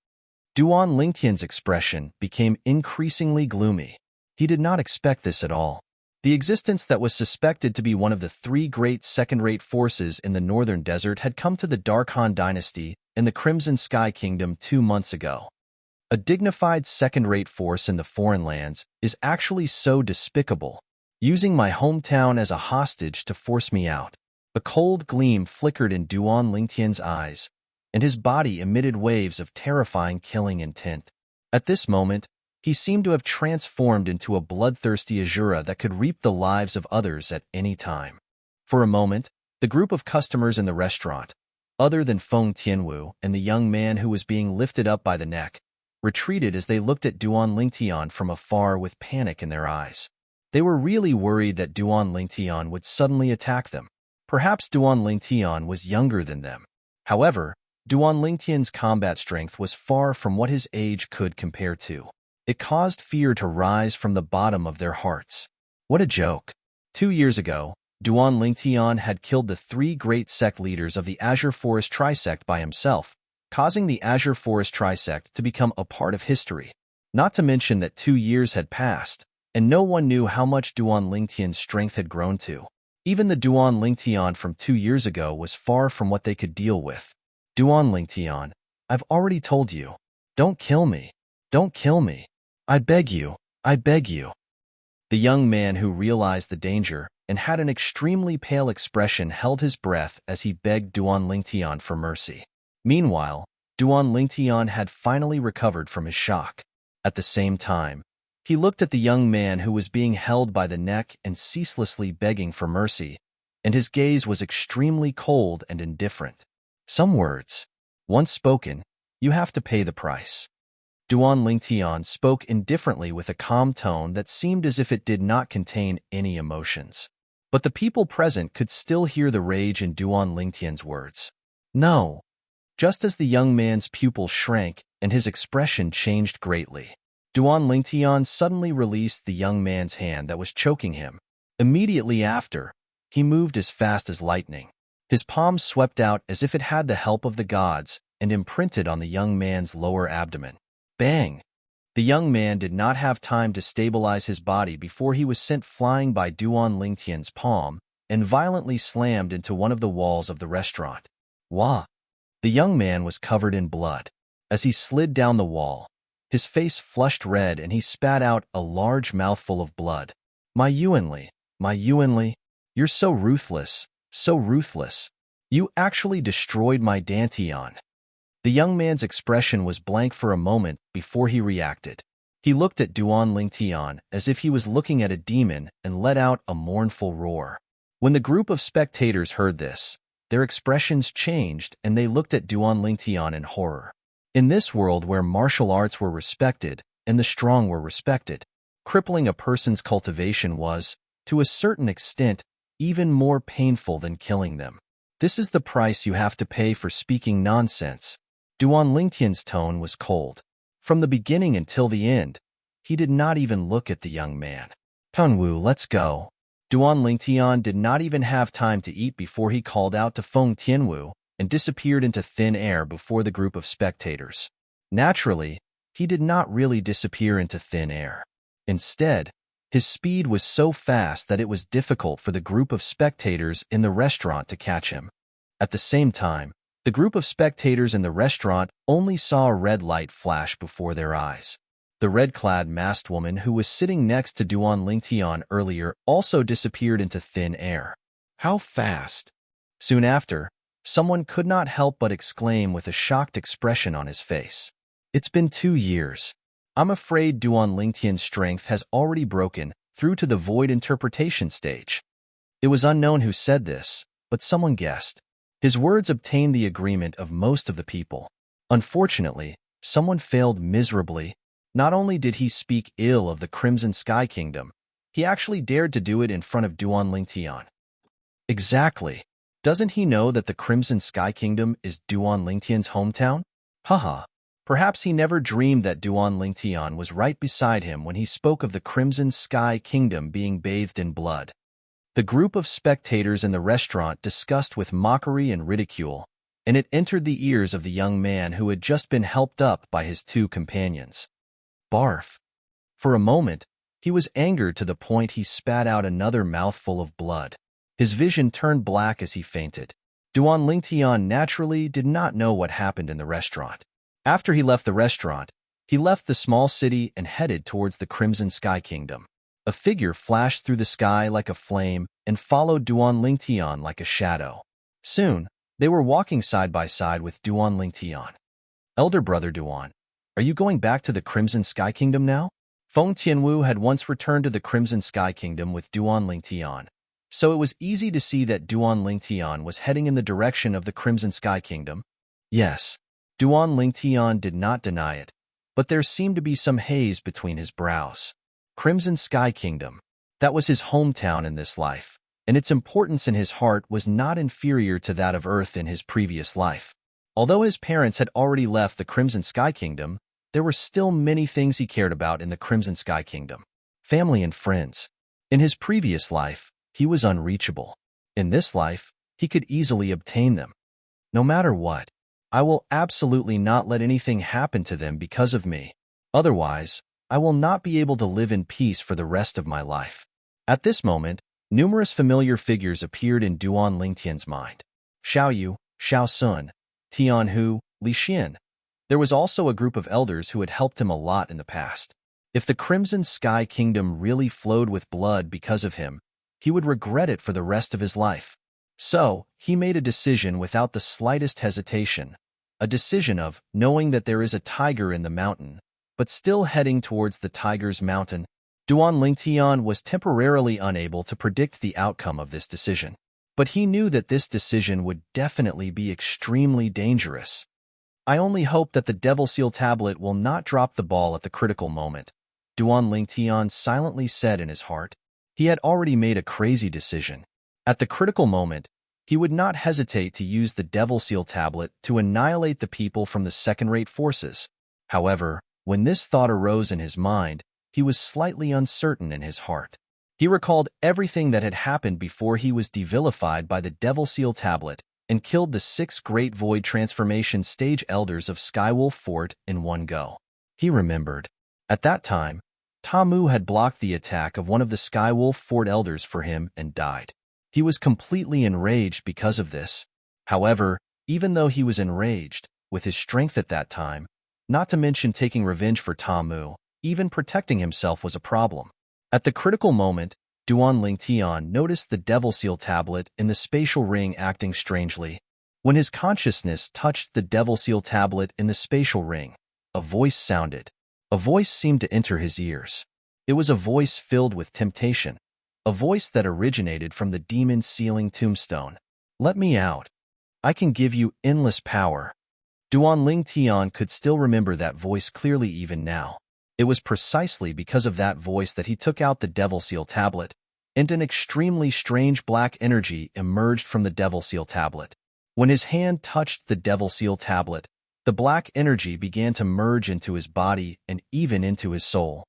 Duan Lingtian's expression became increasingly gloomy. He did not expect this at all. The existence that was suspected to be one of the 3 great second-rate forces in the northern desert had come to the Dark Han dynasty and the Crimson Sky Kingdom 2 months ago. A dignified second-rate force in the foreign lands is actually so despicable, using my hometown as a hostage to force me out. A cold gleam flickered in Duan Lingtian's eyes, and his body emitted waves of terrifying killing intent. At this moment, he seemed to have transformed into a bloodthirsty Azura that could reap the lives of others at any time. For a moment, the group of customers in the restaurant, other than Feng Tianwu and the young man who was being lifted up by the neck, retreated as they looked at Duan Lingtian from afar with panic in their eyes. They were really worried that Duan Lingtian would suddenly attack them. Perhaps Duan Lingtian was younger than them. However, Duan Lingtian's combat strength was far from what his age could compare to. It caused fear to rise from the bottom of their hearts. What a joke. 2 years ago, Duan Lingtian had killed the 3 great sect leaders of the Azure Forest Trisect by himself, causing the Azure Forest Trisect to become a part of history. Not to mention that 2 years had passed, and no one knew how much Duan Lingtian's strength had grown to. Even the Duan Lingtian from 2 years ago was far from what they could deal with. Duan Lingtian, I've already told you. Don't kill me. Don't kill me. I beg you. I beg you. The young man who realized the danger and had an extremely pale expression, held his breath as he begged Duan Lingtian for mercy. Meanwhile, Duan Lingtian had finally recovered from his shock. At the same time, he looked at the young man who was being held by the neck and ceaselessly begging for mercy, and his gaze was extremely cold and indifferent. Some words, once spoken, you have to pay the price. Duan Lingtian spoke indifferently with a calm tone that seemed as if it did not contain any emotions. But the people present could still hear the rage in Duan Lingtian's words. No. Just as the young man's pupils shrank and his expression changed greatly, Duan Lingtian suddenly released the young man's hand that was choking him. Immediately after, he moved as fast as lightning. His palms swept out as if it had the help of the gods and imprinted on the young man's lower abdomen. Bang! The young man did not have time to stabilize his body before he was sent flying by Duan Lingtian's palm and violently slammed into one of the walls of the restaurant. Wah! The young man was covered in blood. As he slid down the wall, his face flushed red and he spat out a large mouthful of blood. My Yuanli, you're so ruthless, so ruthless. You actually destroyed my Dantian. The young man's expression was blank for a moment before he reacted. He looked at Duan Lingtian as if he was looking at a demon and let out a mournful roar. When the group of spectators heard this, their expressions changed and they looked at Duan Lingtian in horror. In this world where martial arts were respected and the strong were respected, crippling a person's cultivation was, to a certain extent, even more painful than killing them. This is the price you have to pay for speaking nonsense. Duan Lingtian's tone was cold. From the beginning until the end, he did not even look at the young man. Tunwu, let's go. Duan Lingtian did not even have time to eat before he called out to Feng Tianwu and disappeared into thin air before the group of spectators. Naturally, he did not really disappear into thin air. Instead, his speed was so fast that it was difficult for the group of spectators in the restaurant to catch him. At the same time, the group of spectators in the restaurant only saw a red light flash before their eyes. The red-clad masked woman who was sitting next to Duan Lingtian earlier also disappeared into thin air. How fast? Soon after, someone could not help but exclaim with a shocked expression on his face. It's been 2 years. I'm afraid Duan Lingtian's strength has already broken through to the void interpretation stage. It was unknown who said this, but someone guessed. His words obtained the agreement of most of the people. Unfortunately, someone failed miserably. Not only did he speak ill of the Crimson Sky Kingdom, he actually dared to do it in front of Duan Lingtian. Exactly. Doesn't he know that the Crimson Sky Kingdom is Duan Lingtian's hometown? Haha. Perhaps he never dreamed that Duan Lingtian was right beside him when he spoke of the Crimson Sky Kingdom being bathed in blood. The group of spectators in the restaurant discussed with mockery and ridicule, and it entered the ears of the young man who had just been helped up by his 2 companions. Barf. For a moment, he was angered to the point he spat out another mouthful of blood. His vision turned black as he fainted. Duan Lingtian naturally did not know what happened in the restaurant. After he left the restaurant, he left the small city and headed towards the Crimson Sky Kingdom. A figure flashed through the sky like a flame and followed Duan Lingtian like a shadow. Soon, they were walking side by side with Duan Lingtian. Elder brother Duan, are you going back to the Crimson Sky Kingdom now? Feng Tianwu had once returned to the Crimson Sky Kingdom with Duan Lingtian, so it was easy to see that Duan Lingtian was heading in the direction of the Crimson Sky Kingdom. Yes, Duan Lingtian did not deny it, but there seemed to be some haze between his brows. Crimson Sky Kingdom. That was his hometown in this life, and its importance in his heart was not inferior to that of Earth in his previous life. Although his parents had already left the Crimson Sky Kingdom, there were still many things he cared about in the Crimson Sky Kingdom. Family and friends. In his previous life, he was unreachable. In this life, he could easily obtain them. No matter what, I will absolutely not let anything happen to them because of me. Otherwise, I will not be able to live in peace for the rest of my life. At this moment, numerous familiar figures appeared in Duan Lingtian's mind. Xiao Yu, Xiao Sun, Tian Hu, Li Xian. There was also a group of elders who had helped him a lot in the past. If the Crimson Sky Kingdom really flowed with blood because of him, he would regret it for the rest of his life. So, he made a decision without the slightest hesitation. A decision of knowing that there is a tiger in the mountain, but still heading towards the tiger's mountain. Duan Lingtian was temporarily unable to predict the outcome of this decision. But he knew that this decision would definitely be extremely dangerous. I only hope that the Devil Seal tablet will not drop the ball at the critical moment, Duan Lingtian silently said in his heart. He had already made a crazy decision. At the critical moment, he would not hesitate to use the Devil Seal tablet to annihilate the people from the second-rate forces. However, when this thought arose in his mind, he was slightly uncertain in his heart. He recalled everything that had happened before he was devilified by the Devil Seal tablet and killed the 6 Great Void Transformation Stage Elders of Skywolf Fort in one go. He remembered. At that time, Tamu had blocked the attack of one of the Skywolf Fort Elders for him and died. He was completely enraged because of this. However, even though he was enraged, with his strength at that time, not to mention taking revenge for Tamu, even protecting himself was a problem. At the critical moment, Duan Lingtian noticed the Devil Seal tablet in the spatial ring acting strangely. When his consciousness touched the Devil Seal tablet in the spatial ring, a voice sounded. A voice seemed to enter his ears. It was a voice filled with temptation, a voice that originated from the demon sealing tombstone. Let me out. I can give you endless power. Duan Lingtian could still remember that voice clearly even now. It was precisely because of that voice that he took out the Devil Seal tablet, and an extremely strange black energy emerged from the Devil Seal tablet. When his hand touched the Devil Seal tablet, the black energy began to merge into his body and even into his soul.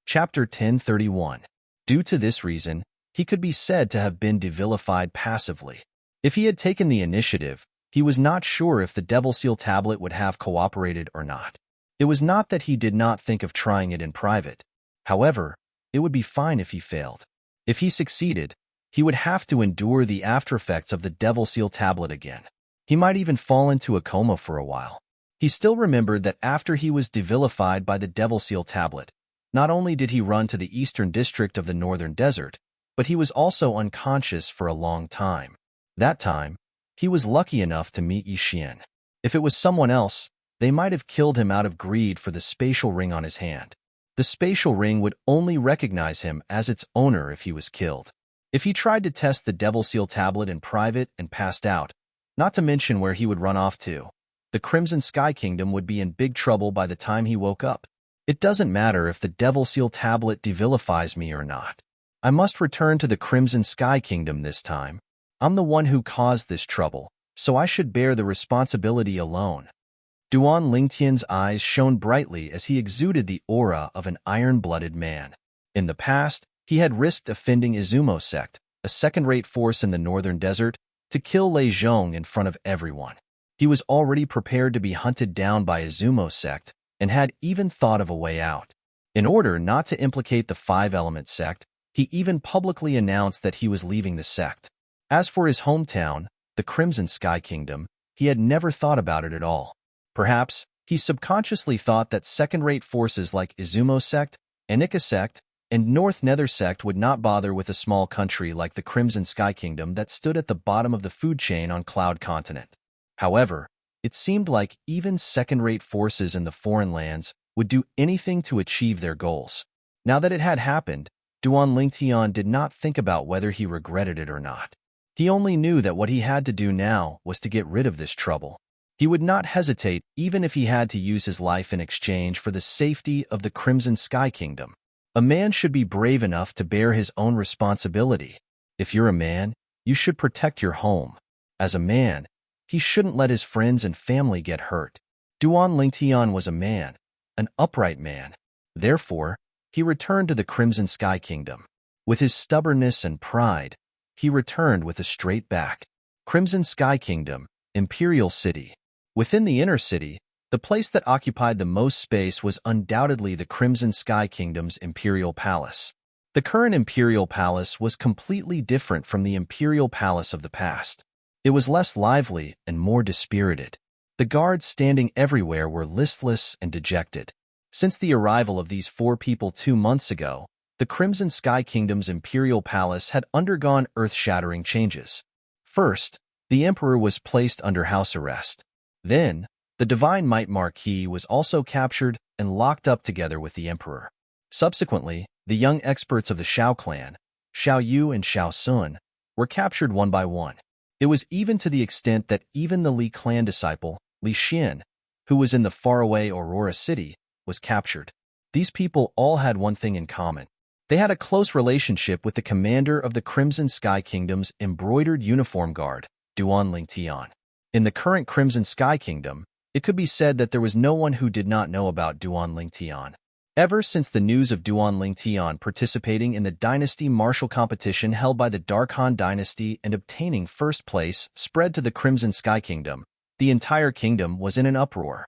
Chapter 1031. Due to this reason, he could be said to have been devilified passively. If he had taken the initiative, he was not sure if the Devil Seal tablet would have cooperated or not. It was not that he did not think of trying it in private. However, it would be fine if he failed. If he succeeded, he would have to endure the aftereffects of the Devil Seal tablet again. He might even fall into a coma for a while. He still remembered that after he was devilified by the Devil Seal tablet, not only did he run to the eastern district of the northern desert, but he was also unconscious for a long time. That time, he was lucky enough to meet Yixian. If it was someone else, they might have killed him out of greed for the spatial ring on his hand. The spatial ring would only recognize him as its owner if he was killed. If he tried to test the Devil Seal tablet in private and passed out, not to mention where he would run off to, the Crimson Sky Kingdom would be in big trouble by the time he woke up. It doesn't matter if the Devil Seal tablet devilifies me or not. I must return to the Crimson Sky Kingdom this time. I'm the one who caused this trouble, so I should bear the responsibility alone. Duan Lingtian's eyes shone brightly as he exuded the aura of an iron-blooded man. In the past, he had risked offending Izumo sect, a second-rate force in the northern desert, to kill Lei Zhong in front of everyone. He was already prepared to be hunted down by Izumo sect and had even thought of a way out. In order not to implicate the Five-Element sect, he even publicly announced that he was leaving the sect. As for his hometown, the Crimson Sky Kingdom, he had never thought about it at all. Perhaps, he subconsciously thought that second-rate forces like Izumo sect, Anika sect, and North Nether sect would not bother with a small country like the Crimson Sky Kingdom that stood at the bottom of the food chain on Cloud Continent. However, it seemed like even second-rate forces in the foreign lands would do anything to achieve their goals. Now that it had happened, Duan Lingtian did not think about whether he regretted it or not. He only knew that what he had to do now was to get rid of this trouble. He would not hesitate even if he had to use his life in exchange for the safety of the Crimson Sky Kingdom. A man should be brave enough to bear his own responsibility. If you're a man, you should protect your home. As a man, he shouldn't let his friends and family get hurt. Duan Lingtian was a man, an upright man. Therefore, he returned to the Crimson Sky Kingdom. With his stubbornness and pride, he returned with a straight back. Crimson Sky Kingdom, Imperial City. Within the inner city, the place that occupied the most space was undoubtedly the Crimson Sky Kingdom's Imperial Palace. The current Imperial Palace was completely different from the Imperial Palace of the past. It was less lively and more dispirited. The guards standing everywhere were listless and dejected. Since the arrival of these 4 people 2 months ago, the Crimson Sky Kingdom's imperial palace had undergone earth-shattering changes. First, the emperor was placed under house arrest. Then, the Divine Might Marquis was also captured and locked up together with the emperor. Subsequently, the young experts of the Xiao clan, Xiao Yu and Xiao Sun, were captured one by one. It was even to the extent that even the Li clan disciple, Li Xin, who was in the faraway Aurora City, was captured. These people all had one thing in common. They had a close relationship with the commander of the Crimson Sky Kingdom's embroidered uniform guard, Duan Lingtian. In the current Crimson Sky Kingdom, it could be said that there was no one who did not know about Duan Lingtian. Ever since the news of Duan Lingtian participating in the dynasty martial competition held by the Dark Han dynasty and obtaining first place spread to the Crimson Sky Kingdom, the entire kingdom was in an uproar.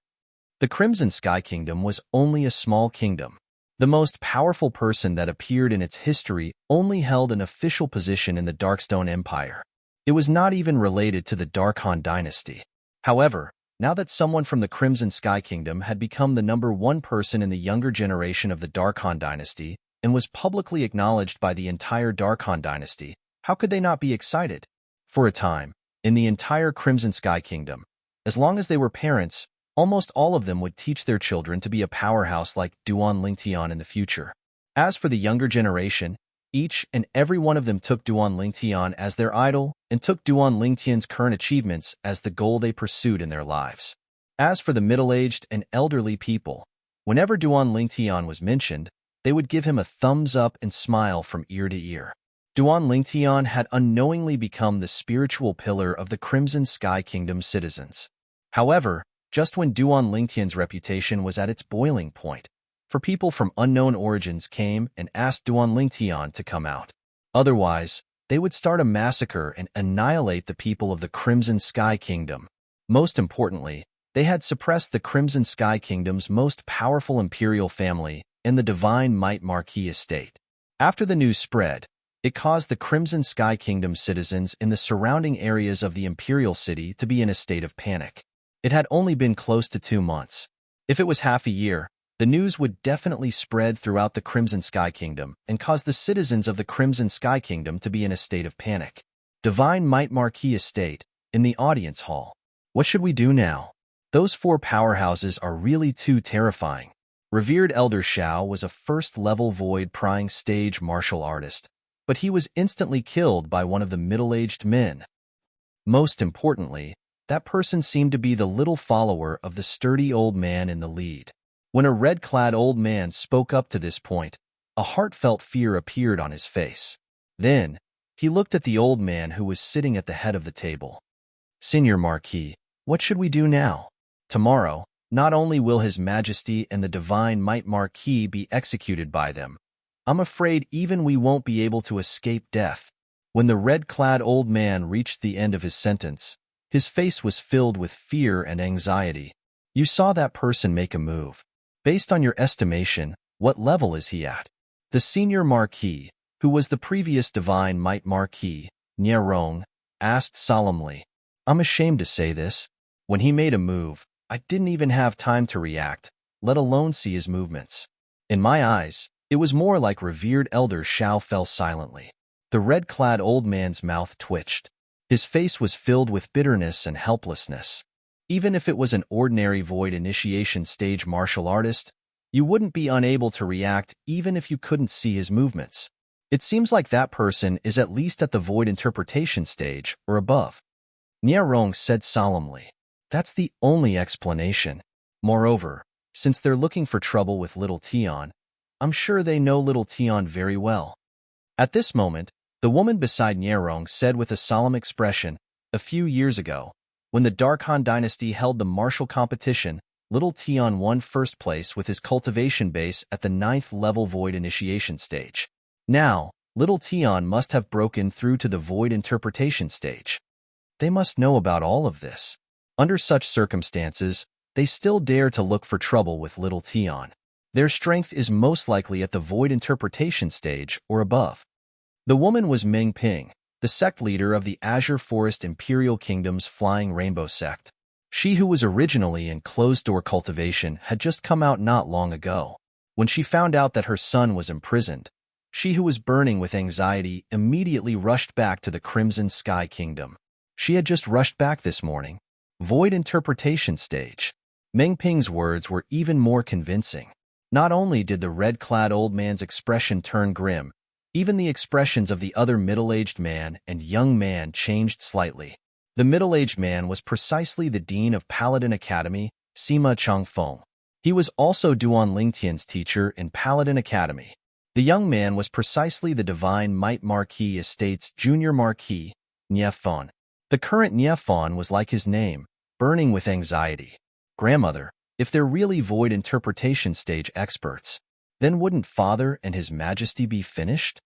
The Crimson Sky Kingdom was only a small kingdom. The most powerful person that appeared in its history only held an official position in the Darkstone Empire. It was not even related to the Dark Han dynasty. However, now that someone from the Crimson Sky Kingdom had become the #1 person in the younger generation of the Dark Han dynasty and was publicly acknowledged by the entire Dark Han dynasty, how could they not be excited? For a time, in the entire Crimson Sky Kingdom, as long as they were parents, almost all of them would teach their children to be a powerhouse like Duan Lingtian in the future. As for the younger generation, each and every one of them took Duan Lingtian as their idol and took Duan Lingtian's current achievements as the goal they pursued in their lives. As for the middle-aged and elderly people, whenever Duan Lingtian was mentioned, they would give him a thumbs up and smile from ear to ear. Duan Lingtian had unknowingly become the spiritual pillar of the Crimson Sky Kingdom's citizens. However, just when Duan Lingtian's reputation was at its boiling point, for people from unknown origins came and asked Duan Lingtian to come out. Otherwise, they would start a massacre and annihilate the people of the Crimson Sky Kingdom. Most importantly, they had suppressed the Crimson Sky Kingdom's most powerful imperial family and the Divine Might Marquis estate. After the news spread, it caused the Crimson Sky Kingdom citizens in the surrounding areas of the imperial city to be in a state of panic. It had only been close to 2 months. If it was half a year, the news would definitely spread throughout the Crimson Sky Kingdom and cause the citizens of the Crimson Sky Kingdom to be in a state of panic. Divine Might Marquis estate, in the audience hall. What should we do now? Those 4 powerhouses are really too terrifying. Revered Elder Xiao was a first-level void-prying stage martial artist, but he was instantly killed by one of the middle-aged men. Most importantly, that person seemed to be the little follower of the sturdy old man in the lead. When a red-clad old man spoke up to this point, a heartfelt fear appeared on his face. Then, he looked at the old man who was sitting at the head of the table. "Senior Marquis, what should we do now? Tomorrow, not only will His Majesty and the Divine Might Marquis be executed by them, I'm afraid even we won't be able to escape death." When the red-clad old man reached the end of his sentence, his face was filled with fear and anxiety. You saw that person make a move. Based on your estimation, what level is he at? The senior Marquis, who was the previous Divine Might Marquis, Nierong, asked solemnly. I'm ashamed to say this. When he made a move, I didn't even have time to react, let alone see his movements. In my eyes, it was more like revered Elder Xiao fell silently. The red-clad old man's mouth twitched. His face was filled with bitterness and helplessness. Even if it was an ordinary void initiation stage martial artist, you wouldn't be unable to react even if you couldn't see his movements. It seems like that person is at least at the void interpretation stage or above. Nierong said solemnly. That's the only explanation. Moreover, since they're looking for trouble with little Tian, I'm sure they know little Tian very well. At this moment, the woman beside Nierong said with a solemn expression, a few years ago, when the Dark Han dynasty held the martial competition, little Tian won first place with his cultivation base at the 9th level void initiation stage. Now, little Tian must have broken through to the void interpretation stage. They must know about all of this. Under such circumstances, they still dare to look for trouble with little Tian. Their strength is most likely at the void interpretation stage or above. The woman was Meng Ping, the sect leader of the Azure Forest Imperial Kingdom's Flying Rainbow sect. She who was originally in closed-door cultivation had just come out not long ago. When she found out that her son was imprisoned, she who was burning with anxiety immediately rushed back to the Crimson Sky Kingdom. She had just rushed back this morning. Void interpretation stage. Meng Ping's words were even more convincing. Not only did the red-clad old man's expression turn grim, even the expressions of the other middle-aged man and young man changed slightly. The middle-aged man was precisely the dean of Paladin Academy, Sima Changfeng. He was also Duan Lingtian's teacher in Paladin Academy. The young man was precisely the Divine Might Marquis Estate's junior marquis, Nie Fon. The current Nie Fon was like his name, burning with anxiety. Grandmother, if they're really void interpretation stage experts, then wouldn't Father and His Majesty be finished?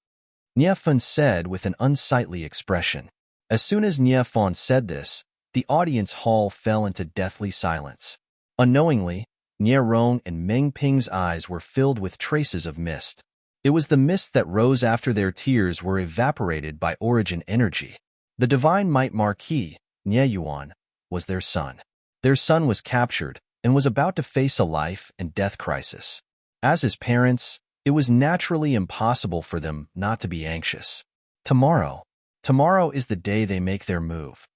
Nie Fon said with an unsightly expression. As soon as Nie Fon said this, the audience hall fell into deathly silence. Unknowingly, Nie Rong and Meng Ping's eyes were filled with traces of mist. It was the mist that rose after their tears were evaporated by origin energy. The Divine Might Marquis, Nie Yuan, was their son. Their son was captured and was about to face a life and death crisis. As his parents, it was naturally impossible for them not to be anxious. Tomorrow is the day they make their move.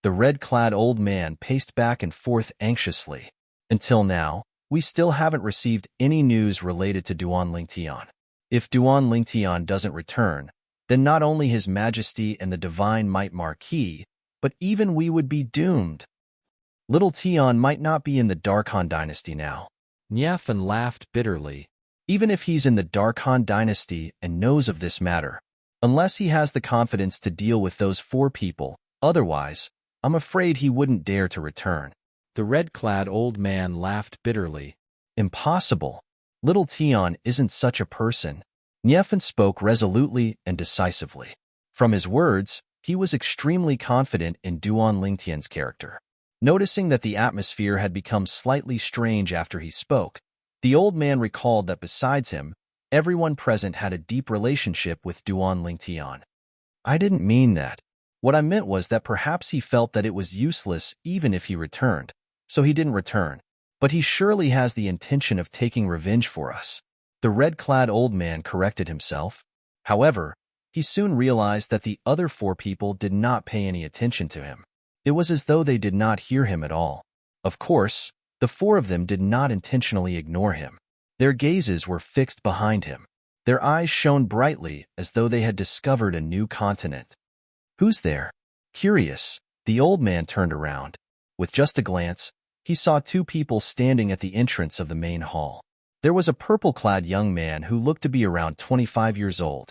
The red-clad old man paced back and forth anxiously. Until now, we still haven't received any news related to Duan Lingtian. If Duan Lingtian doesn't return, then not only His Majesty and the Divine Might Marquis, but even we would be doomed. Little Tian might not be in the Dark Han dynasty now. Nie Fon laughed bitterly. Even if he's in the Dark Han dynasty and knows of this matter, unless he has the confidence to deal with those 4 people, otherwise, I'm afraid he wouldn't dare to return. The red-clad old man laughed bitterly. Impossible. Little Tian isn't such a person. Nie Fon spoke resolutely and decisively. From his words, he was extremely confident in Duan Lingtian's character. Noticing that the atmosphere had become slightly strange after he spoke, the old man recalled that besides him, everyone present had a deep relationship with Duan Lingtian. I didn't mean that. What I meant was that perhaps he felt that it was useless even if he returned, so he didn't return. But he surely has the intention of taking revenge for us. The red-clad old man corrected himself. However, he soon realized that the other 4 people did not pay any attention to him. It was as though they did not hear him at all. Of course, the 4 of them did not intentionally ignore him. Their gazes were fixed behind him. Their eyes shone brightly as though they had discovered a new continent. Who's there? Curious, the old man turned around. With just a glance, he saw 2 people standing at the entrance of the main hall. There was a purple-clad young man who looked to be around 25 years old.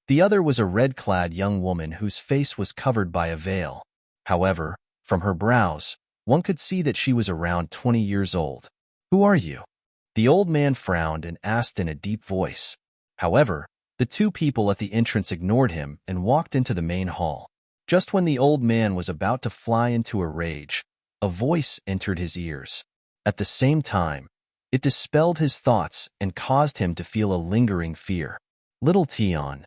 The other was a red-clad young woman whose face was covered by a veil. However, from her brows, one could see that she was around 20 years old. Who are you? The old man frowned and asked in a deep voice. However, the 2 people at the entrance ignored him and walked into the main hall. Just when the old man was about to fly into a rage, a voice entered his ears. At the same time, it dispelled his thoughts and caused him to feel a lingering fear. Little Tian.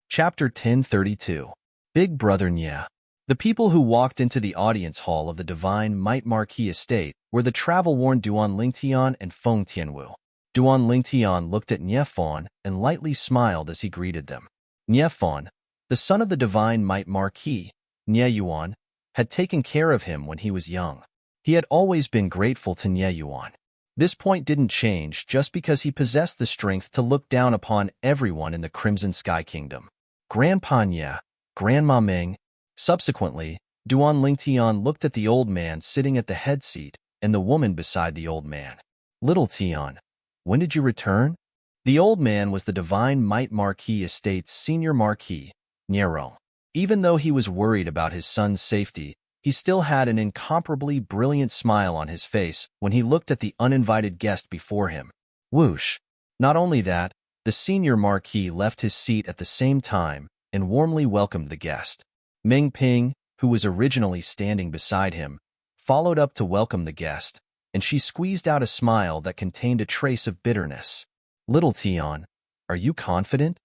Chapter 1032. Big Brother Nya. The people who walked into the audience hall of the Divine Might Marquis Estate were the travel-worn Duan Lingtian and Feng Tianwu. Duan Lingtian looked at Nie Fon and lightly smiled as he greeted them. Nie Fon, the son of the Divine Might Marquis, Nie Yuan, had taken care of him when he was young. He had always been grateful to Nie Yuan. This point didn't change just because he possessed the strength to look down upon everyone in the Crimson Sky Kingdom. Grandpa Nye, Grandma Meng. Subsequently, Duan Lingtian looked at the old man sitting at the head seat and the woman beside the old man. Little Tian, when did you return? The old man was the Divine Might Marquis Estate's senior marquis, Nierong. Even though he was worried about his son's safety, he still had an incomparably brilliant smile on his face when he looked at the uninvited guest before him. Whoosh! Not only that, the senior marquis left his seat at the same time and warmly welcomed the guest. Meng Ping, who was originally standing beside him, followed up to welcome the guest, and she squeezed out a smile that contained a trace of bitterness. Little Tian, are you confident?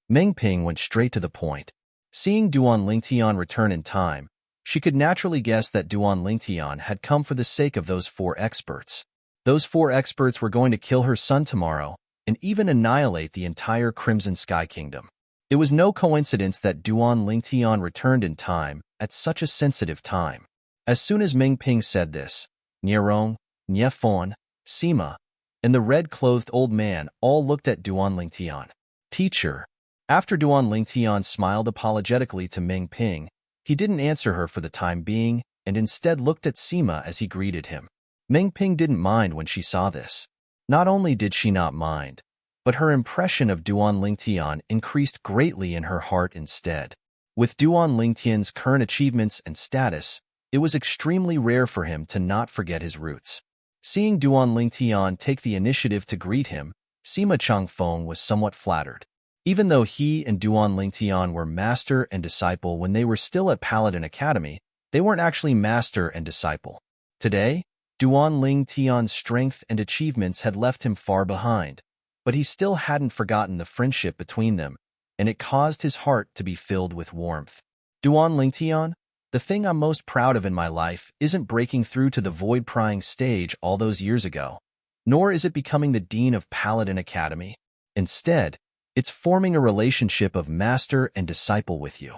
Meng Ping went straight to the point. Seeing Duan Lingtian return in time, she could naturally guess that Duan Lingtian had come for the sake of those 4 experts. Those 4 experts were going to kill her son tomorrow and even annihilate the entire Crimson Sky Kingdom. It was no coincidence that Duan Lingtian returned in time at such a sensitive time. As soon as Ming Ping said this, Nierong, Niefon, Sima, and the red-clothed old man all looked at Duan Lingtian. Teacher. After Duan Lingtian smiled apologetically to Ming Ping, he didn't answer her for the time being and instead looked at Sima as he greeted him. Ming Ping didn't mind when she saw this. Not only did she not mind, but her impression of Duan Lingtian increased greatly in her heart instead. With Duan Lingtian's current achievements and status, it was extremely rare for him to not forget his roots. Seeing Duan Lingtian take the initiative to greet him, Sima Changfeng was somewhat flattered. Even though he and Duan Lingtian were master and disciple when they were still at Paladin Academy, they weren't actually master and disciple. Today, Duan Lingtian's strength and achievements had left him far behind, but he still hadn't forgotten the friendship between them, and it caused his heart to be filled with warmth. Duan Lingtian, the thing I'm most proud of in my life isn't breaking through to the void-prying stage all those years ago, nor is it becoming the dean of Paladin Academy. Instead, it's forming a relationship of master and disciple with you.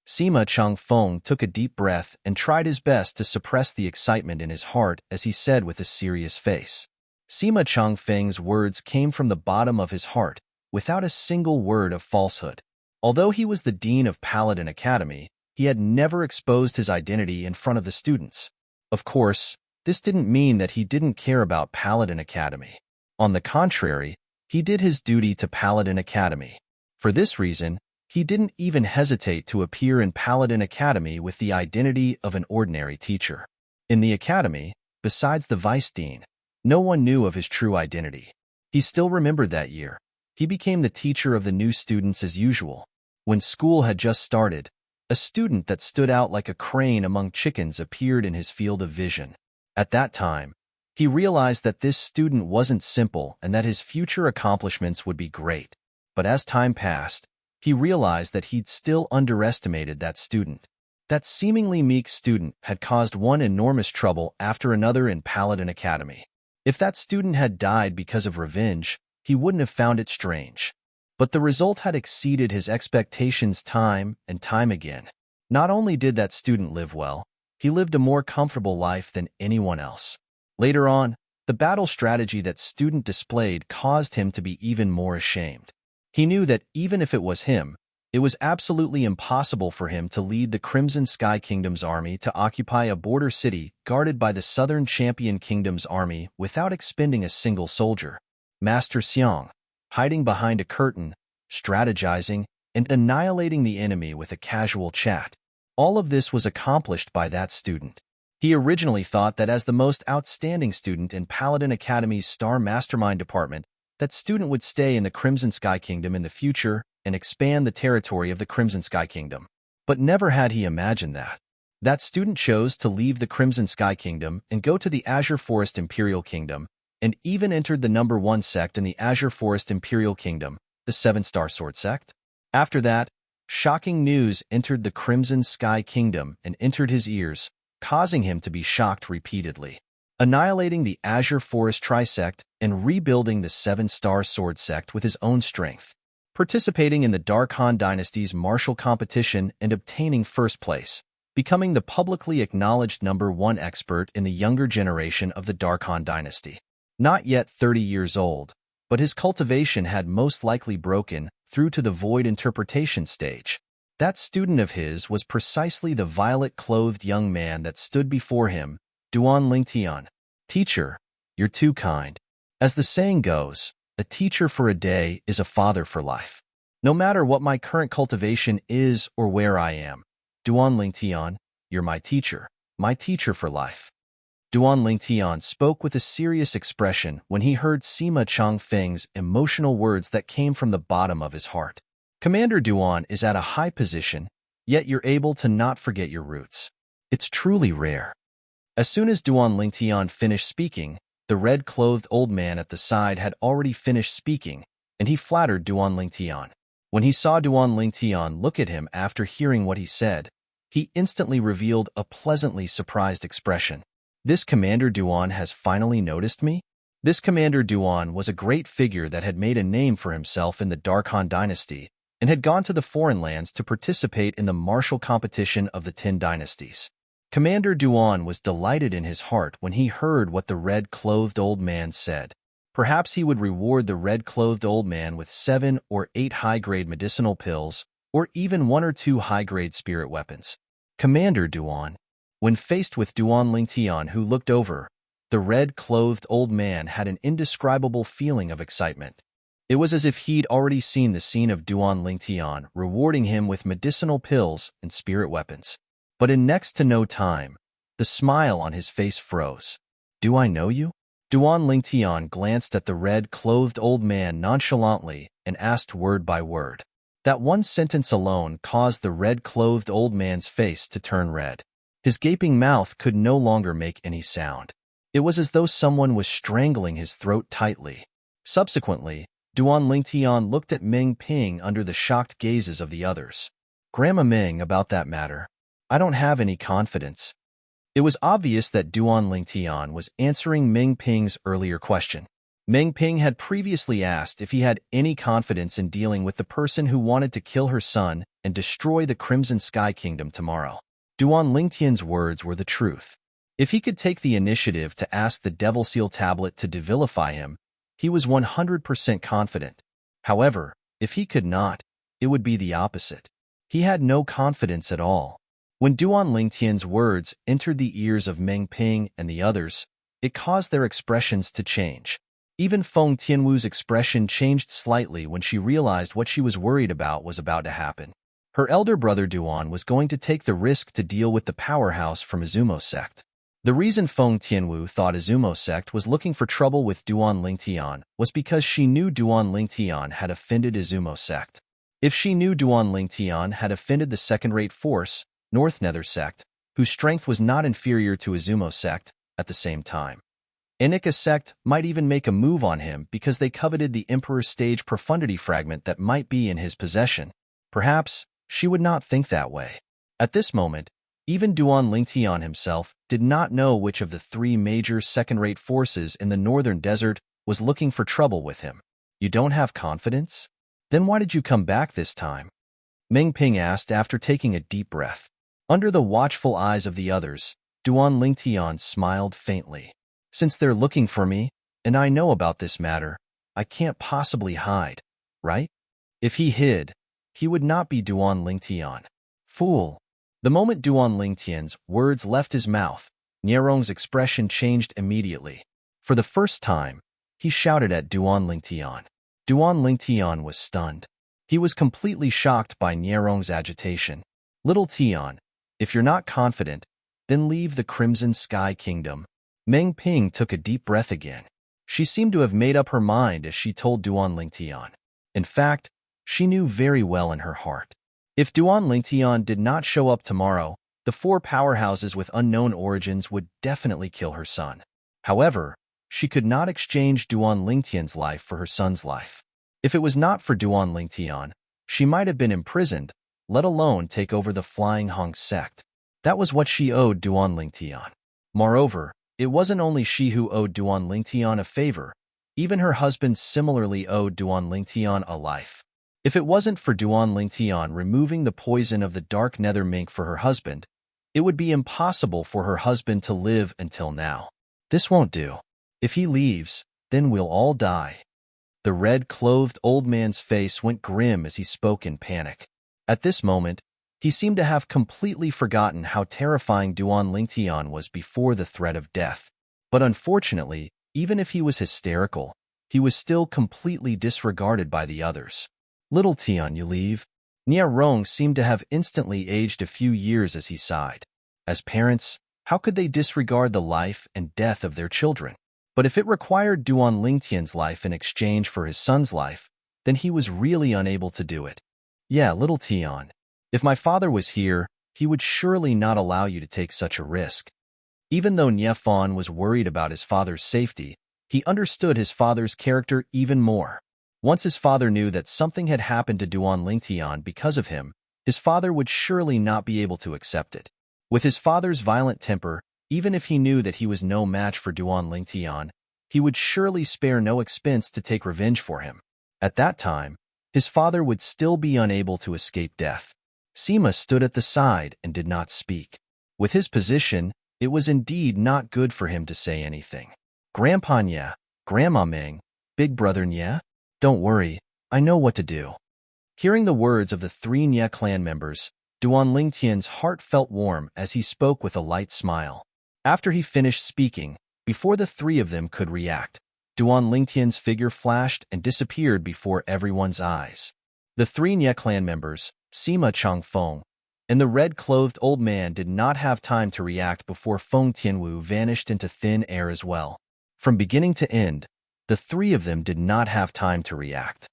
Sima Changfeng took a deep breath and tried his best to suppress the excitement in his heart as he said with a serious face. Sima Changfeng's words came from the bottom of his heart, without a single word of falsehood. Although he was the dean of Paladin Academy, he had never exposed his identity in front of the students. Of course, this didn't mean that he didn't care about Paladin Academy. On the contrary, he did his duty to Paladin Academy. For this reason, he didn't even hesitate to appear in Paladin Academy with the identity of an ordinary teacher. In the academy, besides the vice dean, no one knew of his true identity. He still remembered that year. He became the teacher of the new students as usual. When school had just started, a student that stood out like a crane among chickens appeared in his field of vision. At that time, he realized that this student wasn't simple and that his future accomplishments would be great. But as time passed, he realized that he'd still underestimated that student. That seemingly meek student had caused one enormous trouble after another in Paladin Academy. If that student had died because of revenge, he wouldn't have found it strange. But the result had exceeded his expectations time and time again. Not only did that student live well, he lived a more comfortable life than anyone else. Later on, the battle strategy that student displayed caused him to be even more ashamed. He knew that even if it was him, it was absolutely impossible for him to lead the Crimson Sky Kingdom's army to occupy a border city guarded by the Southern Champion Kingdom's army without expending a single soldier. Master Xiang, hiding behind a curtain, strategizing, and annihilating the enemy with a casual chat. All of this was accomplished by that student. He originally thought that as the most outstanding student in Paladin Academy's Star Mastermind department, that student would stay in the Crimson Sky Kingdom in the future and expand the territory of the Crimson Sky Kingdom. But never had he imagined that. That student chose to leave the Crimson Sky Kingdom and go to the Azure Forest Imperial Kingdom, and even entered the #1 sect in the Azure Forest Imperial Kingdom, the 7-Star Sword sect. After that, shocking news entered the Crimson Sky Kingdom and entered his ears, causing him to be shocked repeatedly. Annihilating the Azure Forest Trisect and rebuilding the 7-Star Sword sect with his own strength. Participating in the Darkhan Dynasty's martial competition and obtaining first place. Becoming the publicly acknowledged #1 expert in the younger generation of the Darkhan Dynasty. Not yet 30 years old, but his cultivation had most likely broken through to the void interpretation stage. That student of his was precisely the violet-clothed young man that stood before him, Duan Lingtian. Teacher, you're too kind. As the saying goes, a teacher for a day is a father for life. No matter what my current cultivation is or where I am, Duan Lingtian, you're my teacher for life. Duan Lingtian spoke with a serious expression when he heard Sima Changfeng's emotional words that came from the bottom of his heart. Commander Duan is at a high position, yet you're able to not forget your roots. It's truly rare. As soon as Duan Lingtian finished speaking, the red-clothed old man at the side had already finished speaking, and he flattered Duan Lingtian. When he saw Duan Lingtian look at him after hearing what he said, he instantly revealed a pleasantly surprised expression. This Commander Duan has finally noticed me? This Commander Duan was a great figure that had made a name for himself in the Dark Han dynasty and had gone to the foreign lands to participate in the martial competition of the 10 dynasties. Commander Duan was delighted in his heart when he heard what the red-clothed old man said. Perhaps he would reward the red-clothed old man with 7 or 8 high-grade medicinal pills, or even 1 or 2 high-grade spirit weapons. Commander Duan. When faced with Duan Lingtian, who looked over, the red-clothed old man had an indescribable feeling of excitement. It was as if he'd already seen the scene of Duan Lingtian rewarding him with medicinal pills and spirit weapons. But in next to no time, the smile on his face froze. Do I know you? Duan Lingtian glanced at the red-clothed old man nonchalantly and asked word by word. That one sentence alone caused the red-clothed old man's face to turn red. His gaping mouth could no longer make any sound. It was as though someone was strangling his throat tightly. Subsequently, Duan Lingtian looked at Ming Ping under the shocked gazes of the others. Grandma Ming, about that matter, I don't have any confidence. It was obvious that Duan Lingtian was answering Ming Ping's earlier question. Ming Ping had previously asked if he had any confidence in dealing with the person who wanted to kill her son and destroy the Crimson Sky Kingdom tomorrow. Duan Lingtian's words were the truth. If he could take the initiative to ask the Devil Seal Tablet to devilify him, he was 100% confident. However, if he could not, it would be the opposite. He had no confidence at all. When Duan Lingtian's words entered the ears of Ming Ping and the others, it caused their expressions to change. Even Feng Tianwu's expression changed slightly when she realized what she was worried about was about to happen. Her elder brother Duan was going to take the risk to deal with the powerhouse from Izumo sect. The reason Feng Tianwu thought Izumo sect was looking for trouble with Duan Lingtian was because she knew Duan Lingtian had offended Izumo sect. If she knew Duan Lingtian had offended the second-rate force, North Nether sect, whose strength was not inferior to Izumo sect, at the same time. Enika sect might even make a move on him because they coveted the Emperor's stage profundity fragment that might be in his possession. Perhaps she would not think that way. At this moment, even Duan Lingtian himself did not know which of the 3 major second-rate forces in the northern desert was looking for trouble with him. You don't have confidence? Then why did you come back this time? Ming Ping asked after taking a deep breath. Under the watchful eyes of the others, Duan Lingtian smiled faintly. Since they're looking for me, and I know about this matter, I can't possibly hide, right? If he hid, he would not be Duan Lingtian. Fool. The moment Duan Lingtian's words left his mouth, Nierong's expression changed immediately. For the first time, he shouted at Duan Lingtian. Duan Lingtian was stunned. He was completely shocked by Nierong's agitation. Little Tian, if you're not confident, then leave the Crimson Sky Kingdom. Ming Ping took a deep breath again. She seemed to have made up her mind as she told Duan Lingtian. In fact, she knew very well in her heart. If Duan Lingtian did not show up tomorrow, the 4 powerhouses with unknown origins would definitely kill her son. However, she could not exchange Duan Lingtian's life for her son's life. If it was not for Duan Lingtian, she might have been imprisoned, let alone take over the Flying Hong sect. That was what she owed Duan Lingtian. Moreover, it wasn't only she who owed Duan Lingtian a favor. Even her husband similarly owed Duan Lingtian a life. If it wasn't for Duan Lingtian removing the poison of the dark nether mink for her husband, it would be impossible for her husband to live until now. This won't do. If he leaves, then we'll all die. The red-clothed old man's face went grim as he spoke in panic. At this moment, he seemed to have completely forgotten how terrifying Duan Lingtian was before the threat of death. But unfortunately, even if he was hysterical, he was still completely disregarded by the others. Little Tian, you leave? Nia Rong seemed to have instantly aged a few years as he sighed. As parents, how could they disregard the life and death of their children? But if it required Duan Lingtian's life in exchange for his son's life, then he was really unable to do it. Yeah, little Tian. If my father was here, he would surely not allow you to take such a risk. Even though Nie Fan was worried about his father's safety, he understood his father's character even more. Once his father knew that something had happened to Duan Lingtian because of him, his father would surely not be able to accept it. With his father's violent temper, even if he knew that he was no match for Duan Lingtian, he would surely spare no expense to take revenge for him. At that time, his father would still be unable to escape death. Sima stood at the side and did not speak. With his position, it was indeed not good for him to say anything. Grandpa Nya, Grandma Ming, Big Brother Nya, don't worry, I know what to do. Hearing the words of the three Nya clan members, Duan Lingtian's heart felt warm as he spoke with a light smile. After he finished speaking, before the three of them could react, Duan Lingtian's figure flashed and disappeared before everyone's eyes. The three Nya clan members, Sima Changfeng, and the red-clothed old man did not have time to react before Feng Tianwu vanished into thin air as well. From beginning to end, the three of them did not have time to react.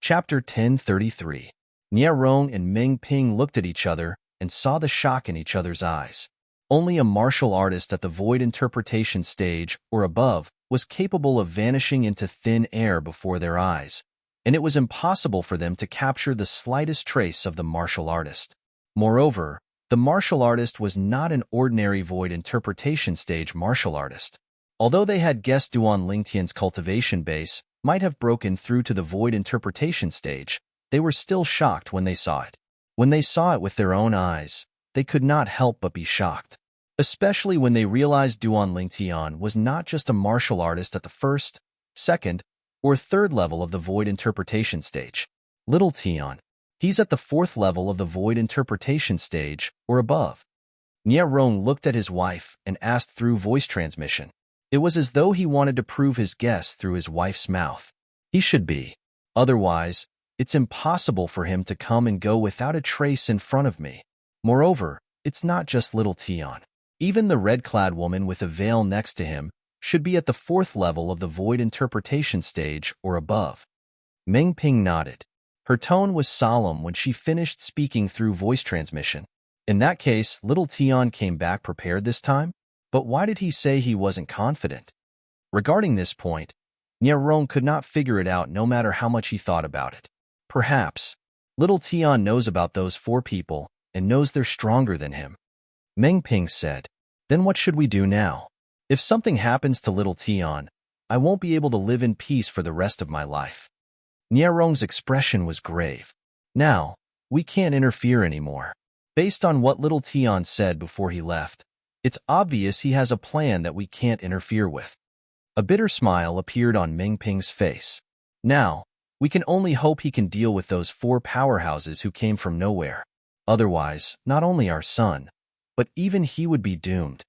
Chapter 1033. Nia Rong and Meng Ping looked at each other and saw the shock in each other's eyes. Only a martial artist at the void interpretation stage or above was capable of vanishing into thin air before their eyes, and it was impossible for them to capture the slightest trace of the martial artist. Moreover, the martial artist was not an ordinary void interpretation stage martial artist. Although they had guessed Duan Lingtian's cultivation base might have broken through to the void interpretation stage, they were still shocked when they saw it. When they saw it with their own eyes, they could not help but be shocked. Especially when they realized Duan Lingtian was not just a martial artist at the first, second, or third level of the void interpretation stage. Little Tian. He's at the fourth level of the void interpretation stage or above. Nia Rong looked at his wife and asked through voice transmission. It was as though he wanted to prove his guess through his wife's mouth. He should be. Otherwise, it's impossible for him to come and go without a trace in front of me. Moreover, it's not just little Tian. Even the red-clad woman with a veil next to him should be at the fourth level of the void interpretation stage or above. Meng Ping nodded. Her tone was solemn when she finished speaking through voice transmission. In that case, little Tian came back prepared this time? But why did he say he wasn't confident? Regarding this point, Nia Rong could not figure it out no matter how much he thought about it. Perhaps, little Tian knows about those four people and knows they're stronger than him. Meng Ping said, then what should we do now? If something happens to little Tian, I won't be able to live in peace for the rest of my life. Nia Rong's expression was grave. Now, we can't interfere anymore. Based on what little Tian said before he left, it's obvious he has a plan that we can't interfere with. A bitter smile appeared on Meng Ping's face. Now, we can only hope he can deal with those four powerhouses who came from nowhere. Otherwise, not only our son, but even he would be doomed.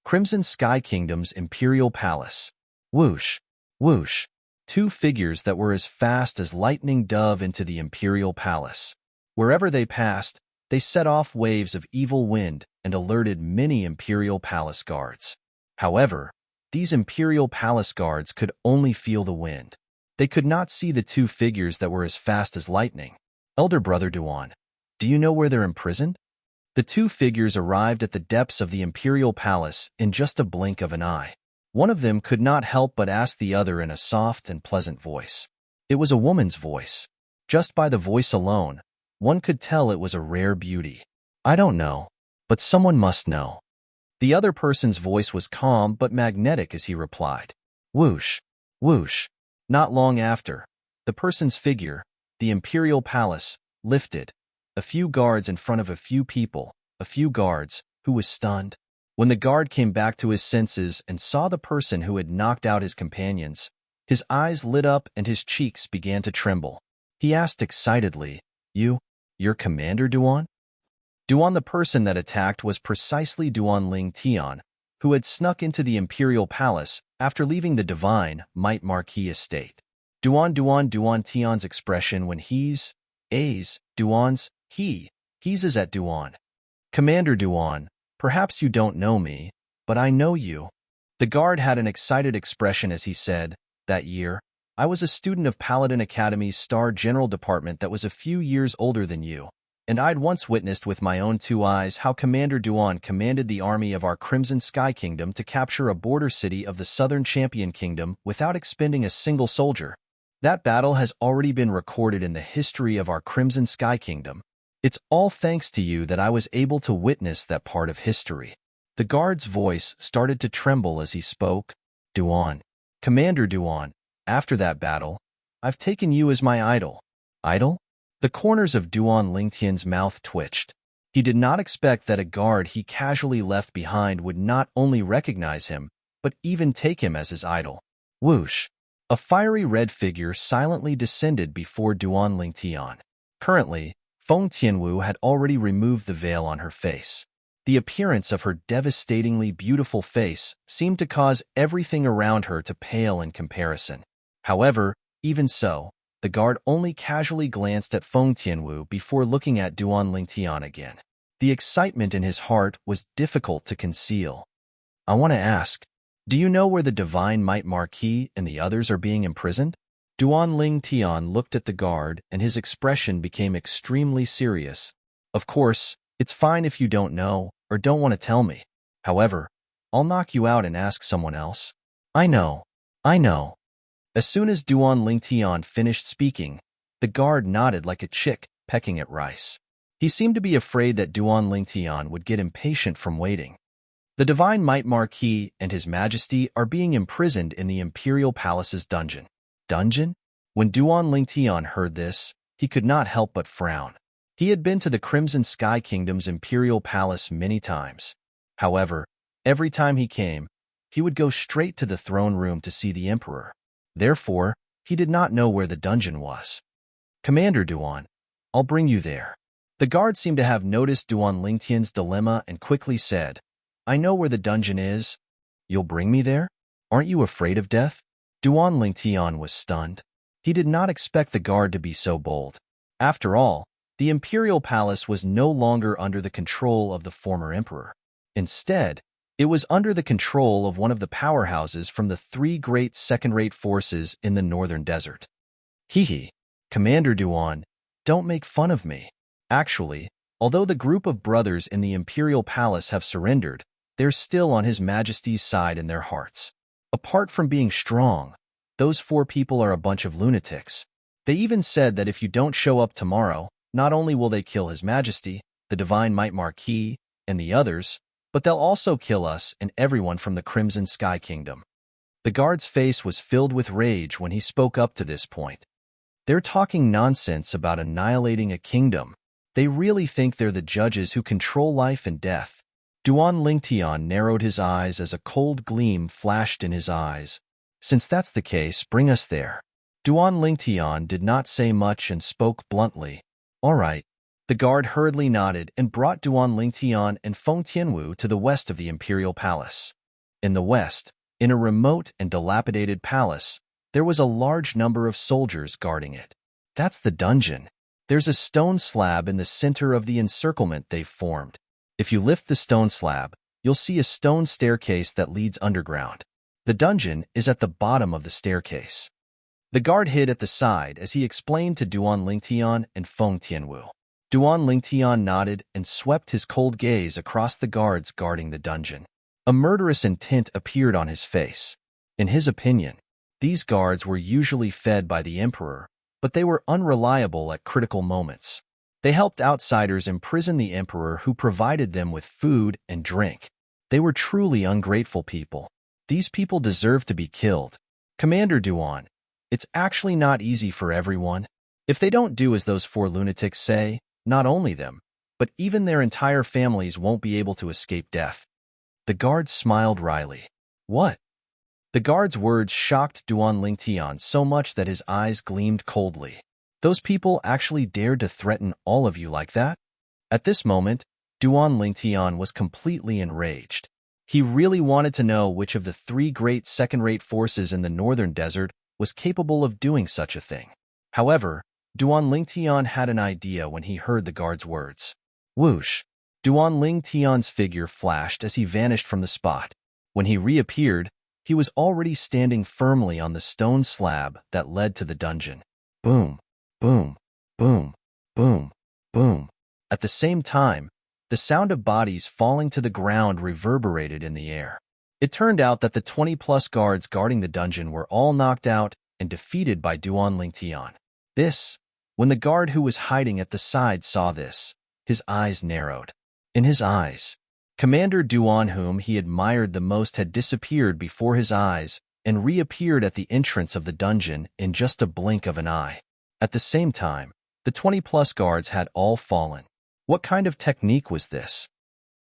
Crimson Sky Kingdom's Imperial Palace. Whoosh, whoosh. Two figures that were as fast as lightning dove into the Imperial Palace. Wherever they passed, they set off waves of evil wind and alerted many Imperial Palace guards. However, these Imperial Palace guards could only feel the wind. They could not see the two figures that were as fast as lightning. Elder Brother Duan, do you know where they're imprisoned? The two figures arrived at the depths of the Imperial Palace in just a blink of an eye. One of them could not help but ask the other in a soft and pleasant voice. It was a woman's voice. Just by the voice alone, one could tell it was a rare beauty. I don't know, but someone must know. The other person's voice was calm but magnetic as he replied. Whoosh, whoosh. Not long after, the person's figure, the Imperial Palace, lifted. A few guards in front of a few people, a few guards, who was stunned. When the guard came back to his senses and saw the person who had knocked out his companions, his eyes lit up and his cheeks began to tremble. He asked excitedly, You're Commander Duan? Duan, the person that attacked, was precisely Duan Ling Tian, who had snuck into the Imperial Palace after leaving the Divine Might Marquis estate. Duan Tian's expression when he's Duan's he's is at Duan. Commander Duan, perhaps you don't know me, but I know you. The guard had an excited expression as he said, that year, I was a student of Paladin Academy's Star General Department that was a few years older than you. and I'd once witnessed with my own two eyes how Commander Duan commanded the army of our Crimson Sky Kingdom to capture a border city of the Southern Champion Kingdom without expending a single soldier. That battle has already been recorded in the history of our Crimson Sky Kingdom. It's all thanks to you that I was able to witness that part of history. The guard's voice started to tremble as he spoke. Duan, Commander Duan, after that battle, I've taken you as my idol. Idol? The corners of Duan Lingtian's mouth twitched. He did not expect that a guard he casually left behind would not only recognize him, but even take him as his idol. Whoosh! A fiery red figure silently descended before Duan Lingtian. Currently, Feng Tianwu had already removed the veil on her face. The appearance of her devastatingly beautiful face seemed to cause everything around her to pale in comparison. However, even so, the guard only casually glanced at Feng Tianwu before looking at Duan Lingtian again. The excitement in his heart was difficult to conceal. I want to ask, do you know where the Divine Might Marquis and the others are being imprisoned? Duan Lingtian looked at the guard and his expression became extremely serious. Of course, it's fine if you don't know or don't want to tell me. However, I'll knock you out and ask someone else. I know. As soon as Duan Lingtian finished speaking, the guard nodded like a chick pecking at rice. He seemed to be afraid that Duan Lingtian would get impatient from waiting. The Divine Might Marquis and His Majesty are being imprisoned in the Imperial Palace's dungeon. Dungeon? When Duan Lingtian heard this, he could not help but frown. He had been to the Crimson Sky Kingdom's Imperial Palace many times. However, every time he came, he would go straight to the throne room to see the Emperor. Therefore, he did not know where the dungeon was. Commander Duan, I'll bring you there. The guard seemed to have noticed Duan Lingtian's dilemma and quickly said, I know where the dungeon is. You'll bring me there? Aren't you afraid of death? Duan Lingtian was stunned. He did not expect the guard to be so bold. After all, the Imperial Palace was no longer under the control of the former emperor. Instead, it was under the control of one of the powerhouses from the three great second-rate forces in the northern desert. Hee, Commander Duan, don't make fun of me. Actually, although the group of brothers in the Imperial Palace have surrendered, they're still on His Majesty's side in their hearts. Apart from being strong, those four people are a bunch of lunatics. They even said that if you don't show up tomorrow, not only will they kill His Majesty, the Divine Might Marquis, and the others, but they'll also kill us and everyone from the Crimson Sky Kingdom. The guard's face was filled with rage when he spoke up to this point. They're talking nonsense about annihilating a kingdom. They really think they're the judges who control life and death. Duan Lingtian narrowed his eyes as a cold gleam flashed in his eyes. Since that's the case, bring us there. Duan Lingtian did not say much and spoke bluntly. All right. The guard hurriedly nodded and brought Duan Lingtian and Feng Tianwu to the west of the Imperial Palace. In the west, in a remote and dilapidated palace, there was a large number of soldiers guarding it. That's the dungeon. There's a stone slab in the center of the encirclement they've formed. If you lift the stone slab, you'll see a stone staircase that leads underground. The dungeon is at the bottom of the staircase. The guard hid at the side as he explained to Duan Lingtian and Feng Tianwu. Duan Lingtian nodded and swept his cold gaze across the guards guarding the dungeon. A murderous intent appeared on his face. In his opinion, these guards were usually fed by the emperor, but they were unreliable at critical moments. They helped outsiders imprison the emperor who provided them with food and drink. They were truly ungrateful people. These people deserve to be killed. Commander Duan, it's actually not easy for everyone. If they don't do as those four lunatics say, not only them, but even their entire families won't be able to escape death. The guard smiled wryly. What? The guard's words shocked Duan Lingtian so much that his eyes gleamed coldly. Those people actually dared to threaten all of you like that? At this moment, Duan Lingtian was completely enraged. He really wanted to know which of the three great second-rate forces in the northern desert was capable of doing such a thing. However, Duan Lingtian had an idea when he heard the guard's words. Whoosh! Duan Lingtian's figure flashed as he vanished from the spot. When he reappeared, he was already standing firmly on the stone slab that led to the dungeon. Boom, boom, boom, boom, boom. At the same time, the sound of bodies falling to the ground reverberated in the air. It turned out that the 20-plus guards guarding the dungeon were all knocked out and defeated by Duan Lingtian. When the guard who was hiding at the side saw this, his eyes narrowed. In his eyes, Commander Duan, whom he admired the most, had disappeared before his eyes and reappeared at the entrance of the dungeon in just a blink of an eye. At the same time, the 20-plus guards had all fallen. What kind of technique was this?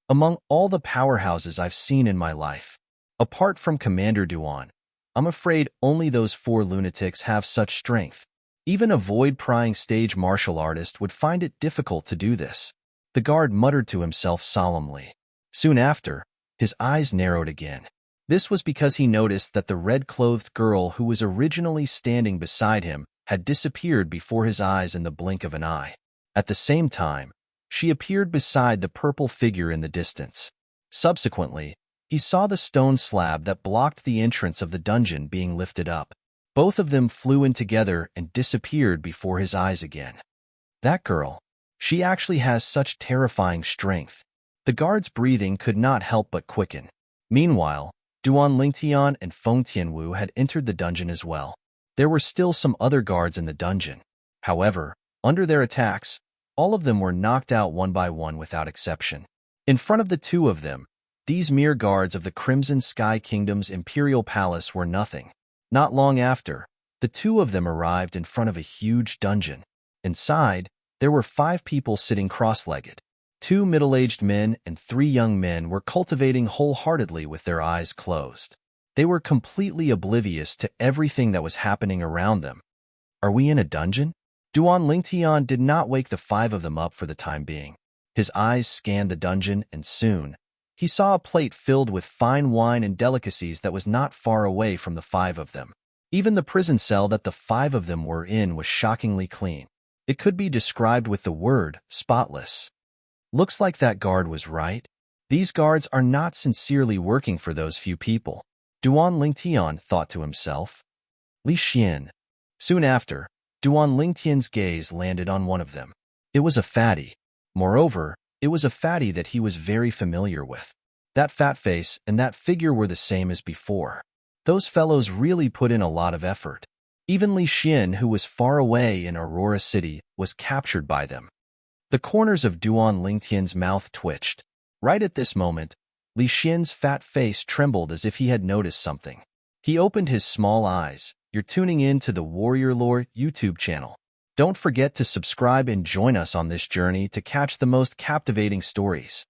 Among all the powerhouses I've seen in my life, apart from Commander Duan, I'm afraid only those 4 lunatics have such strength. Even a void-prying stage martial artist would find it difficult to do this. The guard muttered to himself solemnly. Soon after, his eyes narrowed again. This was because he noticed that the red-clothed girl who was originally standing beside him had disappeared before his eyes in the blink of an eye. At the same time, she appeared beside the purple figure in the distance. Subsequently, he saw the stone slab that blocked the entrance of the dungeon being lifted up. Both of them flew in together and disappeared before his eyes again. That girl, she actually has such terrifying strength. The guard's breathing could not help but quicken. Meanwhile, Duan Lingtian and Feng Tianwu had entered the dungeon as well. There were still some other guards in the dungeon. However, under their attacks, all of them were knocked out one by one without exception. In front of the 2 of them, these mere guards of the Crimson Sky Kingdom's imperial palace were nothing. Not long after, the 2 of them arrived in front of a huge dungeon. Inside, there were 5 people sitting cross-legged. 2 middle-aged men and 3 young men were cultivating wholeheartedly with their eyes closed. They were completely oblivious to everything that was happening around them. Are we in a dungeon? Duan Lingtian did not wake the 5 of them up for the time being. His eyes scanned the dungeon, and soon, he saw a plate filled with fine wine and delicacies that was not far away from the 5 of them. Even the prison cell that the 5 of them were in was shockingly clean. It could be described with the word spotless. Looks like that guard was right. These guards are not sincerely working for those few people. Duan Lingtian thought to himself. Li Xian. Soon after, Duan Lingtian's gaze landed on one of them. It was a fatty. Moreover, it was a fatty that he was very familiar with. That fat face and that figure were the same as before. Those fellows really put in a lot of effort. Even Li Xian, who was far away in Aurora City, was captured by them. The corners of Duan Lingtian's mouth twitched. Right at this moment, Li Xian's fat face trembled as if he had noticed something. He opened his small eyes. You're tuning in to the Warrior Lore YouTube channel. Don't forget to subscribe and join us on this journey to catch the most captivating stories.